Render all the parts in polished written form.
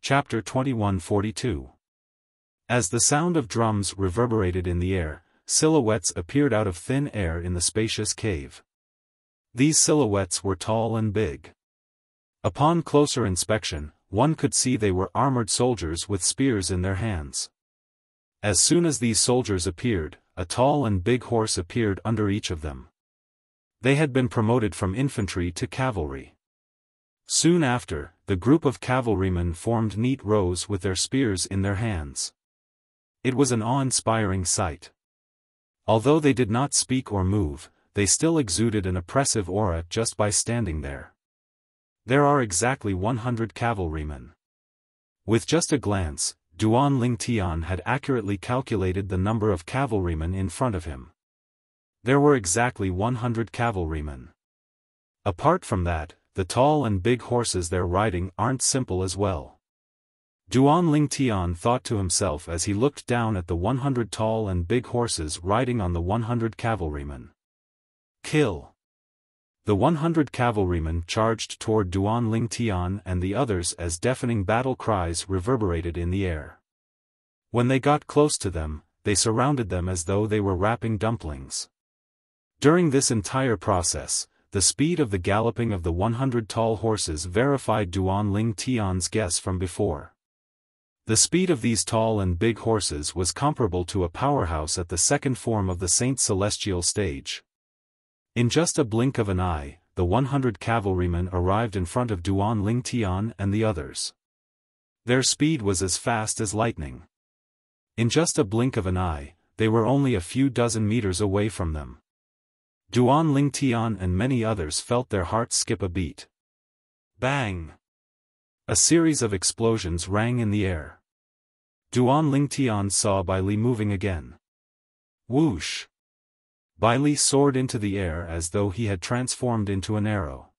Chapter 2142. As the sound of drums reverberated in the air, silhouettes appeared out of thin air in the spacious cave. These silhouettes were tall and big. Upon closer inspection, one could see they were armored soldiers with spears in their hands. As soon as these soldiers appeared, a tall and big horse appeared under each of them. They had been promoted from infantry to cavalry. Soon after, the group of cavalrymen formed neat rows with their spears in their hands. It was an awe-inspiring sight. Although they did not speak or move, they still exuded an oppressive aura just by standing there. There are exactly 100 cavalrymen. With just a glance, Duan Lingtian had accurately calculated the number of cavalrymen in front of him. There were exactly 100 cavalrymen. Apart from that, the tall and big horses they're riding aren't simple as well. Duan Lingtian thought to himself as he looked down at the 100 tall and big horses riding on the 100 cavalrymen. Kill! The 100 cavalrymen charged toward Duan Lingtian and the others as deafening battle cries reverberated in the air. When they got close to them, they surrounded them as though they were wrapping dumplings. During this entire process, the speed of the galloping of the 100 tall horses verified Duan Lingtian's guess from before. The speed of these tall and big horses was comparable to a powerhouse at the second form of the Saint Celestial stage. In just a blink of an eye, the 100 cavalrymen arrived in front of Duan Lingtian and the others. Their speed was as fast as lightning. In just a blink of an eye, they were only a few dozen meters away from them. Duan Lingtian and many others felt their hearts skip a beat. Bang! A series of explosions rang in the air. Duan Lingtian saw Bai Li moving again. Whoosh! Bai Li soared into the air as though he had transformed into an arrow.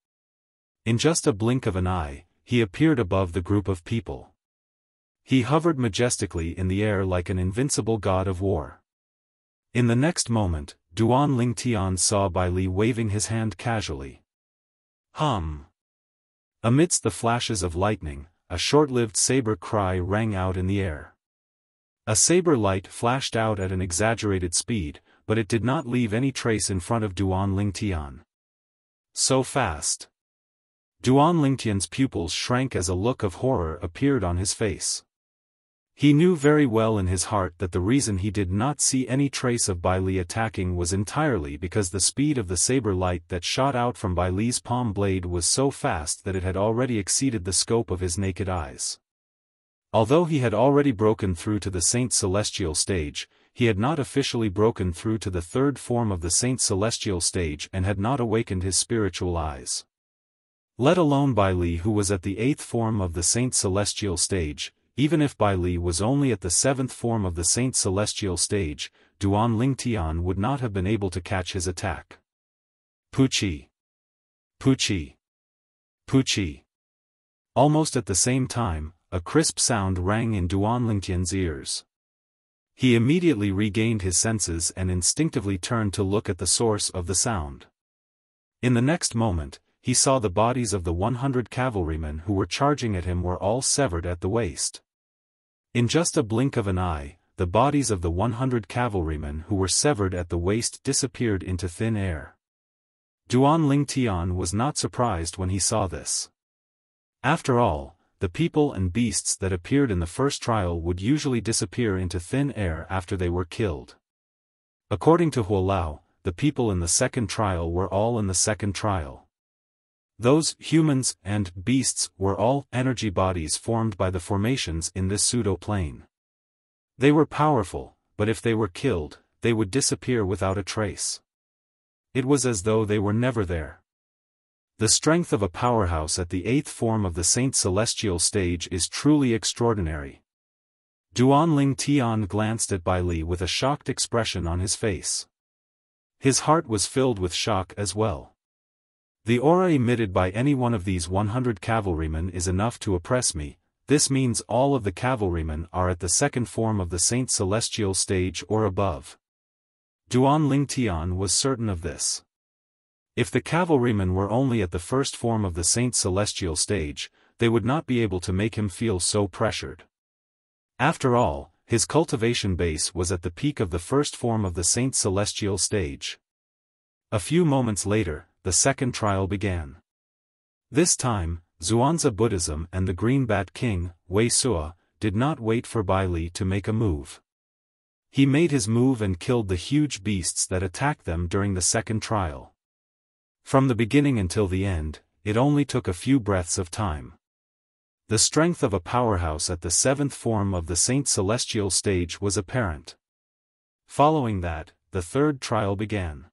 In just a blink of an eye, he appeared above the group of people. He hovered majestically in the air like an invincible god of war. In the next moment, Duan Lingtian saw Bai Li waving his hand casually. Hum! Amidst the flashes of lightning, a short-lived saber cry rang out in the air. A saber light flashed out at an exaggerated speed, but it did not leave any trace in front of Duan Lingtian. So fast! Duan Lingtian's pupils shrank as a look of horror appeared on his face. He knew very well in his heart that the reason he did not see any trace of Bai Li attacking was entirely because the speed of the saber light that shot out from Bai Li's palm blade was so fast that it had already exceeded the scope of his naked eyes. Although he had already broken through to the Saint Celestial stage, he had not officially broken through to the third form of the Saint Celestial stage and had not awakened his spiritual eyes. Let alone Bai Li, who was at the 8th form of the Saint Celestial stage. Even if Bai Li was only at the 7th form of the Saint Celestial stage, Duan Lingtian would not have been able to catch his attack. Puchi! Puchi! Puchi! Almost at the same time, a crisp sound rang in Duan Lingtian's ears. He immediately regained his senses and instinctively turned to look at the source of the sound. In the next moment, he saw the bodies of the 100 cavalrymen who were charging at him were all severed at the waist. In just a blink of an eye, the bodies of the 100 cavalrymen who were severed at the waist disappeared into thin air. Duan Lingtian was not surprised when he saw this. After all, the people and beasts that appeared in the first trial would usually disappear into thin air after they were killed. According to Huolao, the people in the second trial were all in the second trial. Those humans and beasts were all energy bodies formed by the formations in this pseudo-plane. They were powerful, but if they were killed, they would disappear without a trace. It was as though they were never there. The strength of a powerhouse at the 8th form of the Saint Celestial stage is truly extraordinary. Duan Lingtian glanced at Bai Li with a shocked expression on his face. His heart was filled with shock as well. The aura emitted by any one of these 100 cavalrymen is enough to oppress me. This means all of the cavalrymen are at the second form of the Saint Celestial stage or above. Duan Lingtian was certain of this. If the cavalrymen were only at the first form of the Saint Celestial stage, they would not be able to make him feel so pressured. After all, his cultivation base was at the peak of the first form of the Saint Celestial stage. A few moments later, the second trial began. This time, Xuanzа Buddhism and the Green Bat King, Wuxia, did not wait for Bai Li to make a move. He made his move and killed the huge beasts that attacked them during the second trial. From the beginning until the end, it only took a few breaths of time. The strength of a powerhouse at the seventh form of the Saint Celestial stage was apparent. Following that, the third trial began.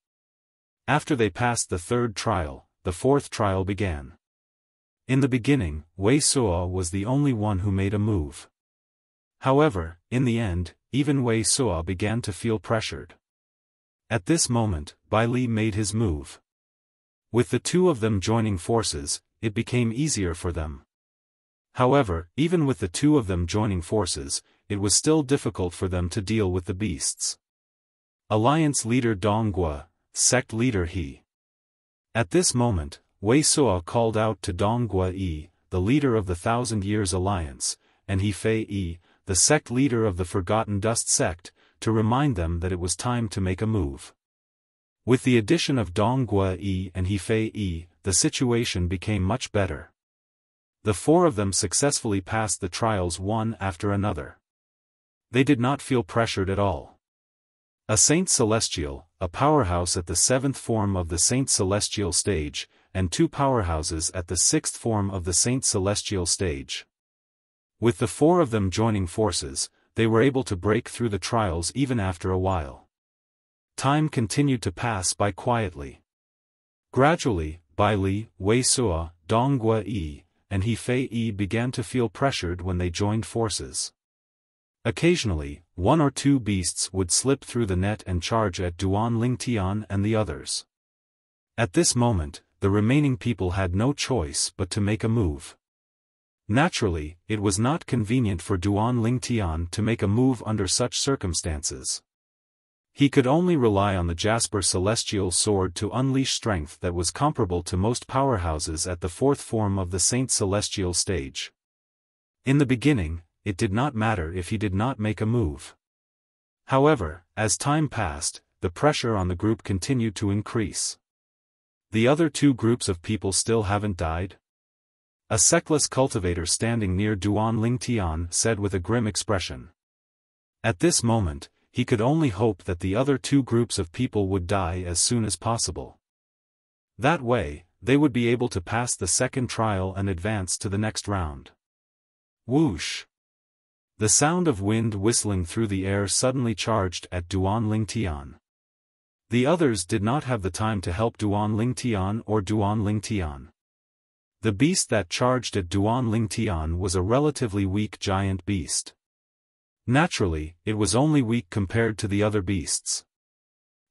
After they passed the third trial, the fourth trial began. In the beginning, Wuxia was the only one who made a move. However, in the end, even Wuxia began to feel pressured. At this moment, Bai Li made his move. With the two of them joining forces, it became easier for them. However, even with the two of them joining forces, it was still difficult for them to deal with the beasts. Alliance leader Donggua, sect leader He. At this moment, Wuxia called out to Donggua Yi, the leader of the Thousand Years Alliance, and He Fei Yi, the sect leader of the Forgotten Dust sect, to remind them that it was time to make a move. With the addition of Donggua Yi and He Fei Yi, the situation became much better. The four of them successfully passed the trials one after another. They did not feel pressured at all. A Saint Celestial, a powerhouse at the seventh form of the Saint Celestial stage, and two powerhouses at the sixth form of the Saint Celestial stage. With the four of them joining forces, they were able to break through the trials even after a while. Time continued to pass by quietly. Gradually, Bai Li, Wuxia, Donggua Yi, and He Fei Yi began to feel pressured when they joined forces. Occasionally, one or two beasts would slip through the net and charge at Duan Lingtian and the others. At this moment, the remaining people had no choice but to make a move. Naturally, it was not convenient for Duan Lingtian to make a move under such circumstances. He could only rely on the Jasper Celestial Sword to unleash strength that was comparable to most powerhouses at the fourth form of the Saint Celestial stage. In the beginning, it did not matter if he did not make a move. However, as time passed, the pressure on the group continued to increase. The other two groups of people still haven't died? A sectless cultivator standing near Duan Lingtian said with a grim expression. At this moment, he could only hope that the other two groups of people would die as soon as possible. That way, they would be able to pass the second trial and advance to the next round. Whoosh! The sound of wind whistling through the air suddenly charged at Duan Lingtian. The others did not have the time to help Duan Lingtian or Duan Lingtian. The beast that charged at Duan Lingtian was a relatively weak giant beast. Naturally, it was only weak compared to the other beasts.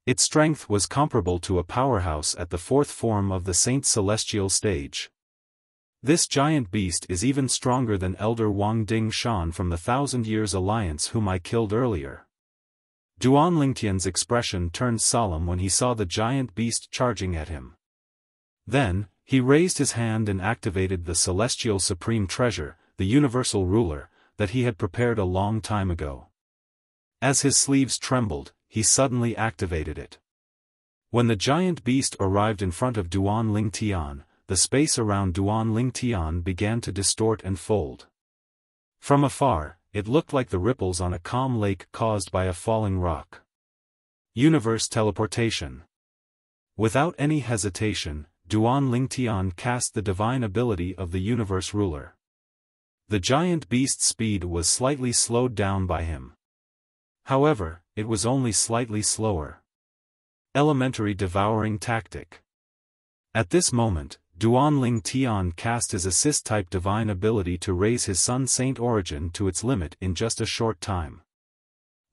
Its strength was comparable to a powerhouse at the fourth form of the Saint Celestial stage. This giant beast is even stronger than Elder Wang Ding Shan from the Thousand Years Alliance whom I killed earlier. Duan Lingtian's expression turned solemn when he saw the giant beast charging at him. Then, he raised his hand and activated the Celestial Supreme Treasure, the Universal Ruler, that he had prepared a long time ago. As his sleeves trembled, he suddenly activated it. When the giant beast arrived in front of Duan Lingtian, the space around Duan Lingtian began to distort and fold. From afar, it looked like the ripples on a calm lake caused by a falling rock. Universe teleportation. Without any hesitation, Duan Lingtian cast the divine ability of the Universe Ruler. The giant beast's speed was slightly slowed down by him. However, it was only slightly slower. Elementary devouring tactic. At this moment, Duan Lingtian cast his assist-type divine ability to raise his Sun Saint origin to its limit in just a short time.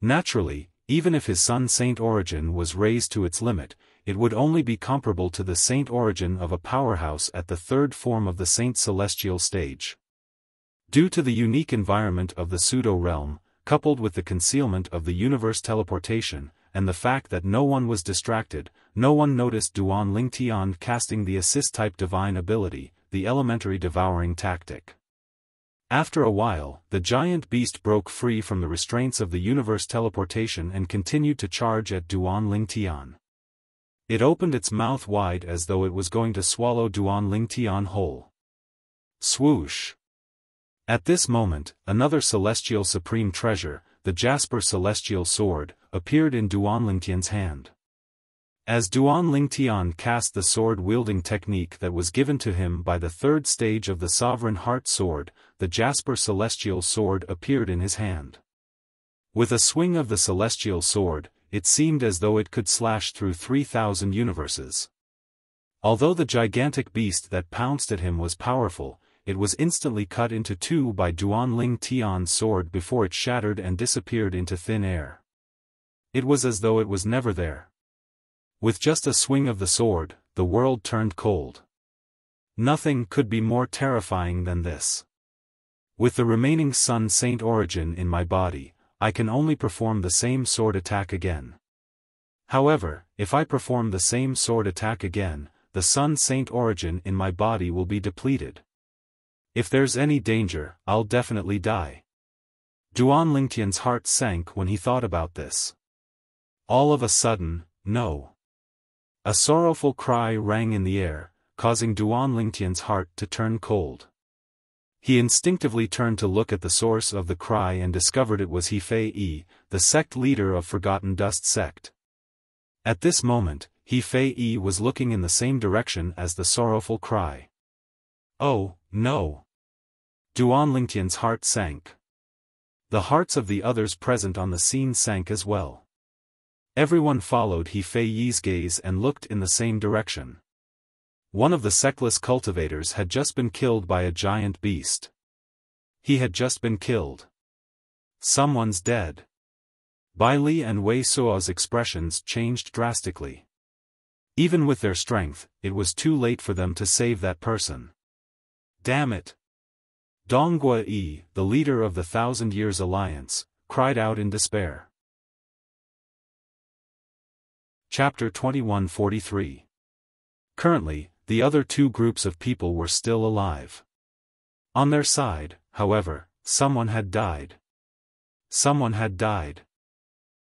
Naturally, even if his Sun Saint origin was raised to its limit, it would only be comparable to the Saint origin of a powerhouse at the third form of the Saint Celestial stage. Due to the unique environment of the pseudo-realm, coupled with the concealment of the universe teleportation, and the fact that no one was distracted, no one noticed Duan Lingtian casting the assist-type divine ability, the elementary devouring tactic. After a while, the giant beast broke free from the restraints of the universe teleportation and continued to charge at Duan Lingtian. It opened its mouth wide as though it was going to swallow Duan Lingtian whole. Swoosh! At this moment, another celestial supreme treasure, the Jasper Celestial Sword, appeared in Duan Lingtian's hand. As Duan Lingtian cast the sword-wielding technique that was given to him by the third stage of the Sovereign Heart Sword, the Jasper Celestial Sword appeared in his hand. With a swing of the Celestial Sword, it seemed as though it could slash through 3,000 universes. Although the gigantic beast that pounced at him was powerful, it was instantly cut into two by Duan Lingtian's sword before it shattered and disappeared into thin air. It was as though it was never there. With just a swing of the sword, the world turned cold. Nothing could be more terrifying than this. With the remaining Sun Saint origin in my body, I can only perform the same sword attack again. However, if I perform the same sword attack again, the Sun Saint origin in my body will be depleted. If there's any danger, I'll definitely die. Duan Lingtian's heart sank when he thought about this. All of a sudden, no. A sorrowful cry rang in the air, causing Duan Lingtian's heart to turn cold. He instinctively turned to look at the source of the cry and discovered it was He Fei Yi, the sect leader of Forgotten Dust sect. At this moment, He Fei Yi was looking in the same direction as the sorrowful cry. Oh, no! Duan Lingtian's heart sank. The hearts of the others present on the scene sank as well. Everyone followed He Fei Yi's gaze and looked in the same direction. One of the sectless cultivators had just been killed by a giant beast. He had just been killed. Someone's dead. Bai Li and Wei Suo's expressions changed drastically. Even with their strength, it was too late for them to save that person. Damn it! Donghua Yi, the leader of the Thousand Years Alliance, cried out in despair. Chapter 2143. Currently, the other two groups of people were still alive. On their side, however, someone had died. Someone had died.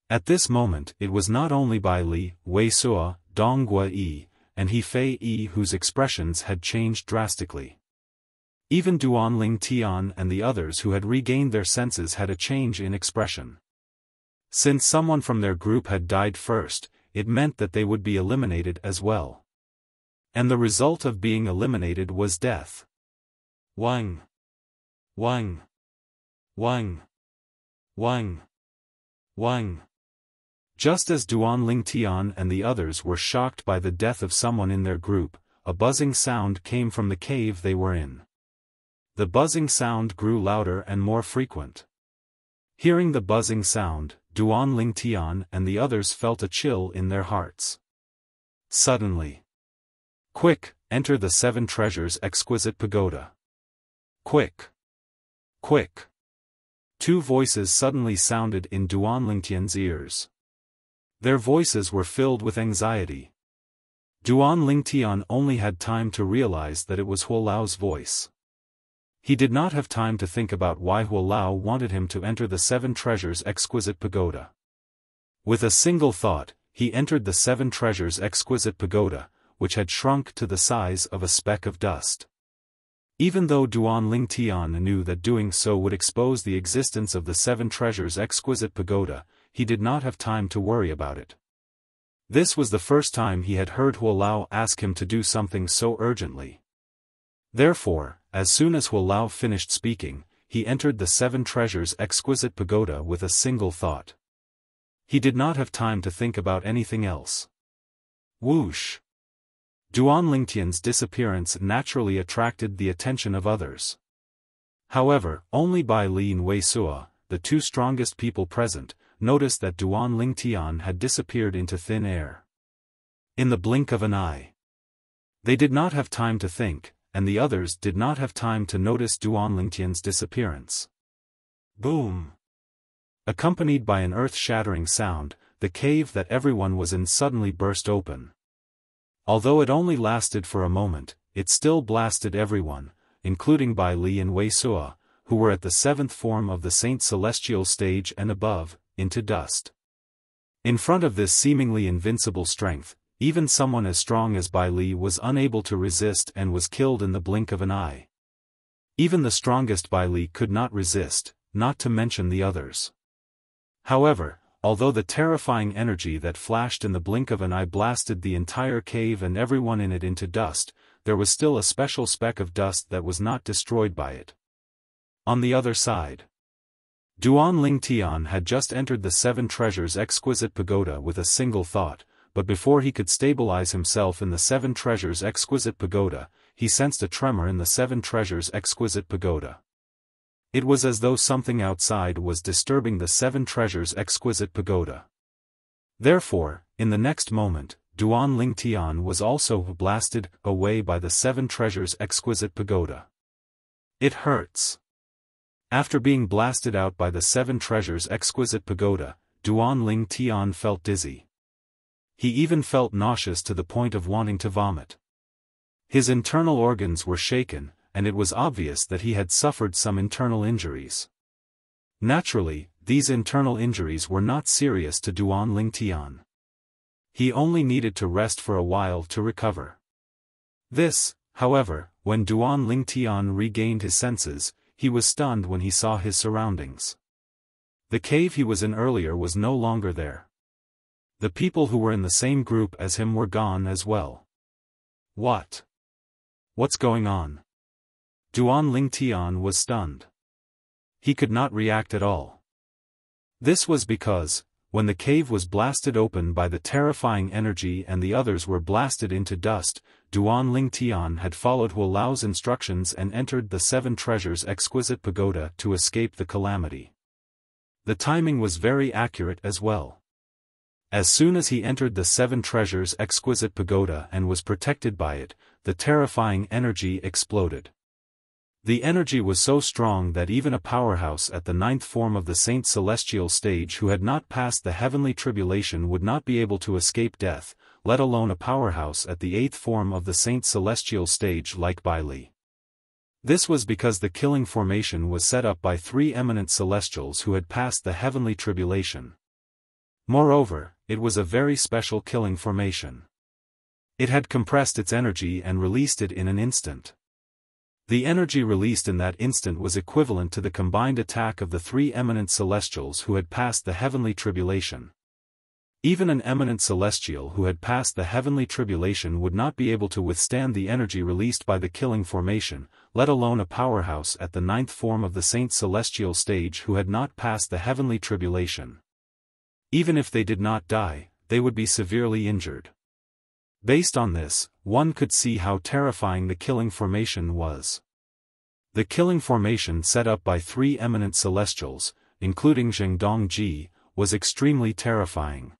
At this moment it was not only Bai Li, Wei Suo, Donghua Yi, and He Fei Yi whose expressions had changed drastically. Even Duan Lingtian and the others who had regained their senses had a change in expression. Since someone from their group had died first, it meant that they would be eliminated as well. And the result of being eliminated was death. Wang! Wang! Wang! Wang! Wang! Just as Duan Lingtian and the others were shocked by the death of someone in their group, a buzzing sound came from the cave they were in. The buzzing sound grew louder and more frequent. Hearing the buzzing sound, Duan Lingtian and the others felt a chill in their hearts. Suddenly. Quick, enter the Seven Treasures Exquisite Pagoda. Quick! Quick! Two voices suddenly sounded in Duan Lingtian's ears. Their voices were filled with anxiety. Duan Lingtian only had time to realize that it was Huolao's voice. He did not have time to think about why Huolao wanted him to enter the Seven Treasures Exquisite Pagoda. With a single thought, he entered the Seven Treasures Exquisite Pagoda, which had shrunk to the size of a speck of dust. Even though Duan Lingtian knew that doing so would expose the existence of the Seven Treasures Exquisite Pagoda, he did not have time to worry about it. This was the first time he had heard Huolao ask him to do something so urgently. Therefore, as soon as Huolao finished speaking, he entered the Seven Treasures Exquisite Pagoda with a single thought. He did not have time to think about anything else. Whoosh! Duan Lingtian's disappearance naturally attracted the attention of others. However, only Bai Li and Wei Suo, the two strongest people present, noticed that Duan Lingtian had disappeared into thin air. In the blink of an eye. They did not have time to think, and the others did not have time to notice Duan Lingtian's disappearance. Boom! Accompanied by an earth-shattering sound, the cave that everyone was in suddenly burst open. Although it only lasted for a moment, it still blasted everyone, including Bai Li and Wei Suo, who were at the 7th form of the Saint Celestial stage and above, into dust. In front of this seemingly invincible strength, even someone as strong as Bai Li was unable to resist and was killed in the blink of an eye. Even the strongest Bai Li could not resist, not to mention the others. However, although the terrifying energy that flashed in the blink of an eye blasted the entire cave and everyone in it into dust, there was still a special speck of dust that was not destroyed by it. On the other side, Duan Ling Tian had just entered the 7 Treasures Exquisite Pagoda with a single thought, but before he could stabilize himself in the 7 Treasures Exquisite Pagoda, he sensed a tremor in the 7 Treasures Exquisite Pagoda. It was as though something outside was disturbing the 7 Treasures Exquisite Pagoda. Therefore, in the next moment, Duan Ling Tian was also blasted away by the 7 Treasures Exquisite Pagoda. It hurts. After being blasted out by the 7 Treasures Exquisite Pagoda, Duan Ling Tian felt dizzy. He even felt nauseous to the point of wanting to vomit. His internal organs were shaken, and it was obvious that he had suffered some internal injuries. Naturally, these internal injuries were not serious to Duan Ling Tian. He only needed to rest for a while to recover. This, however, when Duan Ling Tian regained his senses, he was stunned when he saw his surroundings. The cave he was in earlier was no longer there. The people who were in the same group as him were gone as well. What's going on? Duan Ling Tian was stunned. He could not react at all. This was because, when the cave was blasted open by the terrifying energy and the others were blasted into dust, Duan Ling Tian had followed Hu Lao's instructions and entered the 7 Treasures Exquisite Pagoda to escape the calamity. The timing was very accurate as well. As soon as he entered the 7 Treasures Exquisite Pagoda and was protected by it, the terrifying energy exploded. The energy was so strong that even a powerhouse at the 9th form of the Saint Celestial stage who had not passed the heavenly tribulation would not be able to escape death, let alone a powerhouse at the 8th form of the Saint Celestial stage like Bai Li. This was because the killing formation was set up by 3 eminent celestials who had passed the heavenly tribulation. Moreover, it was a very special killing formation. It had compressed its energy and released it in an instant. The energy released in that instant was equivalent to the combined attack of the 3 eminent celestials who had passed the heavenly tribulation. Even an eminent celestial who had passed the heavenly tribulation would not be able to withstand the energy released by the killing formation, let alone a powerhouse at the 9th form of the Saint Celestial stage who had not passed the heavenly tribulation. Even if they did not die, they would be severely injured. Based on this, one could see how terrifying the killing formation was. The killing formation set up by 3 eminent celestials, including Zheng Dongji, was extremely terrifying.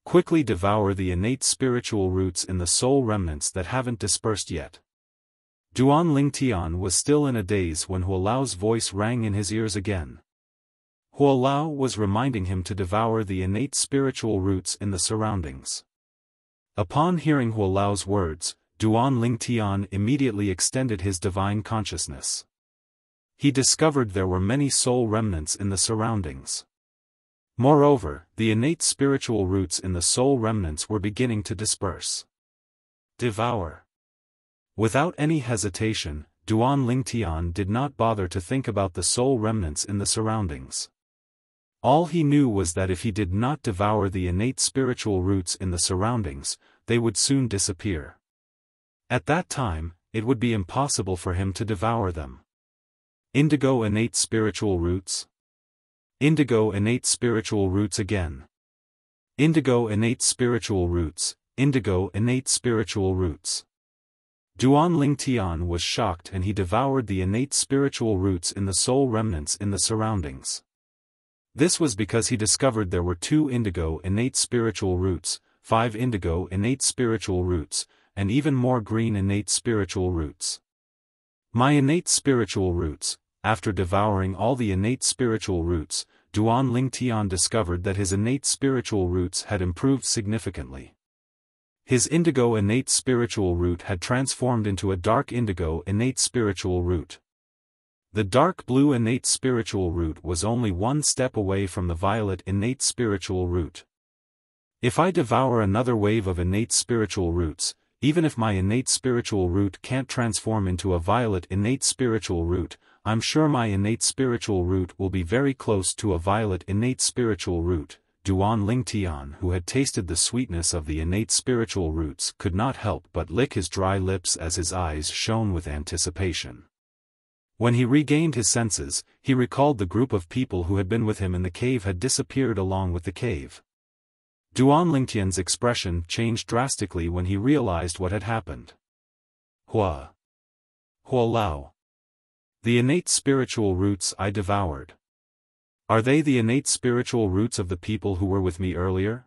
Quickly devour the innate spiritual roots in the soul remnants that haven't dispersed yet. Duan Ling Tian was still in a daze when Hu Lao's voice rang in his ears again. Hu Lao was reminding him to devour the innate spiritual roots in the surroundings. Upon hearing Hu Lao's words, Duan Ling Tian immediately extended his divine consciousness. He discovered there were many soul remnants in the surroundings. Moreover, the innate spiritual roots in the soul remnants were beginning to disperse. Devour. Without any hesitation, Duan Ling Tian did not bother to think about the soul remnants in the surroundings. All he knew was that if he did not devour the innate spiritual roots in the surroundings, they would soon disappear. At that time, it would be impossible for him to devour them. Indigo innate spiritual roots. Indigo innate spiritual roots again. Indigo innate spiritual roots, indigo innate spiritual roots. Duan Ling Tian was shocked and he devoured the innate spiritual roots in the soul remnants in the surroundings. This was because he discovered there were 2 indigo innate spiritual roots, 5 indigo innate spiritual roots, and even more green innate spiritual roots. My innate spiritual roots. After devouring all the innate spiritual roots, Duan Ling Tian discovered that his innate spiritual roots had improved significantly. His indigo innate spiritual root had transformed into a dark indigo innate spiritual root. The dark blue innate spiritual root was only one step away from the violet innate spiritual root. If I devour another wave of innate spiritual roots, even if my innate spiritual root can't transform into a violet innate spiritual root, I'm sure my innate spiritual root will be very close to a violet innate spiritual root. Duan Lingtian, who had tasted the sweetness of the innate spiritual roots, could not help but lick his dry lips as his eyes shone with anticipation. When he regained his senses, he recalled the group of people who had been with him in the cave had disappeared along with the cave. Duan Lingtian's expression changed drastically when he realized what had happened. Hua Lao. The innate spiritual roots I devoured. Are they the innate spiritual roots of the people who were with me earlier?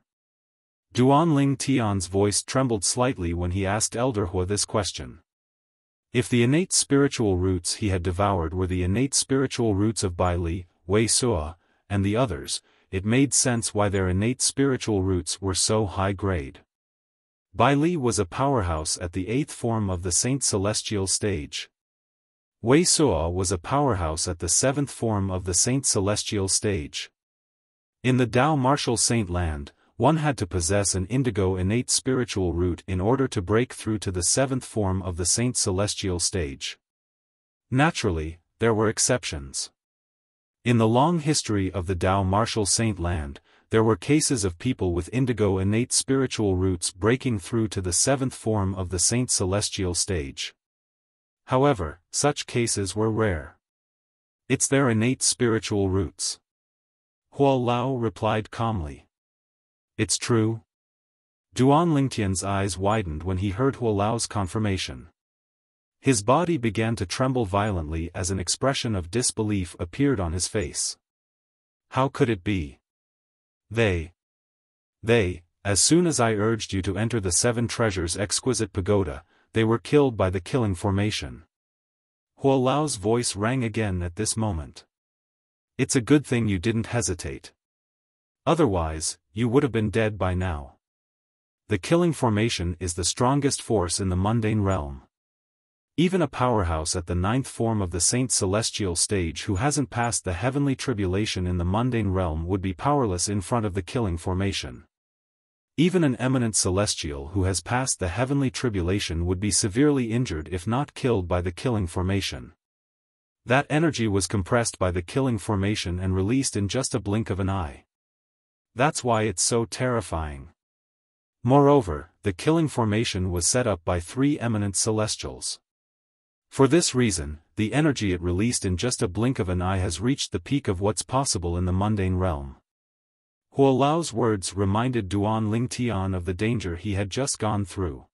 Duan Lingtian's voice trembled slightly when he asked Elder Hua this question. If the innate spiritual roots he had devoured were the innate spiritual roots of Bai Li, Wei Sua, and the others, it made sense why their innate spiritual roots were so high grade. Bai Li was a powerhouse at the 8th form of the Saint Celestial stage. Wei Sua was a powerhouse at the 7th form of the Saint Celestial stage. In the Dao Martial Saint land, one had to possess an indigo innate spiritual root in order to break through to the 7th form of the Saint Celestial stage. Naturally, there were exceptions. In the long history of the Dao Martial Saint land, there were cases of people with indigo innate spiritual roots breaking through to the 7th form of the Saint Celestial stage. However, such cases were rare. It's their innate spiritual roots. Hua Lao replied calmly. It's true. Duan Lingtian's eyes widened when he heard Hua Lao's confirmation. His body began to tremble violently as an expression of disbelief appeared on his face. How could it be? They, as soon as I urged you to enter the 7 treasures exquisite pagoda, they were killed by the killing formation. Hua Lao's voice rang again at this moment. It's a good thing you didn't hesitate. Otherwise, you would have been dead by now. The killing formation is the strongest force in the mundane realm. Even a powerhouse at the 9th form of the Saint Celestial stage who hasn't passed the heavenly tribulation in the mundane realm would be powerless in front of the killing formation. Even an eminent celestial who has passed the heavenly tribulation would be severely injured if not killed by the killing formation. That energy was compressed by the killing formation and released in just a blink of an eye. That's why it's so terrifying. Moreover, the killing formation was set up by 3 eminent celestials. For this reason, the energy it released in just a blink of an eye has reached the peak of what's possible in the mundane realm. Hua Lao's words reminded Duan Lingtian of the danger he had just gone through.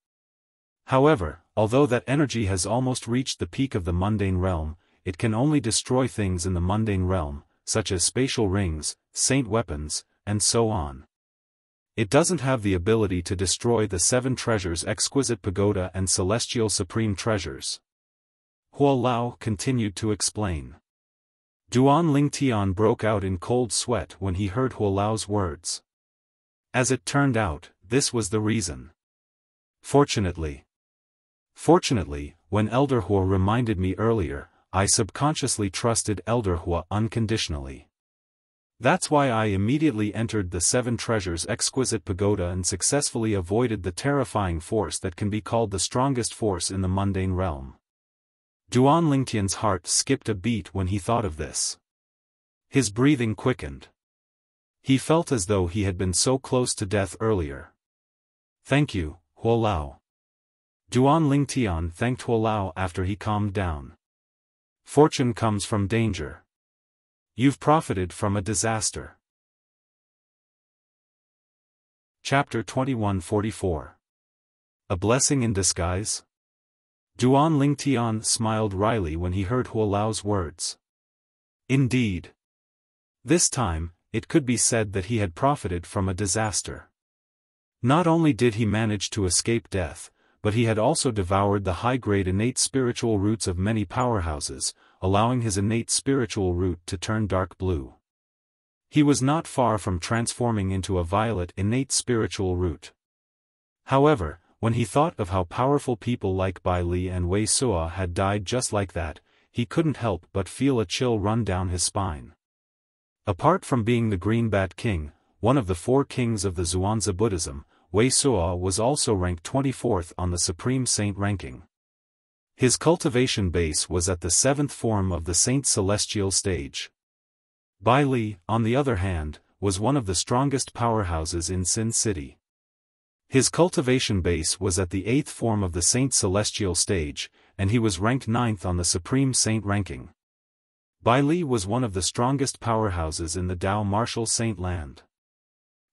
However, although that energy has almost reached the peak of the mundane realm, it can only destroy things in the mundane realm, such as spatial rings, saint weapons, and so on. It doesn't have the ability to destroy the 7 treasures exquisite pagoda and celestial supreme treasures. Hua Lao continued to explain. Duan Lingtian broke out in cold sweat when he heard Hua Lao's words. As it turned out, this was the reason. Fortunately, when Elder Hua reminded me earlier, I subconsciously trusted Elder Hua unconditionally. That's why I immediately entered the 7 treasures exquisite pagoda and successfully avoided the terrifying force that can be called the strongest force in the mundane realm. Duan Lingtian's heart skipped a beat when he thought of this. His breathing quickened. He felt as though he had been so close to death earlier. Thank you, Hua Lao. Duan Lingtian thanked Hua Lao after he calmed down. Fortune comes from danger. You've profited from a disaster. Chapter 2144. A blessing in disguise? Duan Lingtian smiled wryly when he heard Hua Lao's words. Indeed. This time, it could be said that he had profited from a disaster. Not only did he manage to escape death, but he had also devoured the high-grade innate spiritual roots of many powerhouses, allowing his innate spiritual root to turn dark blue. He was not far from transforming into a violet innate spiritual root. However, when he thought of how powerful people like Bai Li and Wei Suo had died just like that, he couldn't help but feel a chill run down his spine. Apart from being the Green Bat King, one of the 4 kings of the Zhuangzi Buddhism, Wei Suo was also ranked 24th on the Supreme Saint ranking. His cultivation base was at the 7th form of the Saint Celestial stage. Bai Li, on the other hand, was one of the strongest powerhouses in Sin City. His cultivation base was at the 8th form of the Saint Celestial stage, and he was ranked 9th on the Supreme Saint ranking. Bai Li was one of the strongest powerhouses in the Dao Martial Saint land.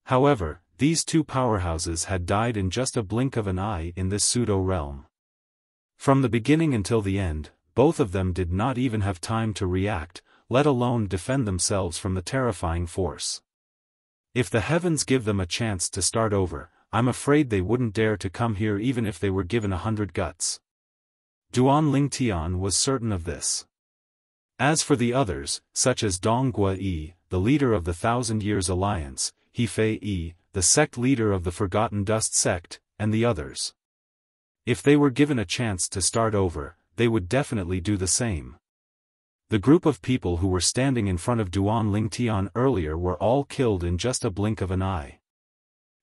However, these 2 powerhouses had died in just a blink of an eye in this pseudo-realm. From the beginning until the end, both of them did not even have time to react, let alone defend themselves from the terrifying force. If the heavens give them a chance to start over, I'm afraid they wouldn't dare to come here even if they were given 100 guts. Duan Lingtian was certain of this. As for the others, such as Dong Guo-yi, the leader of the 1,000 Years Alliance, He Fei-yi, the sect leader of the Forgotten Dust sect, and the others. If they were given a chance to start over, they would definitely do the same. The group of people who were standing in front of Duan Lingtian earlier were all killed in just a blink of an eye.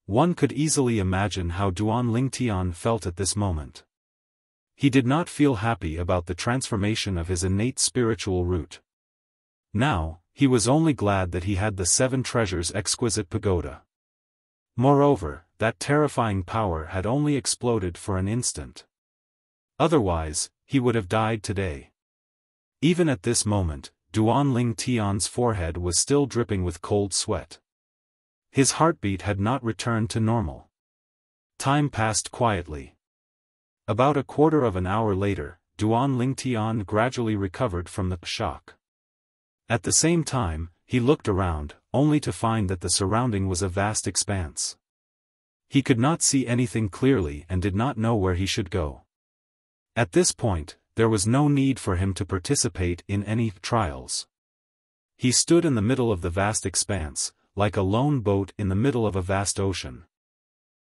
One could easily imagine how Duan Lingtian felt at this moment. He did not feel happy about the transformation of his innate spiritual root. Now, he was only glad that he had the 7 treasures exquisite pagoda. Moreover, that terrifying power had only exploded for an instant. Otherwise, he would have died today. Even at this moment, Duan Lingtian's forehead was still dripping with cold sweat. His heartbeat had not returned to normal. Time passed quietly. About a quarter of an hour later, Duan Lingtian gradually recovered from the shock. At the same time, he looked around, only to find that the surrounding was a vast expanse. He could not see anything clearly and did not know where he should go. At this point, there was no need for him to participate in any trials. He stood in the middle of the vast expanse, like a lone boat in the middle of a vast ocean.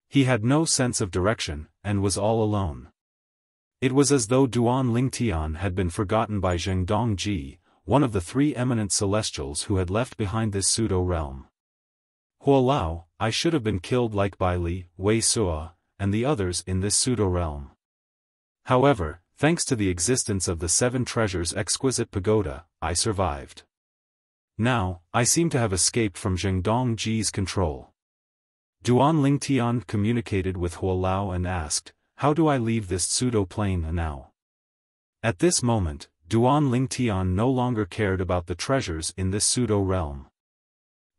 He had no sense of direction, and was all alone. It was as though Duan Lingtian had been forgotten by Zheng Dongji, one of the 3 eminent celestials who had left behind this pseudo-realm. Huolao, I should have been killed like Bai Li, Wei Suo, and the others in this pseudo-realm. However, thanks to the existence of the 7 treasures exquisite pagoda, I survived. Now, I seem to have escaped from Zheng Dongji's control. Duan Lingtian communicated with Huolao and asked, how do I leave this pseudo-plane now? At this moment, Duan Lingtian no longer cared about the treasures in this pseudo-realm.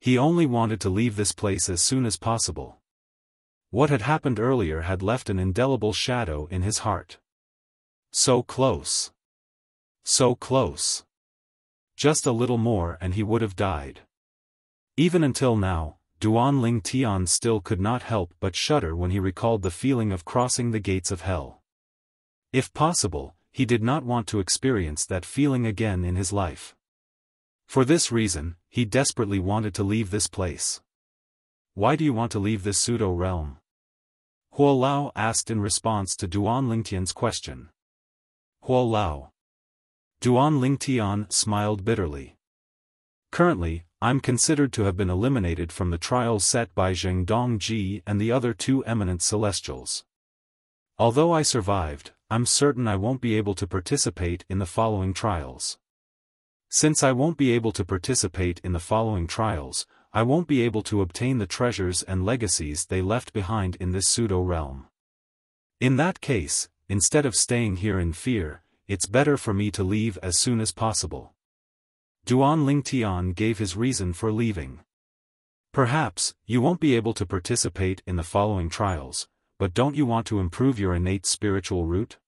He only wanted to leave this place as soon as possible. What had happened earlier had left an indelible shadow in his heart. So close. So close. Just a little more and he would have died. Even until now, Duan Lingtian still could not help but shudder when he recalled the feeling of crossing the gates of hell. If possible, he did not want to experience that feeling again in his life. For this reason, he desperately wanted to leave this place. Why do you want to leave this pseudo-realm? Huolao asked in response to Duan Lingtian's question. Huolao. Duan Lingtian smiled bitterly. Currently, I'm considered to have been eliminated from the trials set by Zheng Dongji and the other 2 eminent celestials. Although I survived, I'm certain I won't be able to participate in the following trials. Since I won't be able to participate in the following trials, I won't be able to obtain the treasures and legacies they left behind in this pseudo-realm. In that case, instead of staying here in fear, it's better for me to leave as soon as possible. Duan Lingtian gave his reason for leaving. Perhaps, you won't be able to participate in the following trials, but don't you want to improve your innate spiritual root?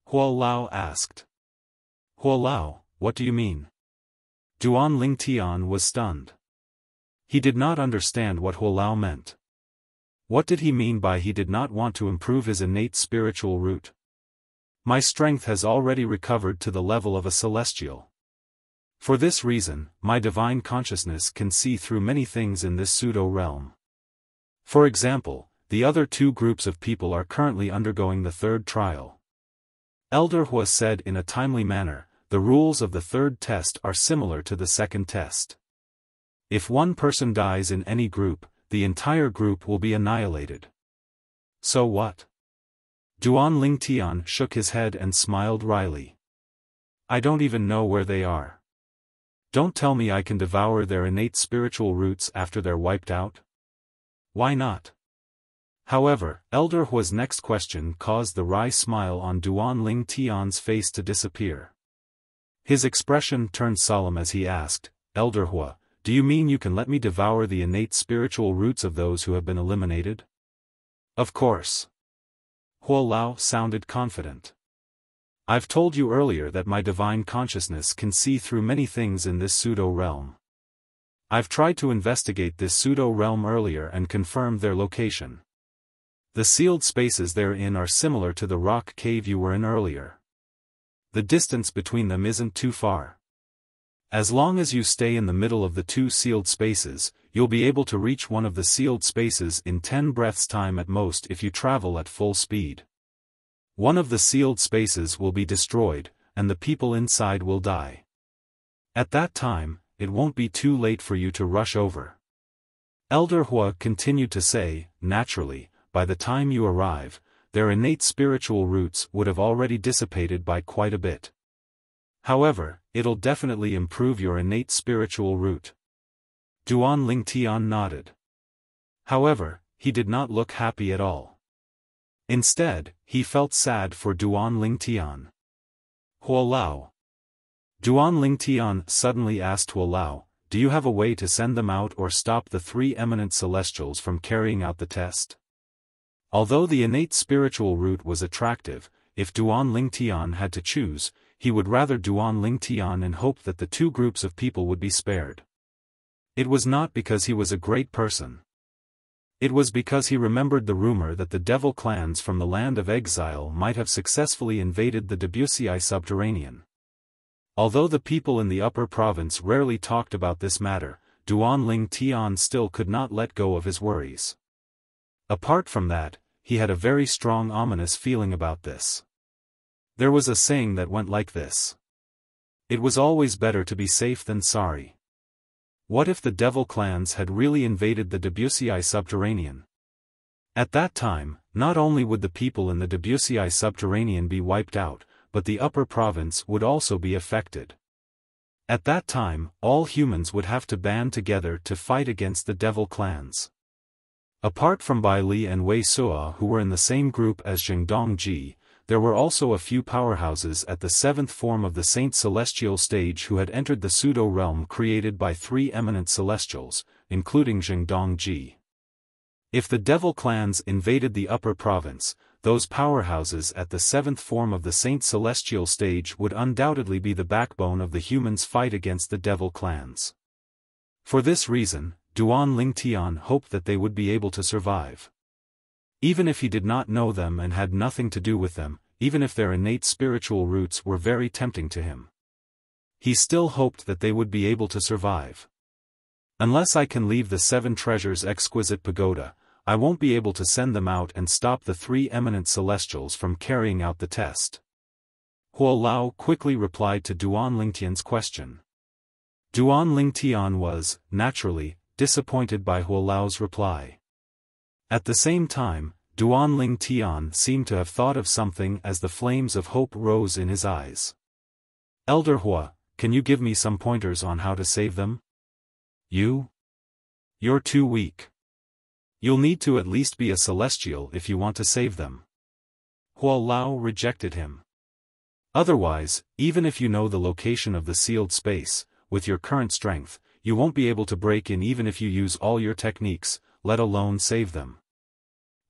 Huolao asked. Huolao, what do you mean? Duan Lingtian was stunned. He did not understand what Huolao meant. What did he mean by he did not want to improve his innate spiritual root? My strength has already recovered to the level of a celestial. For this reason, my divine consciousness can see through many things in this pseudo-realm. For example, the other two groups of people are currently undergoing the third trial. Elder Hua said in a timely manner, the rules of the third test are similar to the second test. If one person dies in any group, the entire group will be annihilated. So what? Duan Lingtian shook his head and smiled wryly. I don't even know where they are. Don't tell me I can devour their innate spiritual roots after they're wiped out? Why not? However, Elder Hua's next question caused the wry smile on Duan Lingtian's face to disappear. His expression turned solemn as he asked, Elder Hua, do you mean you can let me devour the innate spiritual roots of those who have been eliminated? Of course. Hua Lao sounded confident. I've told you earlier that my divine consciousness can see through many things in this pseudo-realm. I've tried to investigate this pseudo-realm earlier and confirmed their location. The sealed spaces therein are similar to the rock cave you were in earlier. The distance between them isn't too far. As long as you stay in the middle of the two sealed spaces, you'll be able to reach one of the sealed spaces in 10 breaths' time at most if you travel at full speed. One of the sealed spaces will be destroyed, and the people inside will die. At that time, it won't be too late for you to rush over. Elder Hua continued to say, naturally, by the time you arrive, their innate spiritual roots would have already dissipated by quite a bit. However, it'll definitely improve your innate spiritual root. Duan Lingtian nodded. However, he did not look happy at all. Instead, he felt sad for Duan Lingtian. Hua Lao. Duan Lingtian suddenly asked Hua Lao, do you have a way to send them out or stop the three eminent celestials from carrying out the test? Although the innate spiritual root was attractive, if Duan Lingtian had to choose, he would rather Duan Lingtian and hope that the two groups of people would be spared. It was not because he was a great person. It was because he remembered the rumor that the devil clans from the land of exile might have successfully invaded the Debussy subterranean. Although the people in the upper province rarely talked about this matter, Duan Lingtian still could not let go of his worries. Apart from that, he had a very strong ominous feeling about this. There was a saying that went like this. It was always better to be safe than sorry. What if the devil clans had really invaded the Debussy subterranean? At that time, not only would the people in the Debussy subterranean be wiped out, but the upper province would also be affected. At that time, all humans would have to band together to fight against the devil clans. Apart from Bai Li and Wei Suo who were in the same group as Zhengdong Ji, there were also a few powerhouses at the seventh form of the Saint Celestial stage who had entered the pseudo-realm created by three eminent celestials, including Zhengdong Ji. If the devil clans invaded the upper province, those powerhouses at the seventh form of the Saint Celestial stage would undoubtedly be the backbone of the humans' fight against the devil clans. For this reason, Duan Lingtian hoped that they would be able to survive. Even if he did not know them and had nothing to do with them, even if their innate spiritual roots were very tempting to him, he still hoped that they would be able to survive. Unless I can leave the Seven Treasures Exquisite Pagoda, I won't be able to send them out and stop the three eminent celestials from carrying out the test. Hua Lao quickly replied to Duan Lingtian's question. Duan Lingtian was, naturally, disappointed by Hua Lao's reply. At the same time, Duan Lingtian seemed to have thought of something as the flames of hope rose in his eyes. Elder Hua, can you give me some pointers on how to save them? You're too weak. You'll need to at least be a celestial if you want to save them. Hua Lao rejected him. Otherwise, even if you know the location of the sealed space, with your current strength, you won't be able to break in even if you use all your techniques, let alone save them.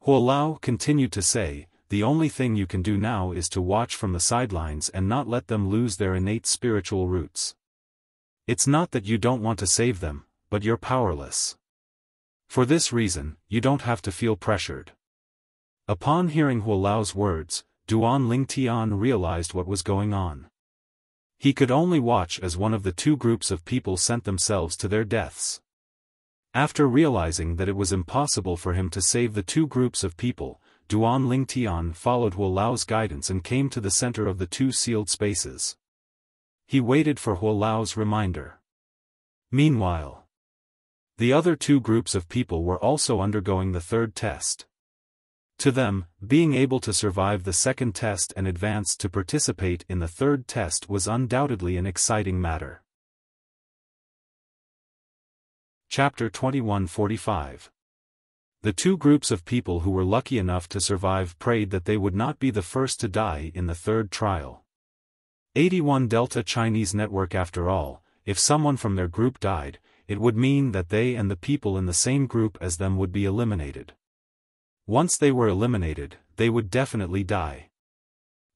Hua Lao continued to say, the only thing you can do now is to watch from the sidelines and not let them lose their innate spiritual roots. It's not that you don't want to save them, but you're powerless. For this reason, you don't have to feel pressured. Upon hearing Hua Lao's words, Duan Lingtian realized what was going on. He could only watch as one of the two groups of people sent themselves to their deaths. After realizing that it was impossible for him to save the two groups of people, Duan Lingtian followed Huo Lao's guidance and came to the center of the two sealed spaces. He waited for Huo Lao's reminder. Meanwhile, the other two groups of people were also undergoing the third test. To them, being able to survive the second test and advance to participate in the third test was undoubtedly an exciting matter. Chapter 2145. The two groups of people who were lucky enough to survive prayed that they would not be the first to die in the third trial. 81 Delta Chinese Network. After all, if someone from their group died, it would mean that they and the people in the same group as them would be eliminated. Once they were eliminated, they would definitely die.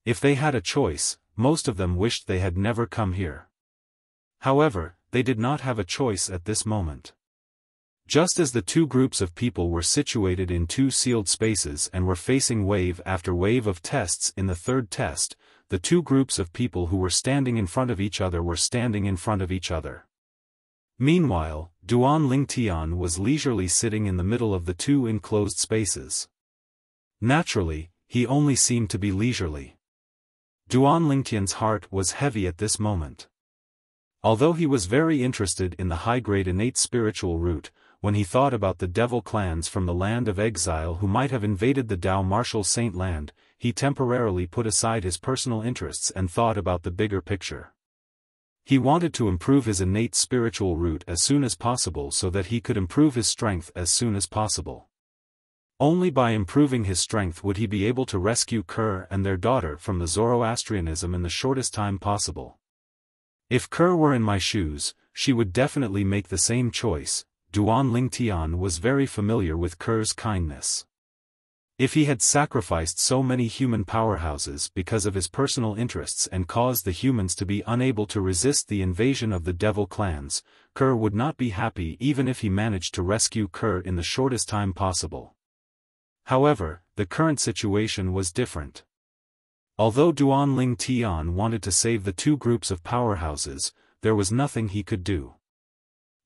If they had a choice, most of them wished they had never come here. However, they did not have a choice at this moment. Just as the two groups of people were situated in two sealed spaces and were facing wave after wave of tests in the third test, the two groups of people who were standing in front of each other were standing in front of each other. Meanwhile, Duan Lingtian was leisurely sitting in the middle of the two enclosed spaces. Naturally, he only seemed to be leisurely. Duan Lingtian's heart was heavy at this moment. Although he was very interested in the high-grade innate spiritual root, when he thought about the devil clans from the land of exile who might have invaded the Dao Martial Saint land, he temporarily put aside his personal interests and thought about the bigger picture. He wanted to improve his innate spiritual root as soon as possible so that he could improve his strength as soon as possible. Only by improving his strength would he be able to rescue Kerr and their daughter from the Zoroastrianism in the shortest time possible. If Kerr were in my shoes, she would definitely make the same choice. Duan Lingtian was very familiar with Kerr's kindness. If he had sacrificed so many human powerhouses because of his personal interests and caused the humans to be unable to resist the invasion of the devil clans, Kerr would not be happy even if he managed to rescue Kerr in the shortest time possible. However, the current situation was different. Although Duan Lingtian wanted to save the two groups of powerhouses, there was nothing he could do.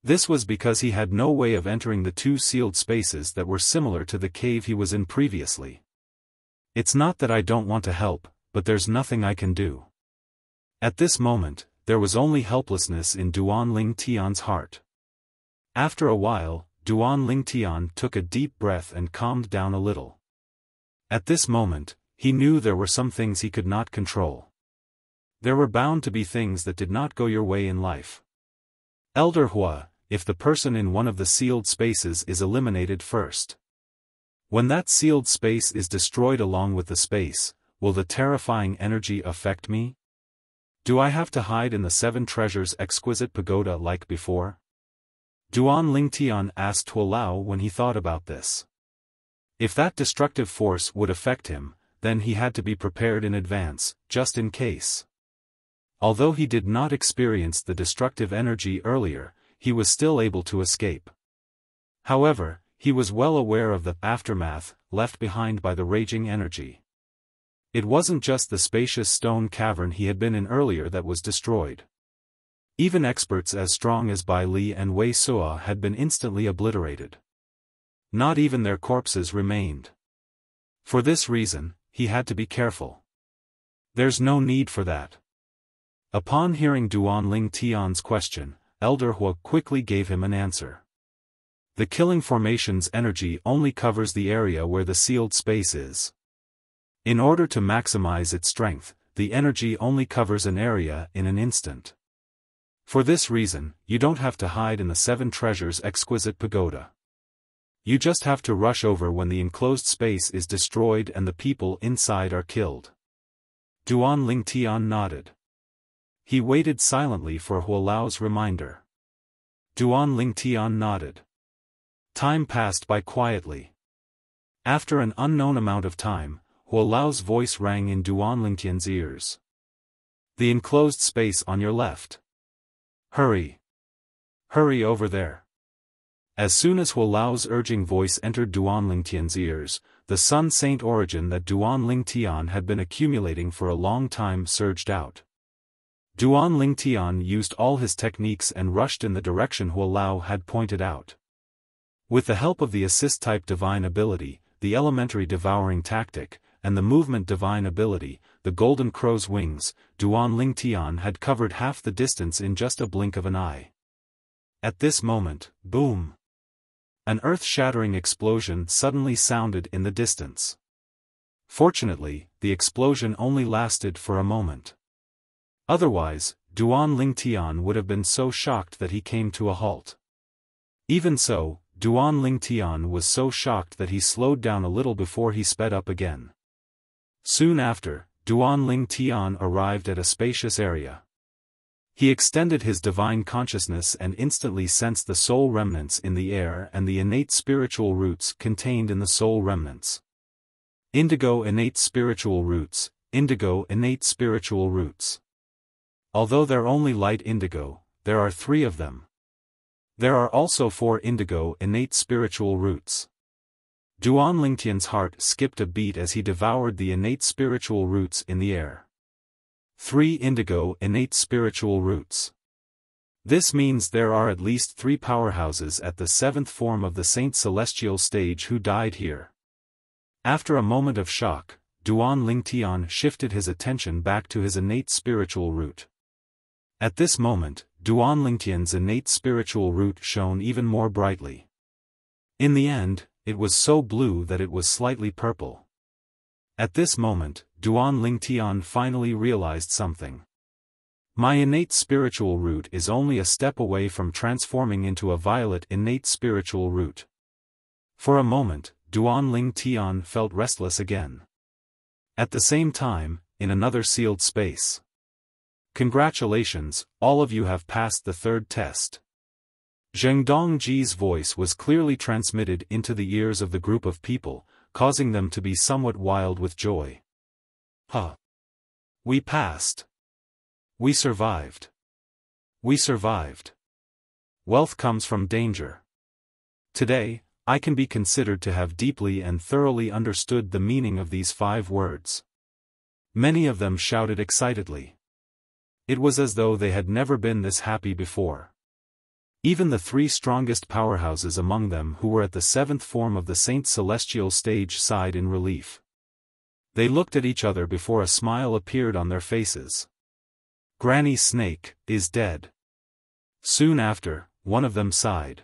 This was because he had no way of entering the two sealed spaces that were similar to the cave he was in previously. It's not that I don't want to help, but there's nothing I can do. At this moment, there was only helplessness in Duan Lingtian's heart. After a while, Duan Lingtian took a deep breath and calmed down a little. At this moment, he knew there were some things he could not control. There were bound to be things that did not go your way in life. Elder Hua, if the person in one of the sealed spaces is eliminated first. When that sealed space is destroyed along with the space, will the terrifying energy affect me? Do I have to hide in the seven treasures exquisite pagoda like before? Duan Lingtian asked Huo Lao when he thought about this. If that destructive force would affect him, then he had to be prepared in advance, just in case. Although he did not experience the destructive energy earlier, he was still able to escape. However, he was well aware of the aftermath left behind by the raging energy. It wasn't just the spacious stone cavern he had been in earlier that was destroyed. Even experts as strong as Bai Li and Wei Suo had been instantly obliterated. Not even their corpses remained. For this reason, he had to be careful. There's no need for that. Upon hearing Duan Lingtian's question, Elder Hua quickly gave him an answer. The killing formation's energy only covers the area where the sealed space is. In order to maximize its strength, the energy only covers an area in an instant. For this reason, you don't have to hide in the seven treasures exquisite pagoda. You just have to rush over when the enclosed space is destroyed and the people inside are killed. Duan Lingtian nodded. He waited silently for Huo Lao's reminder. Duan Lingtian nodded. Time passed by quietly. After an unknown amount of time, Huo Lao's voice rang in Duan Lingtian's ears. The enclosed space on your left. Hurry. Hurry over there. As soon as Huo Lao's urging voice entered Duan Lingtian's ears, the Sun Saint origin that Duan Lingtian had been accumulating for a long time surged out. Duan Lingtian used all his techniques and rushed in the direction Huo Lao had pointed out. With the help of the assist-type divine ability, the elementary devouring tactic, and the movement divine ability, the golden crow's wings, Duan Ling Tian had covered half the distance in just a blink of an eye. At this moment, boom! An earth-shattering explosion suddenly sounded in the distance. Fortunately, the explosion only lasted for a moment. Otherwise, Duan Ling Tian would have been so shocked that he came to a halt. Even so, Duan Ling Tian was so shocked that he slowed down a little before he sped up again. Soon after, Duan Ling Tian arrived at a spacious area. He extended his divine consciousness and instantly sensed the soul remnants in the air and the innate spiritual roots contained in the soul remnants. Indigo innate spiritual roots, indigo innate spiritual roots. Although they're only light indigo, there are 3 of them. There are also 4 indigo innate spiritual roots. Duan Lingtian's heart skipped a beat as he devoured the innate spiritual roots in the air. 3 indigo innate spiritual roots. This means there are at least 3 powerhouses at the 7th form of the Saint Celestial stage who died here. After a moment of shock, Duan Ling Tian shifted his attention back to his innate spiritual root. At this moment, Duan Ling Tian's innate spiritual root shone even more brightly. In the end, it was so blue that it was slightly purple. At this moment, Duan Ling Tian finally realized something. My innate spiritual root is only a step away from transforming into a violet innate spiritual root. For a moment, Duan Ling Tian felt restless again. At the same time, in another sealed space. Congratulations, all of you have passed the 3rd test. Zheng Dongji's voice was clearly transmitted into the ears of the group of people, causing them to be somewhat wild with joy. Huh! We passed. We survived. We survived. Wealth comes from danger. Today, I can be considered to have deeply and thoroughly understood the meaning of these 5 words. Many of them shouted excitedly. It was as though they had never been this happy before. Even the 3 strongest powerhouses among them who were at the 7th form of the Saint Celestial stage sighed in relief. They looked at each other before a smile appeared on their faces. Granny Snake is dead. Soon after, one of them sighed.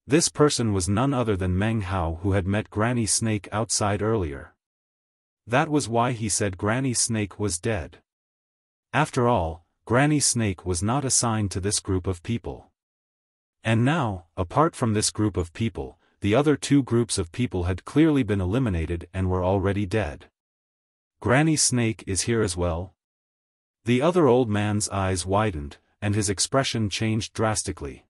This person was none other than Meng Hao, who had met Granny Snake outside earlier. That was why he said Granny Snake was dead. After all, Granny Snake was not assigned to this group of people. And now, apart from this group of people, the other 2 groups of people had clearly been eliminated and were already dead. Granny Snake is here as well? The other old man's eyes widened, and his expression changed drastically.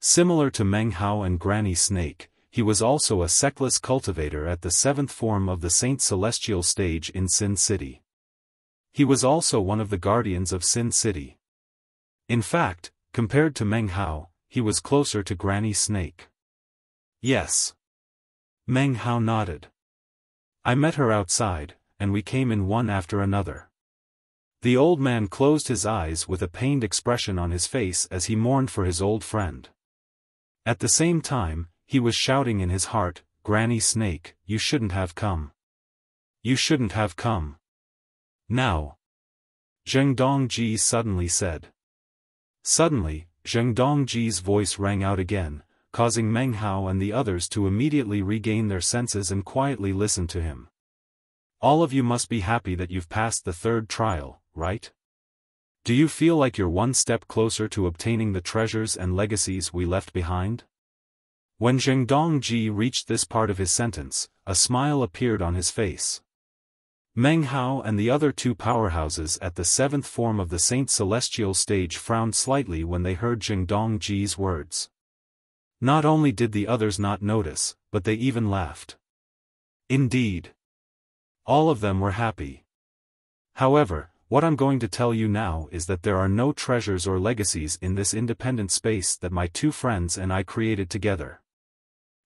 Similar to Meng Hao and Granny Snake, he was also a sectless cultivator at the 7th form of the Saint Celestial stage in Sin City. He was also one of the guardians of Sin City. In fact, compared to Meng Hao, he was closer to Granny Snake. Yes. Meng Hao nodded. I met her outside, and we came in one after another. The old man closed his eyes with a pained expression on his face as he mourned for his old friend. At the same time, he was shouting in his heart, Granny Snake, you shouldn't have come. You shouldn't have come. Now. Zheng Dongji suddenly said. Suddenly, Zheng Dongji's voice rang out again, causing Meng Hao and the others to immediately regain their senses and quietly listen to him. All of you must be happy that you've passed the 3rd trial, right? Do you feel like you're one step closer to obtaining the treasures and legacies we left behind? When Zheng Dongji reached this part of his sentence, a smile appeared on his face. Meng Hao and the other 2 powerhouses at the 7th form of the Saint Celestial stage frowned slightly when they heard Zheng Dongji's words. Not only did the others not notice, but they even laughed. Indeed. All of them were happy. However, what I'm going to tell you now is that there are no treasures or legacies in this independent space that my 2 friends and I created together.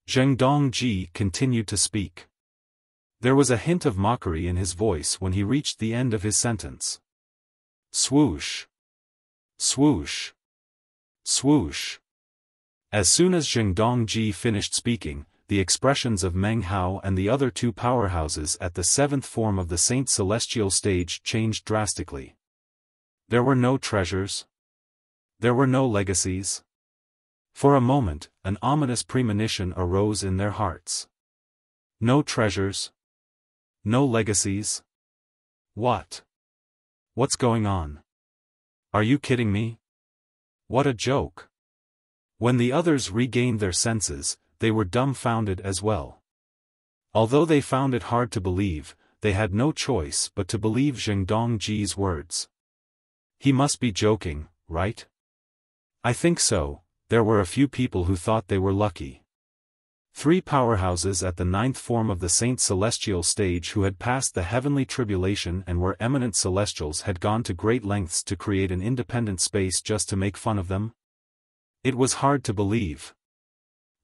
Zheng Dongji continued to speak. There was a hint of mockery in his voice when he reached the end of his sentence. Swoosh. Swoosh. Swoosh. As soon as Zheng Dongji finished speaking, the expressions of Meng Hao and the other two powerhouses at the seventh form of the Saint Celestial stage changed drastically. There were no treasures. There were no legacies. For a moment, an ominous premonition arose in their hearts. No treasures. No legacies. What? What's going on? Are you kidding me? What a joke. When the others regained their senses, they were dumbfounded as well. Although they found it hard to believe, they had no choice but to believe Zheng Dongji's words. He must be joking, right? I think so. There were a few people who thought they were lucky. 3 powerhouses at the 9th form of the Saint Celestial stage who had passed the heavenly tribulation and were eminent celestials had gone to great lengths to create an independent space just to make fun of them? It was hard to believe.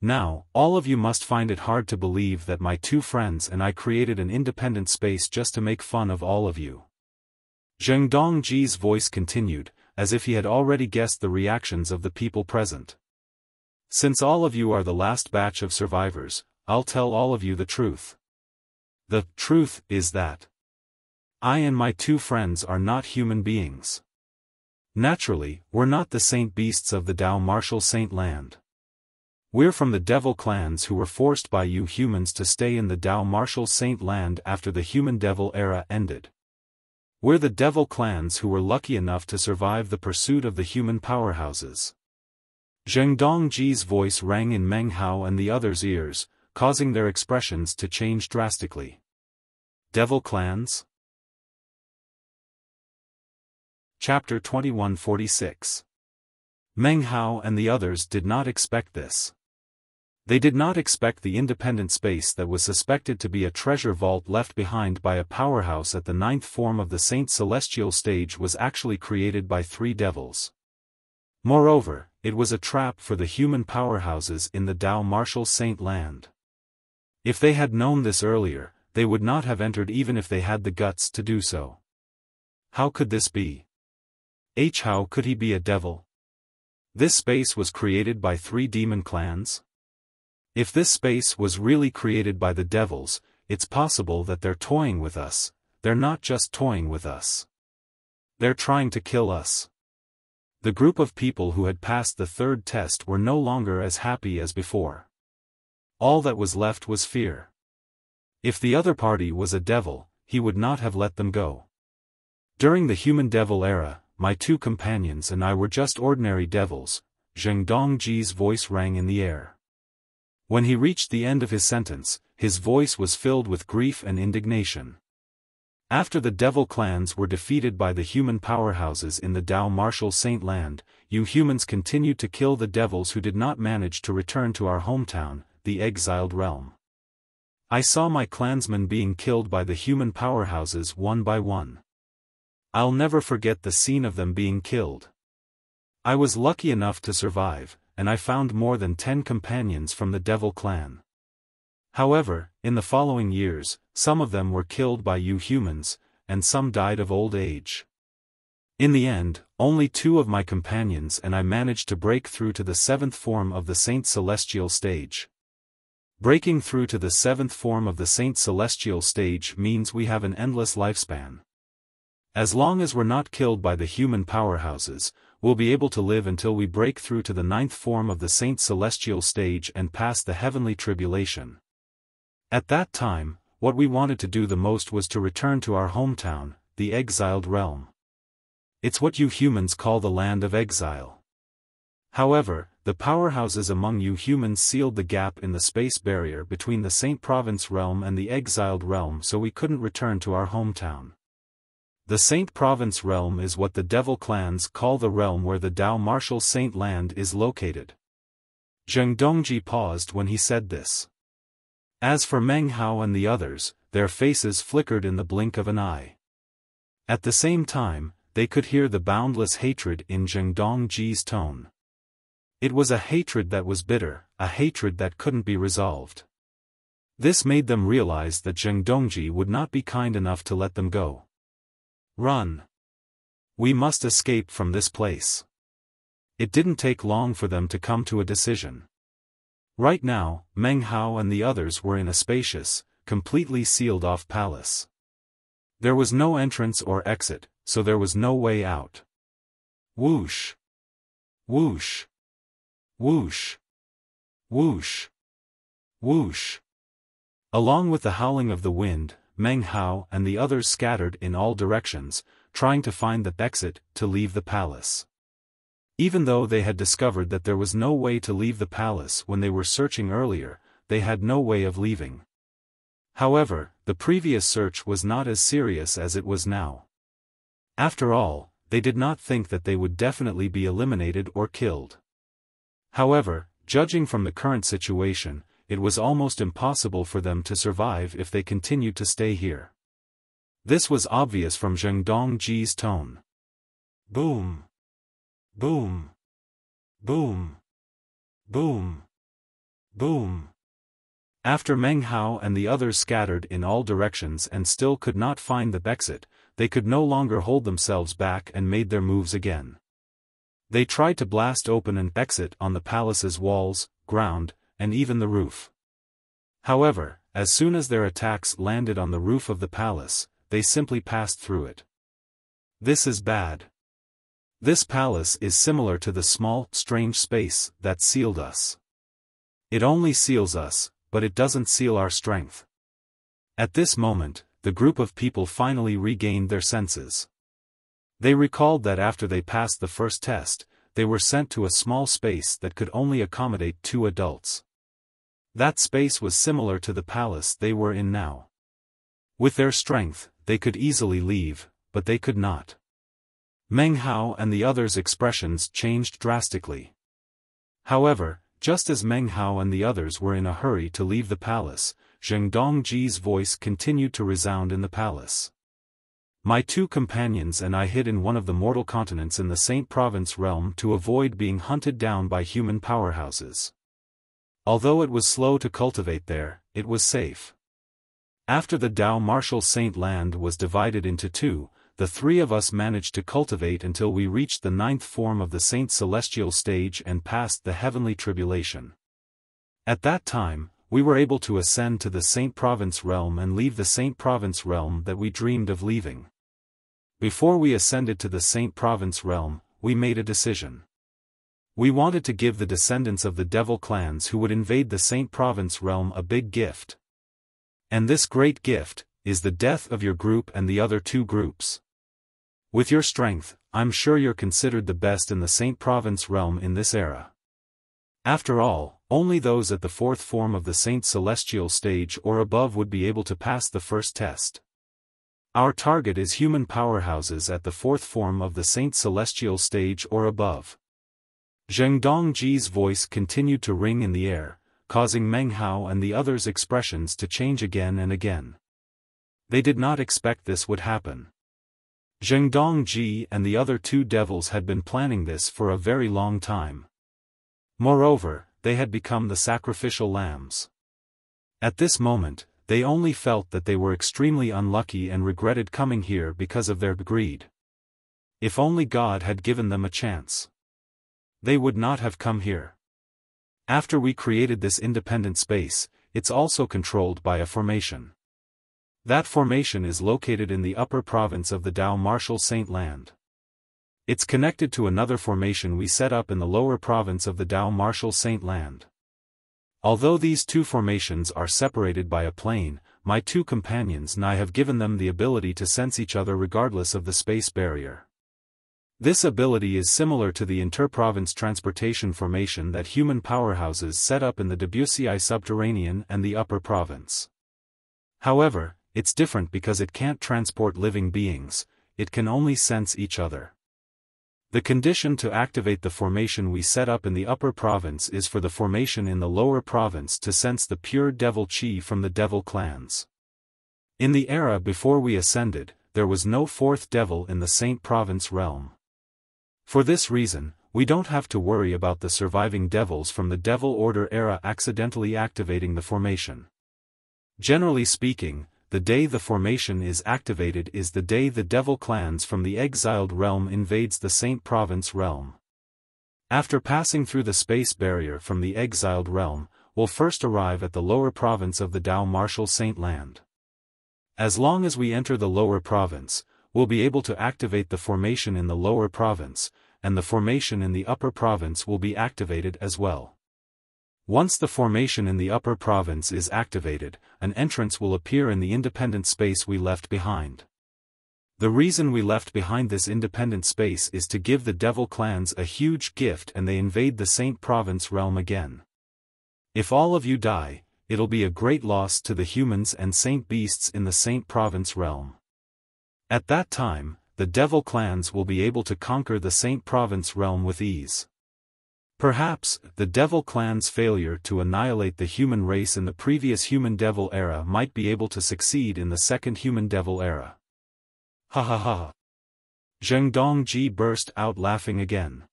Now, all of you must find it hard to believe that my 2 friends and I created an independent space just to make fun of all of you. Zheng Dongji's voice continued, as if he had already guessed the reactions of the people present. Since all of you are the last batch of survivors, I'll tell all of you the truth. The truth is that I and my 2 friends are not human beings. Naturally, we're not the saint beasts of the Dao Martial Saint Land. We're from the devil clans who were forced by you humans to stay in the Dao Martial Saint Land after the human-devil era ended. We're the devil clans who were lucky enough to survive the pursuit of the human powerhouses. Zheng Dongji's voice rang in Meng Hao and the others' ears, causing their expressions to change drastically. Devil clans? Chapter 2146. Meng Hao and the others did not expect this. They did not expect the independent space that was suspected to be a treasure vault left behind by a powerhouse at the 9th form of the Saint Celestial stage was actually created by 3 devils. Moreover, it was a trap for the human powerhouses in the Dao Martial Saint Land. If they had known this earlier, they would not have entered even if they had the guts to do so. How could this be? How could he be a devil? This space was created by 3 demon clans? If this space was really created by the devils, it's possible that they're toying with us. They're not just toying with us. They're trying to kill us. The group of people who had passed the 3rd test were no longer as happy as before. All that was left was fear. If the other party was a devil, he would not have let them go. During the human-devil era, my 2 companions and I were just ordinary devils. Zheng Dongji's voice rang in the air. When he reached the end of his sentence, his voice was filled with grief and indignation. After the devil clans were defeated by the human powerhouses in the Dao Martial Saint Land, you humans continued to kill the devils who did not manage to return to our hometown, the exiled realm. I saw my clansmen being killed by the human powerhouses one by one. I'll never forget the scene of them being killed. I was lucky enough to survive, and I found more than 10 companions from the devil clan. However, in the following years, some of them were killed by you humans, and some died of old age. In the end, only 2 of my companions and I managed to break through to the 7th form of the Saint Celestial stage. Breaking through to the 7th form of the Saint Celestial stage means we have an endless lifespan. As long as we're not killed by the human powerhouses, we'll be able to live until we break through to the 9th form of the Saint Celestial stage and pass the heavenly tribulation. At that time, what we wanted to do the most was to return to our hometown, the exiled realm. It's what you humans call the land of exile. However, the powerhouses among you humans sealed the gap in the space barrier between the Saint Province realm and the exiled realm, so we couldn't return to our hometown. The Saint Province realm is what the devil clans call the realm where the Dao Martial Saint Land is located. Zheng Dongji paused when he said this. As for Meng Hao and the others, their faces flickered in the blink of an eye. At the same time, they could hear the boundless hatred in Zheng Dongji's tone. It was a hatred that was bitter, a hatred that couldn't be resolved. This made them realize that Zheng Dongji would not be kind enough to let them go. Run! We must escape from this place. It didn't take long for them to come to a decision. Right now, Meng Hao and the others were in a spacious, completely sealed-off palace. There was no entrance or exit, so there was no way out. Whoosh! Whoosh! Whoosh! Whoosh! Whoosh! Along with the howling of the wind, Meng Hao and the others scattered in all directions, trying to find the exit to leave the palace. Even though they had discovered that there was no way to leave the palace when they were searching earlier, they had no way of leaving. However, the previous search was not as serious as it was now. After all, they did not think that they would definitely be eliminated or killed. However, judging from the current situation, it was almost impossible for them to survive if they continued to stay here. This was obvious from Zheng Dongji's tone. Boom! Boom! Boom! Boom! Boom! After Meng Hao and the others scattered in all directions and still could not find the exit, they could no longer hold themselves back and made their moves again. They tried to blast open an exit on the palace's walls, ground, and even the roof. However, as soon as their attacks landed on the roof of the palace, they simply passed through it. This is bad. This palace is similar to the small, strange space that sealed us. It only seals us, but it doesn't seal our strength. At this moment, the group of people finally regained their senses. They recalled that after they passed the first test, they were sent to a small space that could only accommodate 2 adults. That space was similar to the palace they were in now. With their strength, they could easily leave, but they could not. Meng Hao and the others' expressions changed drastically. However, just as Meng Hao and the others were in a hurry to leave the palace, Zheng Dongji's voice continued to resound in the palace. My 2 companions and I hid in one of the mortal continents in the Saint Province realm to avoid being hunted down by human powerhouses. Although it was slow to cultivate there, it was safe. After the Dao Martial Saint land was divided into 2, the 3 of us managed to cultivate until we reached the 9th form of the Saint Celestial stage and passed the heavenly tribulation. At that time, we were able to ascend to the Saint Province realm and leave the Saint Province realm that we dreamed of leaving. Before we ascended to the Saint Province realm, we made a decision. We wanted to give the descendants of the devil clans who would invade the Saint Province realm a big gift. And this great gift is the death of your group and the other 2 groups. With your strength, I'm sure you're considered the best in the Saint Province realm in this era. After all, only those at the 4th form of the Saint Celestial stage or above would be able to pass the first test. Our target is human powerhouses at the 4th form of the Saint Celestial stage or above. Zheng Dongji's voice continued to ring in the air, causing Meng Hao and the others' expressions to change again and again. They did not expect this would happen. Zheng Dongji and the other 2 devils had been planning this for a very long time. Moreover, they had become the sacrificial lambs. At this moment, they only felt that they were extremely unlucky and regretted coming here because of their greed. If only God had given them a chance, they would not have come here. After we created this independent space, it's also controlled by a formation. That formation is located in the upper province of the Dao Martial Saint land. It's connected to another formation we set up in the lower province of the Dao Martial Saint land. Although these 2 formations are separated by a plane, my 2 companions and I have given them the ability to sense each other regardless of the space barrier. This ability is similar to the interprovince transportation formation that human powerhouses set up in the Debussy subterranean and the upper province. However, it's different because it can't transport living beings, it can only sense each other. The condition to activate the formation we set up in the upper province is for the formation in the lower province to sense the pure devil chi from the devil clans. In the era before we ascended, there was no 4th devil in the Saint Province realm. For this reason, we don't have to worry about the surviving devils from the Devil Order era accidentally activating the formation. Generally speaking, the day the formation is activated is the day the devil clans from the exiled realm invades the Saint Province realm. After passing through the space barrier from the exiled realm, we'll first arrive at the lower province of the Dao Martial Saint Land. As long as we enter the lower province, we'll be able to activate the formation in the lower province, and the formation in the upper province will be activated as well. Once the formation in the upper province is activated, an entrance will appear in the independent space we left behind. The reason we left behind this independent space is to give the devil clans a huge gift and they invade the Saint Province realm again. If all of you die, it'll be a great loss to the humans and saint beasts in the Saint Province realm. At that time, the devil clans will be able to conquer the Saint Province realm with ease. Perhaps, the devil clan's failure to annihilate the human race in the previous human-devil era might be able to succeed in the second human-devil era. Ha ha ha. Zheng Dongji burst out laughing again.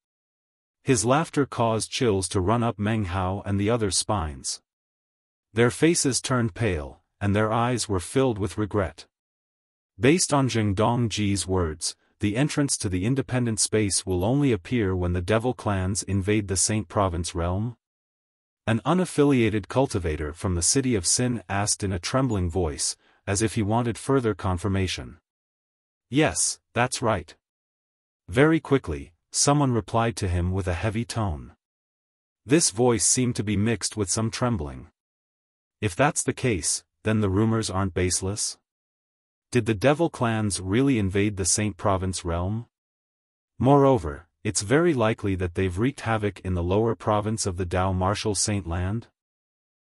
His laughter caused chills to run up Meng Hao and the others' spines. Their faces turned pale, and their eyes were filled with regret. Based on Zheng Dongji's words, the entrance to the independent space will only appear when the devil clans invade the Saint Province realm? An unaffiliated cultivator from the city of Sin asked in a trembling voice, as if he wanted further confirmation. Yes, that's right. Very quickly, someone replied to him with a heavy tone. This voice seemed to be mixed with some trembling. If that's the case, then the rumors aren't baseless? Did the devil clans really invade the Saint Province realm? Moreover, it's very likely that they've wreaked havoc in the lower province of the Dao Martial Saint Land.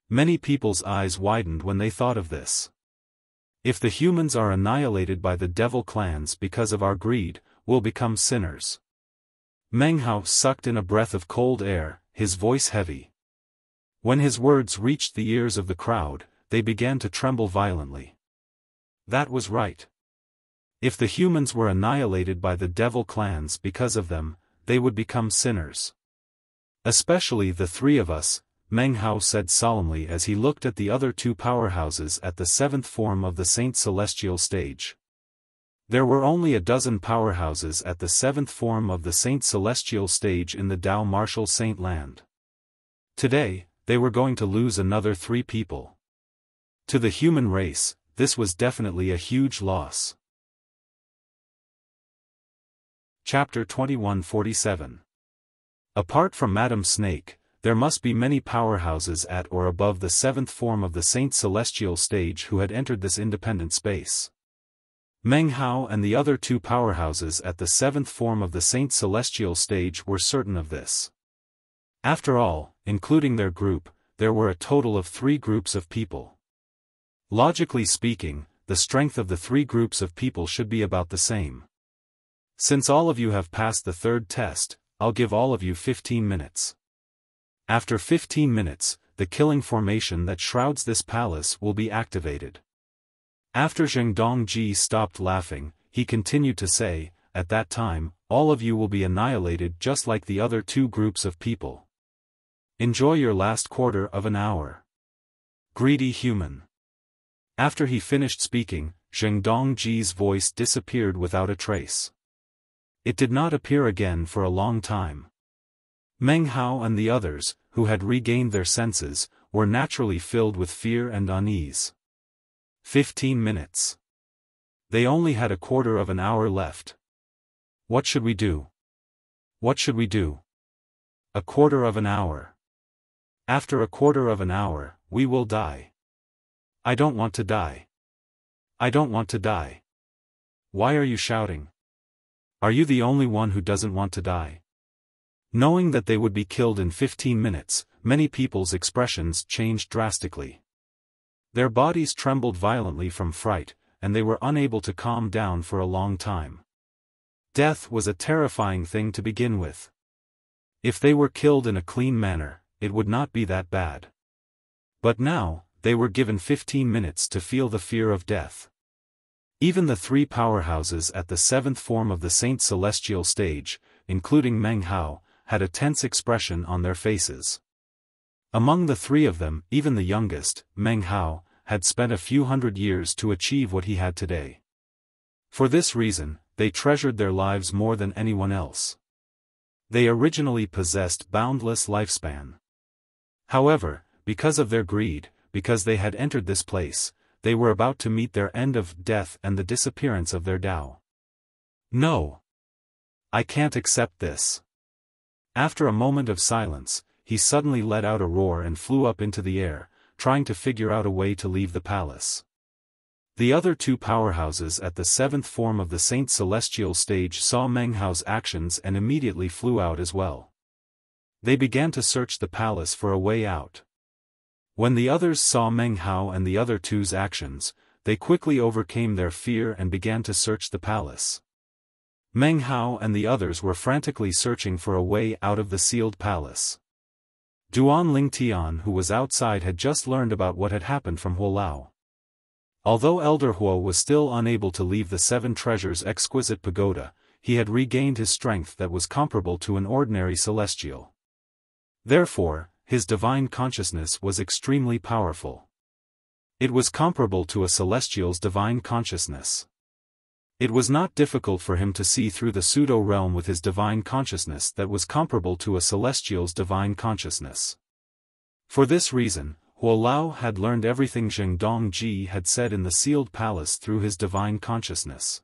Many people's eyes widened when they thought of this. If the humans are annihilated by the devil clans because of our greed, we'll become sinners. Meng Hao sucked in a breath of cold air, his voice heavy. When his words reached the ears of the crowd, they began to tremble violently. That was right. If the humans were annihilated by the devil clans because of them, they would become sinners. Especially the three of us, Meng Hao said solemnly as he looked at the other two powerhouses at the seventh form of the Saint Celestial stage. There were only a dozen powerhouses at the seventh form of the Saint Celestial stage in the Dao Martial Saint Land. Today, they were going to lose another 3 people. To the human race, this was definitely a huge loss. Chapter 2147. Apart from Madam Snake, there must be many powerhouses at or above the 7th form of the Saint Celestial stage who had entered this independent space. Meng Hao and the other 2 powerhouses at the 7th form of the Saint Celestial stage were certain of this. After all, including their group, there were a total of 3 groups of people. Logically speaking, the strength of the 3 groups of people should be about the same. Since all of you have passed the 3rd test, I'll give all of you 15 minutes. After 15 minutes, the killing formation that shrouds this palace will be activated. After Zheng Dongji stopped laughing, he continued to say, at that time, all of you will be annihilated just like the other 2 groups of people. Enjoy your last quarter of an hour. Greedy human. After he finished speaking, Zheng Dongji's voice disappeared without a trace. It did not appear again for a long time. Meng Hao and the others, who had regained their senses, were naturally filled with fear and unease. 15 minutes. They only had a quarter of an hour left. What should we do? What should we do? A quarter of an hour. After a quarter of an hour, we will die. I don't want to die. I don't want to die. Why are you shouting? Are you the only one who doesn't want to die? Knowing that they would be killed in 15 minutes, many people's expressions changed drastically. Their bodies trembled violently from fright, and they were unable to calm down for a long time. Death was a terrifying thing to begin with. If they were killed in a clean manner, it would not be that bad. But now, they were given 15 minutes to feel the fear of death. Even the 3 powerhouses at the 7th form of the Saint Celestial stage, including Meng Hao, had a tense expression on their faces. Among the 3 of them, even the youngest, Meng Hao, had spent a few hundred years to achieve what he had today. For this reason, they treasured their lives more than anyone else. They originally possessed boundless lifespan. However, because of their greed, because they had entered this place, they were about to meet their end of death and the disappearance of their Tao. No. I can't accept this. After a moment of silence, he suddenly let out a roar and flew up into the air, trying to figure out a way to leave the palace. The other two powerhouses at the seventh form of the Saint Celestial stage saw Meng Hao's actions and immediately flew out as well. They began to search the palace for a way out. When the others saw Meng Hao and the other two's actions, they quickly overcame their fear and began to search the palace. Meng Hao and the others were frantically searching for a way out of the sealed palace. Duan Lingtian, who was outside, had just learned about what had happened from Huo Lao. Although Elder Huo was still unable to leave the Seven Treasures' exquisite pagoda, he had regained his strength that was comparable to an ordinary celestial. Therefore, his divine consciousness was extremely powerful. It was comparable to a celestial's divine consciousness. It was not difficult for him to see through the pseudo-realm with his divine consciousness that was comparable to a celestial's divine consciousness. For this reason, Huo Lao had learned everything Zhengdong Ji had said in the sealed palace through his divine consciousness.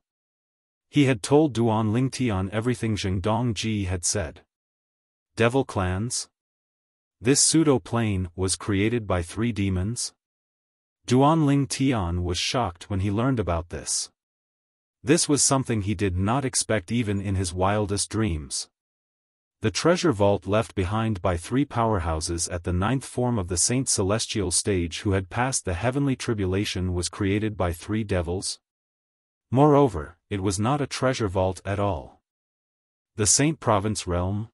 He had told Duan Lingtian everything Zhengdong Ji had said. Devil clans? This pseudo-plane was created by 3 demons? Duan Lingtian was shocked when he learned about this. This was something he did not expect even in his wildest dreams. The treasure vault left behind by 3 powerhouses at the 9th form of the Saint Celestial stage who had passed the heavenly tribulation was created by 3 devils? Moreover, it was not a treasure vault at all. The Saint Province realm?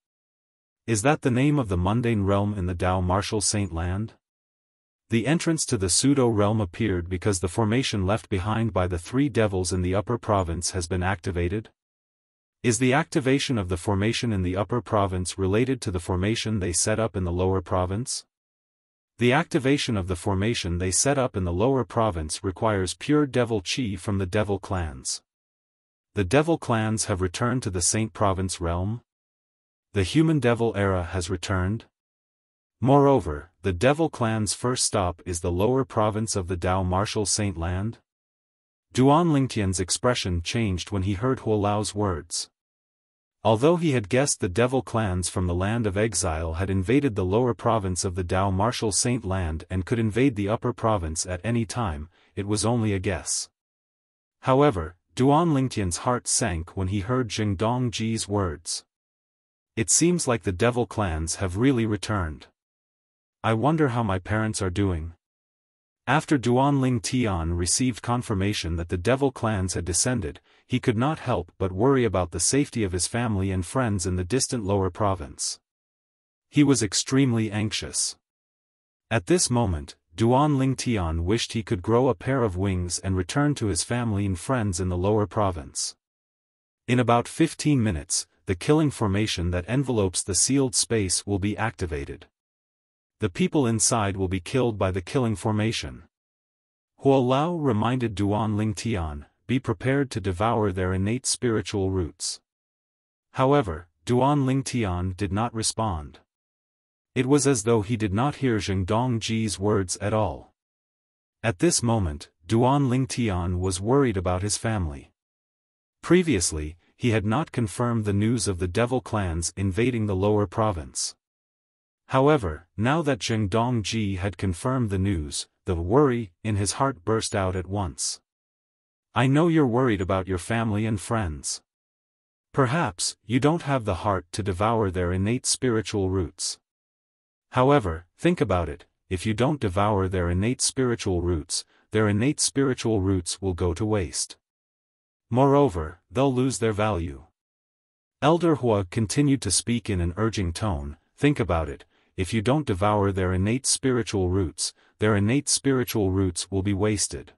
Is that the name of the mundane realm in the Tao Martial Saint Land? The entrance to the pseudo-realm appeared because the formation left behind by the 3 devils in the upper province has been activated? Is the activation of the formation in the upper province related to the formation they set up in the lower province? The activation of the formation they set up in the lower province requires pure devil chi from the devil clans. The devil clans have returned to the Saint Province realm? The human devil era has returned? Moreover, the devil clan's first stop is the lower province of the Tao Martial Saint Land? Duan Lingtian's expression changed when he heard Huo Lao's words. Although he had guessed the devil clans from the land of exile had invaded the lower province of the Tao Martial Saint Land and could invade the upper province at any time, it was only a guess. However, Duan Lingtian's heart sank when he heard Zhengdong Ji's words. It seems like the devil clans have really returned. I wonder how my parents are doing. After Duan Lingtian received confirmation that the devil clans had descended, he could not help but worry about the safety of his family and friends in the distant lower province. He was extremely anxious. At this moment, Duan Lingtian wished he could grow a pair of wings and return to his family and friends in the lower province. In about 15 minutes, the killing formation that envelopes the sealed space will be activated. The people inside will be killed by the killing formation. Huo Lao reminded Duan Lingtian, be prepared to devour their innate spiritual roots. However, Duan Lingtian did not respond. It was as though he did not hear Zhengdong Ji's words at all. At this moment, Duan Lingtian was worried about his family. Previously, he had not confirmed the news of the devil clans invading the lower province. However, now that Zhengdong Ji had confirmed the news, the worry in his heart burst out at once. I know you're worried about your family and friends. Perhaps, you don't have the heart to devour their innate spiritual roots. However, think about it, if you don't devour their innate spiritual roots will go to waste. Moreover, they'll lose their value. Elder Hua continued to speak in an urging tone, think about it, if you don't devour their innate spiritual roots will be wasted.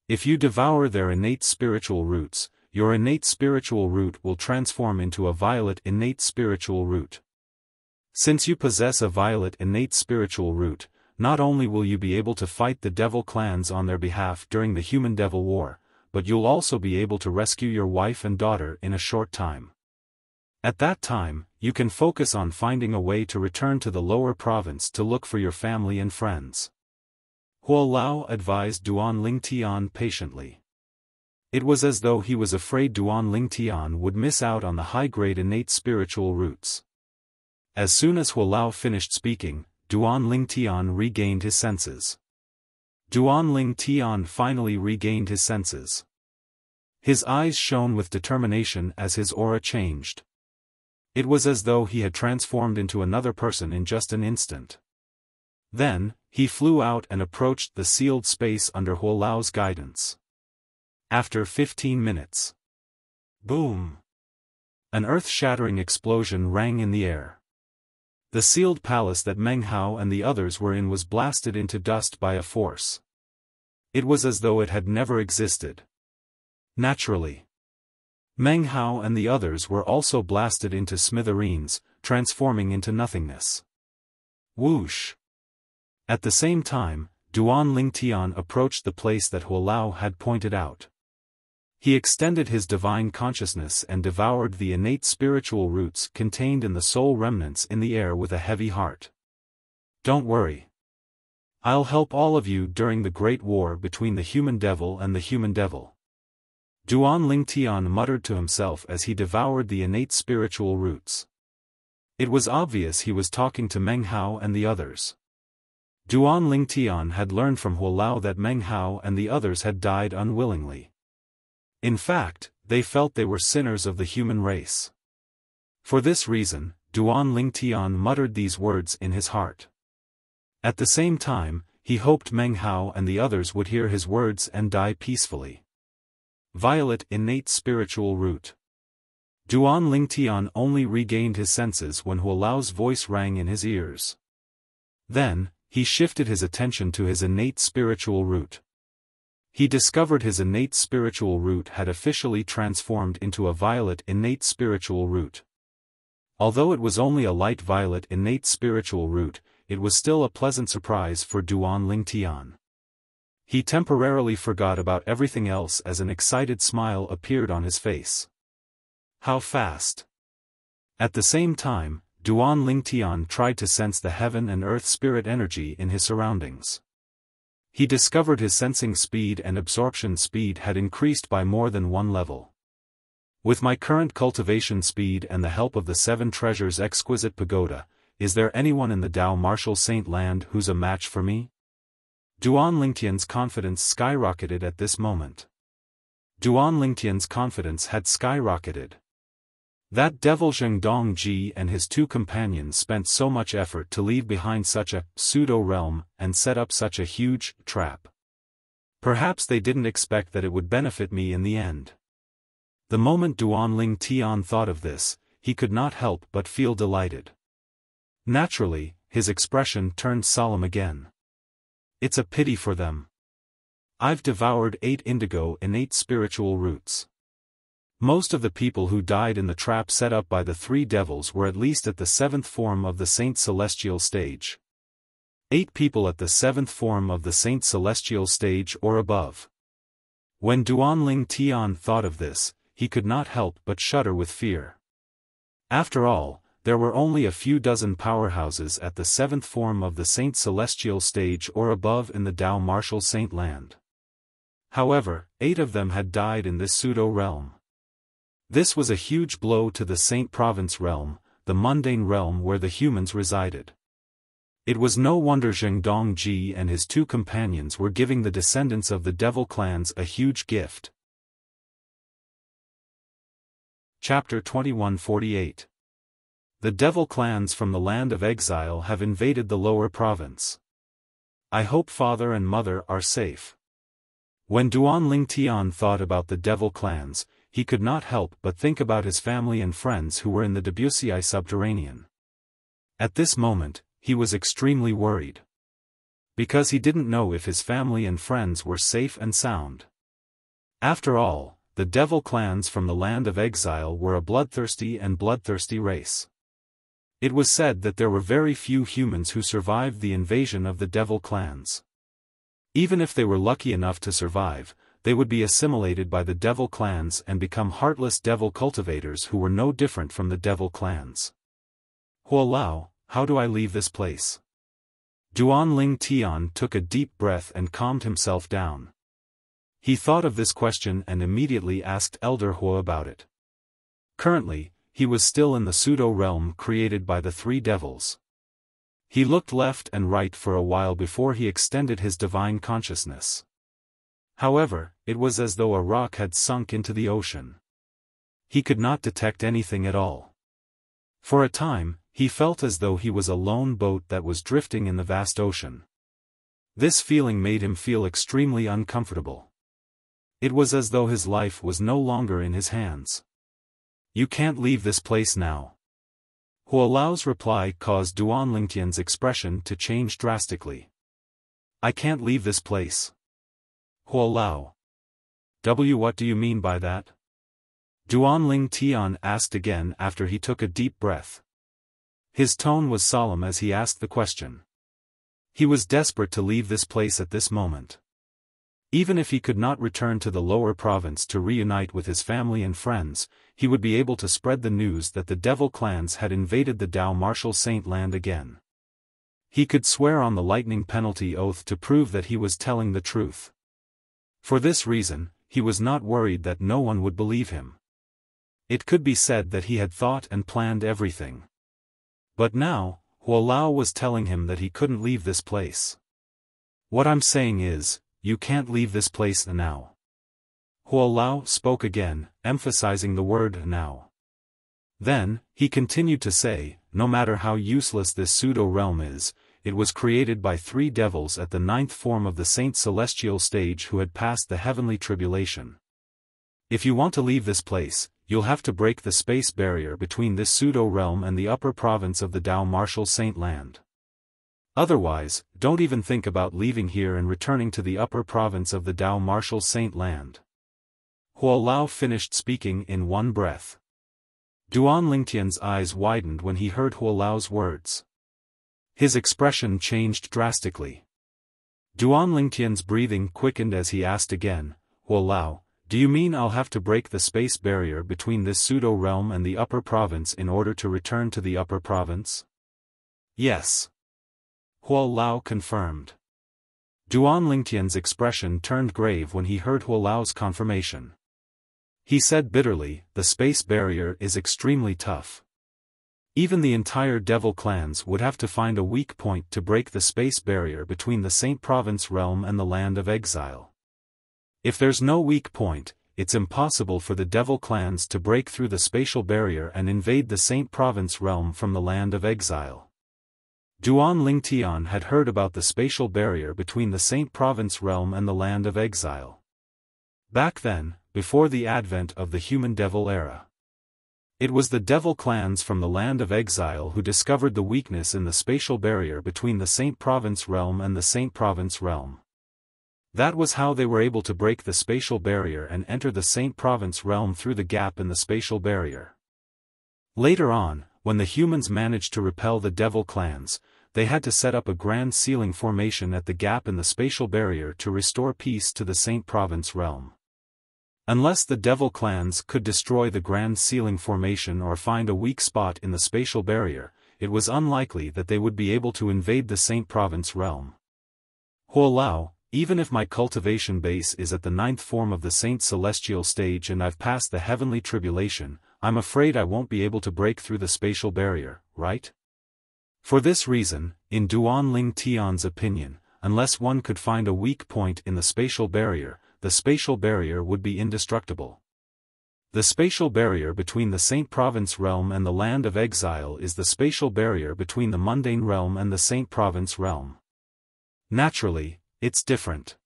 If you devour their innate spiritual roots, your innate spiritual root will transform into a violet innate spiritual root. Since you possess a violet innate spiritual root, not only will you be able to fight the devil clans on their behalf during the human-devil war, but you'll also be able to rescue your wife and daughter in a short time. At that time, you can focus on finding a way to return to the lower province to look for your family and friends. Huo Lao advised Duan Lingtian patiently. It was as though he was afraid Duan Lingtian would miss out on the high-grade innate spiritual roots. As soon as Huo Lao finished speaking, Duan Lingtian regained his senses. Duan Lingtian finally regained his senses. His eyes shone with determination as his aura changed. It was as though he had transformed into another person in just an instant. Then, he flew out and approached the sealed space under Huo Lao's guidance. After 15 minutes. Boom! An earth-shattering explosion rang in the air. The sealed palace that Meng Hao and the others were in was blasted into dust by a force. It was as though it had never existed. Naturally. Meng Hao and the others were also blasted into smithereens, transforming into nothingness. Whoosh! At the same time, Duan Lingtian approached the place that Huo Lao had pointed out. He extended his divine consciousness and devoured the innate spiritual roots contained in the soul remnants in the air with a heavy heart. Don't worry. I'll help all of you during the great war between the human devil and the human devil. Duan Lingtian muttered to himself as he devoured the innate spiritual roots. It was obvious he was talking to Meng Hao and the others. Duan Lingtian had learned from Huo Lao that Meng Hao and the others had died unwillingly. In fact, they felt they were sinners of the human race. For this reason, Duan Lingtian muttered these words in his heart. At the same time, he hoped Meng Hao and the others would hear his words and die peacefully. Violet innate spiritual root. Duan Lingtian only regained his senses when Huo Lao's voice rang in his ears. Then, he shifted his attention to his innate spiritual root. He discovered his innate spiritual root had officially transformed into a violet innate spiritual root. Although it was only a light violet innate spiritual root, it was still a pleasant surprise for Duan Lingtian. He temporarily forgot about everything else as an excited smile appeared on his face. How fast! At the same time, Duan Lingtian tried to sense the heaven and earth spirit energy in his surroundings. He discovered his sensing speed and absorption speed had increased by more than one level. With my current cultivation speed and the help of the 7 treasures exquisite pagoda, is there anyone in the Dao Martial Saint Land who's a match for me? Duan Lingtian's confidence skyrocketed at this moment. Duan Lingtian's confidence had skyrocketed. That devil Zhengdong Ji and his 2 companions spent so much effort to leave behind such a pseudo-realm and set up such a huge trap. Perhaps they didn't expect that it would benefit me in the end. The moment Duan Lingtian thought of this, he could not help but feel delighted. Naturally, his expression turned solemn again. It's a pity for them. I've devoured 8 indigo innate spiritual roots. Most of the people who died in the trap set up by the 3 devils were at least at the 7th form of the Saint Celestial stage. 8 people at the 7th form of the Saint Celestial stage or above. When Duan Lingtian thought of this, he could not help but shudder with fear. After all, there were only a few dozen powerhouses at the 7th form of the Saint Celestial stage or above in the Dao Martial Saint Land. However, 8 of them had died in this pseudo-realm. This was a huge blow to the Saint Province realm, the mundane realm where the humans resided. It was no wonder Zhengdong Ji and his 2 companions were giving the descendants of the devil clans a huge gift. Chapter 2148. The devil clans from the land of exile have invaded the lower province. I hope father and mother are safe. When Duan Lingtian thought about the devil clans, he could not help but think about his family and friends who were in the Debussy subterranean. At this moment, he was extremely worried. Because he didn't know if his family and friends were safe and sound. After all, the devil clans from the land of exile were a bloodthirsty race. It was said that there were very few humans who survived the invasion of the devil clans. Even if they were lucky enough to survive, they would be assimilated by the devil clans and become heartless devil cultivators who were no different from the devil clans. Huolao, how do I leave this place? Duan Ling Tian took a deep breath and calmed himself down. He thought of this question and immediately asked Elder Hua about it. Currently, he was still in the pseudo-realm created by the three devils. He looked left and right for a while before he extended his divine consciousness. However, it was as though a rock had sunk into the ocean. He could not detect anything at all. For a time, he felt as though he was a lone boat that was drifting in the vast ocean. This feeling made him feel extremely uncomfortable. It was as though his life was no longer in his hands. You can't leave this place now. Huolao's reply caused Duan Lingtian's expression to change drastically. I can't leave this place. Huolao. What do you mean by that? Duan Ling Tian asked again after he took a deep breath. His tone was solemn as he asked the question. He was desperate to leave this place at this moment. Even if he could not return to the lower province to reunite with his family and friends, he would be able to spread the news that the devil clans had invaded the Dao Martial Saint land again. He could swear on the lightning penalty oath to prove that he was telling the truth. For this reason, he was not worried that no one would believe him. It could be said that he had thought and planned everything. But now, Huolao was telling him that he couldn't leave this place. What I'm saying is, you can't leave this place now. Huolao spoke again, emphasizing the word now. Then, he continued to say, no matter how useless this pseudo-realm is, it was created by three devils at the 9th form of the Saint Celestial stage who had passed the heavenly tribulation. If you want to leave this place, you'll have to break the space barrier between this pseudo-realm and the upper province of the Dao Martial Saint land. Otherwise, don't even think about leaving here and returning to the upper province of the Dao Martial Saint land. Huolao finished speaking in one breath. Duan Lingtian's eyes widened when he heard Huolao's words. His expression changed drastically. Duan Lingtian's breathing quickened as he asked again, Huolao, do you mean I'll have to break the space barrier between this pseudo-realm and the upper province in order to return to the upper province? Yes. Huolao confirmed. Duan Lingtian's expression turned grave when he heard Huolao's confirmation. He said bitterly, the space barrier is extremely tough. Even the entire devil clans would have to find a weak point to break the space barrier between the Saint Province realm and the land of exile. If there's no weak point, it's impossible for the devil clans to break through the spatial barrier and invade the Saint Province realm from the land of exile. Duan Ling Tian had heard about the spatial barrier between the Saint Province realm and the land of exile. Back then, before the advent of the human devil era. It was the devil clans from the land of exile who discovered the weakness in the spatial barrier between the Saint Province realm and the Saint Province realm. That was how they were able to break the spatial barrier and enter the Saint Province realm through the gap in the spatial barrier. Later on, when the humans managed to repel the devil clans, they had to set up a grand ceiling formation at the gap in the spatial barrier to restore peace to the Saint Province realm. Unless the devil clans could destroy the grand ceiling formation or find a weak spot in the spatial barrier, it was unlikely that they would be able to invade the Saint Province realm. Huolao, even if my cultivation base is at the 9th form of the Saint Celestial stage and I've passed the heavenly tribulation, I'm afraid I won't be able to break through the spatial barrier, right? For this reason, in Duan Ling Tian's opinion, unless one could find a weak point in the spatial barrier, the spatial barrier would be indestructible. The spatial barrier between the Saint Province realm and the land of exile is the spatial barrier between the mundane realm and the Saint Province realm. Naturally, it's different.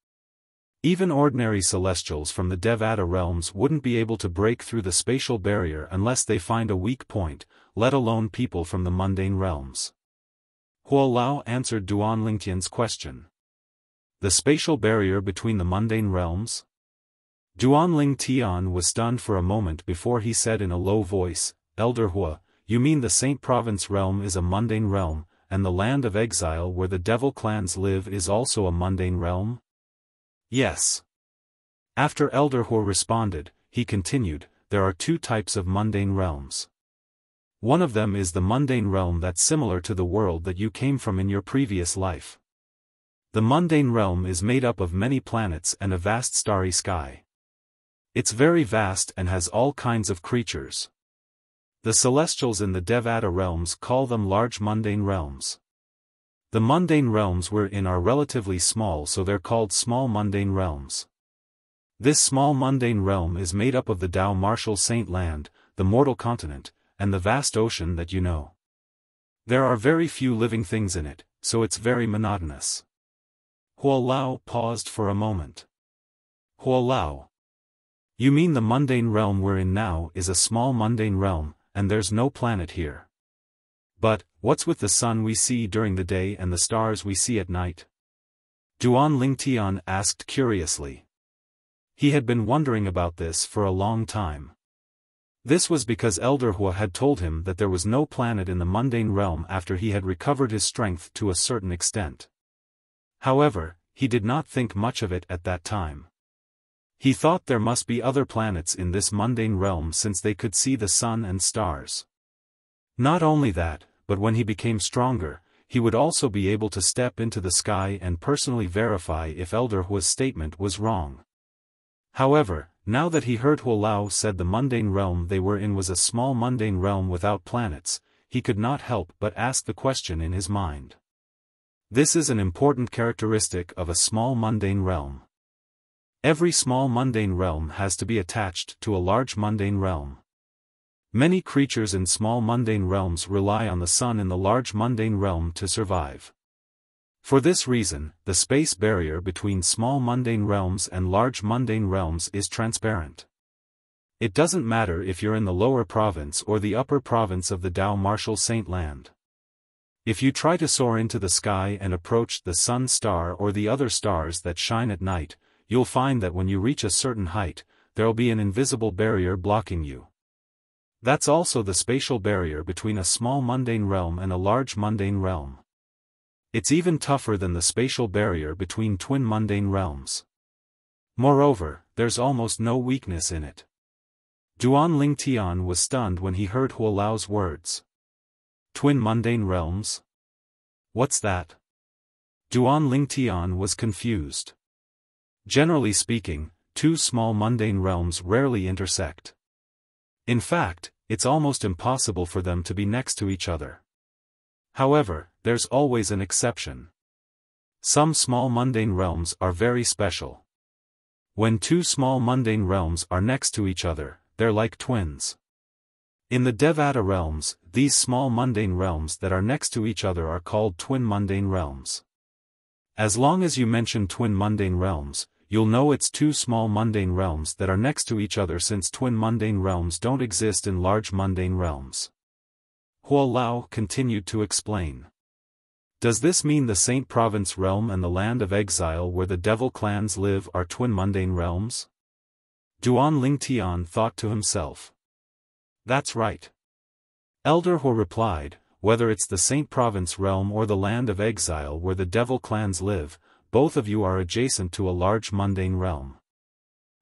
Even ordinary celestials from the Devata realms wouldn't be able to break through the spatial barrier unless they find a weak point, let alone people from the mundane realms. Huolao answered Duan Lingtian's question. The spatial barrier between the mundane realms? Duan Ling Tian was stunned for a moment before he said in a low voice, Elder Hua, you mean the Saint Province realm is a mundane realm, and the land of exile where the devil clans live is also a mundane realm? Yes. After Elder Hu responded, he continued, there are two types of mundane realms. One of them is the mundane realm that's similar to the world that you came from in your previous life. The mundane realm is made up of many planets and a vast starry sky. It's very vast and has all kinds of creatures. The celestials in the Devata realms call them large mundane realms. The mundane realms we're in are relatively small, so they're called small mundane realms. This small mundane realm is made up of the Tao Martial Saint Land, the mortal continent, and the vast ocean that you know. There are very few living things in it, so it's very monotonous. Huo Lao paused for a moment. Huo Lao. You mean the mundane realm we're in now is a small mundane realm, and there's no planet here. But, what's with the sun we see during the day and the stars we see at night? Duan Lingtian asked curiously. He had been wondering about this for a long time. This was because Elder Hua had told him that there was no planet in the mundane realm after he had recovered his strength to a certain extent. However, he did not think much of it at that time. He thought there must be other planets in this mundane realm since they could see the sun and stars. Not only that, but when he became stronger, he would also be able to step into the sky and personally verify if Elder Hua's statement was wrong. However, now that he heard Huo Lao said the mundane realm they were in was a small mundane realm without planets, he could not help but ask the question in his mind. This is an important characteristic of a small mundane realm. Every small mundane realm has to be attached to a large mundane realm. Many creatures in small mundane realms rely on the sun in the large mundane realm to survive. For this reason, the space barrier between small mundane realms and large mundane realms is transparent. It doesn't matter if you're in the lower province or the upper province of the Tao Martial Saint Land. If you try to soar into the sky and approach the sun star or the other stars that shine at night, you'll find that when you reach a certain height, there'll be an invisible barrier blocking you. That's also the spatial barrier between a small mundane realm and a large mundane realm. It's even tougher than the spatial barrier between twin mundane realms. Moreover, there's almost no weakness in it. Duan Lingtian was stunned when he heard Huo Lao's words. Twin mundane realms? What's that? Duan Lingtian was confused. Generally speaking, two small mundane realms rarely intersect. In fact, it's almost impossible for them to be next to each other. However, there's always an exception. Some small mundane realms are very special. When two small mundane realms are next to each other, they're like twins. In the Devata realms, these small mundane realms that are next to each other are called twin mundane realms. As long as you mention twin mundane realms, you'll know it's two small mundane realms that are next to each other since twin mundane realms don't exist in large mundane realms. Huo Lao continued to explain. Does this mean the Saint Province realm and the land of exile where the devil clans live are twin mundane realms? Duan Lingtian thought to himself. That's right. Elder Hu replied, whether it's the Saint Province realm or the land of exile where the devil clans live, both of you are adjacent to a large mundane realm.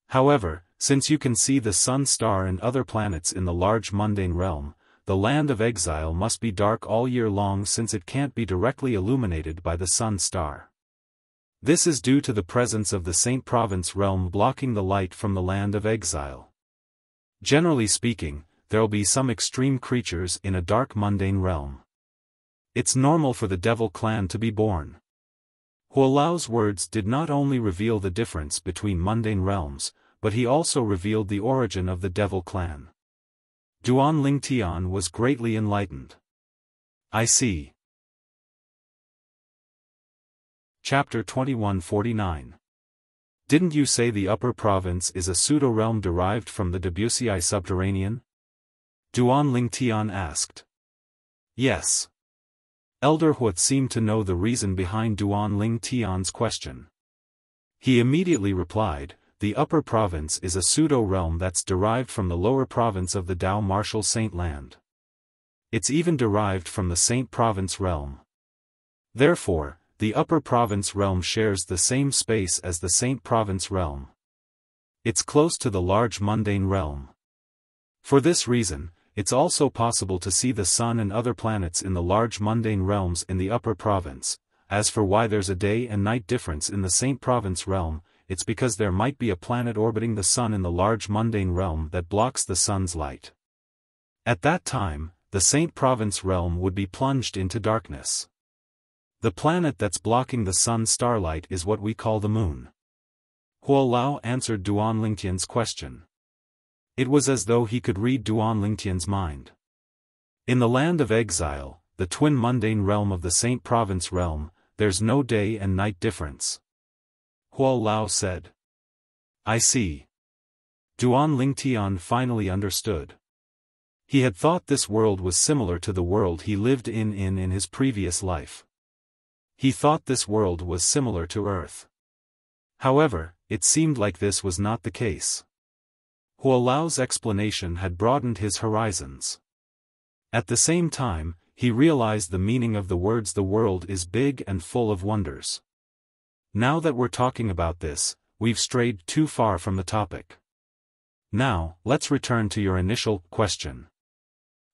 However, since you can see the sun star and other planets in the large mundane realm, the land of exile must be dark all year long since it can't be directly illuminated by the sun star. This is due to the presence of the Saint Province realm blocking the light from the land of exile. Generally speaking, there'll be some extreme creatures in a dark mundane realm. It's normal for the devil clan to be born. Huo Lao's words did not only reveal the difference between mundane realms, but he also revealed the origin of the devil clan. Duan Lingtian was greatly enlightened. I see. Chapter 2149. Didn't you say the upper province is a pseudo-realm derived from the Debussyi subterranean? Duan Lingtian asked. Yes. Elder Huat seemed to know the reason behind Duan Lingtian's question. He immediately replied, the upper province is a pseudo-realm that's derived from the lower province of the Tao Martial Saint Land. It's even derived from the Saint Province realm. Therefore, the upper province realm shares the same space as the Saint Province realm. It's close to the large mundane realm. For this reason, it's also possible to see the sun and other planets in the large mundane realms in the upper province. As for why there's a day and night difference in the Saint Province realm, it's because there might be a planet orbiting the sun in the large mundane realm that blocks the sun's light. At that time, the Saint Province realm would be plunged into darkness. The planet that's blocking the sun's starlight is what we call the moon. Huo Lao answered Duan Lingtian's question. It was as though he could read Duan Lingtian's mind. In the land of exile, the twin mundane realm of the Saint Province realm, there's no day and night difference. Huo Lao said. I see. Duan Lingtian finally understood. He had thought this world was similar to the world he lived in his previous life. He thought this world was similar to Earth. However, it seemed like this was not the case. Huo Lao's explanation had broadened his horizons. At the same time, he realized the meaning of the words "the world is big and full of wonders." Now that we're talking about this, we've strayed too far from the topic. Now, let's return to your initial question.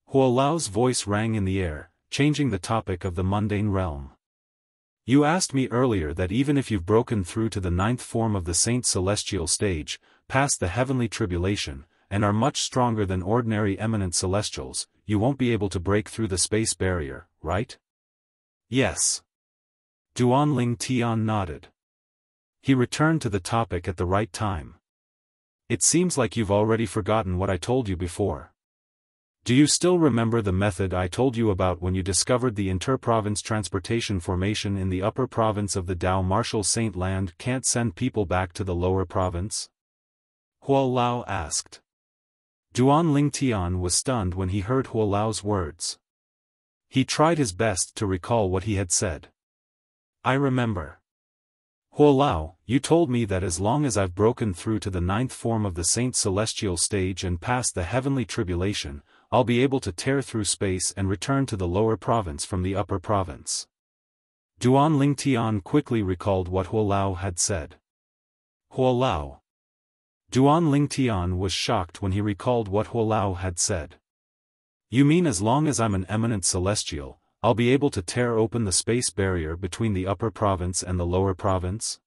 Huo Lao's voice rang in the air, changing the topic of the mundane realm. You asked me earlier that even if you've broken through to the ninth form of the Saint Celestial stage, past the heavenly tribulation, and are much stronger than ordinary eminent celestials, you won't be able to break through the space barrier, right? Yes. Duan Lingtian nodded. He returned to the topic at the right time. It seems like you've already forgotten what I told you before. Do you still remember the method I told you about when you discovered the inter-province transportation formation in the upper province of the Dao Martial Saint Land can't send people back to the lower province? Huo Lao asked. Duan Lingtian was stunned when he heard Huo Lao's words. He tried his best to recall what he had said. I remember. Huo Lao, you told me that as long as I've broken through to the ninth form of the Saint Celestial stage and past the heavenly tribulation, I'll be able to tear through space and return to the lower province from the upper province. Duan Lingtian quickly recalled what Huo Lao had said. Huo Lao. Duan Lingtian was shocked when he recalled what Huo Lao had said. You mean as long as I'm an eminent celestial, I'll be able to tear open the space barrier between the upper province and the lower province?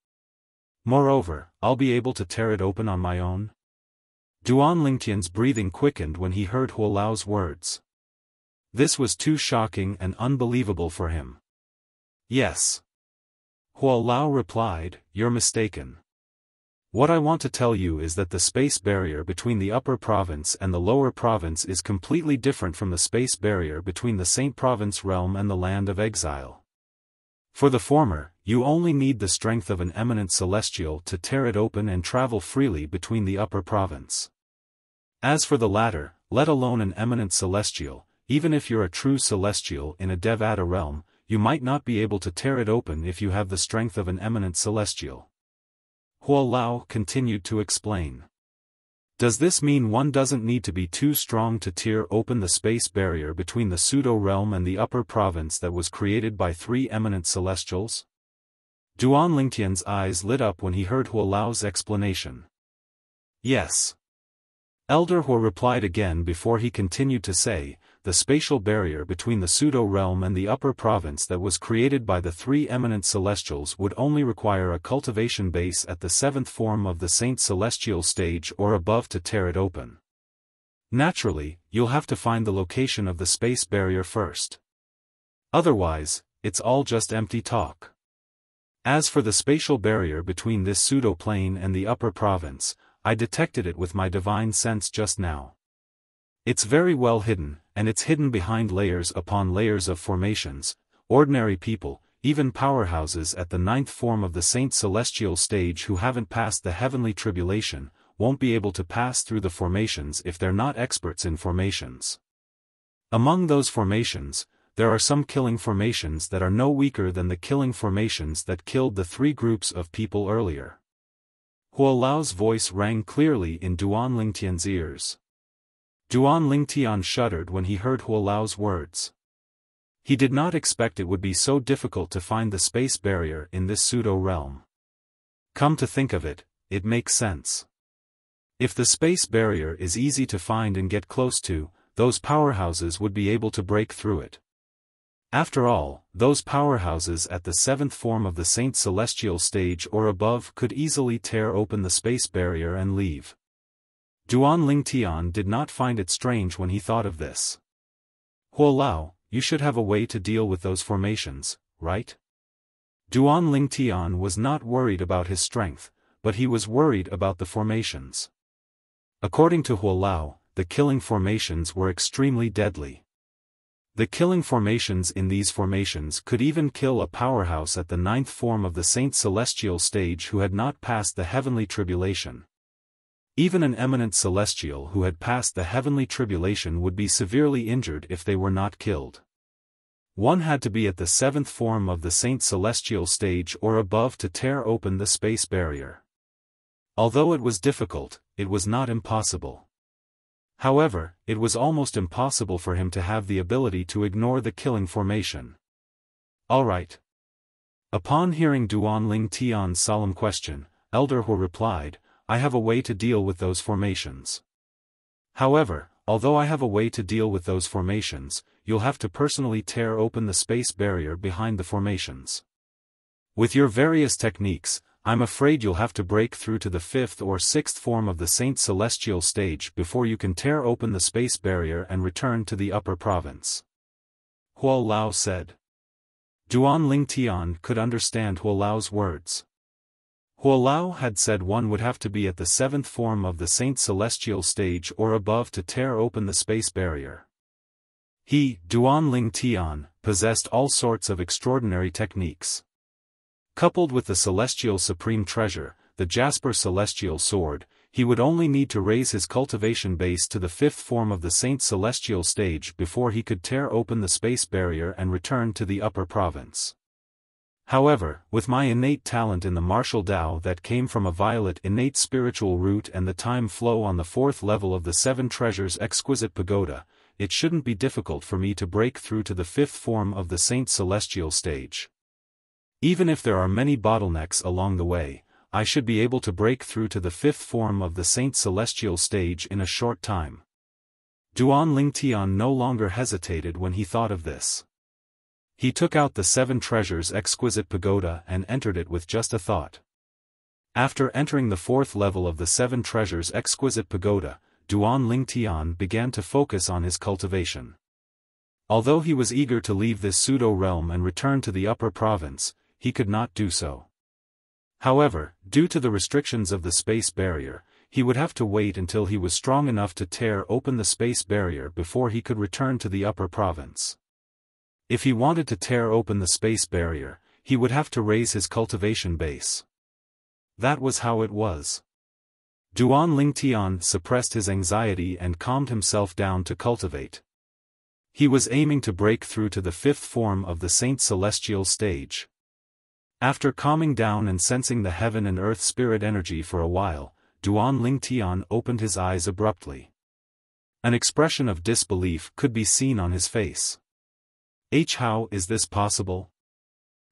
Moreover, I'll be able to tear it open on my own? Duan Lingtian's breathing quickened when he heard Huo Lao's words. This was too shocking and unbelievable for him. Yes. Huo Lao replied, you're mistaken. What I want to tell you is that the space barrier between the upper province and the lower province is completely different from the space barrier between the Saint Province realm and the land of exile. For the former, you only need the strength of an eminent celestial to tear it open and travel freely between the upper province. As for the latter, let alone an eminent celestial, even if you're a true celestial in a Devata realm, you might not be able to tear it open if you have the strength of an eminent celestial. Huo Lao continued to explain. Does this mean one doesn't need to be too strong to tear open the space barrier between the pseudo-realm and the upper province that was created by three eminent celestials? Duan Lingtian's eyes lit up when he heard Huo Lao's explanation. Yes. Elder Huo replied again before he continued to say, the spatial barrier between the pseudo-realm and the upper province that was created by the three eminent celestials would only require a cultivation base at the seventh form of the Saint Celestial stage or above to tear it open. Naturally, you'll have to find the location of the space barrier first. Otherwise, it's all just empty talk. As for the spatial barrier between this pseudo-plane and the upper province, I detected it with my divine sense just now. It's very well hidden, and it's hidden behind layers upon layers of formations. Ordinary people, even powerhouses at the ninth form of the Saint Celestial stage who haven't passed the heavenly tribulation, won't be able to pass through the formations if they're not experts in formations. Among those formations, there are some killing formations that are no weaker than the killing formations that killed the three groups of people earlier. Huo Lao's voice rang clearly in Duan Lingtian's ears. Duan Lingtian shuddered when he heard Huo Lao's words. He did not expect it would be so difficult to find the space barrier in this pseudo-realm. Come to think of it, it makes sense. If the space barrier is easy to find and get close to, those powerhouses would be able to break through it. After all, those powerhouses at the seventh form of the Saint Celestial stage or above could easily tear open the space barrier and leave. Duan Lingtian did not find it strange when he thought of this. Huo Lao, you should have a way to deal with those formations, right? Duan Lingtian was not worried about his strength, but he was worried about the formations. According to Huo Lao, the killing formations were extremely deadly. The killing formations in these formations could even kill a powerhouse at the ninth form of the Saint Celestial stage who had not passed the heavenly tribulation. Even an eminent celestial who had passed the heavenly tribulation would be severely injured if they were not killed. One had to be at the seventh form of the Saint Celestial stage or above to tear open the space barrier. Although it was difficult, it was not impossible. However, it was almost impossible for him to have the ability to ignore the killing formation. All right. Upon hearing Duan Lingtian's solemn question, Elder Huo replied, I have a way to deal with those formations. However, although I have a way to deal with those formations, you'll have to personally tear open the space barrier behind the formations. With your various techniques, I'm afraid you'll have to break through to the fifth or sixth form of the Saint Celestial stage before you can tear open the space barrier and return to the upper province. Huo Lao said. Duan Lingtian could understand Huo Lao's words. Huo Lao had said one would have to be at the seventh form of the Saint Celestial stage or above to tear open the space barrier. He, Duan Lingtian, possessed all sorts of extraordinary techniques. Coupled with the celestial supreme treasure, the Jasper celestial sword, he would only need to raise his cultivation base to the fifth form of the Saint Celestial stage before he could tear open the space barrier and return to the upper province. However, with my innate talent in the martial Tao that came from a violet innate spiritual root and the time flow on the fourth level of the seven treasures exquisite pagoda, it shouldn't be difficult for me to break through to the fifth form of the Saint Celestial stage. Even if there are many bottlenecks along the way, I should be able to break through to the fifth form of the Saint Celestial stage in a short time. Duan Lingtian no longer hesitated when he thought of this. He took out the seven treasures exquisite pagoda and entered it with just a thought. After entering the fourth level of the seven treasures exquisite pagoda, Duan Lingtian began to focus on his cultivation. Although he was eager to leave this pseudo-realm and return to the upper province, he could not do so. However, due to the restrictions of the space barrier, he would have to wait until he was strong enough to tear open the space barrier before he could return to the upper province. If he wanted to tear open the space barrier, he would have to raise his cultivation base. That was how it was. Duan Lingtian suppressed his anxiety and calmed himself down to cultivate. He was aiming to break through to the fifth form of the Saint Celestial stage. After calming down and sensing the heaven and earth spirit energy for a while, Duan Lingtian opened his eyes abruptly. An expression of disbelief could be seen on his face. How is this possible?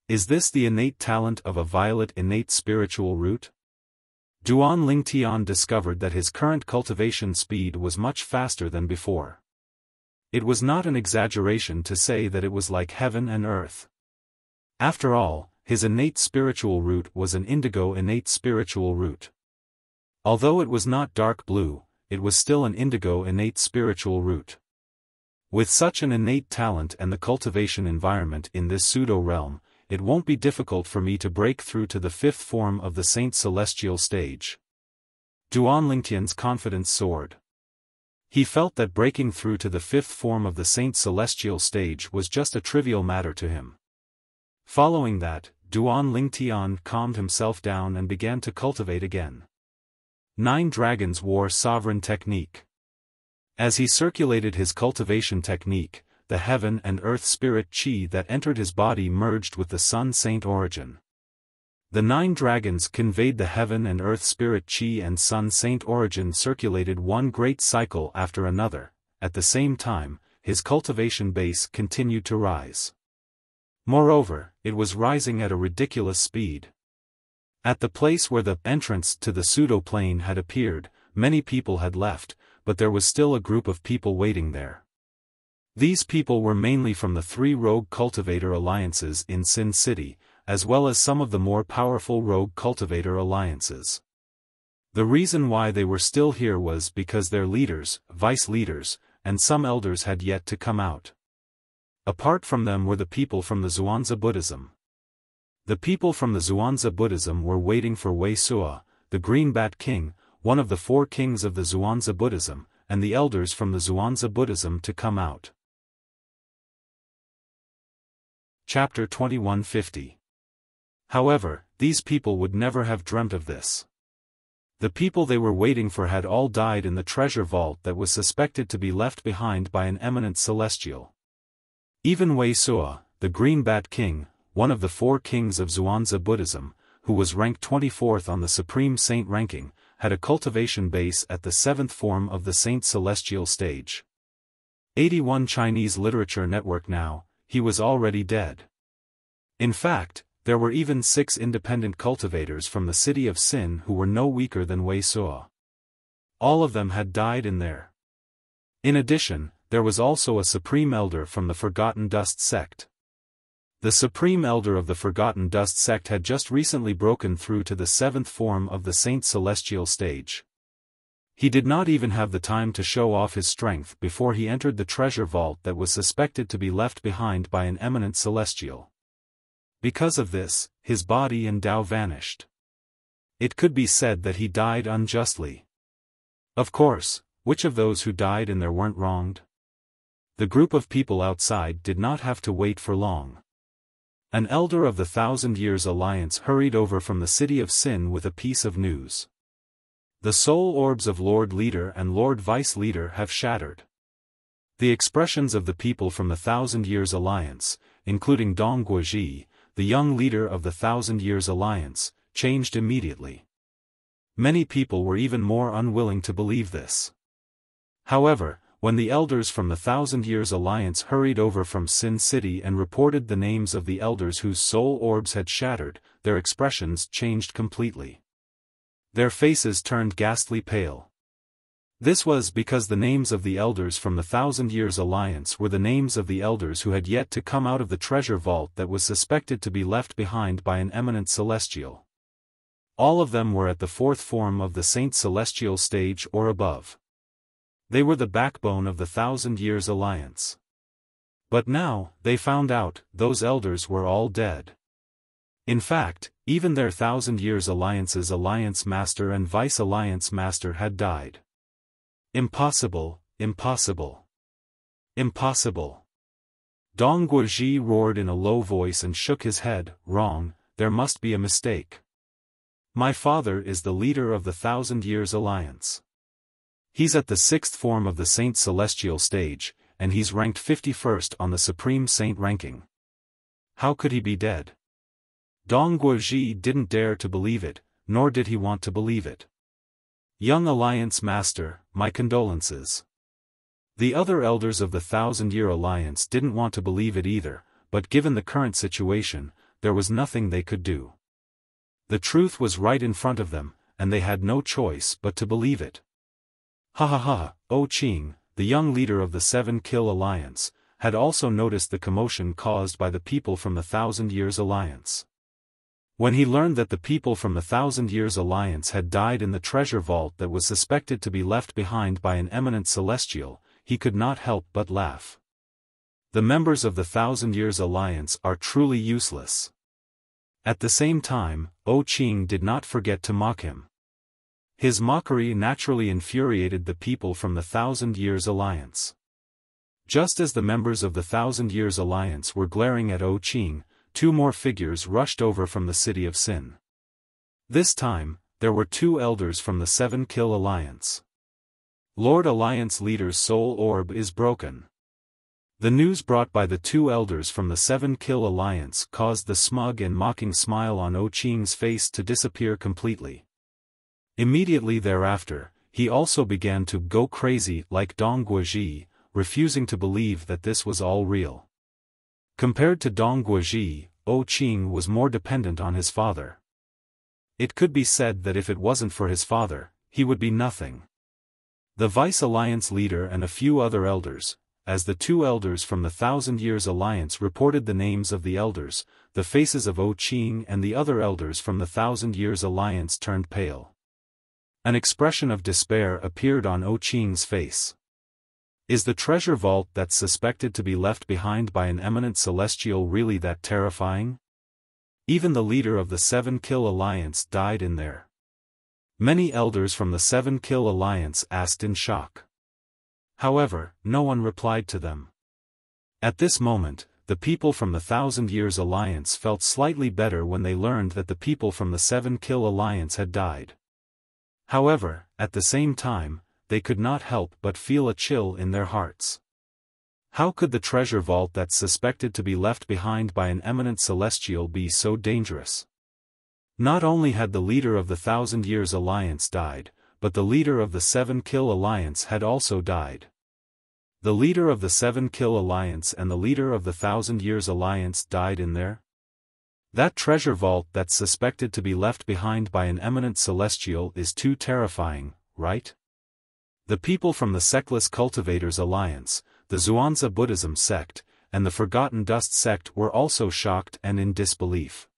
Is this the innate talent of a violet innate spiritual root? Duan Lingtian discovered that his current cultivation speed was much faster than before. It was not an exaggeration to say that it was like heaven and earth. After all, his innate spiritual root was an indigo innate spiritual root. Although it was not dark blue, it was still an indigo innate spiritual root. With such an innate talent and the cultivation environment in this pseudo-realm, it won't be difficult for me to break through to the fifth form of the Saint Celestial stage. Duan Lingtian's confidence soared. He felt that breaking through to the fifth form of the Saint Celestial stage was just a trivial matter to him. Following that, Duan Lingtian calmed himself down and began to cultivate again. 9 Dragons War Sovereign Technique. As he circulated his cultivation technique, the heaven and earth spirit chi that entered his body merged with the sun saint origin. The 9 dragons conveyed the heaven and earth spirit chi and sun saint origin circulated one great cycle after another. At the same time, his cultivation base continued to rise. Moreover, it was rising at a ridiculous speed. At the place where the entrance to the pseudo-plane had appeared, many people had left, but there was still a group of people waiting there. These people were mainly from the 3 rogue cultivator alliances in Sin City, as well as some of the more powerful rogue cultivator alliances. The reason why they were still here was because their leaders, vice-leaders, and some elders had yet to come out. Apart from them were the people from the Xuanzi Buddhism. The people from the Xuanzi Buddhism were waiting for Wuxia, the Green Bat King, one of the 4 kings of the Xuanzi Buddhism, and the elders from the Xuanzi Buddhism to come out. Chapter 2150. However, these people would never have dreamt of this. The people they were waiting for had all died in the treasure vault that was suspected to be left behind by an eminent celestial. Even Wuxia, the Green Bat King, one of the 4 kings of Xuanzi Buddhism, who was ranked 24th on the Supreme Saint ranking, had a cultivation base at the 7th form of the Saint Celestial stage. 81 Chinese Literature Network now, he was already dead. In fact, there were even 6 independent cultivators from the city of Sin who were no weaker than Wuxia. All of them had died in there. In addition, there was also a Supreme Elder from the Forgotten Dust sect. The Supreme Elder of the Forgotten Dust sect had just recently broken through to the 7th form of the Saint Celestial stage. He did not even have the time to show off his strength before he entered the treasure vault that was suspected to be left behind by an eminent celestial. Because of this, his body and Tao vanished. It could be said that he died unjustly. Of course, which of those who died in there weren't wronged? The group of people outside did not have to wait for long. An elder of the 1,000 Years Alliance hurried over from the city of Sin with a piece of news. The soul orbs of Lord Leader and Lord Vice Leader have shattered. The expressions of the people from the 1,000 Years Alliance, including Dong Guoji, the young leader of the 1,000 Years Alliance, changed immediately. Many people were even more unwilling to believe this. However, when the elders from the 1,000 Years Alliance hurried over from Sin City and reported the names of the elders whose soul orbs had shattered, their expressions changed completely. Their faces turned ghastly pale. This was because the names of the elders from the 1,000 Years Alliance were the names of the elders who had yet to come out of the treasure vault that was suspected to be left behind by an eminent celestial. All of them were at the 4th form of the Saint Celestial stage or above. They were the backbone of the 1,000 Years Alliance. But now, they found out, those elders were all dead. In fact, even their 1,000 Years Alliance's Alliance Master and Vice Alliance Master had died. Impossible, impossible. Impossible. Dong Guoji roared in a low voice and shook his head. Wrong, there must be a mistake. My father is the leader of the 1,000 Years Alliance. He's at the 6th form of the Saint Celestial stage, and he's ranked 51st on the Supreme Saint ranking. How could he be dead? Dong Guoji didn't dare to believe it, nor did he want to believe it. Young Alliance Master, my condolences. The other elders of the 1,000-Year Alliance didn't want to believe it either, but given the current situation, there was nothing they could do. The truth was right in front of them, and they had no choice but to believe it. Ha ha ha, O Qing, the young leader of the 7-Kill Alliance, had also noticed the commotion caused by the people from the 1,000 Years Alliance. When he learned that the people from the 1,000 Years Alliance had died in the treasure vault that was suspected to be left behind by an eminent celestial, he could not help but laugh. The members of the 1,000 Years Alliance are truly useless. At the same time, O Qing did not forget to mock him. His mockery naturally infuriated the people from the 1,000 Years Alliance. Just as the members of the 1,000 Years Alliance were glaring at O Qing, 2 more figures rushed over from the city of Sin. This time, there were 2 elders from the 7-Kill Alliance. Lord Alliance Leader's soul orb is broken. The news brought by the 2 elders from the 7-Kill Alliance caused the smug and mocking smile on O Qing's face to disappear completely. Immediately thereafter, he also began to go crazy like Dong Guoji, refusing to believe that this was all real. Compared to Dong Guoji, O Qing was more dependent on his father. It could be said that if it wasn't for his father, he would be nothing. The Vice Alliance leader and a few other elders, as the two elders from the Thousand Years Alliance reported the names of the elders, the faces of Qing and the other elders from the Thousand Years Alliance turned pale. An expression of despair appeared on Qing's face. Is the treasure vault that's suspected to be left behind by an eminent celestial really that terrifying? Even the leader of the Seven Kill Alliance died in there. Many elders from the Seven Kill Alliance asked in shock. However, no one replied to them. At this moment, the people from the Thousand Years Alliance felt slightly better when they learned that the people from the Seven Kill Alliance had died. However, at the same time, they could not help but feel a chill in their hearts. How could the treasure vault that's suspected to be left behind by an eminent celestial be so dangerous? Not only had the leader of the Thousand Years Alliance died, but the leader of the Seven Kill Alliance had also died. The leader of the Seven Kill Alliance and the leader of the Thousand Years Alliance died in there? That treasure vault that's suspected to be left behind by an eminent celestial is too terrifying, right? The people from the Sectless Cultivators Alliance, the Zhuangzi Buddhism sect, and the Forgotten Dust sect were also shocked and in disbelief.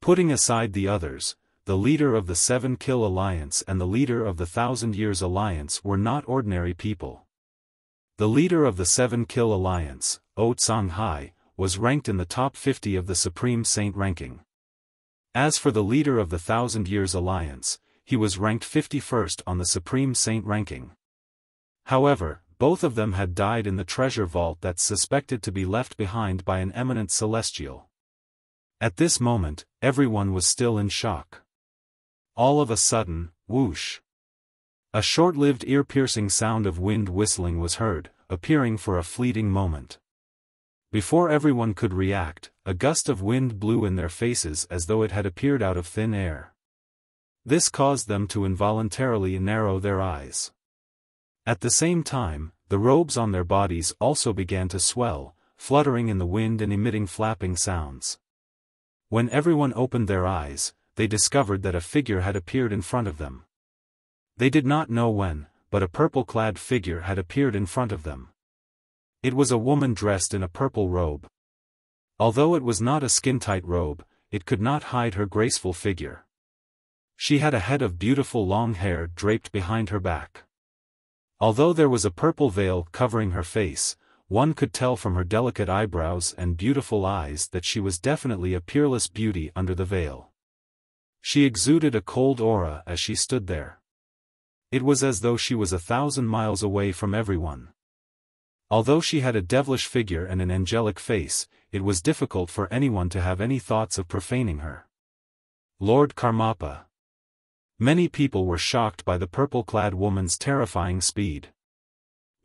Putting aside the others, the leader of the Seven Kill Alliance and the leader of the Thousand Years Alliance were not ordinary people. The leader of the Seven Kill Alliance, Songhai, was ranked in the top 50 of the Supreme Saint ranking. As for the leader of the Thousand Years Alliance, he was ranked 51st on the Supreme Saint ranking. However, both of them had died in the treasure vault that's suspected to be left behind by an eminent celestial. At this moment, everyone was still in shock. All of a sudden, whoosh! A short-lived ear-piercing sound of wind whistling was heard, appearing for a fleeting moment. Before everyone could react, a gust of wind blew in their faces as though it had appeared out of thin air. This caused them to involuntarily narrow their eyes. At the same time, the robes on their bodies also began to swell, fluttering in the wind and emitting flapping sounds. When everyone opened their eyes, they discovered that a figure had appeared in front of them. They did not know when, but a purple-clad figure had appeared in front of them. It was a woman dressed in a purple robe. Although it was not a skin-tight robe, it could not hide her graceful figure. She had a head of beautiful long hair draped behind her back. Although there was a purple veil covering her face, one could tell from her delicate eyebrows and beautiful eyes that she was definitely a peerless beauty under the veil. She exuded a cold aura as she stood there. It was as though she was 1,000 miles away from everyone. Although she had a devilish figure and an angelic face, it was difficult for anyone to have any thoughts of profaning her. Lord Karmapa. Many people were shocked by the purple-clad woman's terrifying speed.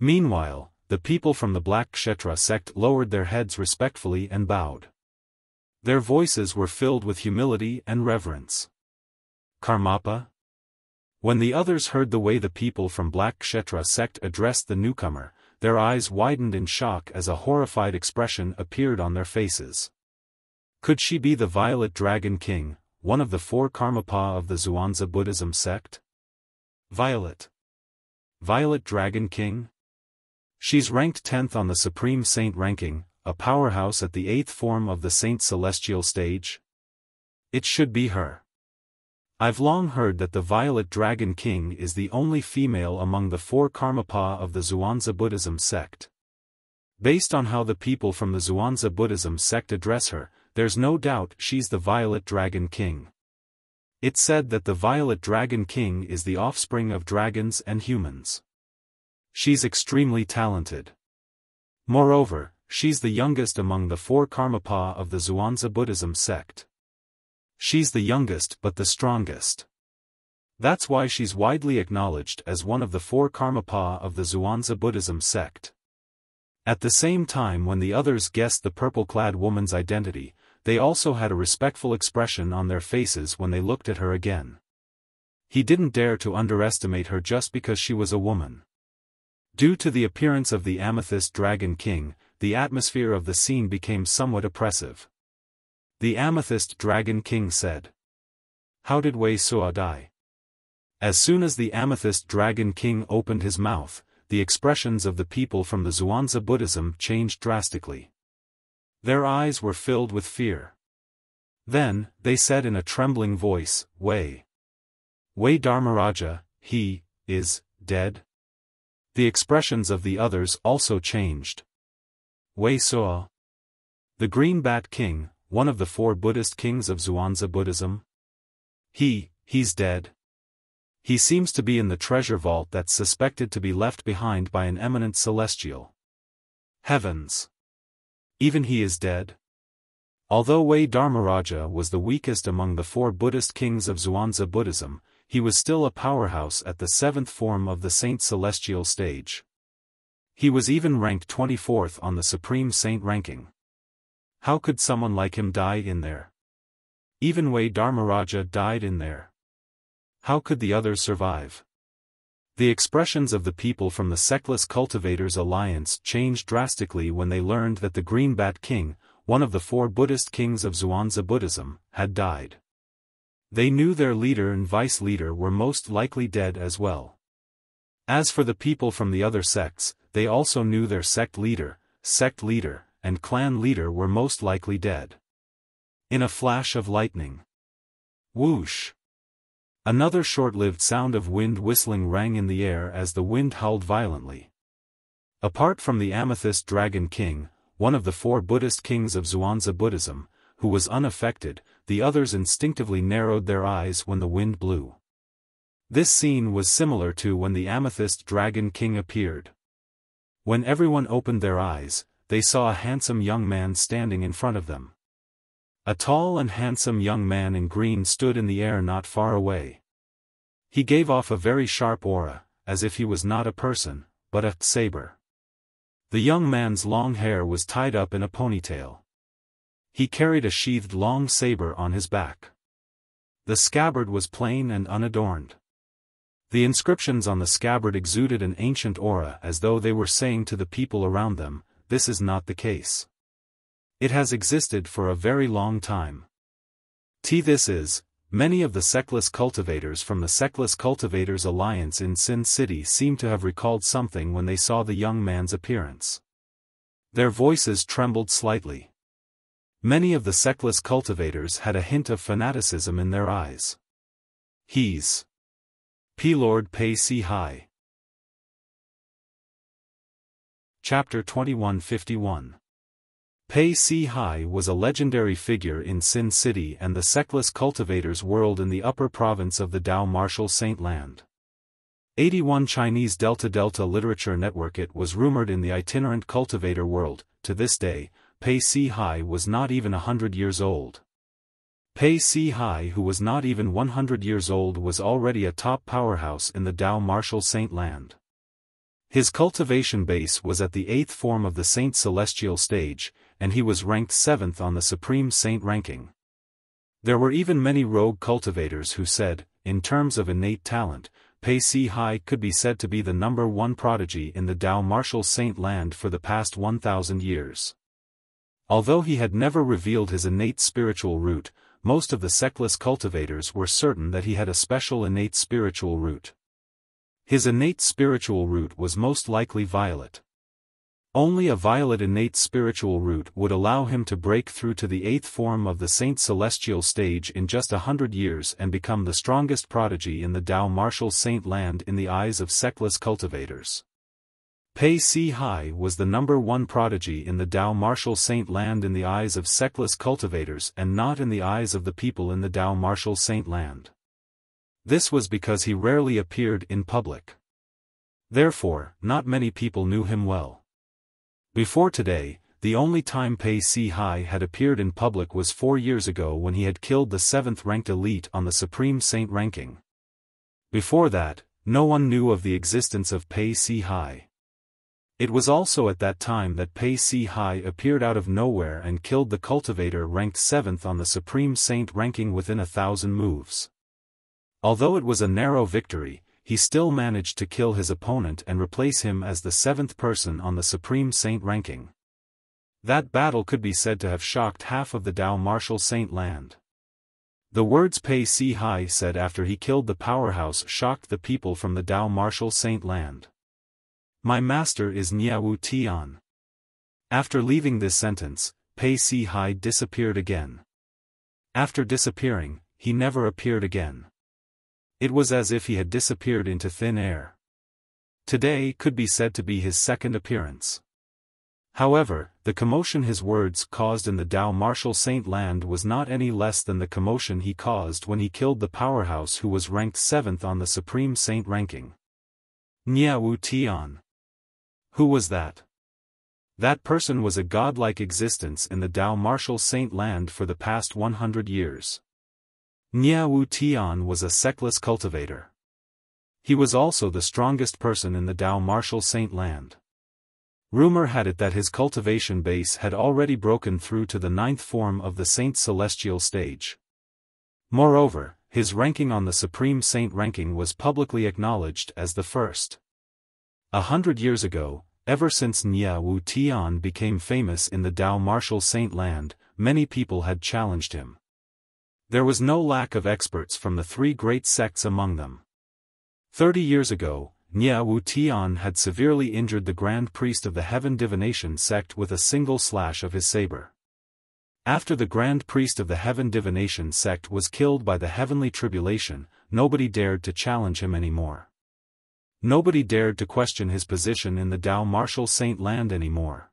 Meanwhile, the people from the Black Kshetra sect lowered their heads respectfully and bowed. Their voices were filled with humility and reverence. Karmapa? When the others heard the way the people from Black Kshetra sect addressed the newcomer, their eyes widened in shock as a horrified expression appeared on their faces. Could she be the Violet Dragon King, one of the four Karmapa of the Zhuangzi Buddhism sect? Violet Dragon King? She's ranked 10th on the Supreme Saint ranking, a powerhouse at the 8th form of the Saint Celestial stage? It should be her. I've long heard that the Violet Dragon King is the only female among the four Karmapa of the Zhuangzi Buddhism sect. Based on how the people from the Zhuangzi Buddhism sect address her, there's no doubt she's the Violet Dragon King. It's said that the Violet Dragon King is the offspring of dragons and humans. She's extremely talented. Moreover, she's the youngest among the four Karmapa of the Zhuangzi Buddhism sect. She's the youngest but the strongest. That's why she's widely acknowledged as one of the four Karmapa of the Zhuangzi Buddhism sect. At the same time, when the others guessed the purple-clad woman's identity, they also had a respectful expression on their faces when they looked at her again. He didn't dare to underestimate her just because she was a woman. Due to the appearance of the Amethyst Dragon King, the atmosphere of the scene became somewhat oppressive. The Amethyst Dragon King said, "How did Wei Suo die?" As soon as the Amethyst Dragon King opened his mouth, the expressions of the people from the Zhuangzi Buddhism changed drastically. Their eyes were filled with fear. Then, they said in a trembling voice, Wei Dharmaraja, he is dead? The expressions of the others also changed. Wei Suo, the Green Bat King, one of the 4 Buddhist kings of Zhuangzi Buddhism? He's dead. He seems to be in the treasure vault that's suspected to be left behind by an eminent celestial. Heavens! Even he is dead? Although Wei Dharmaraja was the weakest among the 4 Buddhist kings of Zhuangzi Buddhism, he was still a powerhouse at the 7th form of the Saint Celestial stage. He was even ranked 24th on the Supreme Saint ranking. How could someone like him die in there? Even Wei Dharmaraja died in there. How could the others survive? The expressions of the people from the Sectless Cultivators Alliance changed drastically when they learned that the Green Bat King, one of the 4 Buddhist kings of Zhuangzi Buddhism, had died. They knew their leader and vice-leader were most likely dead as well. As for the people from the other sects, they also knew their sect leader, and clan leader were most likely dead. In a flash of lightning. Whoosh! Another short-lived sound of wind whistling rang in the air as the wind howled violently. Apart from the Amethyst Dragon King, one of the 4 Buddhist kings of Zhuangzi Buddhism, who was unaffected, the others instinctively narrowed their eyes when the wind blew. This scene was similar to when the Amethyst Dragon King appeared. When everyone opened their eyes, they saw a handsome young man standing in front of them. A tall and handsome young man in green stood in the air not far away. He gave off a very sharp aura, as if he was not a person, but a saber. The young man's long hair was tied up in a ponytail. He carried a sheathed long saber on his back. The scabbard was plain and unadorned. The inscriptions on the scabbard exuded an ancient aura as though they were saying to the people around them, this is not the case. It has existed for a very long time. This is, many of the Sectless Cultivators from the Sectless Cultivators Alliance in Sin City seemed to have recalled something when they saw the young man's appearance. Their voices trembled slightly. Many of the Sectless Cultivators had a hint of fanaticism in their eyes. He's P-Lord Pei Si Hai. Chapter 2151. Pei Si Hai was a legendary figure in Sin City and the Sectless Cultivators world in the upper province of the Dao Martial Saint Land. 81 Chinese Delta Literature Network. It was rumored in the itinerant cultivator world, to this day, Pei Si Hai was not even 100 years old. Pei Si Hai, who was not even 100 years old, was already a top powerhouse in the Dao Martial Saint Land. His cultivation base was at the 8th form of the Saint Celestial stage, and he was ranked 7th on the Supreme Saint ranking. There were even many rogue cultivators who said, in terms of innate talent, Pei Si Hai could be said to be the #1 prodigy in the Dao Martial Saint Land for the past 1,000 years. Although he had never revealed his innate spiritual root, most of the sectless cultivators were certain that he had a special innate spiritual root. His innate spiritual root was most likely violet. Only a violet innate spiritual root would allow him to break through to the 8th form of the Saint Celestial stage in just 100 years and become the strongest prodigy in the Dao Martial Saint Land in the eyes of sectless cultivators. Pei Si Hai was the #1 prodigy in the Dao Martial Saint Land in the eyes of sectless cultivators and not in the eyes of the people in the Dao Martial Saint Land. This was because he rarely appeared in public. Therefore, not many people knew him well. Before today, the only time Pei Si Hai had appeared in public was 4 years ago when he had killed the 7th-ranked elite on the Supreme Saint ranking. Before that, no one knew of the existence of Pei Si Hai. It was also at that time that Pei Si Hai appeared out of nowhere and killed the cultivator ranked 7th on the Supreme Saint ranking within 1,000 moves. Although it was a narrow victory, he still managed to kill his opponent and replace him as the 7th person on the Supreme Saint ranking. That battle could be said to have shocked half of the Dao Martial Saint Land. The words Pei Si Hai said after he killed the powerhouse shocked the people from the Dao Martial Saint land. My master is Niawu Tian. After leaving this sentence, Pei Si Hai disappeared again. After disappearing, he never appeared again. It was as if he had disappeared into thin air. Today could be said to be his second appearance. However, the commotion his words caused in the Dao Martial Saint land was not any less than the commotion he caused when he killed the powerhouse who was ranked 7th on the Supreme Saint ranking. Niawu Tian. Who was that? That person was a godlike existence in the Dao Martial Saint land for the past 100 years. Niawu Tian was a sectless cultivator. He was also the strongest person in the Dao Martial Saint land. Rumor had it that his cultivation base had already broken through to the 9th form of the Saint's celestial stage. Moreover, his ranking on the Supreme Saint ranking was publicly acknowledged as the first. 100 years ago, ever since Niawu Tian became famous in the Dao Martial Saint land, many people had challenged him. There was no lack of experts from the 3 great sects among them. 30 years ago, Niawu Tian had severely injured the Grand Priest of the Heaven Divination sect with a single slash of his saber. After the Grand Priest of the Heaven Divination sect was killed by the Heavenly Tribulation, nobody dared to challenge him anymore. Nobody dared to question his position in the Dao Martial Saint land anymore.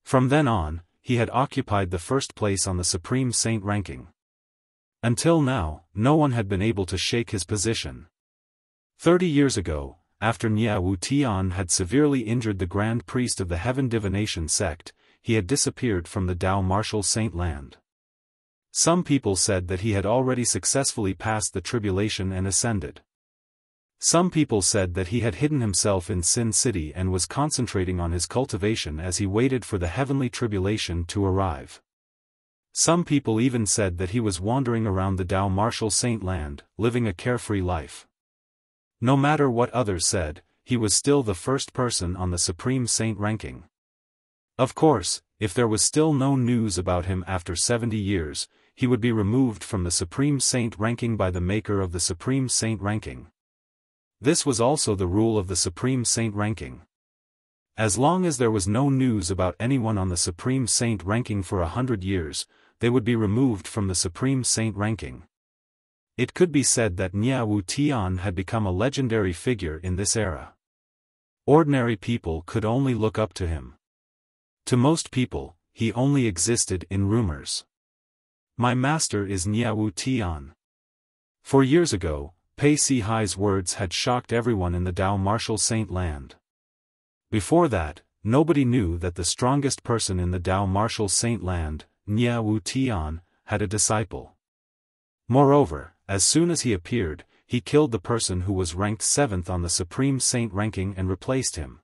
From then on, he had occupied the first place on the Supreme Saint ranking. Until now, no one had been able to shake his position. 30 years ago, after Niawu Tian had severely injured the Grand Priest of the Heaven Divination sect, he had disappeared from the Dao Martial Saint land. Some people said that he had already successfully passed the tribulation and ascended. Some people said that he had hidden himself in Sin City and was concentrating on his cultivation as he waited for the heavenly tribulation to arrive. Some people even said that he was wandering around the Dao Martial Saint land, living a carefree life. No matter what others said, he was still the first person on the Supreme Saint ranking. Of course, if there was still no news about him after 70 years, he would be removed from the Supreme Saint ranking by the maker of the Supreme Saint ranking. This was also the rule of the Supreme Saint ranking. As long as there was no news about anyone on the Supreme Saint ranking for 100 years, they would be removed from the Supreme Saint ranking. It could be said that Niawu Tian had become a legendary figure in this era. Ordinary people could only look up to him. To most people, he only existed in rumors. My master is Niawu Tian. 4 years ago, Pei Si Hai's words had shocked everyone in the Dao Martial Saint land. Before that, nobody knew that the strongest person in the Dao Martial Saint land, Niawu Tian, had a disciple. Moreover, as soon as he appeared, he killed the person who was ranked 7th on the Supreme Saint ranking and replaced him.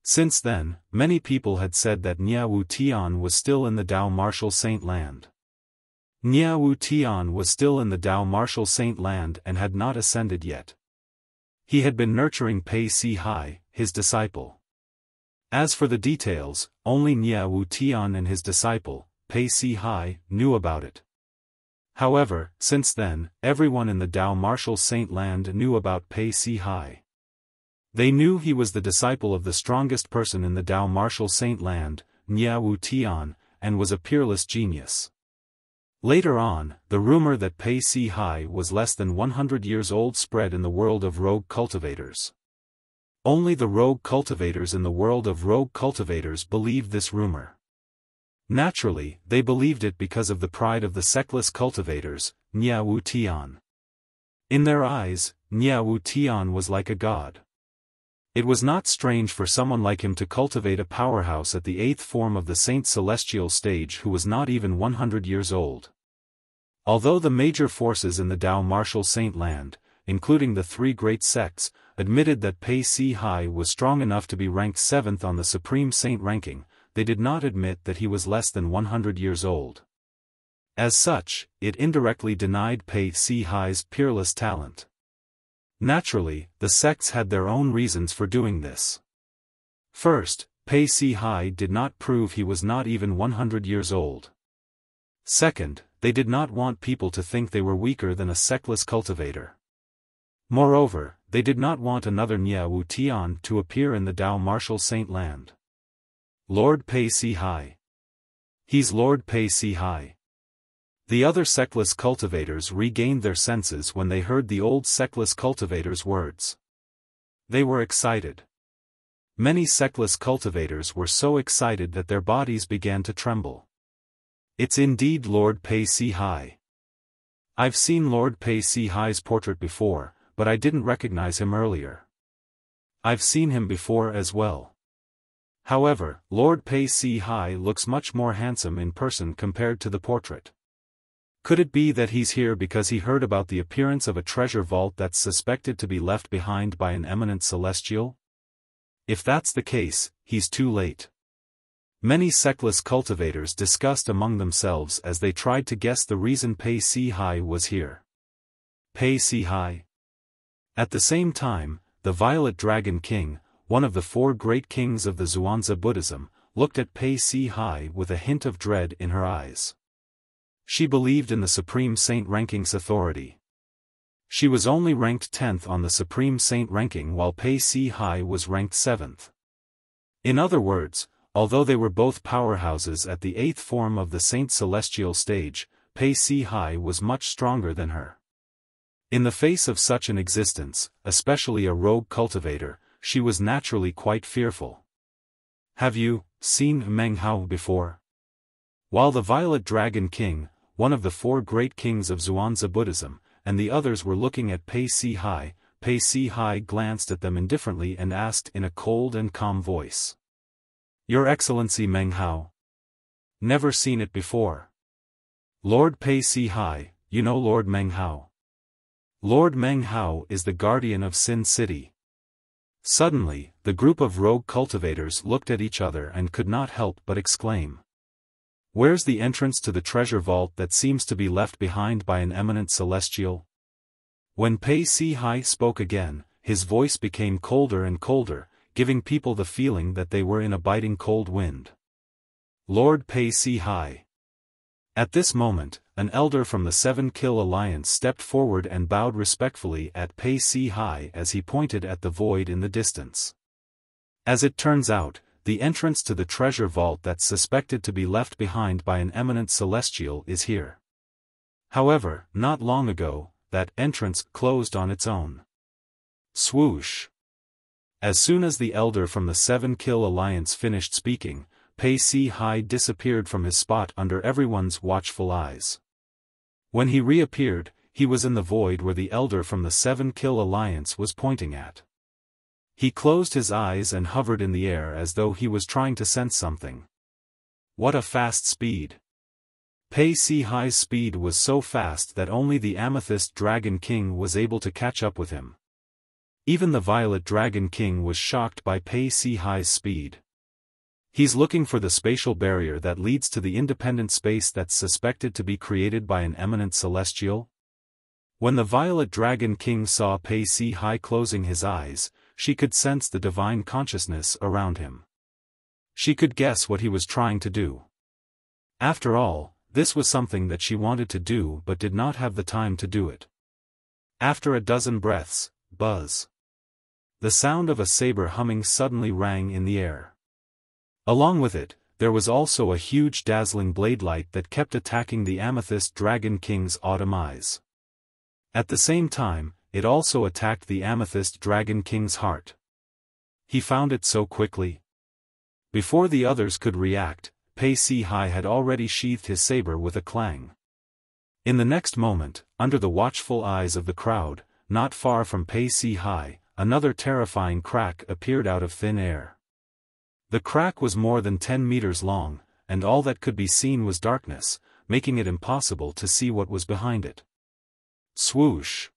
Since then, many people had said that Niawu Tian was still in the Dao Martial Saint land. Niawu Tian was still in the Dao Martial Saint land and had not ascended yet. He had been nurturing Pei Si Hai, his disciple. As for the details, only Niawu Tian and his disciple, Pei Si Hai, knew about it. However, since then, everyone in the Dao Martial Saint land knew about Pei Si Hai. They knew he was the disciple of the strongest person in the Dao Martial Saint land, Niawu Tian, and was a peerless genius. Later on, the rumor that Pei Si Hai was less than 100 years old spread in the world of rogue cultivators. Only the rogue cultivators in the world of rogue cultivators believed this rumor. Naturally, they believed it because of the pride of the sectless cultivators, Niawu Tian. In their eyes, Niawu Tian was like a god. It was not strange for someone like him to cultivate a powerhouse at the 8th form of the Saint's celestial stage who was not even 100 years old. Although the major forces in the Dao Martial Saint land, including the 3 great sects, admitted that Pei Si Hai was strong enough to be ranked 7th on the Supreme Saint ranking, they did not admit that he was less than 100 years old. As such, it indirectly denied Pei Si Hai's peerless talent. Naturally, the sects had their own reasons for doing this. First, Pei Si Hai did not prove he was not even 100 years old. Second, they did not want people to think they were weaker than a seckless cultivator. Moreover, they did not want another Nye Wu Tian to appear in the Dao Martial Saint Land. Lord Pei Si Hai. He's Lord Pei Si Hai. The other seckless cultivators regained their senses when they heard the old seckless cultivator's words. They were excited. Many seckless cultivators were so excited that their bodies began to tremble. It's indeed Lord Pei Si Hai. I've seen Lord Pei Si Hai's portrait before, but I didn't recognize him earlier. I've seen him before as well. However, Lord Pei Si Hai looks much more handsome in person compared to the portrait. Could it be that he's here because he heard about the appearance of a treasure vault that's suspected to be left behind by an eminent celestial? If that's the case, he's too late. Many seckless cultivators discussed among themselves as they tried to guess the reason Pei Si Hai was here. Pei Si Hai. At the same time, the Violet Dragon King, one of the four great kings of the Zhuangzi Buddhism, looked at Pei Si Hai with a hint of dread in her eyes. She believed in the Supreme Saint ranking's authority. She was only ranked 10th on the Supreme Saint ranking while Pei Si Hai was ranked 7th. In other words, although they were both powerhouses at the 8th form of the Saint Celestial stage, Pei Si Hai was much stronger than her. In the face of such an existence, especially a rogue cultivator, she was naturally quite fearful. Have you seen Meng Hao before? While the Violet Dragon King, one of the four great kings of Zhuangzi Buddhism, and the others were looking at Pei Si Hai glanced at them indifferently and asked in a cold and calm voice. Your Excellency Meng Hao. Never seen it before. Lord Pei Si Hai, you know Lord Meng Hao. Lord Meng Hao is the guardian of Sin City. Suddenly, the group of rogue cultivators looked at each other and could not help but exclaim. Where's the entrance to the treasure vault that seems to be left behind by an eminent celestial? When Pei Si Hai spoke again, his voice became colder and colder, giving people the feeling that they were in a biting cold wind. Lord Pei Si Hai. At this moment, an elder from the Seven Kill Alliance stepped forward and bowed respectfully at Pei Si Hai as he pointed at the void in the distance. As it turns out, the entrance to the treasure vault that's suspected to be left behind by an eminent celestial is here. However, not long ago, that entrance closed on its own. Swoosh. As soon as the elder from the Seven Kill Alliance finished speaking, Pei Si Hai disappeared from his spot under everyone's watchful eyes. When he reappeared, he was in the void where the elder from the Seven Kill Alliance was pointing at. He closed his eyes and hovered in the air as though he was trying to sense something. What a fast speed! Pei Si Hai's speed was so fast that only the Amethyst Dragon King was able to catch up with him. Even the Violet Dragon King was shocked by Pei Si Hai's speed. He's looking for the spatial barrier that leads to the independent space that's suspected to be created by an eminent celestial? When the Violet Dragon King saw Pei Si Hai closing his eyes, she could sense the divine consciousness around him. She could guess what he was trying to do. After all, this was something that she wanted to do but did not have the time to do it. After a dozen breaths, buzz. The sound of a saber humming suddenly rang in the air. Along with it, there was also a huge dazzling blade light that kept attacking the Amethyst Dragon King's autumn eyes. At the same time, it also attacked the Amethyst Dragon King's heart. He found it so quickly. Before the others could react, Pei Si Hai had already sheathed his saber with a clang. In the next moment, under the watchful eyes of the crowd, not far from Pei Si Hai, another terrifying crack appeared out of thin air. The crack was more than 10 meters long, and all that could be seen was darkness, making it impossible to see what was behind it. Swoosh!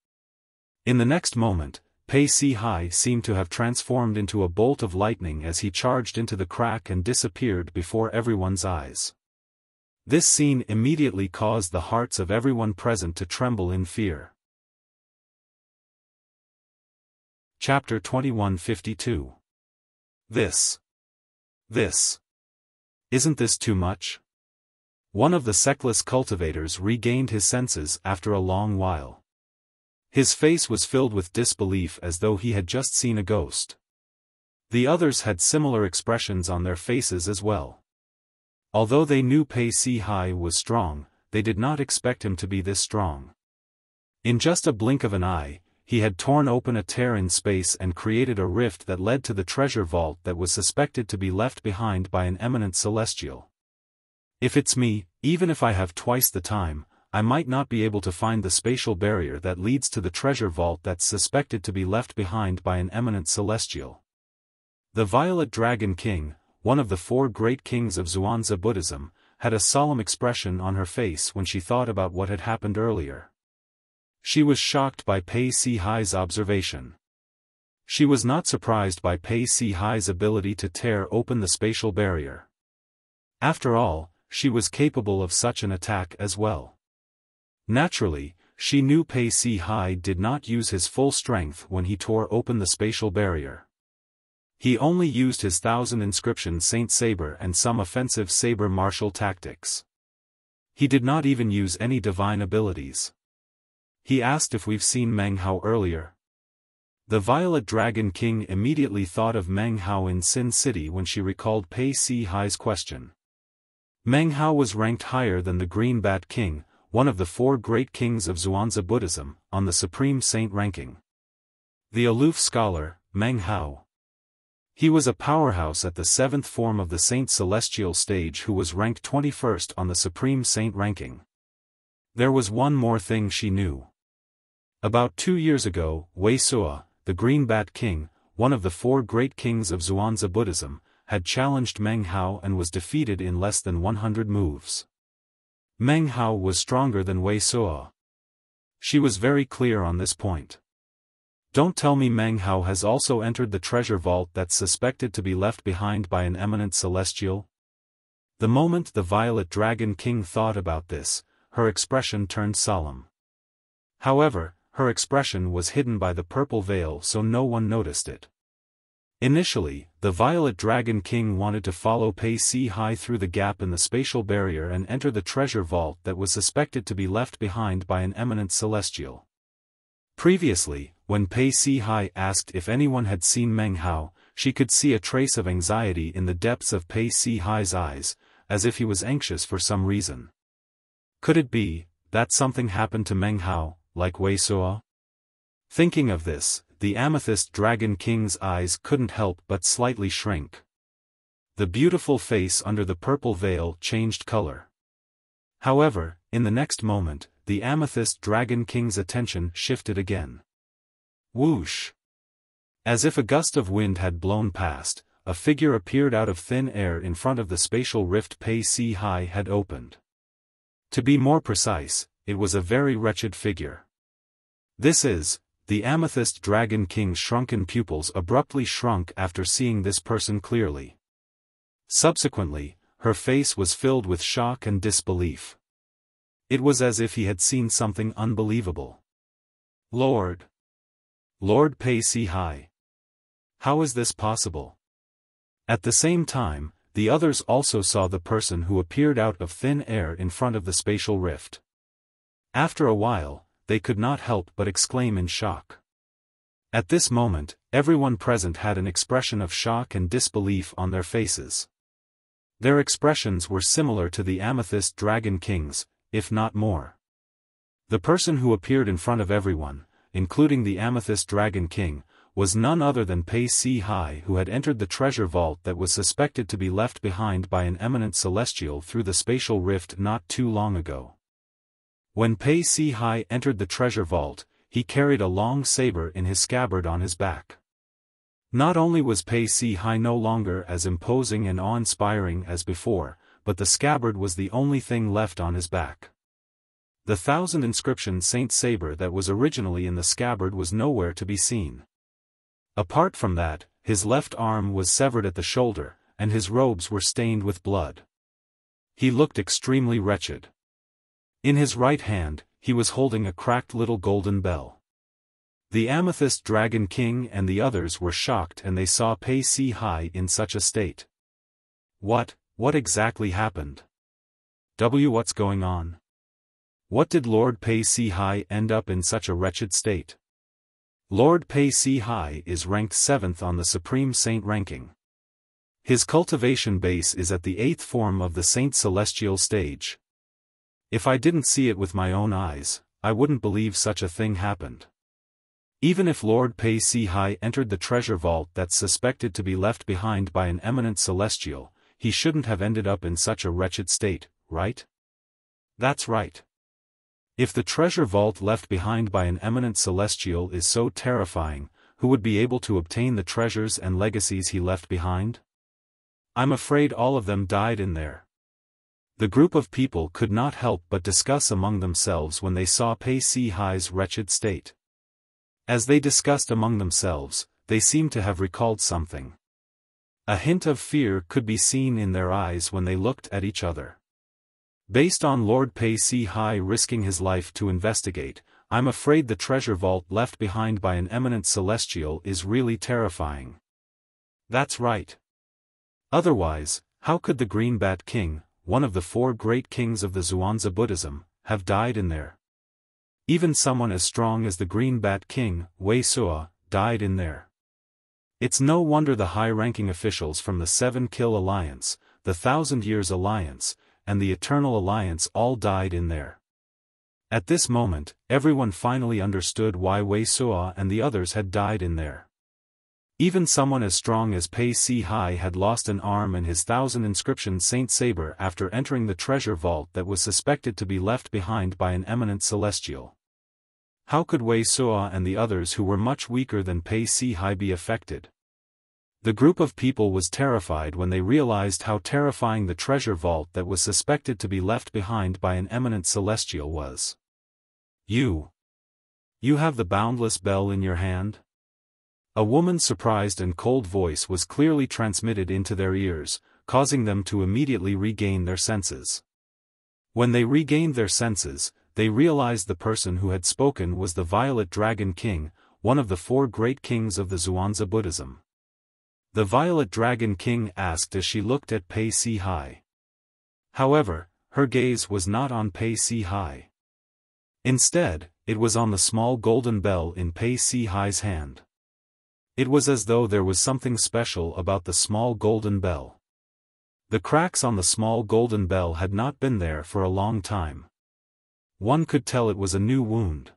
In the next moment, Pei Si Hai seemed to have transformed into a bolt of lightning as he charged into the crack and disappeared before everyone's eyes. This scene immediately caused the hearts of everyone present to tremble in fear. Chapter 2152. This. Isn't this too much? One of the Seckless cultivators regained his senses after a long while. His face was filled with disbelief as though he had just seen a ghost. The others had similar expressions on their faces as well. Although they knew Pei Si-hai was strong, they did not expect him to be this strong. In just a blink of an eye, he had torn open a tear in space and created a rift that led to the treasure vault that was suspected to be left behind by an eminent celestial. If it's me, even if I have twice the time, I might not be able to find the spatial barrier that leads to the treasure vault that's suspected to be left behind by an eminent celestial. The Violet Dragon King, one of the 4 great kings of Xuanzhi Buddhism, had a solemn expression on her face when she thought about what had happened earlier. She was shocked by Pei Si-hai's observation. She was not surprised by Pei Si-hai's ability to tear open the spatial barrier. After all, she was capable of such an attack as well. Naturally, she knew Pei Si-hai did not use his full strength when he tore open the spatial barrier. He only used his 1000 inscription Saint Saber and some offensive saber martial tactics. He did not even use any divine abilities. He asked if we've seen Meng Hao earlier. The Violet Dragon King immediately thought of Meng Hao in Sin City when she recalled Pei Si-hai's question. Meng Hao was ranked higher than the Green Bat King, one of the 4 great kings of Xuanzhi Buddhism, on the Supreme Saint ranking. The aloof scholar, Meng Hao. He was a powerhouse at the 7th form of the Saint Celestial stage who was ranked 21st on the Supreme Saint ranking. There was one more thing she knew. About 2 years ago, Wuxia, the Green Bat King, one of the 4 great kings of Xuanzhi Buddhism, had challenged Meng Hao and was defeated in less than 100 moves. Meng Hao was stronger than Wuxia. She was very clear on this point. Don't tell me Meng Hao has also entered the treasure vault that's suspected to be left behind by an eminent celestial? The moment the Violet Dragon King thought about this, her expression turned solemn. However, her expression was hidden by the purple veil so no one noticed it. Initially, the Violet Dragon King wanted to follow Pei Si-hai through the gap in the spatial barrier and enter the treasure vault that was suspected to be left behind by an eminent celestial. Previously, when Pei Si-hai asked if anyone had seen Meng Hao, she could see a trace of anxiety in the depths of Pei Si-hai's eyes, as if he was anxious for some reason. Could it be that something happened to Meng Hao, like Wuxia? Thinking of this, the Amethyst Dragon King's eyes couldn't help but slightly shrink. The beautiful face under the purple veil changed color. However, in the next moment, the Amethyst Dragon King's attention shifted again. Whoosh! As if a gust of wind had blown past, a figure appeared out of thin air in front of the spatial rift Pei Si-hai had opened. To be more precise, it was a very wretched figure. The Amethyst Dragon King's shrunken pupils abruptly shrunk after seeing this person clearly. Subsequently, her face was filled with shock and disbelief. It was as if he had seen something unbelievable. Lord Pei Si-hai. How is this possible? At the same time, the others also saw the person who appeared out of thin air in front of the spatial rift. After a while, they could not help but exclaim in shock. At this moment, everyone present had an expression of shock and disbelief on their faces. Their expressions were similar to the Amethyst Dragon King's, if not more. The person who appeared in front of everyone, including the Amethyst Dragon King, was none other than Pei Si-hai, who had entered the treasure vault that was suspected to be left behind by an eminent celestial through the spatial rift not too long ago. When Pei Si-hai entered the treasure vault, he carried a long saber in his scabbard on his back. Not only was Pei Si-hai no longer as imposing and awe-inspiring as before, but the scabbard was the only thing left on his back. The 1000 inscription Saint Saber that was originally in the scabbard was nowhere to be seen. Apart from that, his left arm was severed at the shoulder, and his robes were stained with blood. He looked extremely wretched. In his right hand, he was holding a cracked little golden bell. The Amethyst Dragon King and the others were shocked and they saw Pei Si-hai in such a state. What exactly happened? What's going on? What did Lord Pei Si Hai end up in such a wretched state? Lord Pei Si Hai is ranked 7th on the Supreme Saint ranking. His cultivation base is at the 8th form of the Saint Celestial stage. If I didn't see it with my own eyes, I wouldn't believe such a thing happened. Even if Lord Pei Si Hai entered the treasure vault that's suspected to be left behind by an eminent celestial, he shouldn't have ended up in such a wretched state, right? That's right. If the treasure vault left behind by an eminent celestial is so terrifying, who would be able to obtain the treasures and legacies he left behind? I'm afraid all of them died in there. The group of people could not help but discuss among themselves when they saw Pei Si Hai's wretched state. As they discussed among themselves, they seemed to have recalled something. A hint of fear could be seen in their eyes when they looked at each other. Based on Lord Pei Si Hai risking his life to investigate, I'm afraid the treasure vault left behind by an eminent celestial is really terrifying. That's right. Otherwise, how could the Green Bat King, one of the 4 great kings of the Zhuangzi Buddhism, have died in there? Even someone as strong as the Green Bat King, Wuxia, died in there. It's no wonder the high-ranking officials from the 7 Kill Alliance, the 1,000 Years Alliance, and the Eternal Alliance all died in there. At this moment, everyone finally understood why Wuxia and the others had died in there. Even someone as strong as Pei Si Hai had lost an arm and his 1,000 inscription Saint Saber after entering the treasure vault that was suspected to be left behind by an eminent celestial. How could Wuxia and the others who were much weaker than Pei Si Hai be affected? The group of people was terrified when they realized how terrifying the treasure vault that was suspected to be left behind by an eminent celestial was. You have the boundless bell in your hand? A woman's surprised and cold voice was clearly transmitted into their ears, causing them to immediately regain their senses. When they regained their senses, they realized the person who had spoken was the Violet Dragon King, one of the 4 great kings of the Zhuangzi Buddhism. The Violet Dragon King asked as she looked at Pei Si Hai. However, her gaze was not on Pei Si Hai. Instead, it was on the small golden bell in Pei Si Hai's hand. It was as though there was something special about the small golden bell. The cracks on the small golden bell had not been there for a long time. One could tell it was a new wound.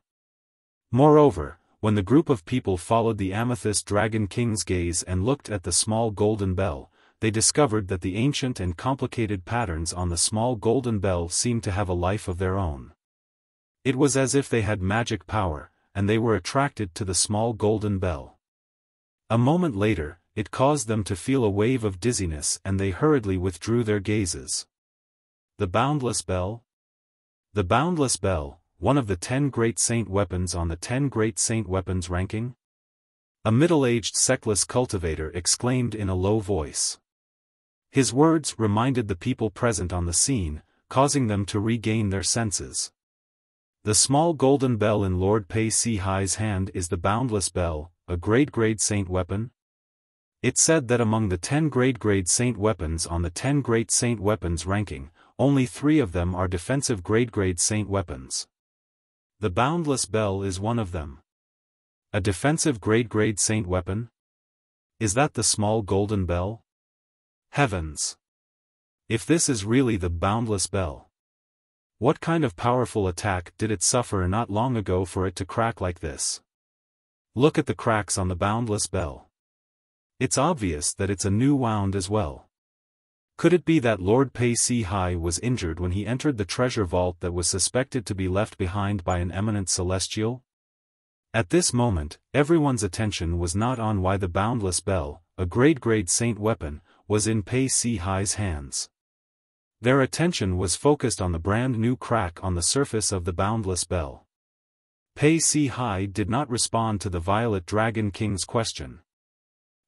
Moreover, when the group of people followed the Amethyst Dragon King's gaze and looked at the small golden bell, they discovered that the ancient and complicated patterns on the small golden bell seemed to have a life of their own. It was as if they had magic power, and they were attracted to the small golden bell. A moment later, it caused them to feel a wave of dizziness and they hurriedly withdrew their gazes. The Boundless Bell? The Boundless Bell, one of the 10 great saint weapons on the 10 great saint weapons ranking? A middle-aged sectless cultivator exclaimed in a low voice. His words reminded the people present on the scene, causing them to regain their senses. The small golden bell in Lord Pei Si Hai's hand is the Boundless Bell, a grade saint weapon? It said that among the 10 grade saint weapons on the 10 great saint weapons ranking, only 3 of them are defensive grade saint weapons. The Boundless Bell is one of them. A defensive grade saint weapon? Is that the small golden bell? Heavens! If this is really the Boundless Bell, what kind of powerful attack did it suffer not long ago for it to crack like this? Look at the cracks on the Boundless Bell. It's obvious that it's a new wound as well. Could it be that Lord Pei Si Hai was injured when he entered the treasure vault that was suspected to be left behind by an eminent celestial? At this moment, everyone's attention was not on why the Boundless Bell, a grade saint weapon, was in Pei Si Hai's hands. Their attention was focused on the brand new crack on the surface of the Boundless Bell. Pei Si Hai did not respond to the Violet Dragon King's question.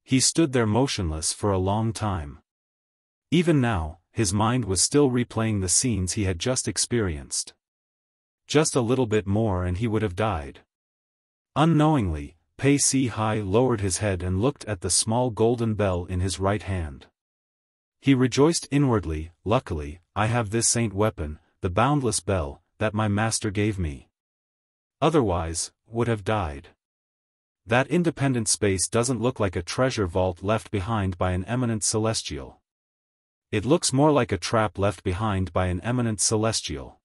He stood there motionless for a long time. Even now, his mind was still replaying the scenes he had just experienced. Just a little bit more and he would have died. Unknowingly, Pei Si Hai lowered his head and looked at the small golden bell in his right hand. He rejoiced inwardly, luckily, I have this saint weapon, the boundless bell, that my master gave me. Otherwise, would have died. That independent space doesn't look like a treasure vault left behind by an eminent celestial. It looks more like a trap left behind by an eminent celestial.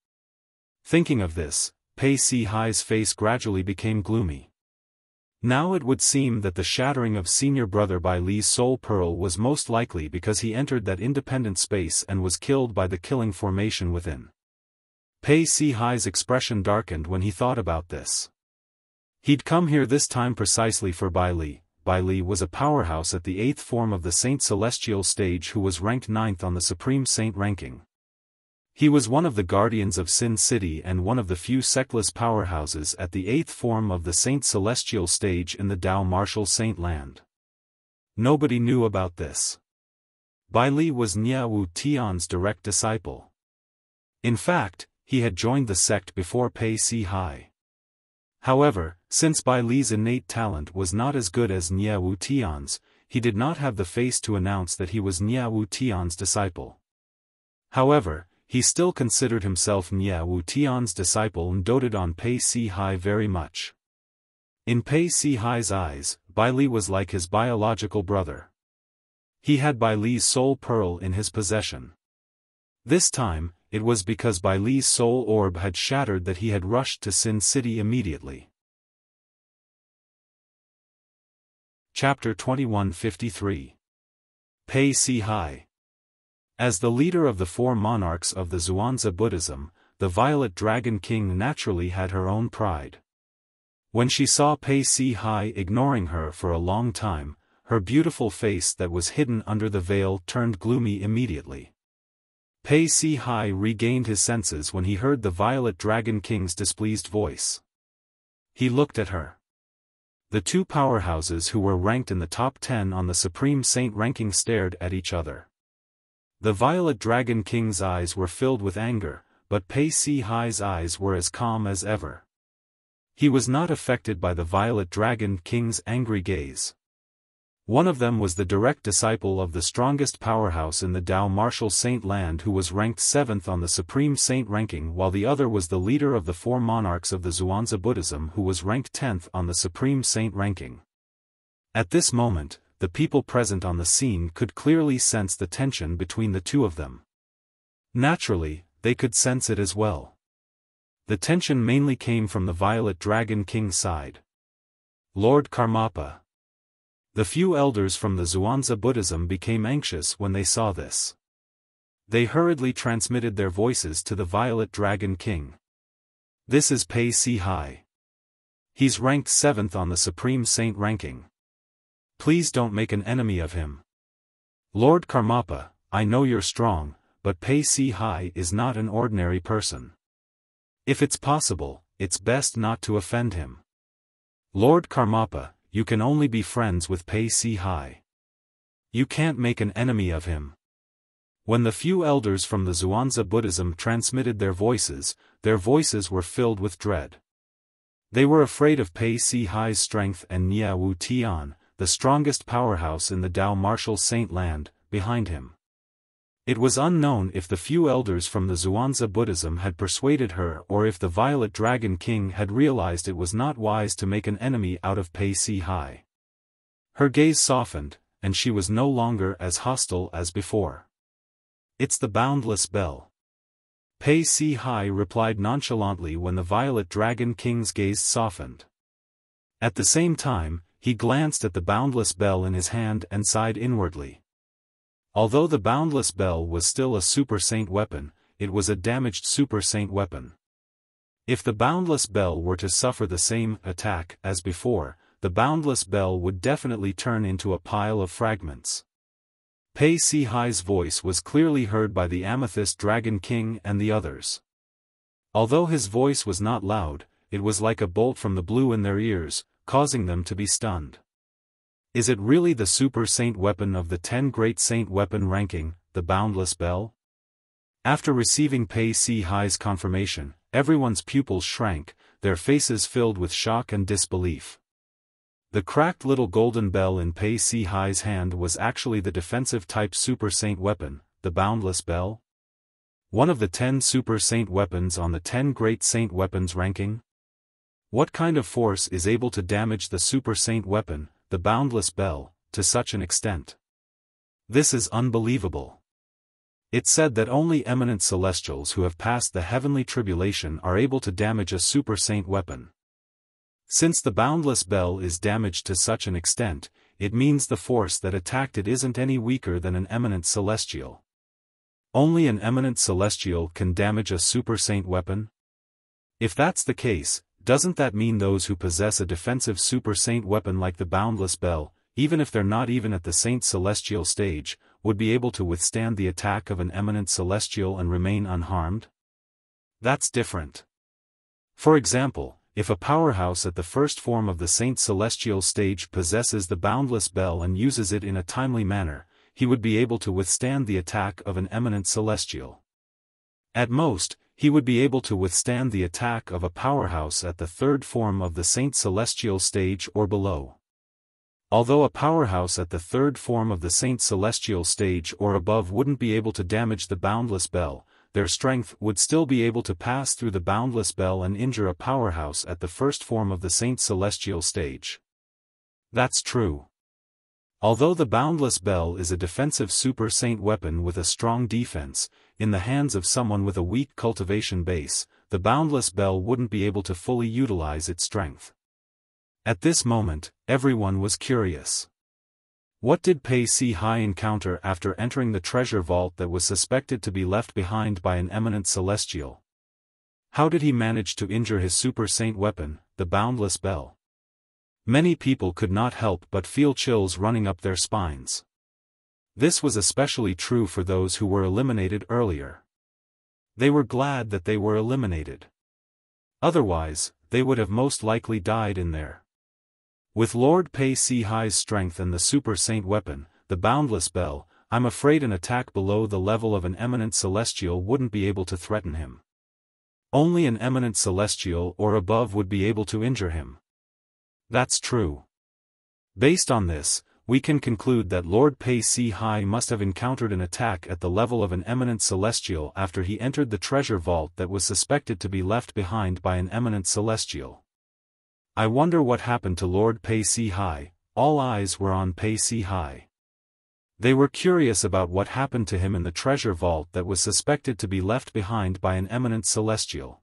Thinking of this, Pei Si Hai's face gradually became gloomy. Now it would seem that the shattering of senior brother Bai Li's soul pearl was most likely because he entered that independent space and was killed by the killing formation within. Pei Si Hai's expression darkened when he thought about this. He'd come here this time precisely for Bai Li. Bai Li was a powerhouse at the 8th form of the Saint Celestial stage who was ranked 9th on the Supreme Saint ranking. He was one of the guardians of Sin City and one of the few sectless powerhouses at the 8th form of the Saint Celestial stage in the Dao Martial Saint Land. Nobody knew about this. Bai Li was Nia Wu Tian's direct disciple. In fact, he had joined the sect before Pei Si Hai. However, since Bai Li's innate talent was not as good as Nia Wu Tian's, he did not have the face to announce that he was Nia Wu Tian's disciple. However, he still considered himself Nia Wu Tian's disciple and doted on Pei Si Hai very much. In Pei Si Hai's eyes, Bai Li was like his biological brother. He had Bai Li's soul pearl in his possession. This time, it was because Bai Li's soul orb had shattered that he had rushed to Sin City immediately. Chapter 2153. Pei Si Hai. As the leader of the 4 monarchs of the Zhuangzi Buddhism, the Violet Dragon King naturally had her own pride. When she saw Pei Si Hai ignoring her for a long time, her beautiful face that was hidden under the veil turned gloomy immediately. Pei Si Hai regained his senses when he heard the Violet Dragon King's displeased voice. He looked at her. The 2 powerhouses who were ranked in the top 10 on the Supreme Saint ranking stared at each other. The Violet Dragon King's eyes were filled with anger, but Pei Si Hai's eyes were as calm as ever. He was not affected by the Violet Dragon King's angry gaze. One of them was the direct disciple of the strongest powerhouse in the Dao Martial Saint Land who was ranked 7th on the Supreme Saint ranking, while the other was the leader of the 4 monarchs of the Zhuangzi Buddhism who was ranked 10th on the Supreme Saint ranking. At this moment, the people present on the scene could clearly sense the tension between the 2 of them. Naturally, they could sense it as well. The tension mainly came from the Violet Dragon King's side. Lord Karmapa. The few elders from the Zhuangzi Buddhism became anxious when they saw this. They hurriedly transmitted their voices to the Violet Dragon King. This is Pei Si Hai. He's ranked 7th on the Supreme Saint ranking. Please don't make an enemy of him. Lord Karmapa, I know you're strong, but Pei Si Hai is not an ordinary person. If it's possible, it's best not to offend him. Lord Karmapa, you can only be friends with Pei Si Hai. You can't make an enemy of him. When the few elders from the Zhuangzi Buddhism transmitted their voices were filled with dread. They were afraid of Pei Si Hai's strength and Nia Wu Tian, the strongest powerhouse in the Dao Martial Saint Land, behind him. It was unknown if the few elders from the Zhuangzi Buddhism had persuaded her or if the Violet Dragon King had realized it was not wise to make an enemy out of Pei Si Hai. Her gaze softened, and she was no longer as hostile as before. It's the boundless bell. Pei Si Hai replied nonchalantly when the Violet Dragon King's gaze softened. At the same time, he glanced at the boundless bell in his hand and sighed inwardly. Although the boundless bell was still a super saint weapon, it was a damaged super saint weapon. If the boundless bell were to suffer the same attack as before, the boundless bell would definitely turn into a pile of fragments. Pei Si Hai's voice was clearly heard by the Amethyst Dragon King and the others. Although his voice was not loud, it was like a bolt from the blue in their ears, causing them to be stunned. Is it really the super saint weapon of the 10 great saint weapon ranking, the boundless bell? After receiving Pei Si Hai's confirmation, everyone's pupils shrank, their faces filled with shock and disbelief. The cracked little golden bell in Pei Si Hai's hand was actually the defensive type Super Saint weapon, the Boundless Bell. One of the 10 Super Saint weapons on the 10 Great Saint weapons ranking. What kind of force is able to damage the Super Saint weapon, the Boundless Bell, to such an extent? This is unbelievable. It's said that only eminent celestials who have passed the heavenly tribulation are able to damage a Super Saint weapon. Since the Boundless Bell is damaged to such an extent, it means the force that attacked it isn't any weaker than an eminent celestial. Only an eminent celestial can damage a Super Saint weapon? If that's the case, doesn't that mean those who possess a defensive Super Saint weapon like the Boundless Bell, even if they're not even at the Saint Celestial stage, would be able to withstand the attack of an eminent celestial and remain unharmed? That's different. For example, if a powerhouse at the first form of the Saint Celestial stage possesses the Boundless Bell and uses it in a timely manner, he would be able to withstand the attack of an eminent celestial. At most, he would be able to withstand the attack of a powerhouse at the third form of the Saint Celestial stage or below. Although a powerhouse at the third form of the Saint Celestial stage or above wouldn't be able to damage the Boundless Bell, their strength would still be able to pass through the Boundless Bell and injure a powerhouse at the first form of the Saint Celestial stage. That's true. Although the Boundless Bell is a defensive Super Saint weapon with a strong defense, in the hands of someone with a weak cultivation base, the Boundless Bell wouldn't be able to fully utilize its strength. At this moment, everyone was curious. What did Pei Si Hai encounter after entering the treasure vault that was suspected to be left behind by an eminent celestial? How did he manage to injure his Super Saint weapon, the Boundless Bell? Many people could not help but feel chills running up their spines. This was especially true for those who were eliminated earlier. They were glad that they were eliminated. Otherwise, they would have most likely died in there. With Lord Pei Si Hai's strength and the Super Saint weapon, the Boundless Bell, I'm afraid an attack below the level of an eminent celestial wouldn't be able to threaten him. Only an eminent celestial or above would be able to injure him. That's true. Based on this, we can conclude that Lord Pei Si Hai must have encountered an attack at the level of an eminent celestial after he entered the treasure vault that was suspected to be left behind by an eminent celestial. I wonder what happened to Lord Pei Si Hai. All eyes were on Pei Si Hai. They were curious about what happened to him in the treasure vault that was suspected to be left behind by an eminent celestial.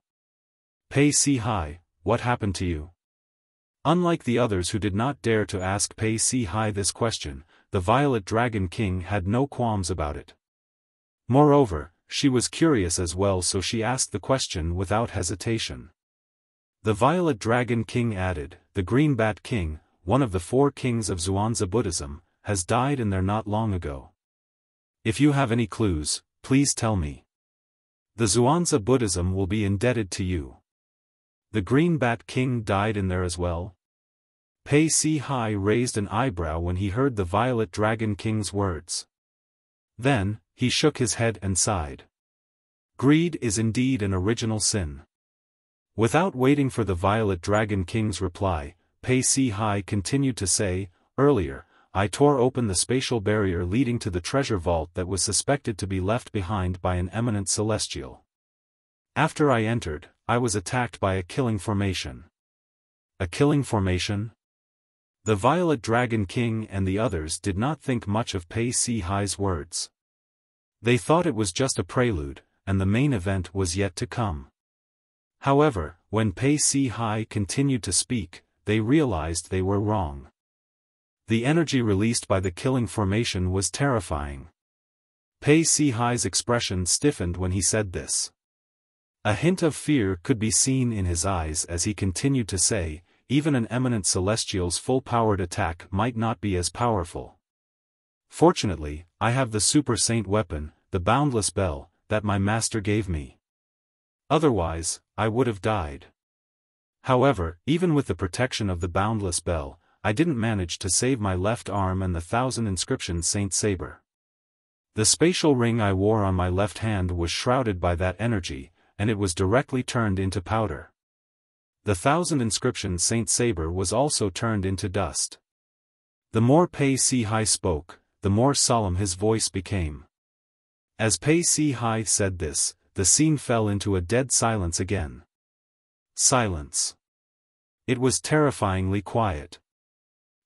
Pei Si Hai, what happened to you? Unlike the others who did not dare to ask Pei Si Hai this question, the Violet Dragon King had no qualms about it. Moreover, she was curious as well, so she asked the question without hesitation. The Violet Dragon King added, "The Green Bat King, one of the 4 kings of Xuanzа Buddhism, has died in there not long ago. If you have any clues, please tell me. The Xuanzà Buddhism will be indebted to you." The Green Bat King died in there as well? Pei Si Hai raised an eyebrow when he heard the Violet Dragon King's words. Then, he shook his head and sighed. Greed is indeed an original sin. Without waiting for the Violet Dragon King's reply, Pei Si Hai continued to say, "Earlier, I tore open the spatial barrier leading to the treasure vault that was suspected to be left behind by an eminent celestial. After I entered, I was attacked by a killing formation." A killing formation? The Violet Dragon King and the others did not think much of Pei Si Hai's words. They thought it was just a prelude, and the main event was yet to come. However, when Pei Si Hai continued to speak, they realized they were wrong. The energy released by the killing formation was terrifying. Pei Si Hai's expression stiffened when he said this. A hint of fear could be seen in his eyes as he continued to say, "Even an eminent celestial's full-powered attack might not be as powerful. Fortunately, I have the Super Saint weapon, the Boundless Bell, that my master gave me. Otherwise, I would have died. However, even with the protection of the Boundless Bell, I didn't manage to save my left arm and the 1,000 inscriptions Saint Saber. The spatial ring I wore on my left hand was shrouded by that energy, and it was directly turned into powder. The 1,000 inscription Saint Saber was also turned into dust. The more Pei Si Hai spoke, the more solemn his voice became. As Pei Si Hai said this, the scene fell into a dead silence again. Silence. It was terrifyingly quiet.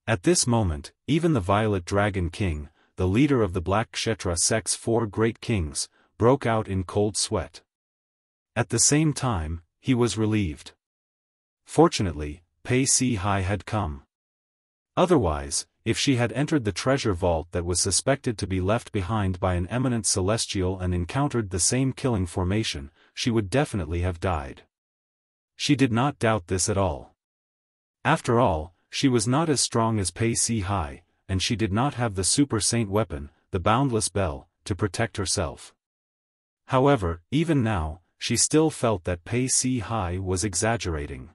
At this moment, even the Violet Dragon King, the leader of the Black Kshetra sect's 4 great kings, broke out in cold sweat. At the same time, he was relieved. Fortunately, Pei Si Hai had come. Otherwise, if she had entered the treasure vault that was suspected to be left behind by an eminent celestial and encountered the same killing formation, she would definitely have died. She did not doubt this at all. After all, she was not as strong as Pei Si Hai, and she did not have the super saint weapon, the boundless bell, to protect herself. However, even now, she still felt that Pei Si Hai was exaggerating.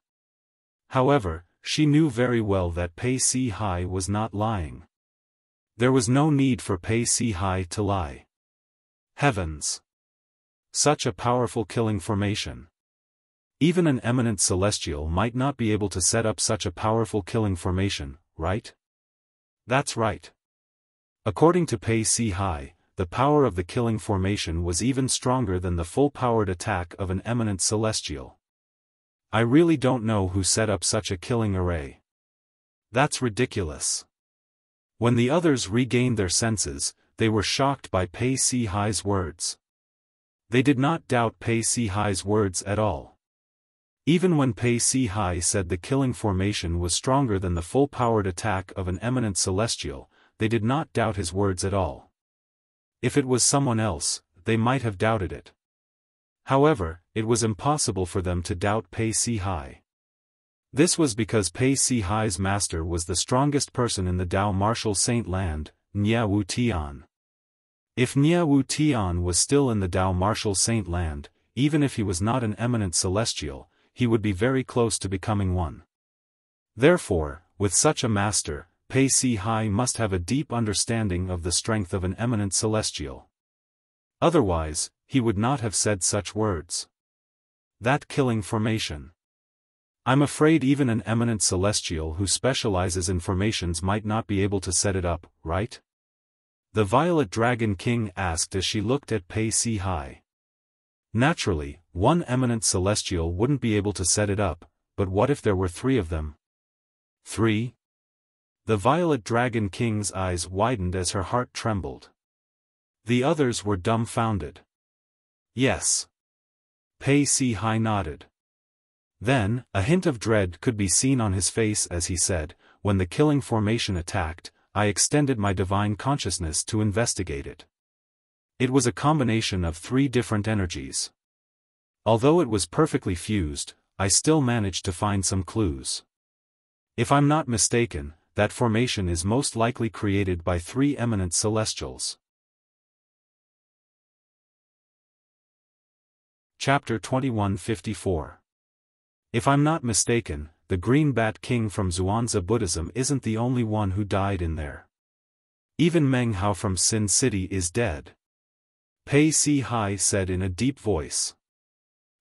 However, she knew very well that Pei Si Hai was not lying. There was no need for Pei Si Hai to lie. Heavens! Such a powerful killing formation. Even an eminent celestial might not be able to set up such a powerful killing formation, right? That's right. According to Pei Si Hai, the power of the killing formation was even stronger than the full-powered attack of an eminent celestial. I really don't know who set up such a killing array. That's ridiculous. When the others regained their senses, they were shocked by Pei Si Hai's words. They did not doubt Pei Si Hai's words at all. Even when Pei Si Hai said the killing formation was stronger than the full-powered attack of an eminent celestial, they did not doubt his words at all. If it was someone else, they might have doubted it. However, it was impossible for them to doubt Pei Si Hai. This was because Pei Si Hai's master was the strongest person in the Dao Martial Saint Land, Nya Wu Tian. If Nya Wu Tian was still in the Dao Martial Saint Land, even if he was not an eminent celestial, he would be very close to becoming one. Therefore, with such a master, Pei Si Hai must have a deep understanding of the strength of an eminent celestial. Otherwise, he would not have said such words. That killing formation. I'm afraid even an eminent celestial who specializes in formations might not be able to set it up, right? The Violet Dragon King asked as she looked at Pei Si Hai. Naturally, one eminent celestial wouldn't be able to set it up, but what if there were 3 of them? 3? The Violet Dragon King's eyes widened as her heart trembled. The others were dumbfounded. Yes. Pei Si Hai nodded. Then, a hint of dread could be seen on his face as he said, when the killing formation attacked, I extended my divine consciousness to investigate it. It was a combination of 3 different energies. Although it was perfectly fused, I still managed to find some clues. If I'm not mistaken, that formation is most likely created by 3 eminent celestials. Chapter 2154. If I'm not mistaken, the Green Bat King from Zhuangzi Buddhism isn't the only one who died in there. Even Meng Hao from Sin City is dead. Pei Si Hai said in a deep voice.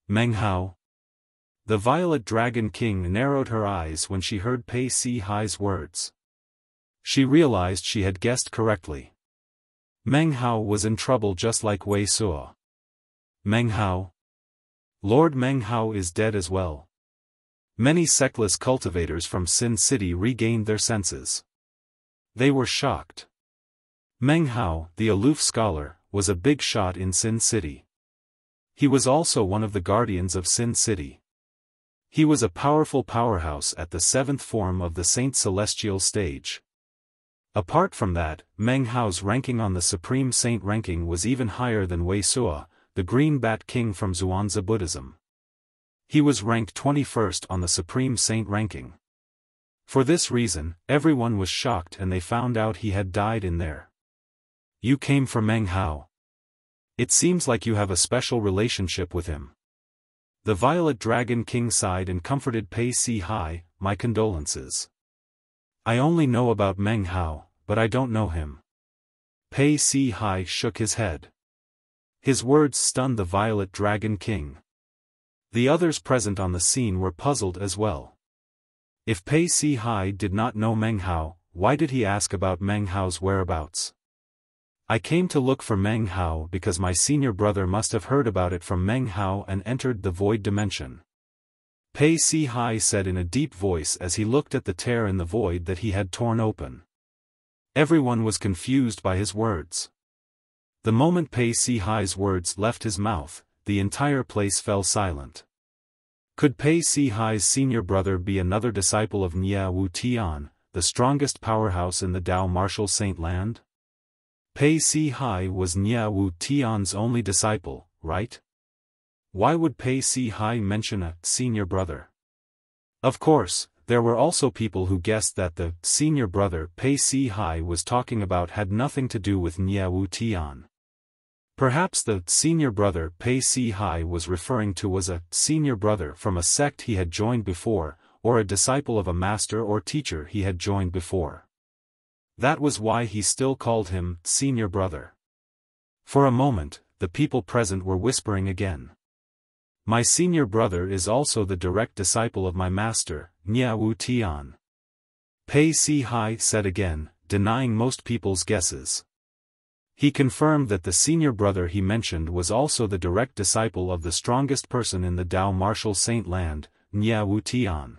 Meng Hao? The Violet Dragon King narrowed her eyes when she heard Pei Si Hai's words. She realized she had guessed correctly. Meng Hao was in trouble just like Wei Suo. Meng Hao? Lord Meng Hao is dead as well. Many sectless cultivators from Sin City regained their senses. They were shocked. Meng Hao, the aloof scholar, was a big shot in Sin City. He was also one of the guardians of Sin City. He was a powerful powerhouse at the 7th form of the Saint Celestial stage. Apart from that, Meng Hao's ranking on the Supreme Saint ranking was even higher than Wei Suo, the Green Bat King from Zhuangzi Buddhism. He was ranked 21st on the Supreme Saint ranking. For this reason, everyone was shocked and they found out he had died in there. You came for Meng Hao. It seems like you have a special relationship with him. The Violet Dragon King sighed and comforted Pei Si Hai, my condolences. I only know about Meng Hao, but I don't know him. Pei Si Hai shook his head. His words stunned the Violet Dragon King. The others present on the scene were puzzled as well. If Pei Si Hai did not know Meng Hao, why did he ask about Meng Hao's whereabouts? I came to look for Meng Hao because my senior brother must have heard about it from Meng Hao and entered the void dimension. Pei Si Hai said in a deep voice as he looked at the tear in the void that he had torn open. Everyone was confused by his words. The moment Pei Si Hai's words left his mouth, the entire place fell silent. Could Pei Si Hai's senior brother be another disciple of Nia Wu Tian, the strongest powerhouse in the Dao Martial Saint Land? Pei Si Hai was Nia Wu Tian's only disciple, right? Why would Pei Si Hai mention a senior brother? Of course, there were also people who guessed that the senior brother Pei Si Hai was talking about had nothing to do with Nia Wu Tian. Perhaps the senior brother Pei Si Hai was referring to was a senior brother from a sect he had joined before, or a disciple of a master or teacher he had joined before. That was why he still called him senior brother. For a moment, the people present were whispering again. My senior brother is also the direct disciple of my master, Nia Wu Tian. Pei Si Hai said again, denying most people's guesses. He confirmed that the senior brother he mentioned was also the direct disciple of the strongest person in the Dao Martial Saint Land, Nia Wu Tian.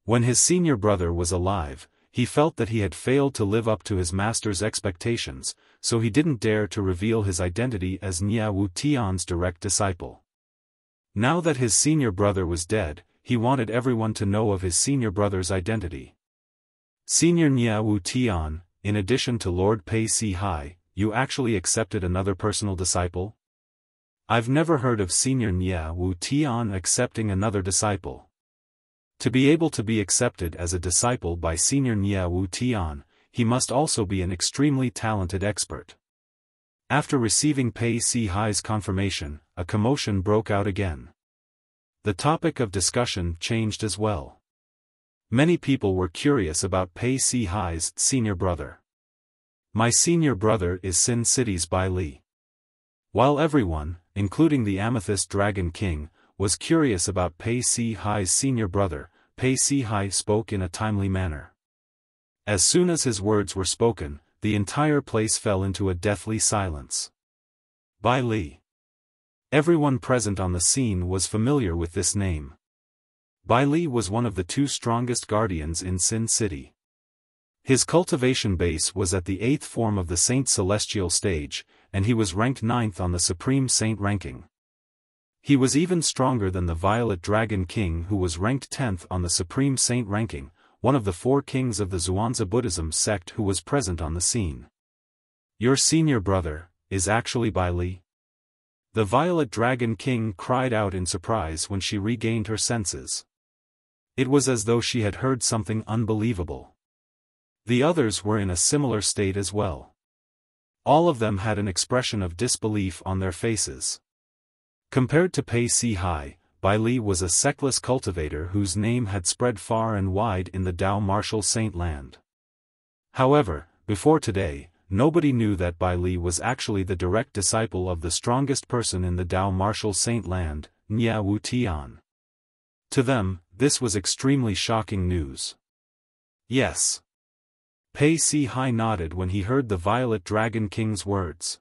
When his senior brother was alive, he felt that he had failed to live up to his master's expectations, so he didn't dare to reveal his identity as Nia Wu Tian's direct disciple. Now that his senior brother was dead, he wanted everyone to know of his senior brother's identity. Senior Nia Wu Tian, in addition to Lord Pei Si Hai, you actually accepted another personal disciple? I've never heard of Senior Nia Wu Tian accepting another disciple. To be able to be accepted as a disciple by Senior Nia Wu Tian, he must also be an extremely talented expert. After receiving Pei Si Hai's confirmation, a commotion broke out again. The topic of discussion changed as well. Many people were curious about Pei Si Hai's senior brother. My senior brother is Sin City's Bai Li. While everyone, including the Amethyst Dragon King, was curious about Pei Si Hai's senior brother, Pei Si Hai spoke in a timely manner. As soon as his words were spoken, the entire place fell into a deathly silence. Bai Li. Everyone present on the scene was familiar with this name. Bai Li was one of the two strongest guardians in Sin City. His cultivation base was at the 8th form of the Saint Celestial stage, and he was ranked 9th on the Supreme Saint ranking. He was even stronger than the Violet Dragon King, who was ranked 10th on the Supreme Saint ranking, one of the 4 kings of the Zhuangzi Buddhism sect who was present on the scene. Your senior brother is actually Bai Li? The Violet Dragon King cried out in surprise when she regained her senses. It was as though she had heard something unbelievable. The others were in a similar state as well. All of them had an expression of disbelief on their faces. Compared to Pei Si Hai, Bai Li was a sectless cultivator whose name had spread far and wide in the Dao Martial Saint Land. However, before today, nobody knew that Bai Li was actually the direct disciple of the strongest person in the Dao Martial Saint Land, Nia Wu Tian. To them, this was extremely shocking news. Yes. Pei Si Hai nodded when he heard the Violet Dragon King's words.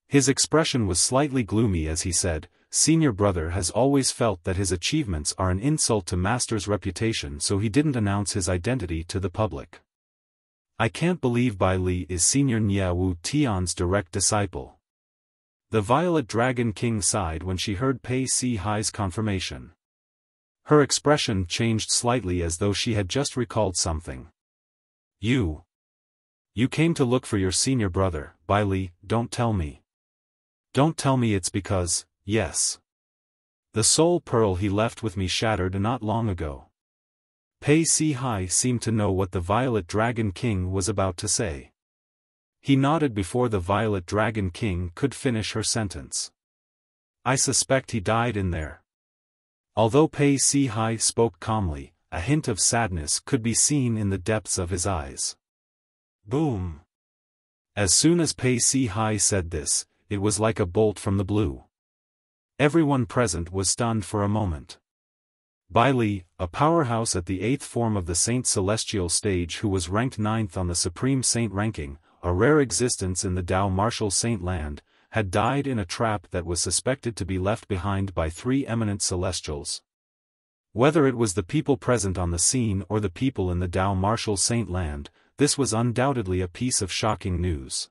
His expression was slightly gloomy as he said, Senior brother has always felt that his achievements are an insult to Master's reputation, so he didn't announce his identity to the public. I can't believe Bai Li is Senior Nia Wu Tian's direct disciple. The Violet Dragon King sighed when she heard Pei Si Hai's confirmation. Her expression changed slightly as though she had just recalled something. You came to look for your senior brother, Bai Li, don't tell me. Don't tell me it's because, yes. The soul pearl he left with me shattered not long ago. Pei Si Hai seemed to know what the Violet Dragon King was about to say. He nodded before the Violet Dragon King could finish her sentence. I suspect he died in there. Although Pei Si Hai spoke calmly, a hint of sadness could be seen in the depths of his eyes. Boom! As soon as Pei Si Hai said this, it was like a bolt from the blue. Everyone present was stunned for a moment. Bai Li, a powerhouse at the 8th form of the Saint Celestial stage who was ranked 9th on the Supreme Saint ranking, a rare existence in the Dao Martial Saint land, had died in a trap that was suspected to be left behind by 3 eminent celestials. Whether it was the people present on the scene or the people in the Dao Martial Saint land, this was undoubtedly a piece of shocking news.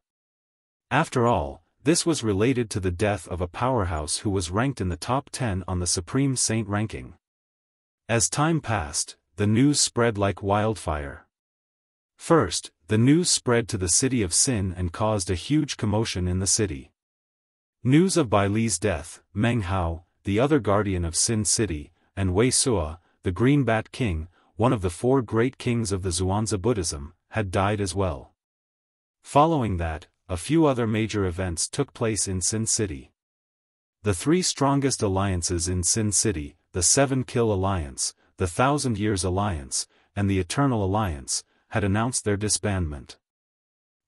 After all, this was related to the death of a powerhouse who was ranked in the top 10 on the Supreme Saint ranking. As time passed, the news spread like wildfire. First, the news spread to the city of Xin and caused a huge commotion in the city. News of Bai Li's death, Meng Hao, the other guardian of Xin City, and Wei Sua, the Green Bat King, one of the 4 great kings of the Zhuangzi Buddhism, had died as well. Following that, a few other major events took place in Xin City. The 3 strongest alliances in Xin City, the 7 Kill Alliance, the 1,000 Years Alliance, and the Eternal Alliance, had announced their disbandment.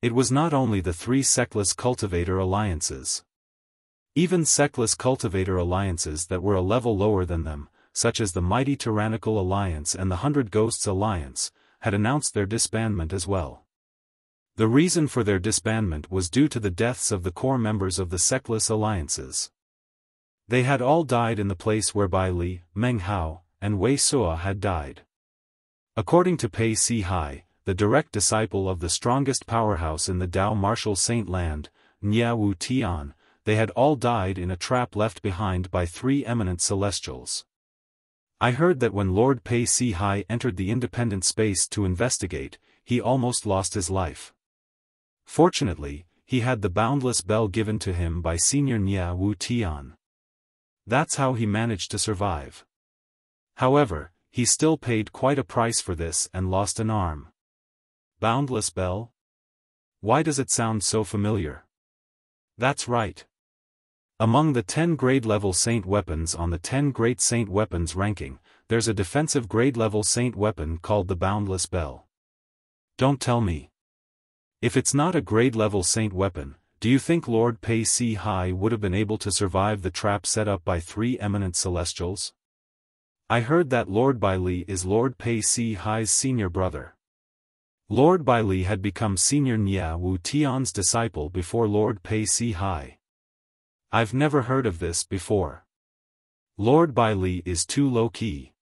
It was not only the 3 Sectless Cultivator Alliances. Even Sectless Cultivator Alliances that were a level lower than them, such as the Mighty Tyrannical Alliance and the 100 Ghosts Alliance, had announced their disbandment as well. The reason for their disbandment was due to the deaths of the core members of the Sectless Alliances. They had all died in the place where Bai Li, Meng Hao, and Wei Sua had died. According to Pei Si Hai, the direct disciple of the strongest powerhouse in the Dao Martial Saint land, Nya Wu Tian, they had all died in a trap left behind by 3 eminent celestials. I heard that when Lord Pei Si Hai entered the independent space to investigate, he almost lost his life. Fortunately, he had the boundless bell given to him by Senior Nya Wu Tian. That's how he managed to survive. However, he still paid quite a price for this and lost an arm. Boundless bell? Why does it sound so familiar? That's right. Among the 10 grade-level saint weapons on the 10 great saint weapons ranking, there's a defensive grade-level saint weapon called the Boundless Bell. Don't tell me. If it's not a grade-level saint weapon, do you think Lord Pei Si Hai would have been able to survive the trap set up by 3 eminent celestials? I heard that Lord Bai Li is Lord Pei Si Hai's senior brother. Lord Bai Li had become Senior Nya Wu Tian's disciple before Lord Pei Si Hai. I've never heard of this before. Lord Bai Li is too low-key.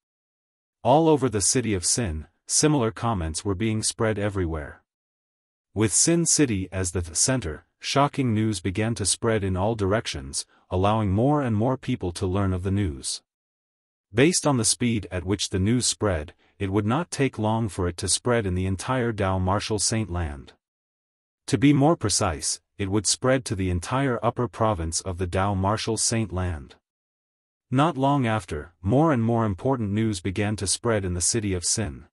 All over the city of Xin, similar comments were being spread everywhere. With Xin City as the center, shocking news began to spread in all directions, allowing more and more people to learn of the news. Based on the speed at which the news spread, it would not take long for it to spread in the entire Dao Martial Saint land. To be more precise, it would spread to the entire upper province of the Dao Martial Saint land. Not long after, more and more important news began to spread in the city of Xin.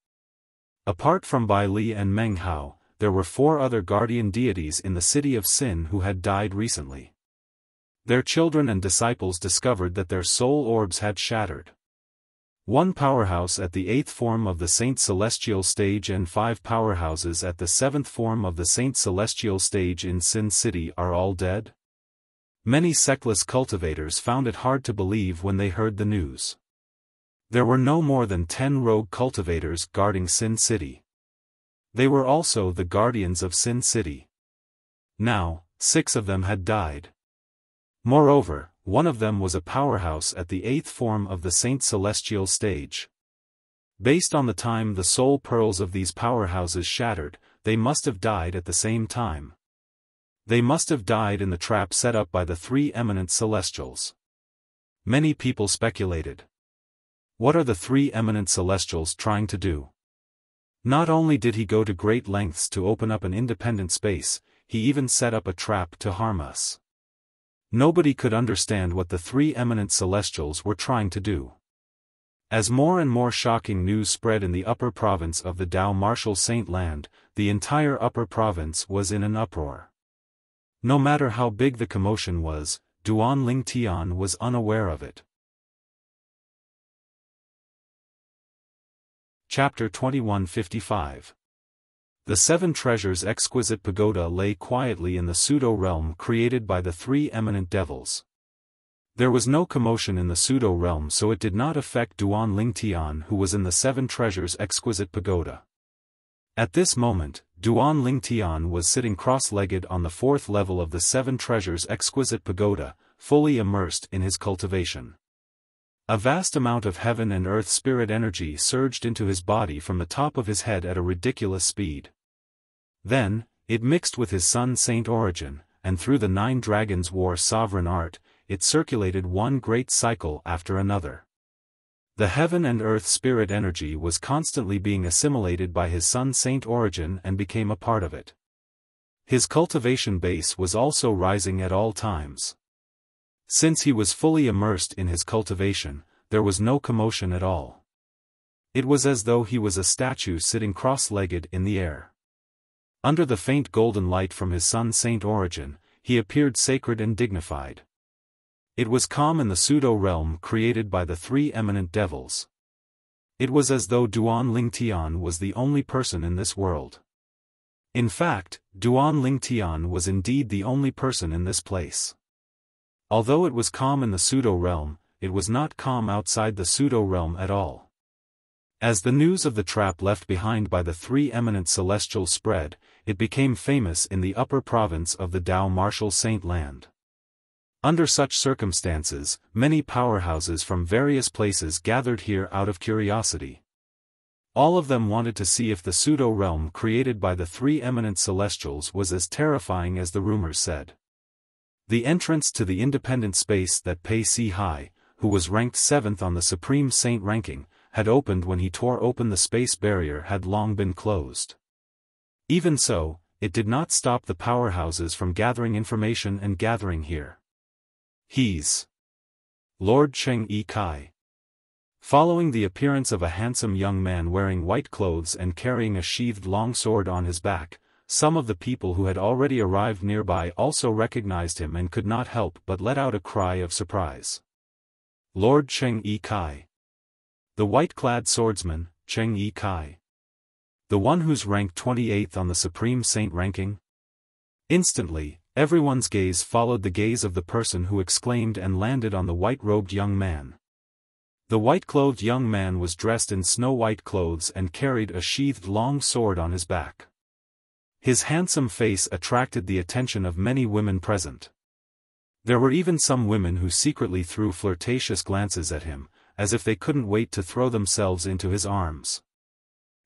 Apart from Bai Li and Meng Hao, there were 4 other guardian deities in the city of Xin who had died recently. Their children and disciples discovered that their soul orbs had shattered. 1 powerhouse at the 8th form of the Saint Celestial stage and 5 powerhouses at the 7th form of the Saint Celestial stage in Xin City are all dead? Many sectless cultivators found it hard to believe when they heard the news. There were no more than 10 rogue cultivators guarding Xin City. They were also the guardians of Xin City. Now, 6 of them had died. Moreover, one of them was a powerhouse at the 8th form of the Saint Celestial stage. Based on the time the soul pearls of these powerhouses shattered, they must have died at the same time. They must have died in the trap set up by the 3 eminent celestials. Many people speculated. What are the 3 eminent celestials trying to do? Not only did he go to great lengths to open up an independent space, he even set up a trap to harm us. Nobody could understand what the 3 eminent celestials were trying to do. As more and more shocking news spread in the upper province of the Dao Martial Saint land, the entire upper province was in an uproar. No matter how big the commotion was, Duan Ling Tian was unaware of it. Chapter 2155. The 7 treasures' exquisite pagoda lay quietly in the pseudo-realm created by the 3 eminent devils. There was no commotion in the pseudo-realm, so it did not affect Duan Lingtian, who was in the Seven Treasures' exquisite pagoda. At this moment, Duan Lingtian was sitting cross-legged on the fourth level of the Seven Treasures' exquisite pagoda, fully immersed in his cultivation. A vast amount of heaven and earth spirit energy surged into his body from the top of his head at a ridiculous speed. Then, it mixed with his sun saint origin, and through the 9 dragons' war sovereign art, it circulated one great cycle after another. The heaven and earth spirit energy was constantly being assimilated by his sun saint origin and became a part of it. His cultivation base was also rising at all times. Since he was fully immersed in his cultivation, there was no commotion at all. It was as though he was a statue sitting cross-legged in the air. Under the faint golden light from his sun saint origin, he appeared sacred and dignified. It was calm in the pseudo-realm created by the 3 eminent devils. It was as though Duan Lingtian was the only person in this world. In fact, Duan Lingtian was indeed the only person in this place. Although it was calm in the pseudo-realm, it was not calm outside the pseudo-realm at all. As the news of the trap left behind by the 3 eminent celestials spread, it became famous in the upper province of the Tao Martial Saint Land. Under such circumstances, many powerhouses from various places gathered here out of curiosity. All of them wanted to see if the pseudo-realm created by the 3 eminent celestials was as terrifying as the rumors said. The entrance to the independent space that Pei Si Hai, who was ranked 7th on the Supreme Saint ranking, had opened when he tore open the space barrier had long been closed. Even so, it did not stop the powerhouses from gathering information and gathering here. He's Lord Cheng Yi Kai. Following the appearance of a handsome young man wearing white clothes and carrying a sheathed long sword on his back, some of the people who had already arrived nearby also recognized him and could not help but let out a cry of surprise. Lord Cheng Yi Kai. The white-clad swordsman, Cheng Yi Kai. The one who's ranked 28th on the Supreme Saint ranking? Instantly, everyone's gaze followed the gaze of the person who exclaimed and landed on the white-robed young man. The white-clothed young man was dressed in snow-white clothes and carried a sheathed long sword on his back. His handsome face attracted the attention of many women present. There were even some women who secretly threw flirtatious glances at him, as if they couldn't wait to throw themselves into his arms.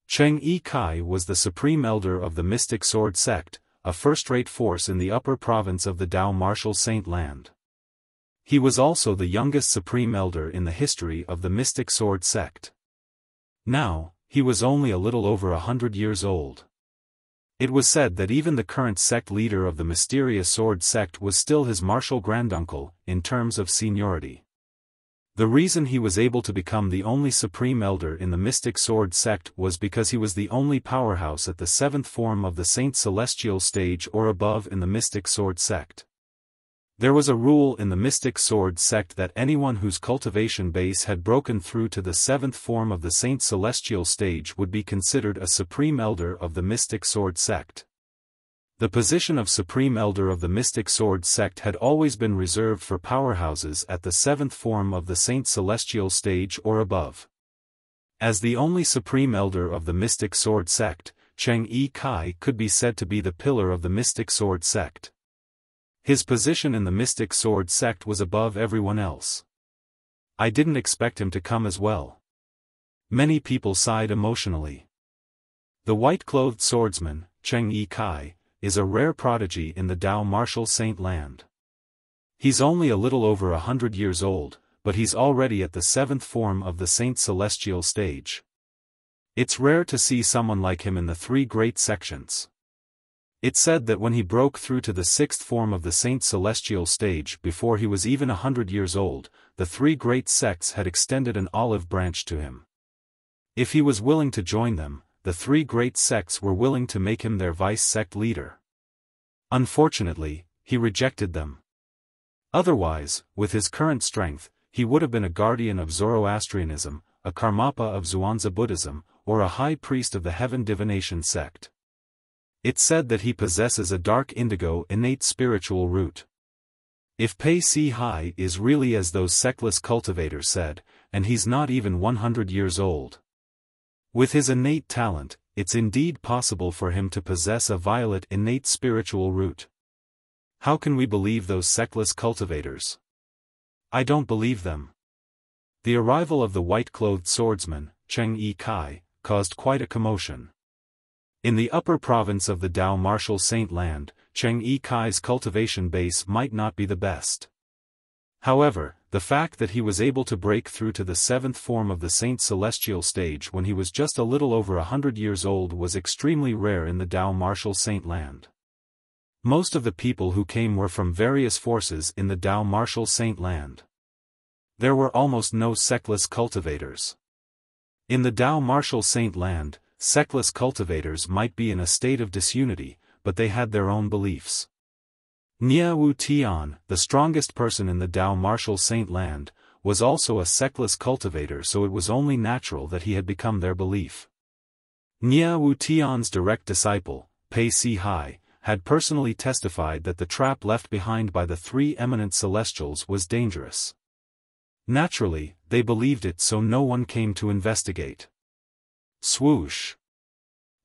Cheng Yi Kai was the supreme elder of the Mystic Sword Sect, a first-rate force in the upper province of the Tao Martial Saint Land. He was also the youngest supreme elder in the history of the Mystic Sword Sect. Now, he was only a little over 100 years old. It was said that even the current sect leader of the mysterious sword sect was still his martial granduncle, in terms of seniority. The reason he was able to become the only supreme elder in the mystic sword sect was because he was the only powerhouse at the 7th form of the Saint Celestial stage or above in the mystic sword sect. There was a rule in the mystic sword sect that anyone whose cultivation base had broken through to the 7th form of the Saint Celestial stage would be considered a supreme elder of the mystic sword sect. The position of supreme elder of the mystic sword sect had always been reserved for powerhouses at the 7th form of the Saint Celestial stage or above. As the only supreme elder of the mystic sword sect, Cheng Yi Kai could be said to be the pillar of the mystic sword sect. His position in the Mystic Sword sect was above everyone else. I didn't expect him to come as well. Many people sighed emotionally. The white-clothed swordsman, Cheng Yi Kai, is a rare prodigy in the Tao Martial Saint Land. He's only a little over 100 years old, but he's already at the 7th form of the Saint Celestial stage. It's rare to see someone like him in the 3 great sections. It's said that when he broke through to the 6th form of the Saint Celestial stage before he was even 100 years old, the 3 great sects had extended an olive branch to him. If he was willing to join them, the 3 great sects were willing to make him their vice-sect leader. Unfortunately, he rejected them. Otherwise, with his current strength, he would have been a guardian of Zoroastrianism, a Karmapa of Zhuangzi Buddhism, or a high priest of the Heaven Divination sect. It's said that he possesses a dark indigo innate spiritual root. If Pei Si Hai is really as those sectless cultivators said, and he's not even 100 years old. With his innate talent, it's indeed possible for him to possess a violet innate spiritual root. How can we believe those sectless cultivators? I don't believe them. The arrival of the white-clothed swordsman, Cheng Yi Kai, caused quite a commotion. In the upper province of the Dao Martial Saint Land, Cheng Yi Kai's cultivation base might not be the best. However, the fact that he was able to break through to the seventh form of the Saint Celestial stage when he was just a little over 100 years old was extremely rare in the Dao Martial Saint Land. Most of the people who came were from various forces in the Dao Martial Saint Land. There were almost no sectless cultivators. In the Dao Martial Saint Land, sectless cultivators might be in a state of disunity, but they had their own beliefs. Nie Wu Tian, the strongest person in the Dao Martial Saint Land, was also a sectless cultivator, so it was only natural that he had become their belief. Nie Wu Tian's direct disciple, Pei Si Hai, had personally testified that the trap left behind by the three eminent celestials was dangerous. Naturally, they believed it, so no one came to investigate. Swoosh!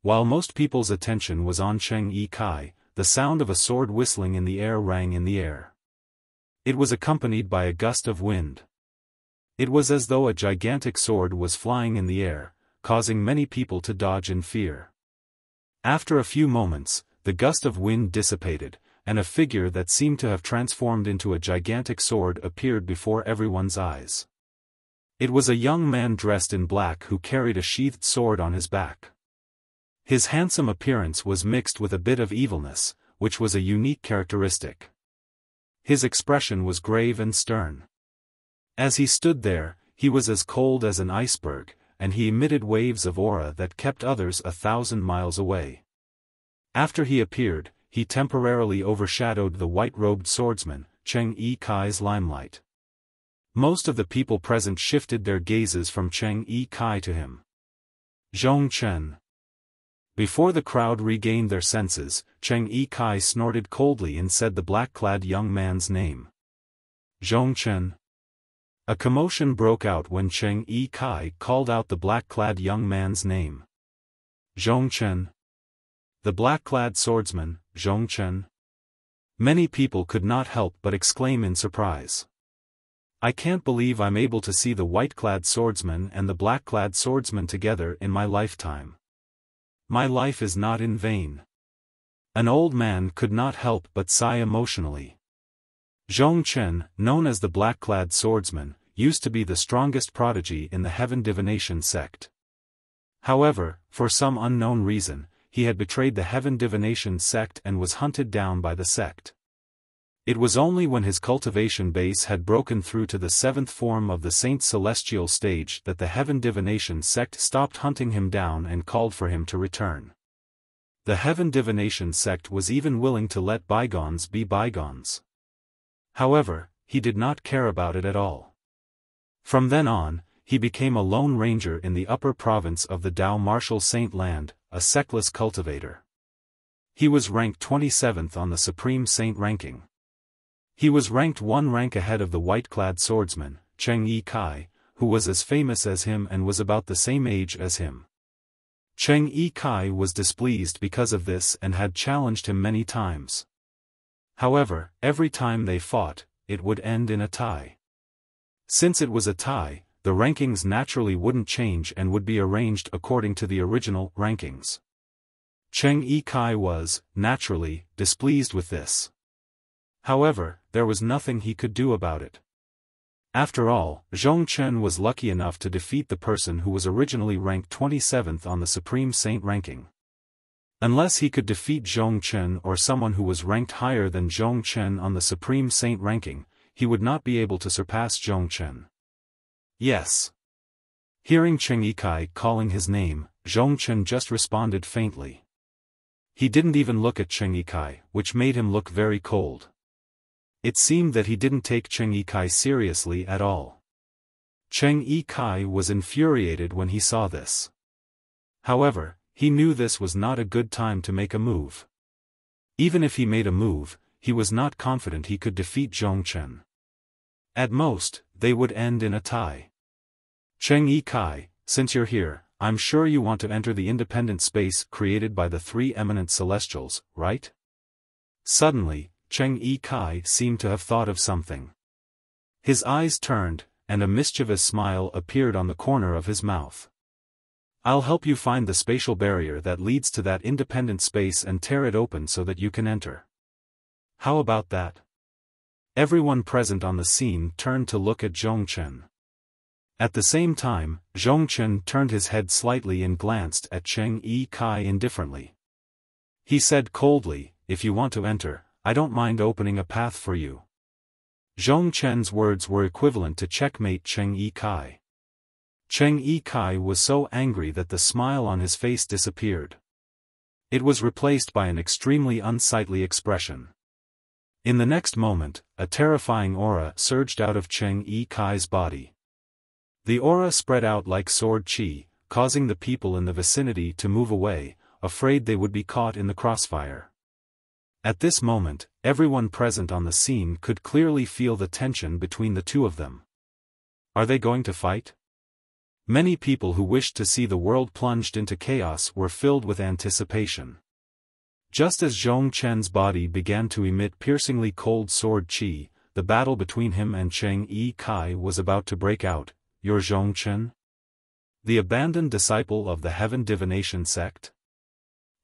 While most people's attention was on Cheng Yi Kai, the sound of a sword whistling in the air rang in the air. It was accompanied by a gust of wind. It was as though a gigantic sword was flying in the air, causing many people to dodge in fear. After a few moments, the gust of wind dissipated, and a figure that seemed to have transformed into a gigantic sword appeared before everyone's eyes. It was a young man dressed in black who carried a sheathed sword on his back. His handsome appearance was mixed with a bit of evilness, which was a unique characteristic. His expression was grave and stern. As he stood there, he was as cold as an iceberg, and he emitted waves of aura that kept others 1,000 miles away. After he appeared, he temporarily overshadowed the white-robed swordsman, Cheng Yi Kai's limelight. Most of the people present shifted their gazes from Cheng Yi Kai to him. Zhongchen. Before the crowd regained their senses, Cheng Yi Kai snorted coldly and said the black-clad young man's name. Zhongchen. A commotion broke out when Cheng Yi Kai called out the black-clad young man's name. Zhongchen. The black-clad swordsman, Zhongchen. Many people could not help but exclaim in surprise. I can't believe I'm able to see the white-clad swordsman and the black-clad swordsman together in my lifetime. My life is not in vain. An old man could not help but sigh emotionally. Zhongchen, known as the black-clad swordsman, used to be the strongest prodigy in the heaven divination sect. However, for some unknown reason, he had betrayed the heaven divination sect and was hunted down by the sect. It was only when his cultivation base had broken through to the seventh form of the Saint Celestial stage that the heaven divination sect stopped hunting him down and called for him to return. The heaven divination sect was even willing to let bygones be bygones. However, he did not care about it at all. From then on, he became a lone ranger in the upper province of the Dao Martial Saint Land, a sectless cultivator. He was ranked 27th on the Supreme Saint ranking. He was ranked one rank ahead of the white-clad swordsman, Cheng Yi Kai, who was as famous as him and was about the same age as him. Cheng Yi Kai was displeased because of this and had challenged him many times. However, every time they fought, it would end in a tie. Since it was a tie, the rankings naturally wouldn't change and would be arranged according to the original rankings. Cheng Yi Kai was, naturally, displeased with this. However, there was nothing he could do about it. After all, Zhongchen was lucky enough to defeat the person who was originally ranked 27th on the Supreme Saint ranking. Unless he could defeat Zhongchen or someone who was ranked higher than Zhongchen on the Supreme Saint ranking, he would not be able to surpass Zhongchen. Yes. Hearing Cheng Yi Kai calling his name, Zhongchen just responded faintly. He didn't even look at Cheng Yi Kai, which made him look very cold. It seemed that he didn't take Cheng Yi Kai seriously at all. Cheng Yi Kai was infuriated when he saw this. However, he knew this was not a good time to make a move. Even if he made a move, he was not confident he could defeat Zhongchen. At most, they would end in a tie. Cheng Yi Kai, since you're here, I'm sure you want to enter the independent space created by the three eminent celestials, right? Suddenly, Cheng Yi Kai seemed to have thought of something. His eyes turned, and a mischievous smile appeared on the corner of his mouth. I'll help you find the spatial barrier that leads to that independent space and tear it open so that you can enter. How about that? Everyone present on the scene turned to look at Zhongchen. At the same time, Zhongchen turned his head slightly and glanced at Cheng Yi Kai indifferently. He said coldly, "If you want to enter, I don't mind opening a path for you." Zhongchen's words were equivalent to checkmate Cheng Yi Kai. Cheng Yi Kai was so angry that the smile on his face disappeared. It was replaced by an extremely unsightly expression. In the next moment, a terrifying aura surged out of Cheng Yi Kai's body. The aura spread out like sword chi, causing the people in the vicinity to move away, afraid they would be caught in the crossfire. At this moment, everyone present on the scene could clearly feel the tension between the two of them. Are they going to fight? Many people who wished to see the world plunged into chaos were filled with anticipation. Just as Zhongchen's body began to emit piercingly cold sword chi, the battle between him and Cheng Yi Kai was about to break out. You're Zhongchen? The abandoned disciple of the Heaven Divination sect?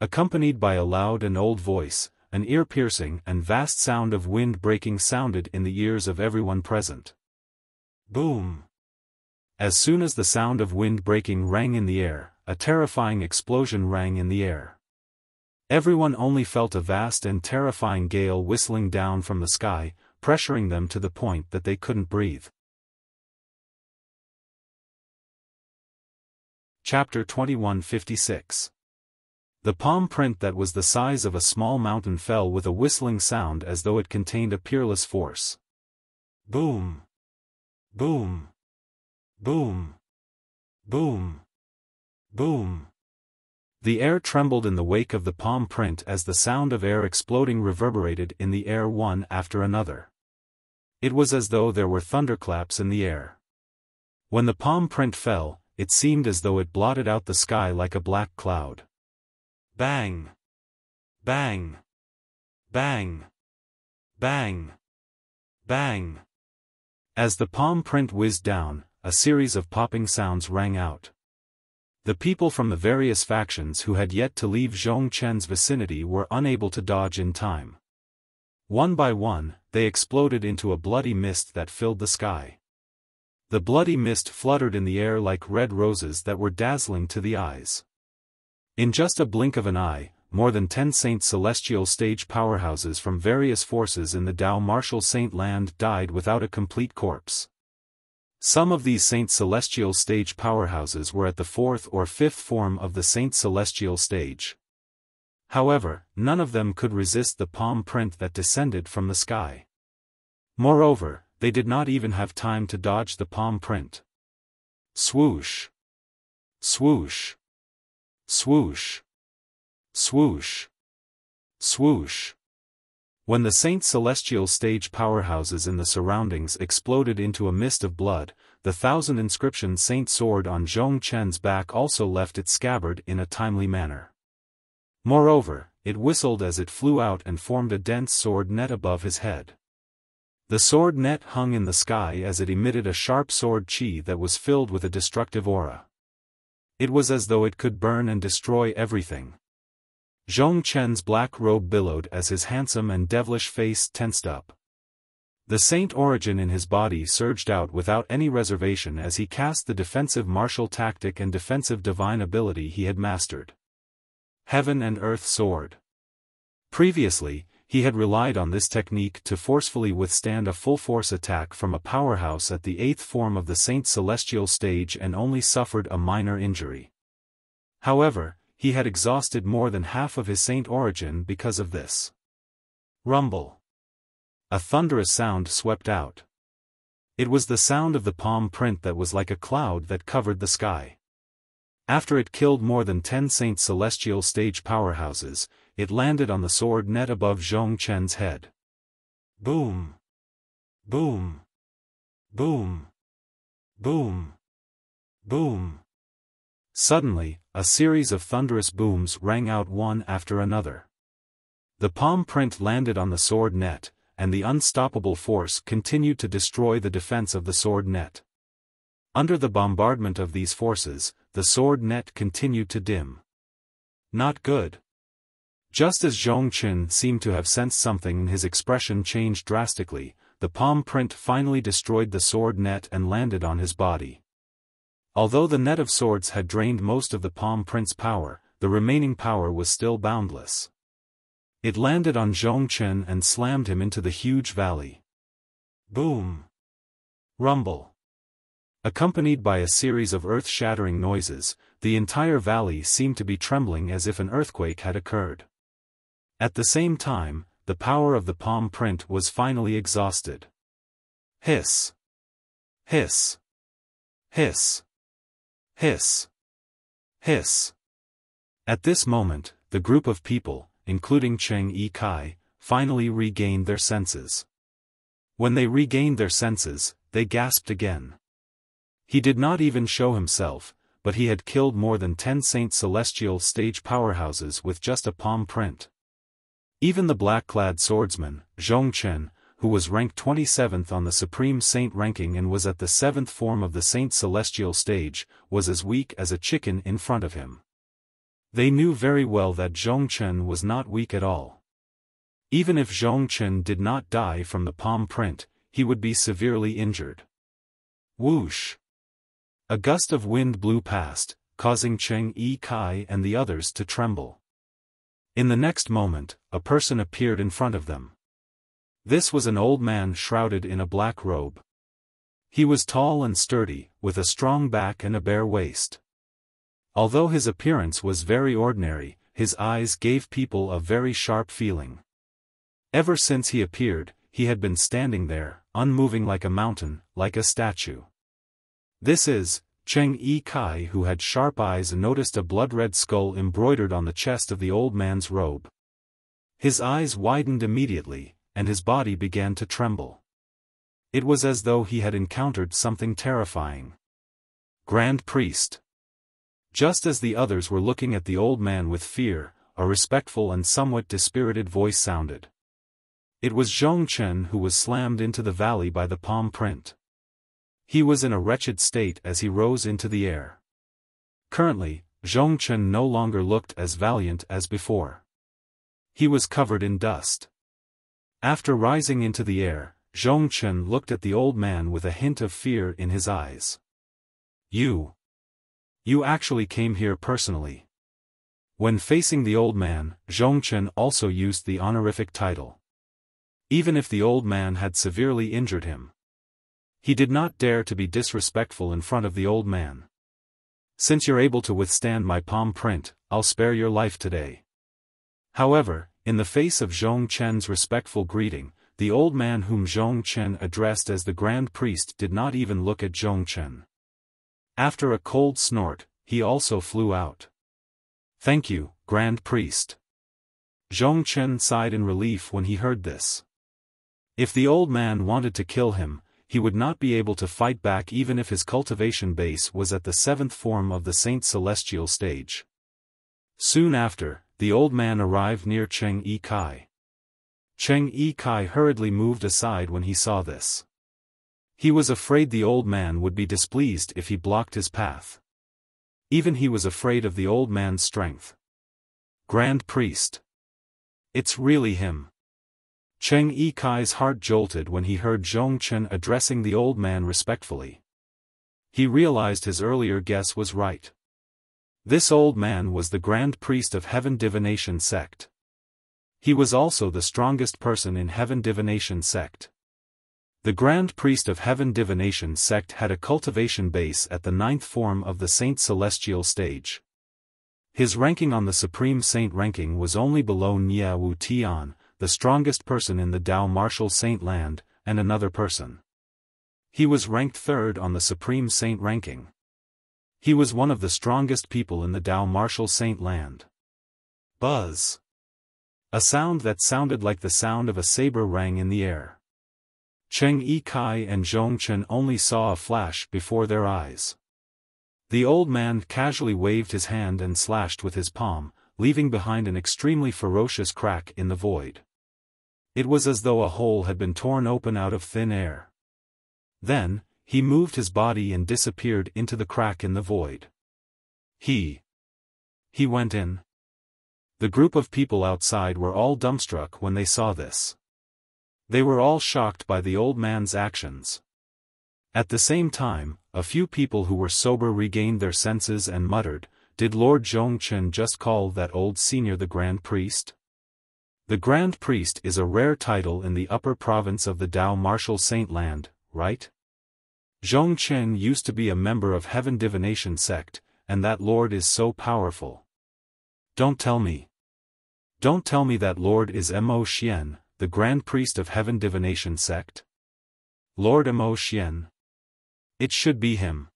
Accompanied by a loud and old voice, an ear-piercing and vast sound of wind breaking sounded in the ears of everyone present. Boom! As soon as the sound of wind breaking rang in the air, a terrifying explosion rang in the air. Everyone only felt a vast and terrifying gale whistling down from the sky, pressuring them to the point that they couldn't breathe. Chapter 2156. The palm print that was the size of a small mountain fell with a whistling sound as though it contained a peerless force. Boom! Boom! Boom! Boom! Boom! The air trembled in the wake of the palm print as the sound of air exploding reverberated in the air one after another. It was as though there were thunderclaps in the air. When the palm print fell, it seemed as though it blotted out the sky like a black cloud. Bang! Bang! Bang! Bang! Bang! As the palm print whizzed down, a series of popping sounds rang out. The people from the various factions who had yet to leave Zhongchen's vicinity were unable to dodge in time. One by one, they exploded into a bloody mist that filled the sky. The bloody mist fluttered in the air like red roses that were dazzling to the eyes. In just a blink of an eye, more than 10 Saint Celestial stage powerhouses from various forces in the Dao Martial Saint Land died without a complete corpse. Some of these Saint Celestial stage powerhouses were at the 4th or 5th form of the Saint Celestial stage. However, none of them could resist the palm print that descended from the sky. Moreover, they did not even have time to dodge the palm print. Swoosh! Swoosh! Swoosh! Swoosh! Swoosh! When the Saint Celestial stage powerhouses in the surroundings exploded into a mist of blood, the 1,000 inscription Saint sword on Zhongchen's back also left its scabbard in a timely manner. Moreover, it whistled as it flew out and formed a dense sword net above his head. The sword net hung in the sky as it emitted a sharp sword chi that was filled with a destructive aura. It was as though it could burn and destroy everything. Zhongchen's black robe billowed as his handsome and devilish face tensed up. The saint origin in his body surged out without any reservation as he cast the defensive martial tactic and defensive divine ability he had mastered. Heaven and Earth Sword. Previously, he had relied on this technique to forcefully withstand a full-force attack from a powerhouse at the 8th form of the Saint Celestial stage and only suffered a minor injury. However, he had exhausted more than half of his saint origin because of this. Rumble. A thunderous sound swept out. It was the sound of the palm print that was like a cloud that covered the sky. After it killed more than 10 Saint Celestial stage powerhouses, it landed on the sword net above Zhongchen's head. Boom! Boom! Boom! Boom! Boom! Suddenly, a series of thunderous booms rang out one after another. The palm print landed on the sword net, and the unstoppable force continued to destroy the defense of the sword net. Under the bombardment of these forces, the sword net continued to dim. Not good. Just as Zhongchen seemed to have sensed something and his expression changed drastically, the palm print finally destroyed the sword net and landed on his body. Although the net of swords had drained most of the palm print's power, the remaining power was still boundless. It landed on Zhongchen and slammed him into the huge valley. Boom! Rumble! Accompanied by a series of earth-shattering noises, the entire valley seemed to be trembling as if an earthquake had occurred. At the same time, the power of the palm print was finally exhausted. Hiss! Hiss! Hiss! Hiss! Hiss! At this moment, the group of people, including Cheng Yi-kai, finally regained their senses. When they regained their senses, they gasped again. He did not even show himself, but he had killed more than 10 Saint Celestial stage powerhouses with just a palm print. Even the black-clad swordsman, Zhongchen, who was ranked 27th on the Supreme Saint ranking and was at the 7th form of the Saint Celestial stage, was as weak as a chicken in front of him. They knew very well that Zhongchen was not weak at all. Even if Zhongchen did not die from the palm print, he would be severely injured. Whoosh! A gust of wind blew past, causing Cheng Yi-kai and the others to tremble. In the next moment, a person appeared in front of them. This was an old man shrouded in a black robe. He was tall and sturdy, with a strong back and a bare waist. Although his appearance was very ordinary, his eyes gave people a very sharp feeling. Ever since he appeared, he had been standing there, unmoving like a mountain, like a statue. This is Cheng Yi-kai, who had sharp eyes and noticed a blood-red skull embroidered on the chest of the old man's robe. His eyes widened immediately, and his body began to tremble. It was as though he had encountered something terrifying. Grand Priest. Just as the others were looking at the old man with fear, a respectful and somewhat dispirited voice sounded. It was Zhongchen who was slammed into the valley by the palm print. He was in a wretched state as he rose into the air. Currently, Zhongchen no longer looked as valiant as before. He was covered in dust. After rising into the air, Zhongchen looked at the old man with a hint of fear in his eyes. You actually came here personally. When facing the old man, Zhongchen also used the honorific title. Even if the old man had severely injured him, he did not dare to be disrespectful in front of the old man. Since you're able to withstand my palm print, I'll spare your life today. However, in the face of Zhongchen's respectful greeting, the old man whom Zhongchen addressed as the Grand Priest did not even look at Zhongchen. After a cold snort, he also flew out. Thank you, Grand Priest. Zhongchen sighed in relief when he heard this. If the old man wanted to kill him, he would not be able to fight back even if his cultivation base was at the 7th form of the Saint Celestial stage. Soon after, the old man arrived near Cheng Yi-kai. Cheng Yi-kai hurriedly moved aside when he saw this. He was afraid the old man would be displeased if he blocked his path. Even he was afraid of the old man's strength. Grand Priest. It's really him. Cheng Yi-kai's heart jolted when he heard Zhongchen addressing the old man respectfully. He realized his earlier guess was right. This old man was the Grand Priest of Heaven Divination Sect. He was also the strongest person in Heaven Divination Sect. The Grand Priest of Heaven Divination Sect had a cultivation base at the 9th form of the Saint Celestial stage. His ranking on the Supreme Saint ranking was only below Nia Wu Tian, the strongest person in the Dao Martial Saint land, and another person. He was ranked 3rd on the Supreme Saint ranking. He was one of the strongest people in the Dao Martial Saint land. Buzz. A sound that sounded like the sound of a saber rang in the air. Cheng Yikai and Zhong Chen only saw a flash before their eyes. The old man casually waved his hand and slashed with his palm, leaving behind an extremely ferocious crack in the void. It was as though a hole had been torn open out of thin air. Then, he moved his body and disappeared into the crack in the void. He went in. The group of people outside were all dumbstruck when they saw this. They were all shocked by the old man's actions. At the same time, a few people who were sober regained their senses and muttered, "Did Lord Zhongchen just call that old senior the Grand Priest?" The Grand Priest is a rare title in the upper province of the Dao Martial Saint Land, right? Zhongchen used to be a member of Heaven Divination sect, and that lord is so powerful. Don't tell me. Don't tell me that lord is Mo Xian, the Grand Priest of Heaven Divination sect? Lord Mo Xian. It should be him.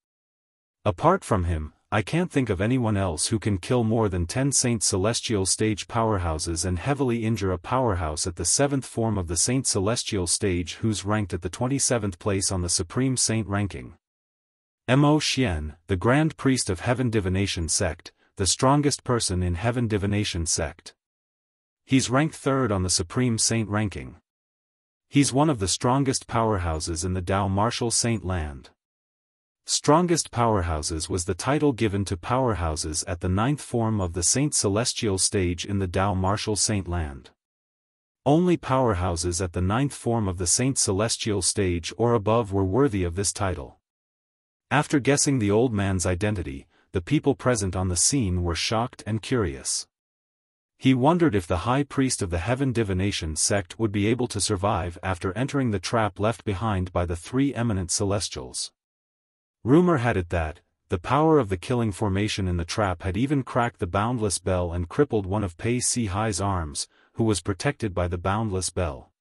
Apart from him, I can't think of anyone else who can kill more than 10 Saint Celestial stage powerhouses and heavily injure a powerhouse at the 7th form of the Saint Celestial stage who's ranked at the 27th place on the Supreme Saint ranking. Mo Xian, the Grand Priest of Heaven Divination sect, the strongest person in Heaven Divination sect. He's ranked 3rd on the Supreme Saint ranking. He's one of the strongest powerhouses in the Dao Martial Saint Land. Strongest Powerhouses was the title given to powerhouses at the 9th form of the Saint Celestial stage in the Dao Martial Saint Land. Only powerhouses at the 9th form of the Saint Celestial stage or above were worthy of this title. After guessing the old man's identity, the people present on the scene were shocked and curious. He wondered if the High Priest of the Heaven Divination sect would be able to survive after entering the trap left behind by the 3 eminent Celestials. Rumor had it that, the power of the killing formation in the trap had even cracked the boundless bell and crippled one of Pei Si Hai's arms, who was protected by the boundless bell.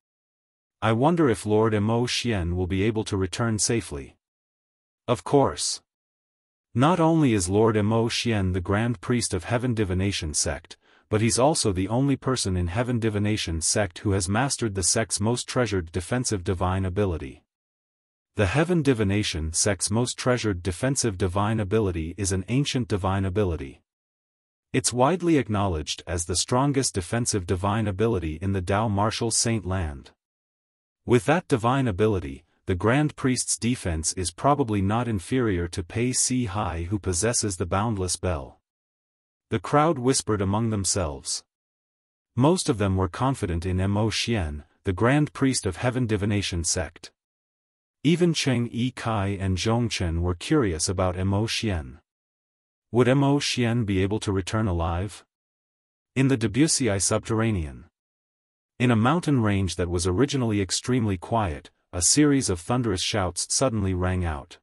I wonder if Lord Mo Xian will be able to return safely. Of course. Not only is Lord Mo Xian the Grand Priest of Heaven Divination sect, but he's also the only person in Heaven Divination sect who has mastered the sect's most treasured defensive divine ability. The Heaven Divination sect's most treasured defensive divine ability is an ancient divine ability. It's widely acknowledged as the strongest defensive divine ability in the Dao Martial Saint Land. With that divine ability, the Grand Priest's defense is probably not inferior to Pei Si Hai who possesses the boundless bell. The crowd whispered among themselves. Most of them were confident in Mo Xian, the Grand Priest of Heaven Divination sect. Even Cheng Yikai and Zhong Chen were curious about Mo Xian. Would Mo Xian be able to return alive? In the Debussy subterranean. In a mountain range that was originally extremely quiet, a series of thunderous shouts suddenly rang out.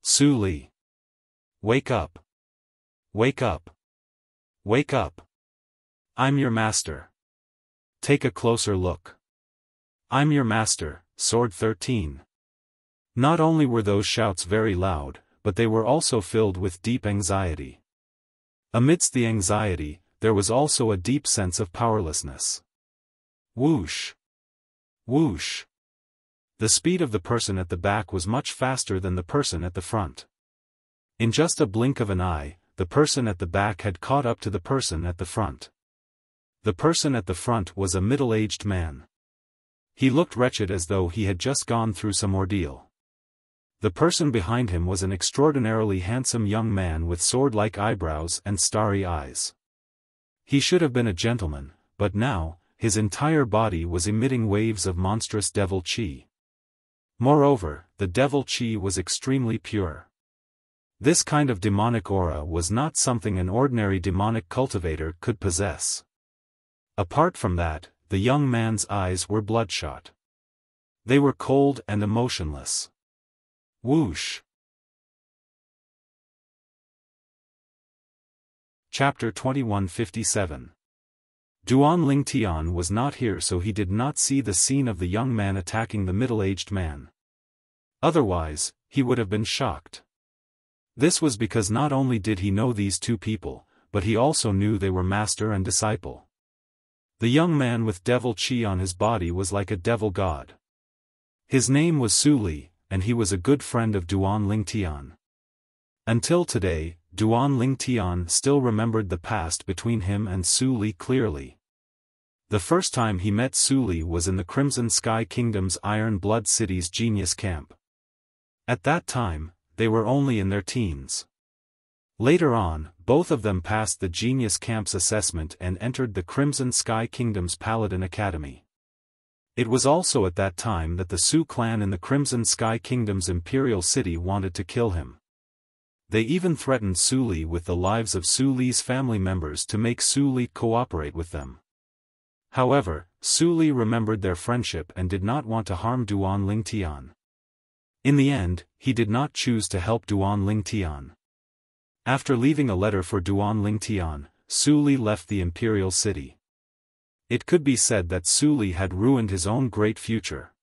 Su Li! Wake up! Wake up! Wake up! I'm your master. Take a closer look. I'm your master, Sword 13. Not only were those shouts very loud, but they were also filled with deep anxiety. Amidst the anxiety, there was also a deep sense of powerlessness. Whoosh! Whoosh! The speed of the person at the back was much faster than the person at the front. In just a blink of an eye, the person at the back had caught up to the person at the front. The person at the front was a middle-aged man. He looked wretched as though he had just gone through some ordeal. The person behind him was an extraordinarily handsome young man with sword-like eyebrows and starry eyes. He should have been a gentleman, but now, his entire body was emitting waves of monstrous devil qi. Moreover, the devil qi was extremely pure. This kind of demonic aura was not something an ordinary demonic cultivator could possess. Apart from that, the young man's eyes were bloodshot. They were cold and emotionless. Whoosh! Chapter 2157. Duan Lingtian was not here, so he did not see the scene of the young man attacking the middle-aged man. Otherwise, he would have been shocked. This was because not only did he know these two people, but he also knew they were master and disciple. The young man with devil chi on his body was like a devil god. His name was Su Li, and he was a good friend of Duan Lingtian. Until today, Duan Lingtian still remembered the past between him and Su Li clearly. The first time he met Su Li was in the Crimson Sky Kingdom's Iron Blood City's Genius Camp. At that time, they were only in their teens. Later on, both of them passed the Genius Camp's assessment and entered the Crimson Sky Kingdom's Paladin Academy. It was also at that time that the Su clan in the Crimson Sky Kingdom's Imperial City wanted to kill him. They even threatened Su Li with the lives of Su Li's family members to make Su Li cooperate with them. However, Su Li remembered their friendship and did not want to harm Duan Lingtian. In the end, he did not choose to help Duan Lingtian. After leaving a letter for Duan Lingtian, Su Li left the Imperial City. It could be said that Su Li had ruined his own great future.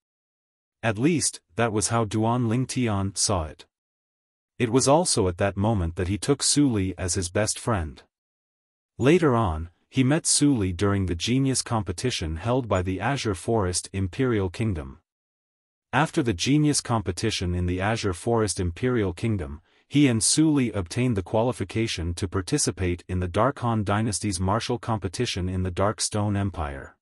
At least, that was how Duan Lingtian saw it. It was also at that moment that he took Su Li as his best friend. Later on, he met Su Li during the Genius competition held by the Azure Forest Imperial Kingdom. After the Genius competition in the Azure Forest Imperial Kingdom, he and Su Li obtained the qualification to participate in the Dark Han Dynasty's martial competition in the Dark Stone Empire.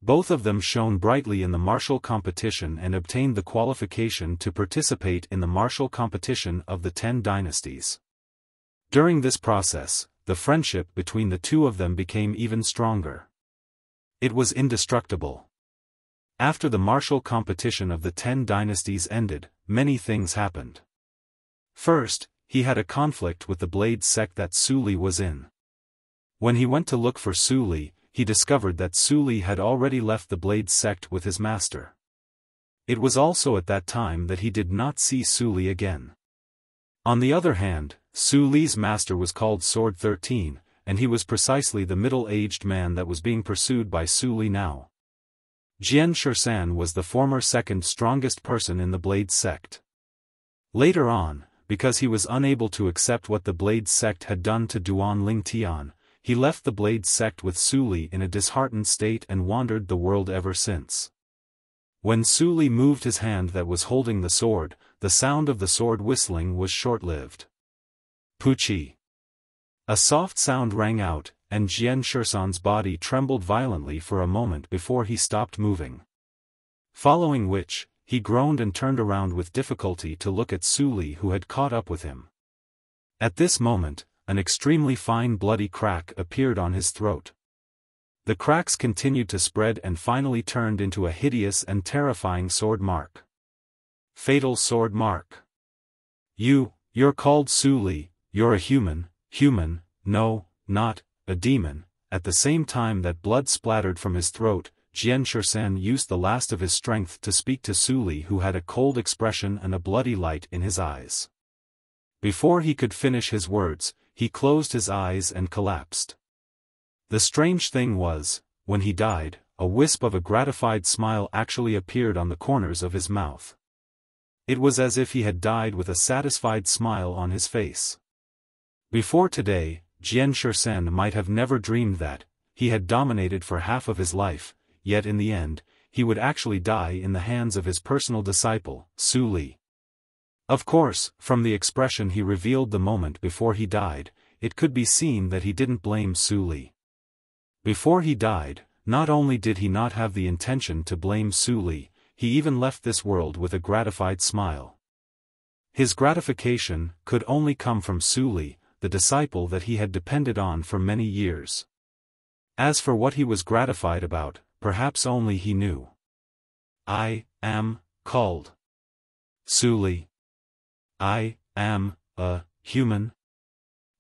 Both of them shone brightly in the martial competition and obtained the qualification to participate in the martial competition of the 10 dynasties. During this process, the friendship between the two of them became even stronger. It was indestructible. After the martial competition of the 10 dynasties ended, many things happened. First, he had a conflict with the Blade sect that Su Li was in. When he went to look for Su Li, he discovered that Su Li had already left the Blade sect with his master. It was also at that time that he did not see Su Li again. On the other hand, Su Li's master was called Sword 13, and he was precisely the middle-aged man that was being pursued by Su Li now. Jian Shisan was the former second strongest person in the Blade sect. Later on, because he was unable to accept what the Blade sect had done to Duan Lingtian, he left the Blade sect with Su Li in a disheartened state and wandered the world ever since. When Su Li moved his hand that was holding the sword, the sound of the sword whistling was short-lived. Puchi. A soft sound rang out, and Jian Shisan's body trembled violently for a moment before he stopped moving. Following which, he groaned and turned around with difficulty to look at Su Li who had caught up with him. At this moment, an extremely fine bloody crack appeared on his throat. The cracks continued to spread and finally turned into a hideous and terrifying sword mark. Fatal sword mark. You're called Su Li, you're a human, no, not a demon. At the same time that blood splattered from his throat, Jian Shisan used the last of his strength to speak to Su Li who had a cold expression and a bloody light in his eyes. Before he could finish his words, he closed his eyes and collapsed. The strange thing was, when he died, a wisp of a gratified smile actually appeared on the corners of his mouth. It was as if he had died with a satisfied smile on his face. Before today, Jian Shisan might have never dreamed that he had dominated for half of his life, yet in the end, he would actually die in the hands of his personal disciple, Su Li. Of course, from the expression he revealed the moment before he died, it could be seen that he didn't blame Su Li. Before he died, not only did he not have the intention to blame Su Li, he even left this world with a gratified smile. His gratification could only come from Su Li, the disciple that he had depended on for many years. As for what he was gratified about, perhaps only he knew. I am called Su Li. I am a human.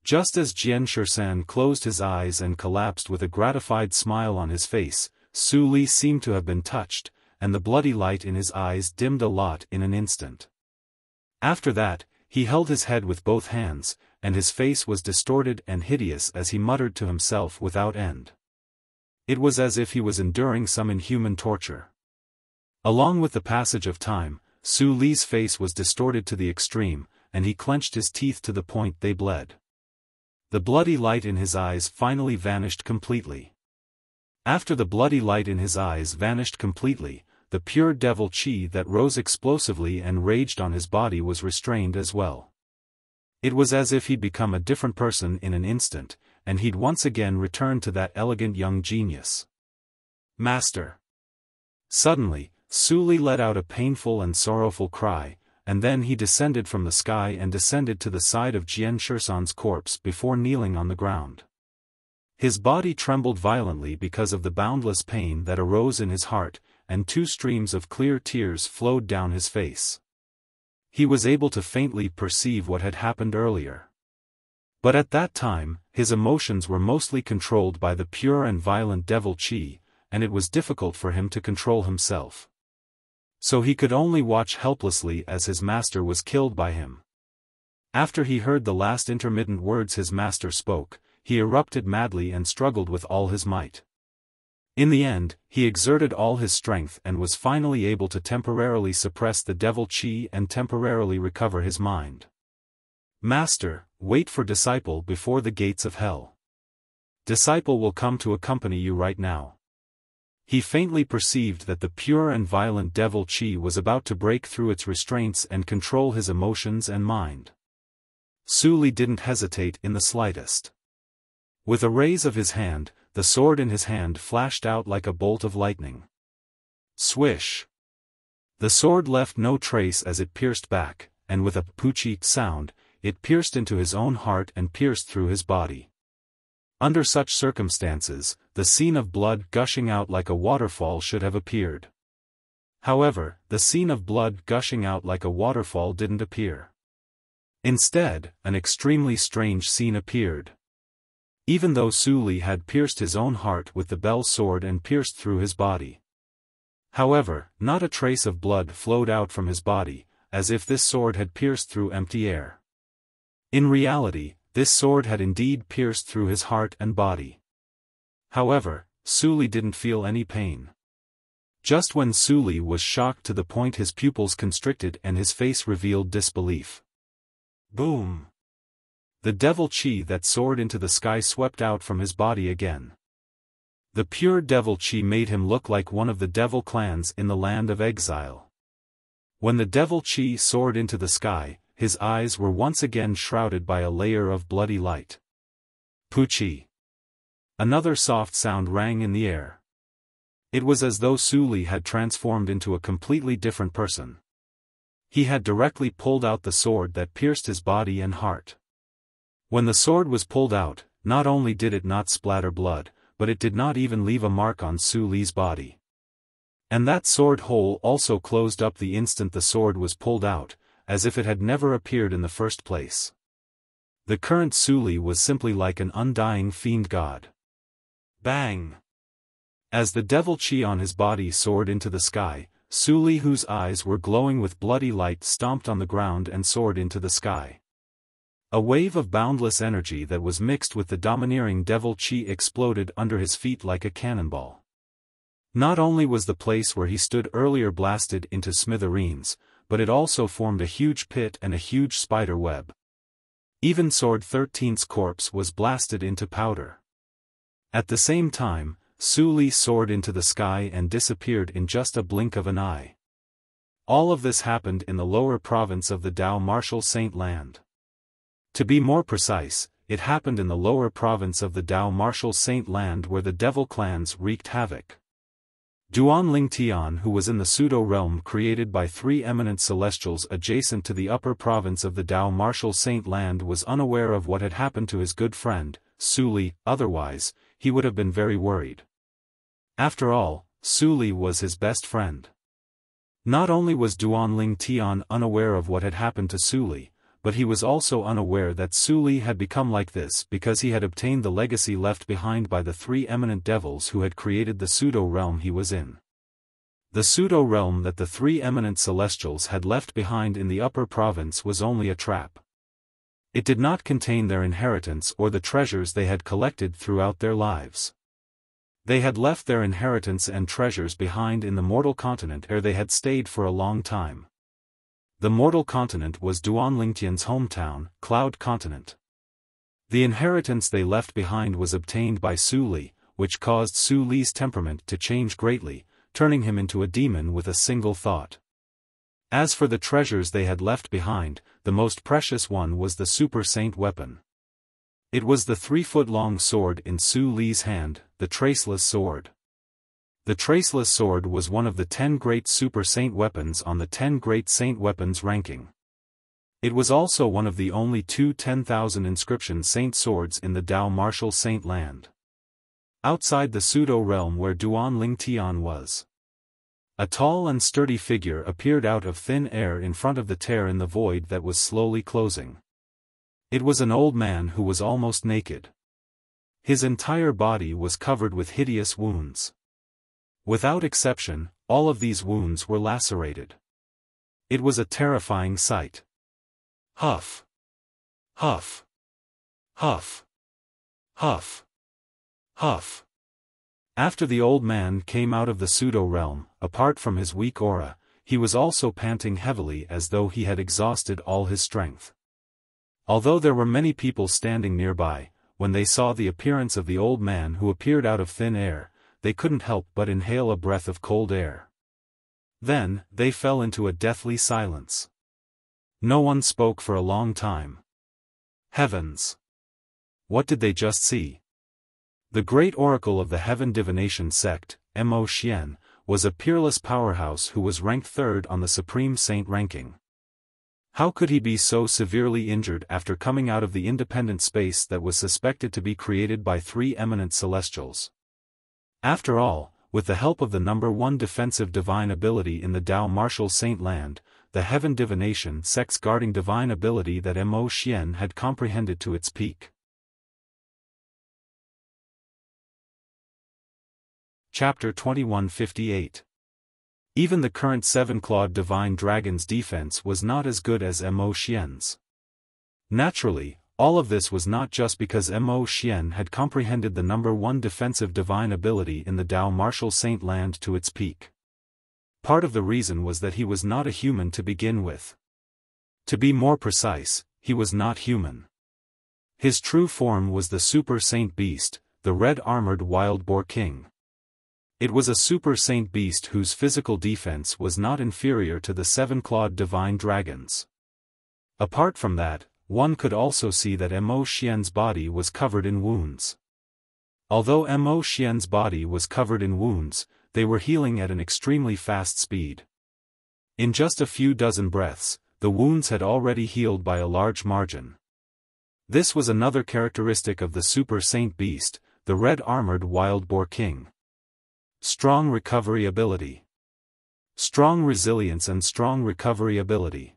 Just as Jian Shisan closed his eyes and collapsed with a gratified smile on his face, Su Li seemed to have been touched, and the bloody light in his eyes dimmed a lot in an instant. After that, he held his head with both hands, and his face was distorted and hideous as he muttered to himself without end. It was as if he was enduring some inhuman torture. Along with the passage of time, Su Li's face was distorted to the extreme, and he clenched his teeth to the point they bled. The bloody light in his eyes finally vanished completely. After the bloody light in his eyes vanished completely, the pure devil chi that rose explosively and raged on his body was restrained as well. It was as if he'd become a different person in an instant, and he'd once again returned to that elegant young genius. Master! Suddenly, Su Li let out a painful and sorrowful cry, and then he descended from the sky and descended to the side of Jian Shisan's corpse before kneeling on the ground. His body trembled violently because of the boundless pain that arose in his heart, and 2 streams of clear tears flowed down his face. He was able to faintly perceive what had happened earlier. But at that time, his emotions were mostly controlled by the pure and violent devil chi, and it was difficult for him to control himself. So he could only watch helplessly as his master was killed by him. After he heard the last intermittent words his master spoke, he erupted madly and struggled with all his might. In the end, he exerted all his strength and was finally able to temporarily suppress the devil chi and temporarily recover his mind. Master, wait for disciple before the gates of hell. Disciple will come to accompany you right now. He faintly perceived that the pure and violent devil chi was about to break through its restraints and control his emotions and mind. Su Li didn't hesitate in the slightest. With a raise of his hand, the sword in his hand flashed out like a bolt of lightning. Swish! The sword left no trace as it pierced back, and with a poochie sound, it pierced into his own heart and pierced through his body. Under such circumstances, the scene of blood gushing out like a waterfall should have appeared. However, the scene of blood gushing out like a waterfall didn't appear. Instead, an extremely strange scene appeared. Even though Su Li had pierced his own heart with the bell sword and pierced through his body. However, not a trace of blood flowed out from his body, as if this sword had pierced through empty air. In reality, this sword had indeed pierced through his heart and body. However, Su Li didn't feel any pain. Just when Su Li was shocked to the point his pupils constricted and his face revealed disbelief. Boom! The devil chi that soared into the sky swept out from his body again. The pure devil chi made him look like one of the devil clans in the land of exile. When the devil chi soared into the sky, his eyes were once again shrouded by a layer of bloody light. Poochie! Another soft sound rang in the air. It was as though Su Li had transformed into a completely different person. He had directly pulled out the sword that pierced his body and heart. When the sword was pulled out, not only did it not splatter blood, but it did not even leave a mark on Su Li's body. And that sword hole also closed up the instant the sword was pulled out, as if it had never appeared in the first place. The current Su Li was simply like an undying fiend god. Bang! As the devil chi on his body soared into the sky, Su Li, whose eyes were glowing with bloody light, stomped on the ground and soared into the sky. A wave of boundless energy that was mixed with the domineering devil chi exploded under his feet like a cannonball. Not only was the place where he stood earlier blasted into smithereens, but it also formed a huge pit and a huge spider web. Even Sword 13's corpse was blasted into powder. At the same time, Su Li soared into the sky and disappeared in just a blink of an eye. All of this happened in the lower province of the Dao Martial Saint Land. To be more precise, it happened in the lower province of the Dao Martial Saint Land where the devil clans wreaked havoc. Duan Lingtian, who was in the pseudo-realm created by 3 eminent celestials adjacent to the upper province of the Dao Martial Saint Land, was unaware of what had happened to his good friend, Su Li. Otherwise, he would have been very worried. After all, Su Li was his best friend. Not only was Duan Lingtian unaware of what had happened to Su Li, but he was also unaware that Su Li had become like this because he had obtained the legacy left behind by the 3 eminent devils who had created the pseudo-realm he was in. The pseudo-realm that the 3 eminent celestials had left behind in the upper province was only a trap. It did not contain their inheritance or the treasures they had collected throughout their lives. They had left their inheritance and treasures behind in the mortal continent where they had stayed for a long time. The mortal continent was Duan Lingtian's hometown, Cloud Continent. The inheritance they left behind was obtained by Su Li, which caused Su Li's temperament to change greatly, turning him into a demon with a single thought. As for the treasures they had left behind, the most precious one was the Super Saint weapon. It was the 3-foot-long sword in Su Li's hand, the Traceless Sword. The Traceless Sword was one of the 10 great Super Saint weapons on the 10 great saint weapons ranking. It was also one of the only 2 10,000 inscription saint swords in the Dao martial saint land. Outside the pseudo-realm where Duan Ling Tian was, a tall and sturdy figure appeared out of thin air in front of the tear in the void that was slowly closing. It was an old man who was almost naked. His entire body was covered with hideous wounds. Without exception, all of these wounds were lacerated. It was a terrifying sight. Huff. Huff. Huff. Huff. Huff. After the old man came out of the pseudo-realm, apart from his weak aura, he was also panting heavily as though he had exhausted all his strength. Although there were many people standing nearby, when they saw the appearance of the old man who appeared out of thin air, they couldn't help but inhale a breath of cold air. Then, they fell into a deathly silence. No one spoke for a long time. Heavens! What did they just see? The great oracle of the Heaven Divination sect, Mo Xian, was a peerless powerhouse who was ranked 3rd on the Supreme Saint ranking. How could he be so severely injured after coming out of the independent space that was suspected to be created by 3 eminent celestials? After all, with the help of the number 1 defensive divine ability in the Dao martial saint land, the Heaven Divination sect's guarding divine ability that Mo Xian had comprehended to its peak. Chapter 2158. Even the current 7-clawed divine dragon's defense was not as good as Mo Xian's. Naturally, all of this was not just because Mo Xian had comprehended the number 1 defensive divine ability in the Dao martial saint land to its peak. Part of the reason was that he was not a human to begin with. To be more precise, he was not human. His true form was the Super Saint Beast, the red-armored wild boar king. It was a Super Saint Beast whose physical defense was not inferior to the 7-clawed divine dragons. Apart from that, one could also see that Mo Xian's body was covered in wounds. Although Mo Xian's body was covered in wounds, they were healing at an extremely fast speed. In just a few dozen breaths, the wounds had already healed by a large margin. This was another characteristic of the Super Saint Beast, the red-armored wild boar king. Strong recovery ability. Strong resilience and strong recovery ability.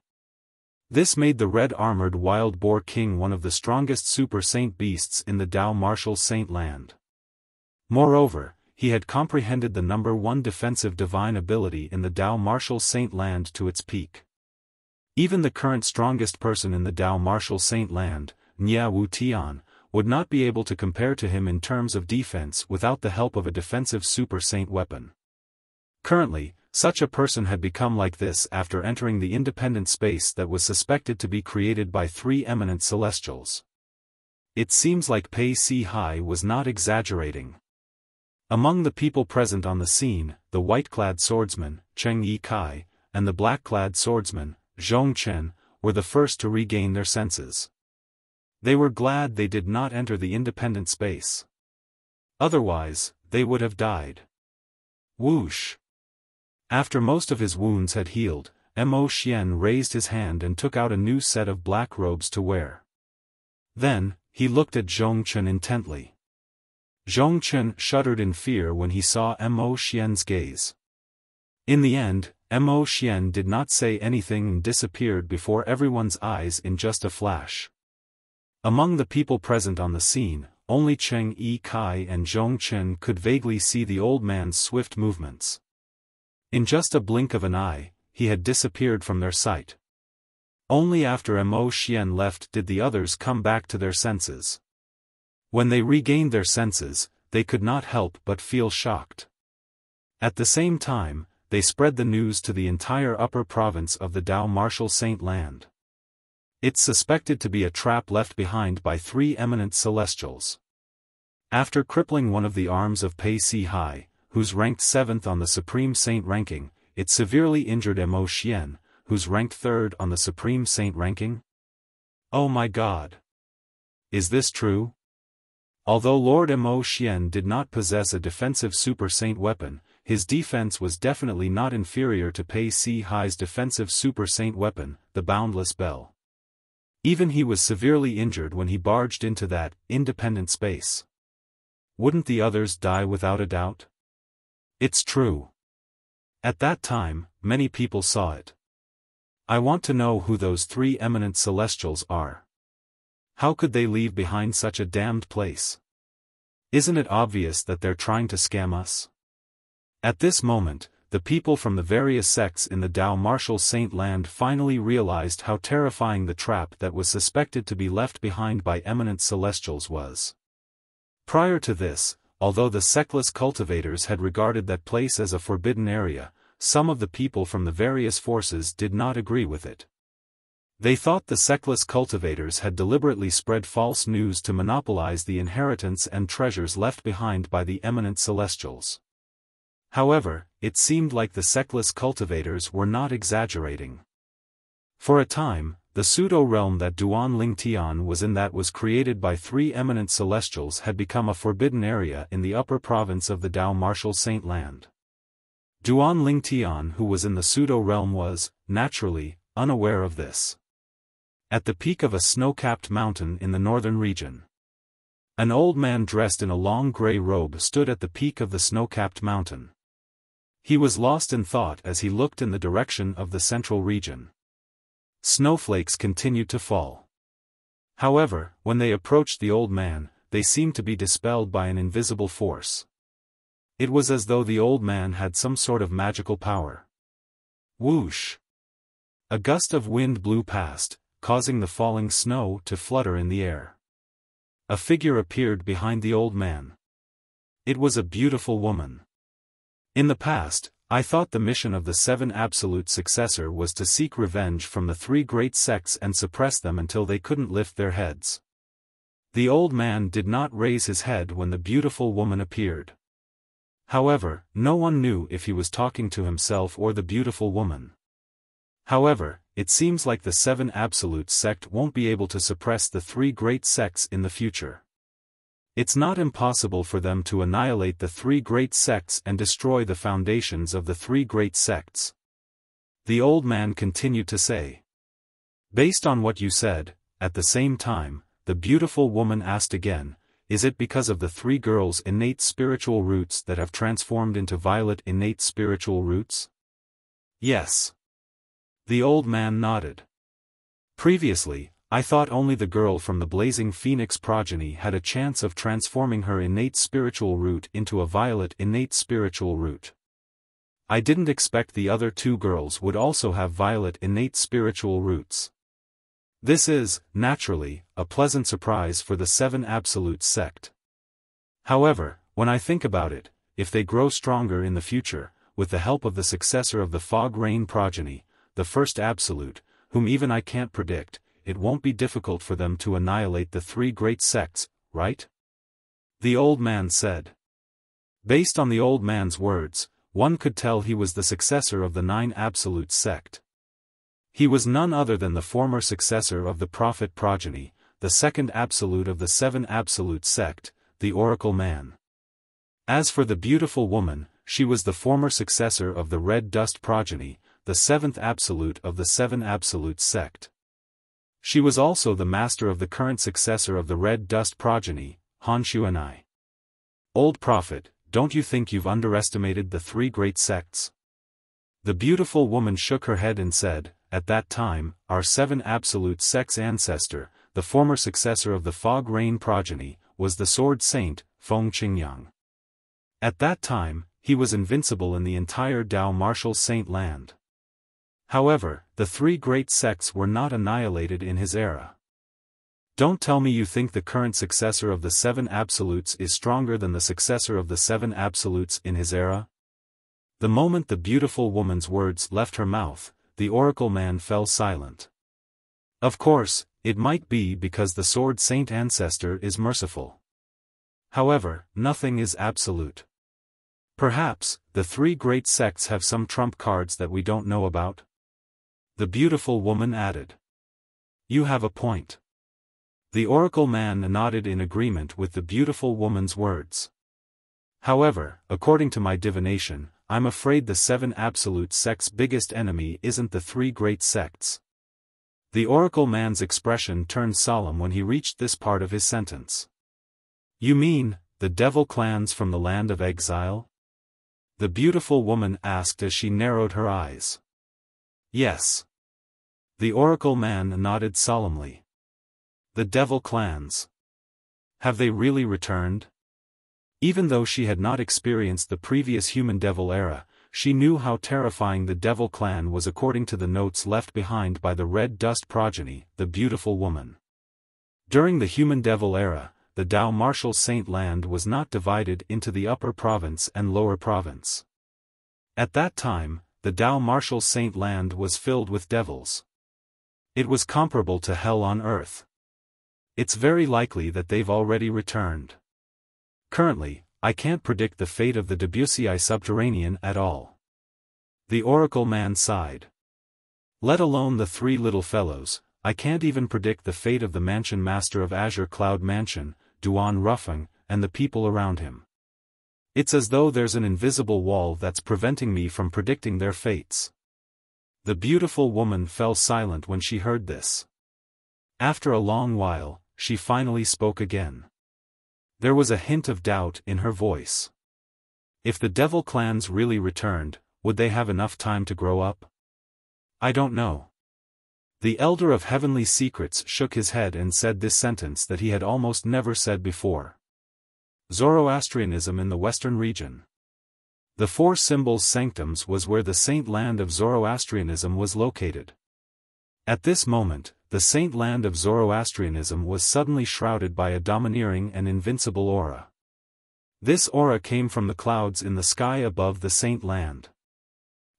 This made the red-armored wild boar king one of the strongest Super Saint Beasts in the Dao martial saint land. Moreover, he had comprehended the number 1 defensive divine ability in the Dao martial saint land to its peak. Even the current strongest person in the Dao martial saint land, Wu Tian, would not be able to compare to him in terms of defense without the help of a defensive Super Saint weapon. Currently, such a person had become like this after entering the independent space that was suspected to be created by 3 eminent celestials. It seems like Pei Si Hai was not exaggerating. Among the people present on the scene, the white-clad swordsman, Cheng Yi Kai, and the black-clad swordsman, Zhong Chen, were the first to regain their senses. They were glad they did not enter the independent space. Otherwise, they would have died. Whoosh! After most of his wounds had healed, Mo Xian raised his hand and took out a new set of black robes to wear. Then, he looked at Zhong Chen intently. Zhong Chen shuddered in fear when he saw Mo Xian's gaze. In the end, Mo Xian did not say anything and disappeared before everyone's eyes in just a flash. Among the people present on the scene, only Cheng Yi Kai and Zhong Chen could vaguely see the old man's swift movements. In just a blink of an eye, he had disappeared from their sight. Only after Mo Xian left did the others come back to their senses. When they regained their senses, they could not help but feel shocked. At the same time, they spread the news to the entire upper province of the Dao martial saint land. It's suspected to be a trap left behind by 3 eminent celestials. After crippling one of the arms of Pei Si Hai, who's ranked 7th on the Supreme Saint ranking, it severely injured Mo Xian, who's ranked 3rd on the Supreme Saint ranking? Oh my god! Is this true? Although Lord Mo Xian did not possess a defensive Super Saint weapon, his defense was definitely not inferior to Pei Si Hai's defensive Super Saint weapon, the Boundless Bell. Even he was severely injured when he barged into that independent space. Wouldn't the others die without a doubt? It's true. At that time, many people saw it. I want to know who those 3 eminent celestials are. How could they leave behind such a damned place? Isn't it obvious that they're trying to scam us? At this moment, the people from the various sects in the Dao Martial Saint land finally realized how terrifying the trap that was suspected to be left behind by eminent celestials was. Prior to this, although the sectless cultivators had regarded that place as a forbidden area, some of the people from the various forces did not agree with it. They thought the sectless cultivators had deliberately spread false news to monopolize the inheritance and treasures left behind by the eminent celestials. However, it seemed like the sectless cultivators were not exaggerating. For a time, the pseudo-realm that Duan Lingtian was in that was created by 3 eminent celestials had become a forbidden area in the upper province of the Dao Martial Saint land. Duan Lingtian, who was in the pseudo-realm, was, naturally, unaware of this. At the peak of a snow-capped mountain in the northern region, an old man dressed in a long grey robe stood at the peak of the snow-capped mountain. He was lost in thought as he looked in the direction of the central region. Snowflakes continued to fall. However, when they approached the old man, they seemed to be dispelled by an invisible force. It was as though the old man had some sort of magical power. Whoosh! A gust of wind blew past, causing the falling snow to flutter in the air. A figure appeared behind the old man. It was a beautiful woman. In the past, I thought the mission of the 7 Absolute Successor was to seek revenge from the 3 great sects and suppress them until they couldn't lift their heads. The old man did not raise his head when the beautiful woman appeared. However, no one knew if he was talking to himself or the beautiful woman. However, it seems like the 7 Absolute sect won't be able to suppress the 3 great sects in the future. It's not impossible for them to annihilate the 3 great sects and destroy the foundations of the 3 great sects. The old man continued to say. Based on what you said, at the same time, the beautiful woman asked again, is it because of the 3 girls' innate spiritual roots that have transformed into violet innate spiritual roots? Yes. The old man nodded. Previously, I thought only the girl from the blazing phoenix progeny had a chance of transforming her innate spiritual root into a violet innate spiritual root. I didn't expect the other 2 girls would also have violet innate spiritual roots. This is, naturally, a pleasant surprise for the 7 Absolute sect. However, when I think about it, if they grow stronger in the future, with the help of the successor of the Fog Rain progeny, the first Absolute, whom even I can't predict, it won't be difficult for them to annihilate the 3 great sects, right? The old man said. Based on the old man's words, one could tell he was the successor of the 9 Absolute sect. He was none other than the former successor of the Prophet progeny, the 2nd Absolute of the 7 Absolute sect, the Oracle Man. As for the beautiful woman, she was the former successor of the Red Dust progeny, the 7th Absolute of the 7 Absolute sect. She was also the master of the current successor of the Red Dust progeny, Han Xuanai. Old Prophet, don't you think you've underestimated the 3 great sects? The beautiful woman shook her head and said, at that time, our 7 Absolute sect's ancestor, the former successor of the Fog Rain progeny, was the Sword Saint, Feng Qingyang. At that time, he was invincible in the entire Dao Martial Saint land. However, the 3 great sects were not annihilated in his era. Don't tell me you think the current successor of the 7 Absolutes is stronger than the successor of the 7 Absolutes in his era? The moment the beautiful woman's words left her mouth, the Oracle Man fell silent. Of course, it might be because the Sword Saint ancestor is merciful. However, nothing is absolute. Perhaps, the three great sects have some trump cards that we don't know about? The beautiful woman added. You have a point. The oracle man nodded in agreement with the beautiful woman's words. However, according to my divination, I'm afraid the seven absolute sects' biggest enemy isn't the three great sects. The oracle man's expression turned solemn when he reached this part of his sentence. You mean, the devil clans from the land of exile? The beautiful woman asked as she narrowed her eyes. Yes. The oracle man nodded solemnly. The devil clans. Have they really returned? Even though she had not experienced the previous human-devil era, she knew how terrifying the devil clan was according to the notes left behind by the red dust progeny, the beautiful woman. During the human-devil era, the Dao martial saint land was not divided into the upper province and lower province. At that time, the Dao martial saint land was filled with devils. It was comparable to hell on earth. It's very likely that they've already returned. Currently, I can't predict the fate of the Debussy subterranean at all. The oracle man sighed. Let alone the three little fellows, I can't even predict the fate of the mansion master of Azure Cloud Mansion, Duan Ruffing, and the people around him. It's as though there's an invisible wall that's preventing me from predicting their fates. The beautiful woman fell silent when she heard this. After a long while, she finally spoke again. There was a hint of doubt in her voice. If the devil clans really returned, would they have enough time to grow up? I don't know. The elder of heavenly secrets shook his head and said this sentence that he had almost never said before. Zoroastrianism in the western region. The four symbols sanctums was where the saint land of Zoroastrianism was located. At this moment, the saint land of Zoroastrianism was suddenly shrouded by a domineering and invincible aura. This aura came from the clouds in the sky above the saint land.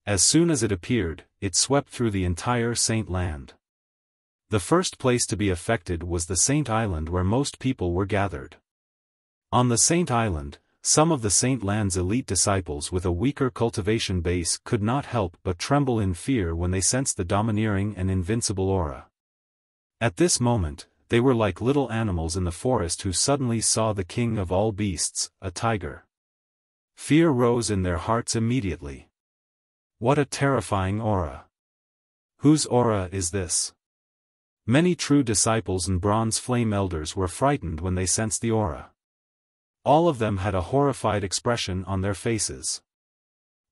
As soon as it appeared, it swept through the entire saint land. The first place to be affected was the Saint Island where most people were gathered. On the Saint Island, some of the Saint Land's elite disciples with a weaker cultivation base could not help but tremble in fear when they sensed the domineering and invincible aura. At this moment, they were like little animals in the forest who suddenly saw the king of all beasts, a tiger. Fear rose in their hearts immediately. What a terrifying aura! Whose aura is this? Many true disciples and bronze flame elders were frightened when they sensed the aura. All of them had a horrified expression on their faces.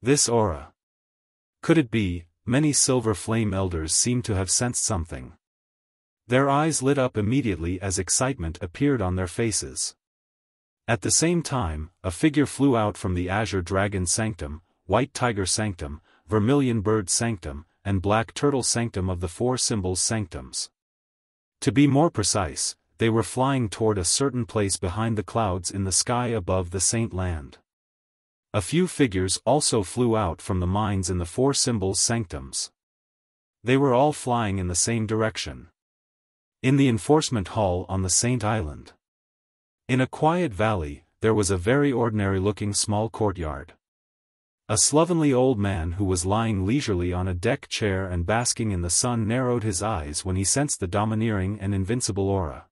This aura. Could it be? Many silver flame elders seemed to have sensed something. Their eyes lit up immediately as excitement appeared on their faces. At the same time, a figure flew out from the azure dragon sanctum, white tiger sanctum, vermilion bird sanctum, and black turtle sanctum of the four symbols sanctums. To be more precise, they were flying toward a certain place behind the clouds in the sky above the Saint Land. A few figures also flew out from the mines in the four symbols sanctums. They were all flying in the same direction. In the enforcement hall on the Saint Island. In a quiet valley, there was a very ordinary-looking small courtyard. A slovenly old man who was lying leisurely on a deck chair and basking in the sun narrowed his eyes when he sensed the domineering and invincible aura.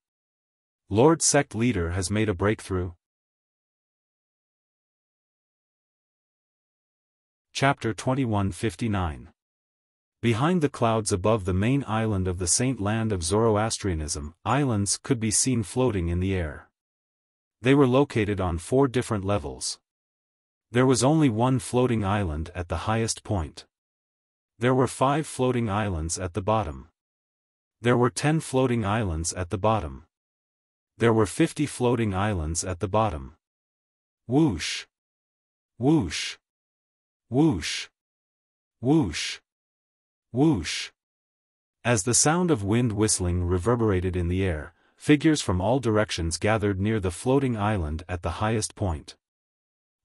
Lord Sect Leader has made a breakthrough. Chapter 2159. Behind the clouds above the main island of the Saint Land of Zoroastrianism, islands could be seen floating in the air. They were located on 4 different levels. There was only one floating island at the highest point. There were 5 floating islands at the bottom. There were 10 floating islands at the bottom. There were 50 floating islands at the bottom. Whoosh! Whoosh! Whoosh! Whoosh! Whoosh! As the sound of wind whistling reverberated in the air, figures from all directions gathered near the floating island at the highest point.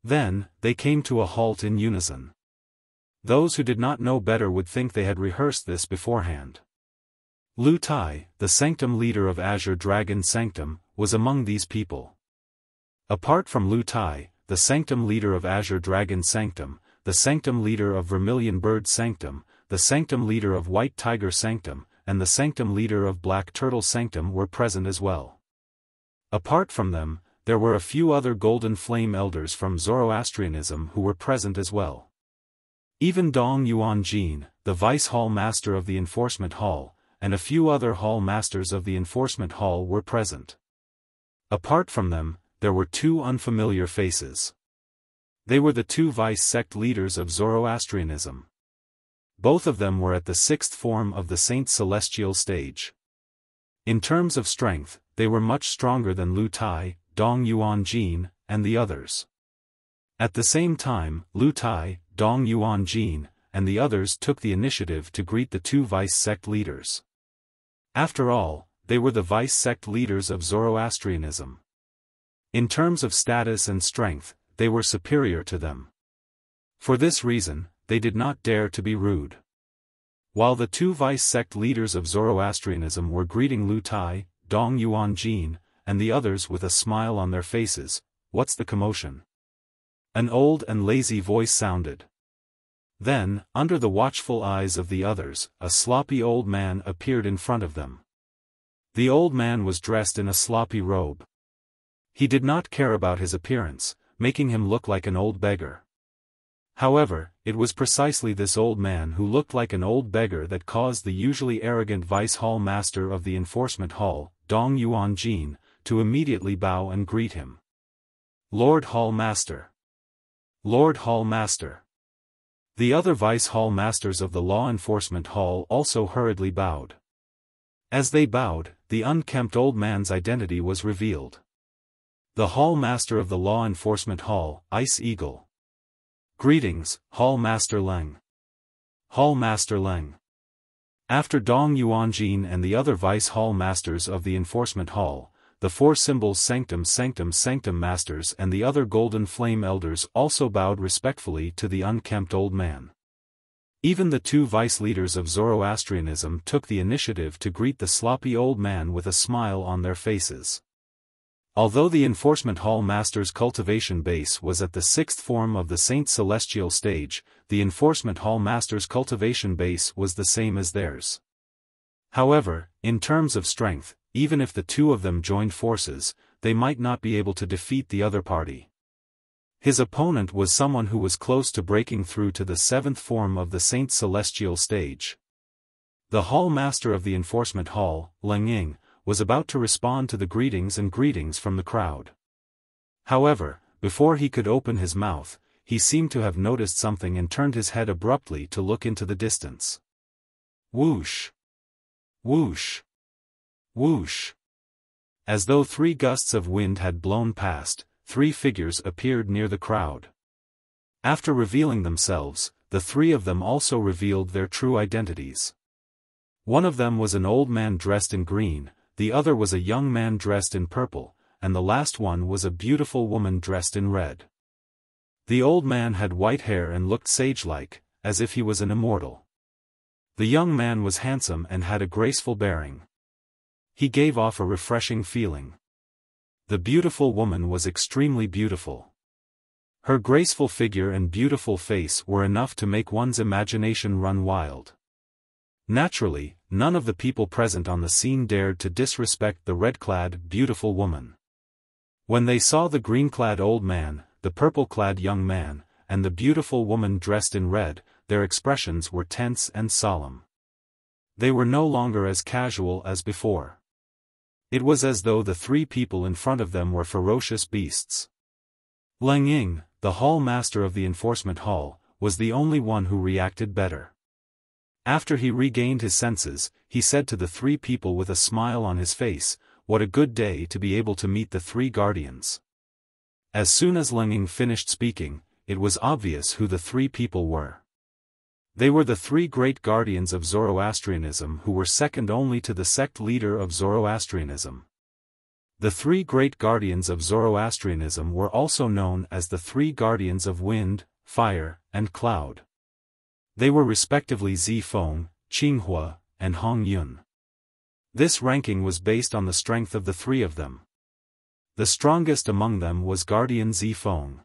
Then, they came to a halt in unison. Those who did not know better would think they had rehearsed this beforehand. Lu Tai, the sanctum leader of Azure Dragon Sanctum, was among these people. Apart from Lu Tai, the Sanctum Leader of Azure Dragon Sanctum, the Sanctum Leader of Vermilion Bird Sanctum, the Sanctum Leader of White Tiger Sanctum, and the Sanctum Leader of Black Turtle Sanctum were present as well. Apart from them, there were a few other Golden Flame Elders from Zoroastrianism who were present as well. Even Dong Yuan Jin, the Vice Hall Master of the Enforcement Hall, and a few other Hall Masters of the Enforcement Hall were present. Apart from them, there were two unfamiliar faces. They were the two vice sect leaders of Zoroastrianism. Both of them were at the sixth form of the Saint Celestial stage. In terms of strength, they were much stronger than Lu Tai, Dong Yuan Jin, and the others. At the same time, Lu Tai, Dong Yuan Jin, and the others took the initiative to greet the two vice sect leaders. After all, they were the vice sect leaders of Zoroastrianism. In terms of status and strength, they were superior to them. For this reason, they did not dare to be rude. While the two vice sect leaders of Zoroastrianism were greeting Lu Tai, Dong Yuan Jin, and the others with a smile on their faces, "What's the commotion?" An old and lazy voice sounded. Then, under the watchful eyes of the others, a sloppy old man appeared in front of them. The old man was dressed in a sloppy robe. He did not care about his appearance, making him look like an old beggar. However, it was precisely this old man who looked like an old beggar that caused the usually arrogant Vice Hall Master of the Enforcement Hall, Dong Yuan Jin, to immediately bow and greet him. "Lord Hall Master! Lord Hall Master!" The other Vice Hall Masters of the Law Enforcement Hall also hurriedly bowed. As they bowed, the unkempt old man's identity was revealed. The Hall Master of the Law Enforcement Hall, Ice Eagle. "Greetings, Hall Master Leng." "Hall Master Leng." After Dong Yuan Jin and the other Vice Hall Masters of the Enforcement Hall, the four symbols Sanctum Sanctum Sanctum Masters and the other Golden Flame Elders also bowed respectfully to the unkempt old man. Even the two vice leaders of Zoroastrianism took the initiative to greet the sloppy old man with a smile on their faces. Although the Enforcement Hall Master's cultivation base was at the sixth form of the Saint Celestial stage, the Enforcement Hall Master's cultivation base was the same as theirs. However, in terms of strength, even if the two of them joined forces, they might not be able to defeat the other party. His opponent was someone who was close to breaking through to the seventh form of the Saint Celestial stage. The Hall Master of the Enforcement Hall, Leng Ying, was about to respond to the greetings from the crowd. However, before he could open his mouth, he seemed to have noticed something and turned his head abruptly to look into the distance. Whoosh! Whoosh! Whoosh! As though 3 gusts of wind had blown past, 3 figures appeared near the crowd. After revealing themselves, the 3 of them also revealed their true identities. One of them was an old man dressed in green, the other was a young man dressed in purple, and the last one was a beautiful woman dressed in red. The old man had white hair and looked sage-like, as if he was an immortal. The young man was handsome and had a graceful bearing. He gave off a refreshing feeling. The beautiful woman was extremely beautiful. Her graceful figure and beautiful face were enough to make one's imagination run wild. Naturally, none of the people present on the scene dared to disrespect the red-clad, beautiful woman. When they saw the green-clad old man, the purple-clad young man, and the beautiful woman dressed in red, their expressions were tense and solemn. They were no longer as casual as before. It was as though the 3 people in front of them were ferocious beasts. Leng Ying, the Hall Master of the Enforcement Hall, was the only one who reacted better. After he regained his senses, he said to the 3 people with a smile on his face, "What a good day to be able to meet the 3 guardians." As soon as Leng Ying finished speaking, it was obvious who the 3 people were. They were the 3 great guardians of Zoroastrianism who were second only to the sect leader of Zoroastrianism. The 3 great guardians of Zoroastrianism were also known as the 3 guardians of wind, fire, and cloud. They were respectively Zifeng, Qinghua, and Hong Yun. This ranking was based on the strength of the 3 of them. The strongest among them was Guardian Zifeng.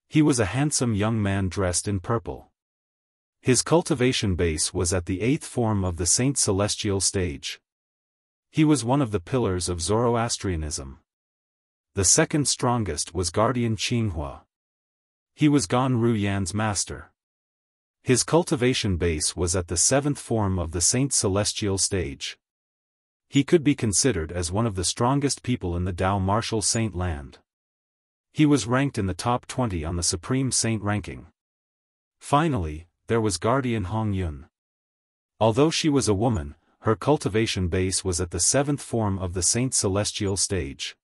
He was a handsome young man dressed in purple. His cultivation base was at the 8th form of the Saint Celestial stage. He was one of the pillars of Zoroastrianism. The second strongest was Guardian Qinghua. He was Gan Ruyan's master. His cultivation base was at the 7th form of the Saint Celestial stage. He could be considered as one of the strongest people in the Tao Martial Saint land. He was ranked in the top 20 on the Supreme Saint ranking. Finally, there was Guardian Hongyun. Although she was a woman, her cultivation base was at the 7th form of the Saint Celestial stage.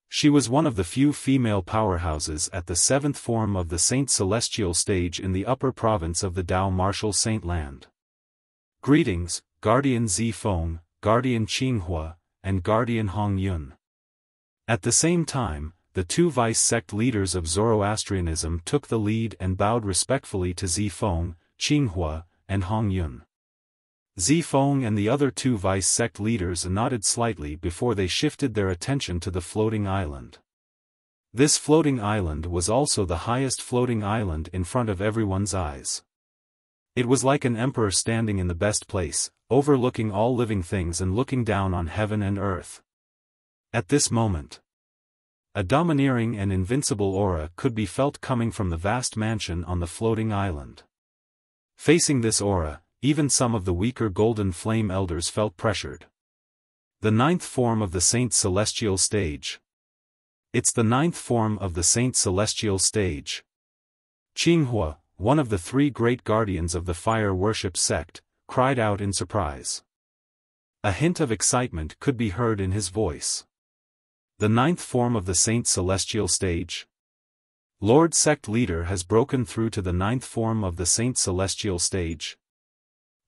She was one of the few female powerhouses at the 7th form of the Saint Celestial stage in the upper province of the Tao Martial Saint land. Greetings, Guardian Zifeng, Guardian Qinghua, and Guardian Hongyun. At the same time, the two vice-sect leaders of Zoroastrianism took the lead and bowed respectfully to Zifeng, Qinghua, and Hongyun. Zifeng and the other two vice-sect leaders nodded slightly before they shifted their attention to the floating island. This floating island was also the highest floating island in front of everyone's eyes. It was like an emperor standing in the best place, overlooking all living things and looking down on heaven and earth. At this moment, a domineering and invincible aura could be felt coming from the vast mansion on the floating island. Facing this aura, even some of the weaker golden flame elders felt pressured. The 9th form of the Saint Celestial stage. It's the 9th form of the Saint Celestial stage. Qinghua, one of the 3 great guardians of the fire worship sect, cried out in surprise. A hint of excitement could be heard in his voice. The 9th form of the Saint Celestial stage? Lord Sect Leader has broken through to the 9th form of the Saint Celestial stage.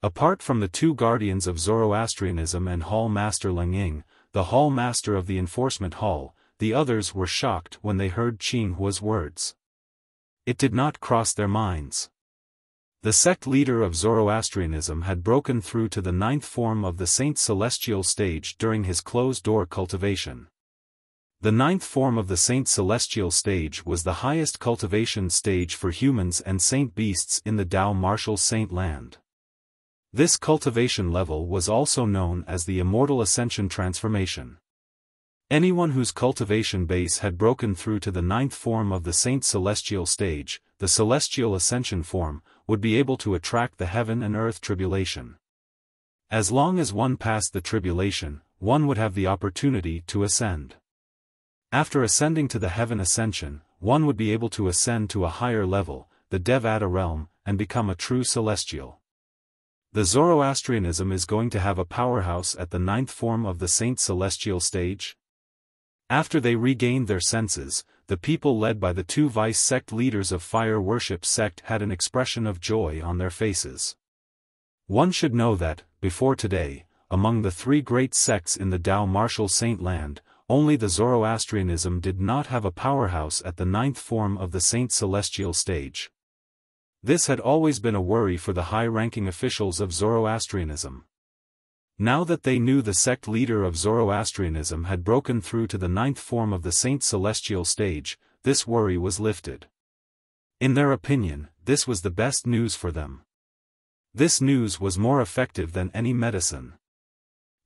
Apart from the 2 guardians of Zoroastrianism and Hall Master Lingying, the Hall Master of the Enforcement Hall, the others were shocked when they heard Qinghua's words. It did not cross their minds. The sect leader of Zoroastrianism had broken through to the 9th form of the Saint Celestial stage during his closed-door cultivation. The 9th form of the Saint Celestial stage was the highest cultivation stage for humans and saint beasts in the Tao Martial Saint land. This cultivation level was also known as the Immortal Ascension Transformation. Anyone whose cultivation base had broken through to the 9th form of the Saint Celestial stage, the Celestial Ascension form, would be able to attract the heaven and earth tribulation. As long as one passed the tribulation, one would have the opportunity to ascend. After ascending to the heaven ascension, one would be able to ascend to a higher level, the Devata realm, and become a true celestial. The Zoroastrianism is going to have a powerhouse at the 9th form of the Saint Celestial stage. After they regained their senses, the people led by the 2 vice-sect leaders of fire worship sect had an expression of joy on their faces. One should know that, before today, among the 3 great sects in the Tao Martial Saint land, only the Zoroastrianism did not have a powerhouse at the 9th form of the Saint Celestial stage. This had always been a worry for the high-ranking officials of Zoroastrianism. Now that they knew the sect leader of Zoroastrianism had broken through to the 9th form of the Saint Celestial stage, this worry was lifted. In their opinion, this was the best news for them. This news was more effective than any medicine.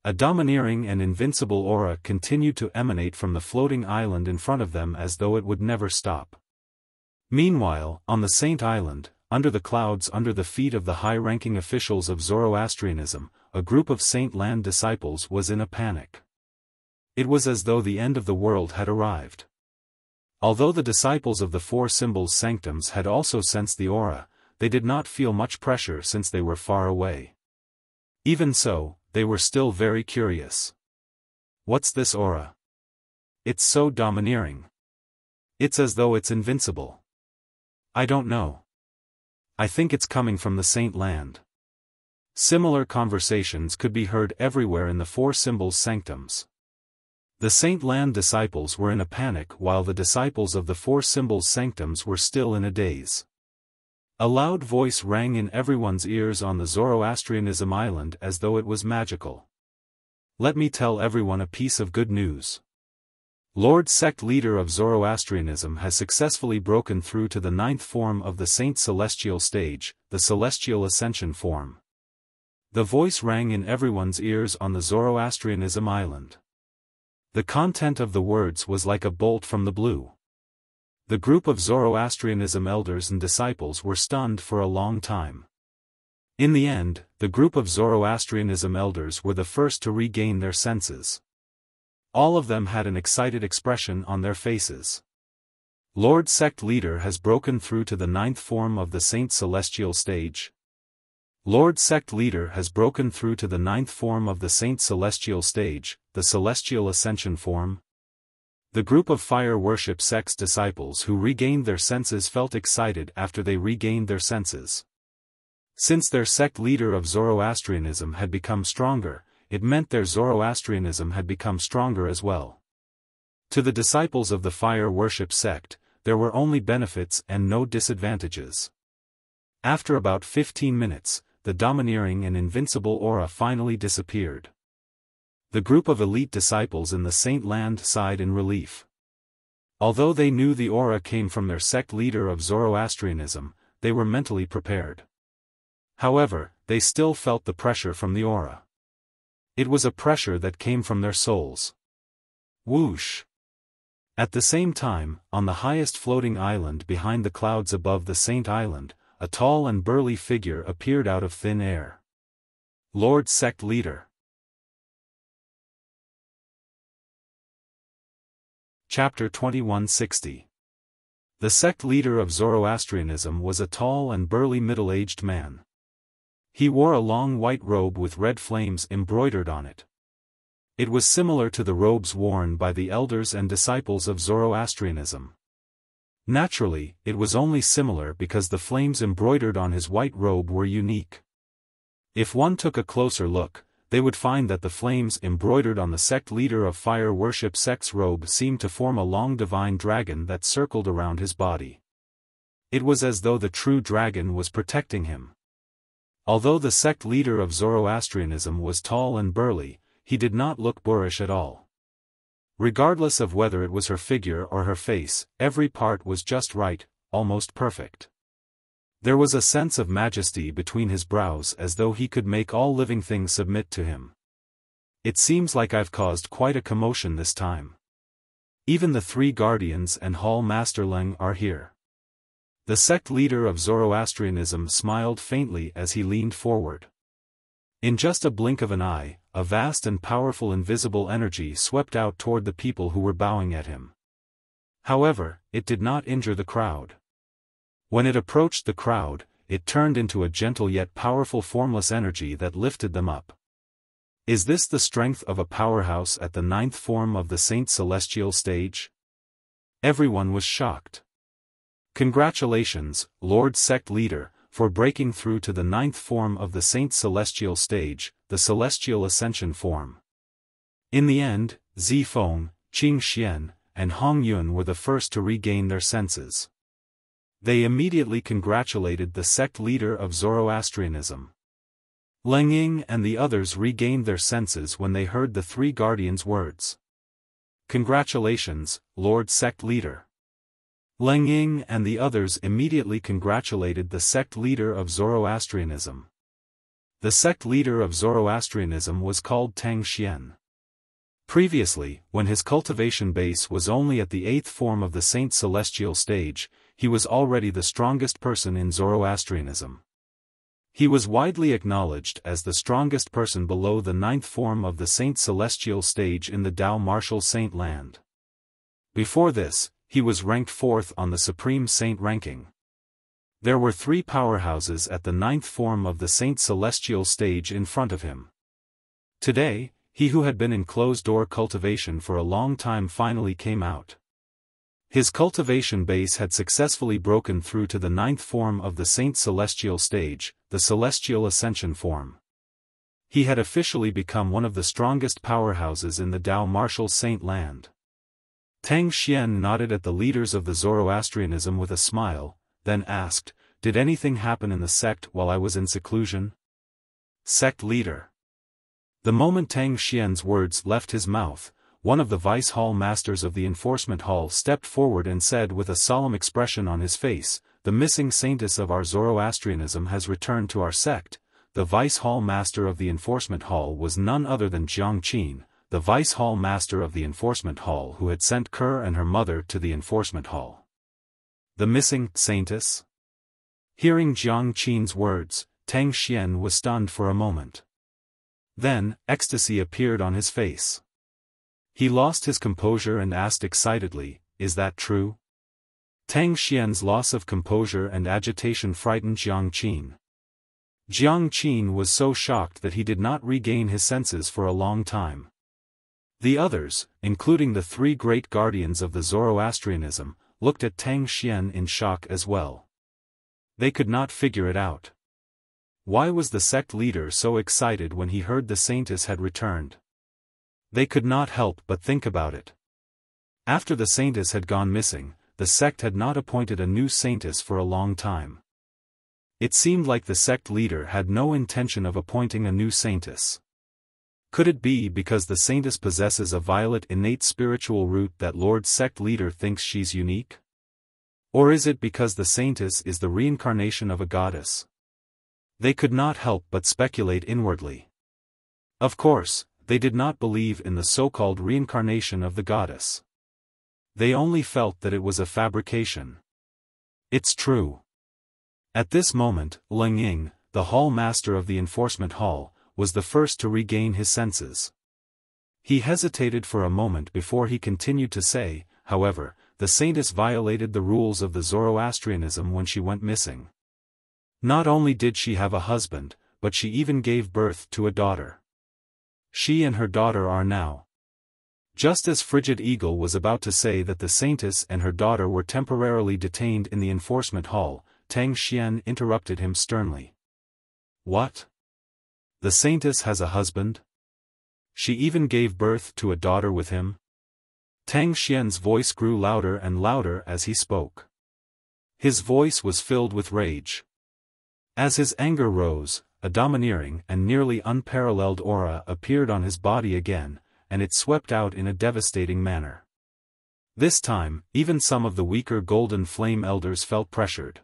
A domineering and invincible aura continued to emanate from the floating island in front of them as though it would never stop. Meanwhile, on the Saint Island, under the clouds under the feet of the high-ranking officials of Zoroastrianism, a group of Saint Land disciples was in a panic. It was as though the end of the world had arrived. Although the disciples of the 4 symbols sanctums had also sensed the aura, they did not feel much pressure since they were far away. Even so, they were still very curious. What's this aura? It's so domineering. It's as though it's invincible. I don't know. I think it's coming from the Saint Land. Similar conversations could be heard everywhere in the 4 symbols sanctums. The Saint Land disciples were in a panic while the disciples of the 4 symbols sanctums were still in a daze. A loud voice rang in everyone's ears on the Zoroastrianism island as though it was magical. Let me tell everyone a piece of good news. Lord Sect Leader of Zoroastrianism has successfully broken through to the ninth form of the Saint Celestial stage, the Celestial Ascension form. The voice rang in everyone's ears on the Zoroastrianism island. The content of the words was like a bolt from the blue. The group of Zoroastrianism elders and disciples were stunned for a long time. In the end, the group of Zoroastrianism elders were the first to regain their senses. All of them had an excited expression on their faces. Lord Sect Leader has broken through to the ninth form of the Saint Celestial stage. Lord Sect Leader has broken through to the ninth form of the Saint Celestial stage, the Celestial Ascension form. The group of fire worship sect's disciples who regained their senses felt excited after they regained their senses. Since their sect leader of Zoroastrianism had become stronger, it meant their Zoroastrianism had become stronger as well. To the disciples of the fire worship sect, there were only benefits and no disadvantages. After about 15 minutes, the domineering and invincible aura finally disappeared. The group of elite disciples in the Saint Land sighed in relief. Although they knew the aura came from their sect leader of Zoroastrianism, they were mentally prepared. However, they still felt the pressure from the aura. It was a pressure that came from their souls. Whoosh! At the same time, on the highest floating island behind the clouds above the Saint Island, a tall and burly figure appeared out of thin air. Lord Sect Leader. Chapter 2160. The sect leader of Zoroastrianism was a tall and burly middle-aged man. He wore a long white robe with red flames embroidered on it. It was similar to the robes worn by the elders and disciples of Zoroastrianism. Naturally, it was only similar because the flames embroidered on his white robe were unique. If one took a closer look, they would find that the flames embroidered on the sect leader of fire worship sect's robe seemed to form a long divine dragon that circled around his body. It was as though the true dragon was protecting him. Although the sect leader of Zoroastrianism was tall and burly, he did not look boorish at all. Regardless of whether it was her figure or her face, every part was just right, almost perfect. There was a sense of majesty between his brows as though he could make all living things submit to him. It seems like I've caused quite a commotion this time. Even the three guardians and Hall Master Leng are here. The sect leader of Zoroastrianism smiled faintly as he leaned forward. In just a blink of an eye, a vast and powerful invisible energy swept out toward the people who were bowing at him. However, it did not injure the crowd. When it approached the crowd, it turned into a gentle yet powerful formless energy that lifted them up. Is this the strength of a powerhouse at the ninth form of the Saint Celestial stage? Everyone was shocked. Congratulations, Lord Sect Leader, for breaking through to the ninth form of the Saint Celestial stage, the Celestial Ascension form. In the end, Zifeng, Qing Xian, and Hong Yun were the first to regain their senses. They immediately congratulated the sect leader of Zoroastrianism. Leng Ying and the others regained their senses when they heard the three guardians' words. Congratulations, Lord Sect Leader. Leng Ying and the others immediately congratulated the sect leader of Zoroastrianism. The sect leader of Zoroastrianism was called Tang Xian. Previously, when his cultivation base was only at the eighth form of the Saint Celestial stage, he was already the strongest person in Zoroastrianism. He was widely acknowledged as the strongest person below the ninth form of the Saint Celestial stage in the Tao Martial Saint Land. Before this, he was ranked fourth on the Supreme Saint ranking. There were three powerhouses at the ninth form of the Saint Celestial stage in front of him. Today, he who had been in closed-door cultivation for a long time finally came out. His cultivation base had successfully broken through to the ninth form of the Saint Celestial stage, the Celestial Ascension form. He had officially become one of the strongest powerhouses in the Tao Martial Saint Land. Tang Xian nodded at the leaders of the Zoroastrianism with a smile, then asked, "Did anything happen in the sect while I was in seclusion?" Sect leader. The moment Tang Xian's words left his mouth, one of the vice hall masters of the enforcement hall stepped forward and said with a solemn expression on his face, "The missing saintess of our Zoroastrianism has returned to our sect." The vice hall master of the enforcement hall was none other than Jiang Qin, the vice hall master of the enforcement hall who had sent Kerr and her mother to the enforcement hall. The missing saintess? Hearing Jiang Qin's words, Tang Xian was stunned for a moment. Then, ecstasy appeared on his face. He lost his composure and asked excitedly, "Is that true?" Tang Xian's loss of composure and agitation frightened Jiang Qin. Jiang Qin was so shocked that he did not regain his senses for a long time. The others, including the three great guardians of the Zoroastrianism, looked at Tang Xian in shock as well. They could not figure it out. Why was the sect leader so excited when he heard the saintess had returned? They could not help but think about it. After the saintess had gone missing, the sect had not appointed a new saintess for a long time. It seemed like the sect leader had no intention of appointing a new saintess. Could it be because the saintess possesses a violet innate spiritual root that Lord sect leader thinks she's unique? Or is it because the saintess is the reincarnation of a goddess? They could not help but speculate inwardly. Of course, they did not believe in the so-called reincarnation of the goddess. They only felt that it was a fabrication. It's true. At this moment, Leng Ying, the hall master of the enforcement hall, was the first to regain his senses. He hesitated for a moment before he continued to say, "However, the saintess violated the rules of the Zoroastrianism when she went missing. Not only did she have a husband, but she even gave birth to a daughter. She and her daughter are now." Just as Frigid Eagle was about to say that the saintess and her daughter were temporarily detained in the enforcement hall, Tang Xian interrupted him sternly. "What? The saintess has a husband? She even gave birth to a daughter with him?" Tang Xian's voice grew louder and louder as he spoke. His voice was filled with rage. As his anger rose, a domineering and nearly unparalleled aura appeared on his body again, and it swept out in a devastating manner. This time, even some of the weaker Golden Flame Elders felt pressured.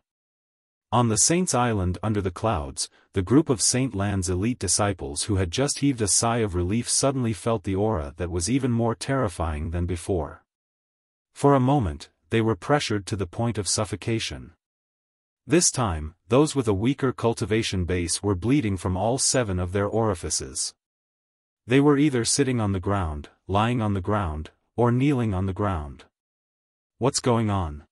On the Saints' Island under the clouds, the group of Saint Land's elite disciples who had just heaved a sigh of relief suddenly felt the aura that was even more terrifying than before. For a moment, they were pressured to the point of suffocation. This time, those with a weaker cultivation base were bleeding from all 7 of their orifices. They were either sitting on the ground, lying on the ground, or kneeling on the ground. What's going on?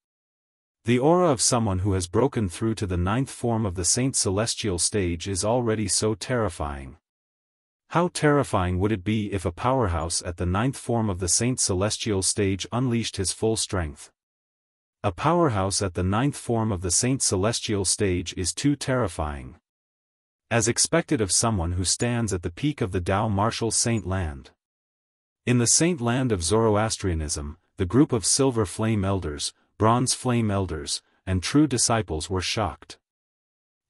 The aura of someone who has broken through to the 9th form of the Saint Celestial stage is already so terrifying. How terrifying would it be if a powerhouse at the 9th form of the Saint Celestial stage unleashed his full strength? A powerhouse at the 9th form of the Saint Celestial stage is too terrifying. As expected of someone who stands at the peak of the Tao martial Saint Land. In the Saint Land of Zoroastrianism, the group of Silver Flame Elders, Bronze Flame Elders, and true disciples were shocked.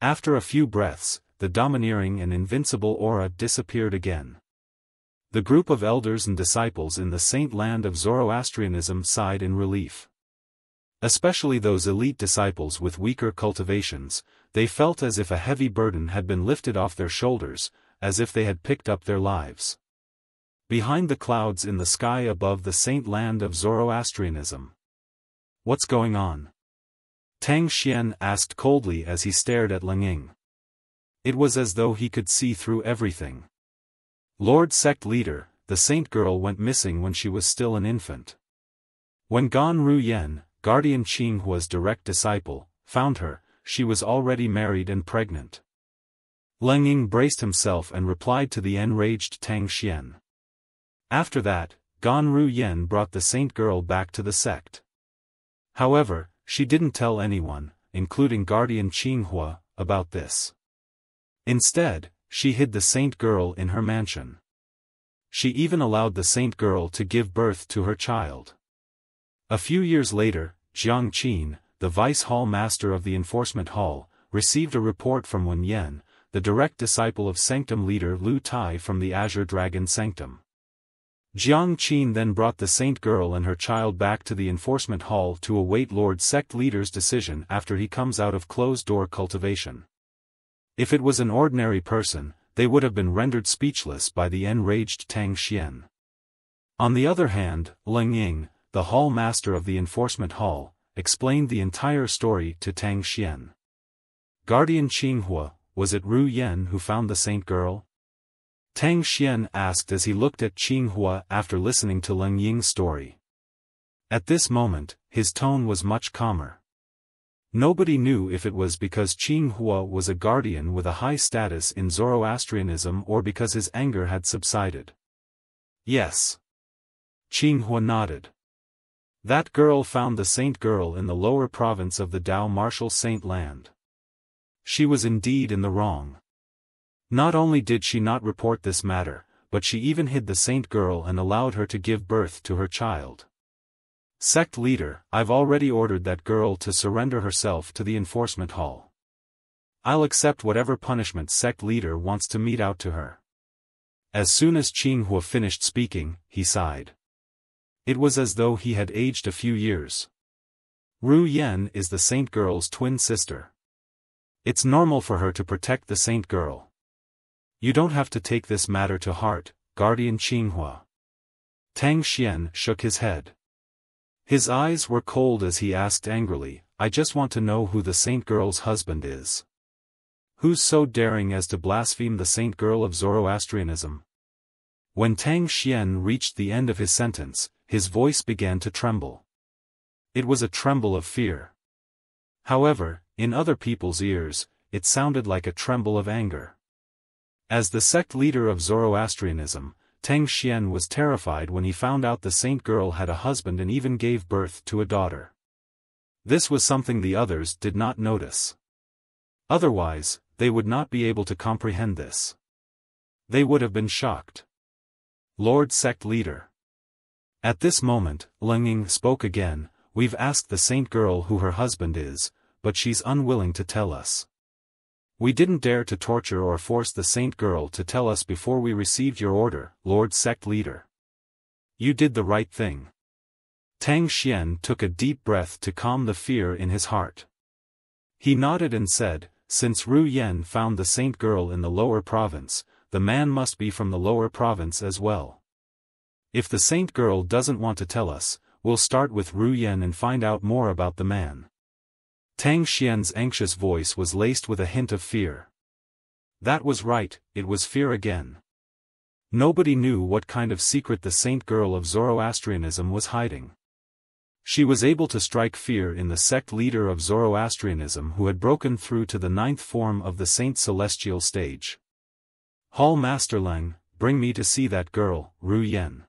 After a few breaths, the domineering and invincible aura disappeared again. The group of elders and disciples in the Saint Land of Zoroastrianism sighed in relief. Especially those elite disciples with weaker cultivations, they felt as if a heavy burden had been lifted off their shoulders, as if they had picked up their lives. Behind the clouds in the sky above the Saint Land of Zoroastrianism. What's going on? Tang Xian asked coldly as he stared at Leng Ying. It was as though he could see through everything. Lord Sect Leader, the Saint Girl went missing when she was still an infant. When Gan Ru Yen, Guardian Qinghua's direct disciple, found her, she was already married and pregnant. Leng Ying braced himself and replied to the enraged Tang Xian. After that, Gan Ru Yen brought the Saint Girl back to the sect. However, she didn't tell anyone, including Guardian Qinghua, about this. Instead, she hid the Saint Girl in her mansion. She even allowed the Saint Girl to give birth to her child. A few years later, Jiang Qin, the vice hall master of the enforcement hall, received a report from Wen Yen, the direct disciple of Sanctum leader Lu Tai from the Azure Dragon Sanctum. Jiang Qin then brought the saint girl and her child back to the enforcement hall to await Lord Sect Leader's decision after he comes out of closed-door cultivation. If it was an ordinary person, they would have been rendered speechless by the enraged Tang Xian. On the other hand, Leng Ying, the hall master of the enforcement hall, explained the entire story to Tang Xian. Guardian Qinghua, was it Ru Yan who found the saint girl? Tang Xian asked as he looked at Qinghua after listening to Leng Ying's story. At this moment, his tone was much calmer. Nobody knew if it was because Qinghua was a guardian with a high status in Zoroastrianism or because his anger had subsided. Yes. Qinghua nodded. That girl found the saint girl in the lower province of the Dao Martial Saint Land. She was indeed in the wrong. Not only did she not report this matter, but she even hid the saint girl and allowed her to give birth to her child. Sect leader, I've already ordered that girl to surrender herself to the enforcement hall. I'll accept whatever punishment sect leader wants to mete out to her. As soon as Qinghua finished speaking, he sighed. It was as though he had aged a few years. Ru Yan is the saint girl's twin sister. It's normal for her to protect the saint girl. You don't have to take this matter to heart, Guardian Qinghua. Tang Xian shook his head. His eyes were cold as he asked angrily, I just want to know who the saint girl's husband is. Who's so daring as to blaspheme the saint girl of Zoroastrianism? When Tang Xian reached the end of his sentence, his voice began to tremble. It was a tremble of fear. However, in other people's ears, it sounded like a tremble of anger. As the sect leader of Zoroastrianism, Tang Xian was terrified when he found out the saint girl had a husband and even gave birth to a daughter. This was something the others did not notice. Otherwise, they would not be able to comprehend this. They would have been shocked. Lord Sect Leader. At this moment, Leng Ying spoke again, we've asked the saint girl who her husband is, but she's unwilling to tell us. We didn't dare to torture or force the saint girl to tell us before we received your order, Lord Sect Leader. You did the right thing. Tang Xian took a deep breath to calm the fear in his heart. He nodded and said, since Ru Yan found the saint girl in the lower province, the man must be from the lower province as well. If the saint girl doesn't want to tell us, we'll start with Ru Yan and find out more about the man. Tang Xian's anxious voice was laced with a hint of fear. That was right, it was fear again. Nobody knew what kind of secret the saint girl of Zoroastrianism was hiding. She was able to strike fear in the sect leader of Zoroastrianism who had broken through to the 9th form of the Saint Celestial stage. Hall Master Leng, bring me to see that girl, Ru Yan.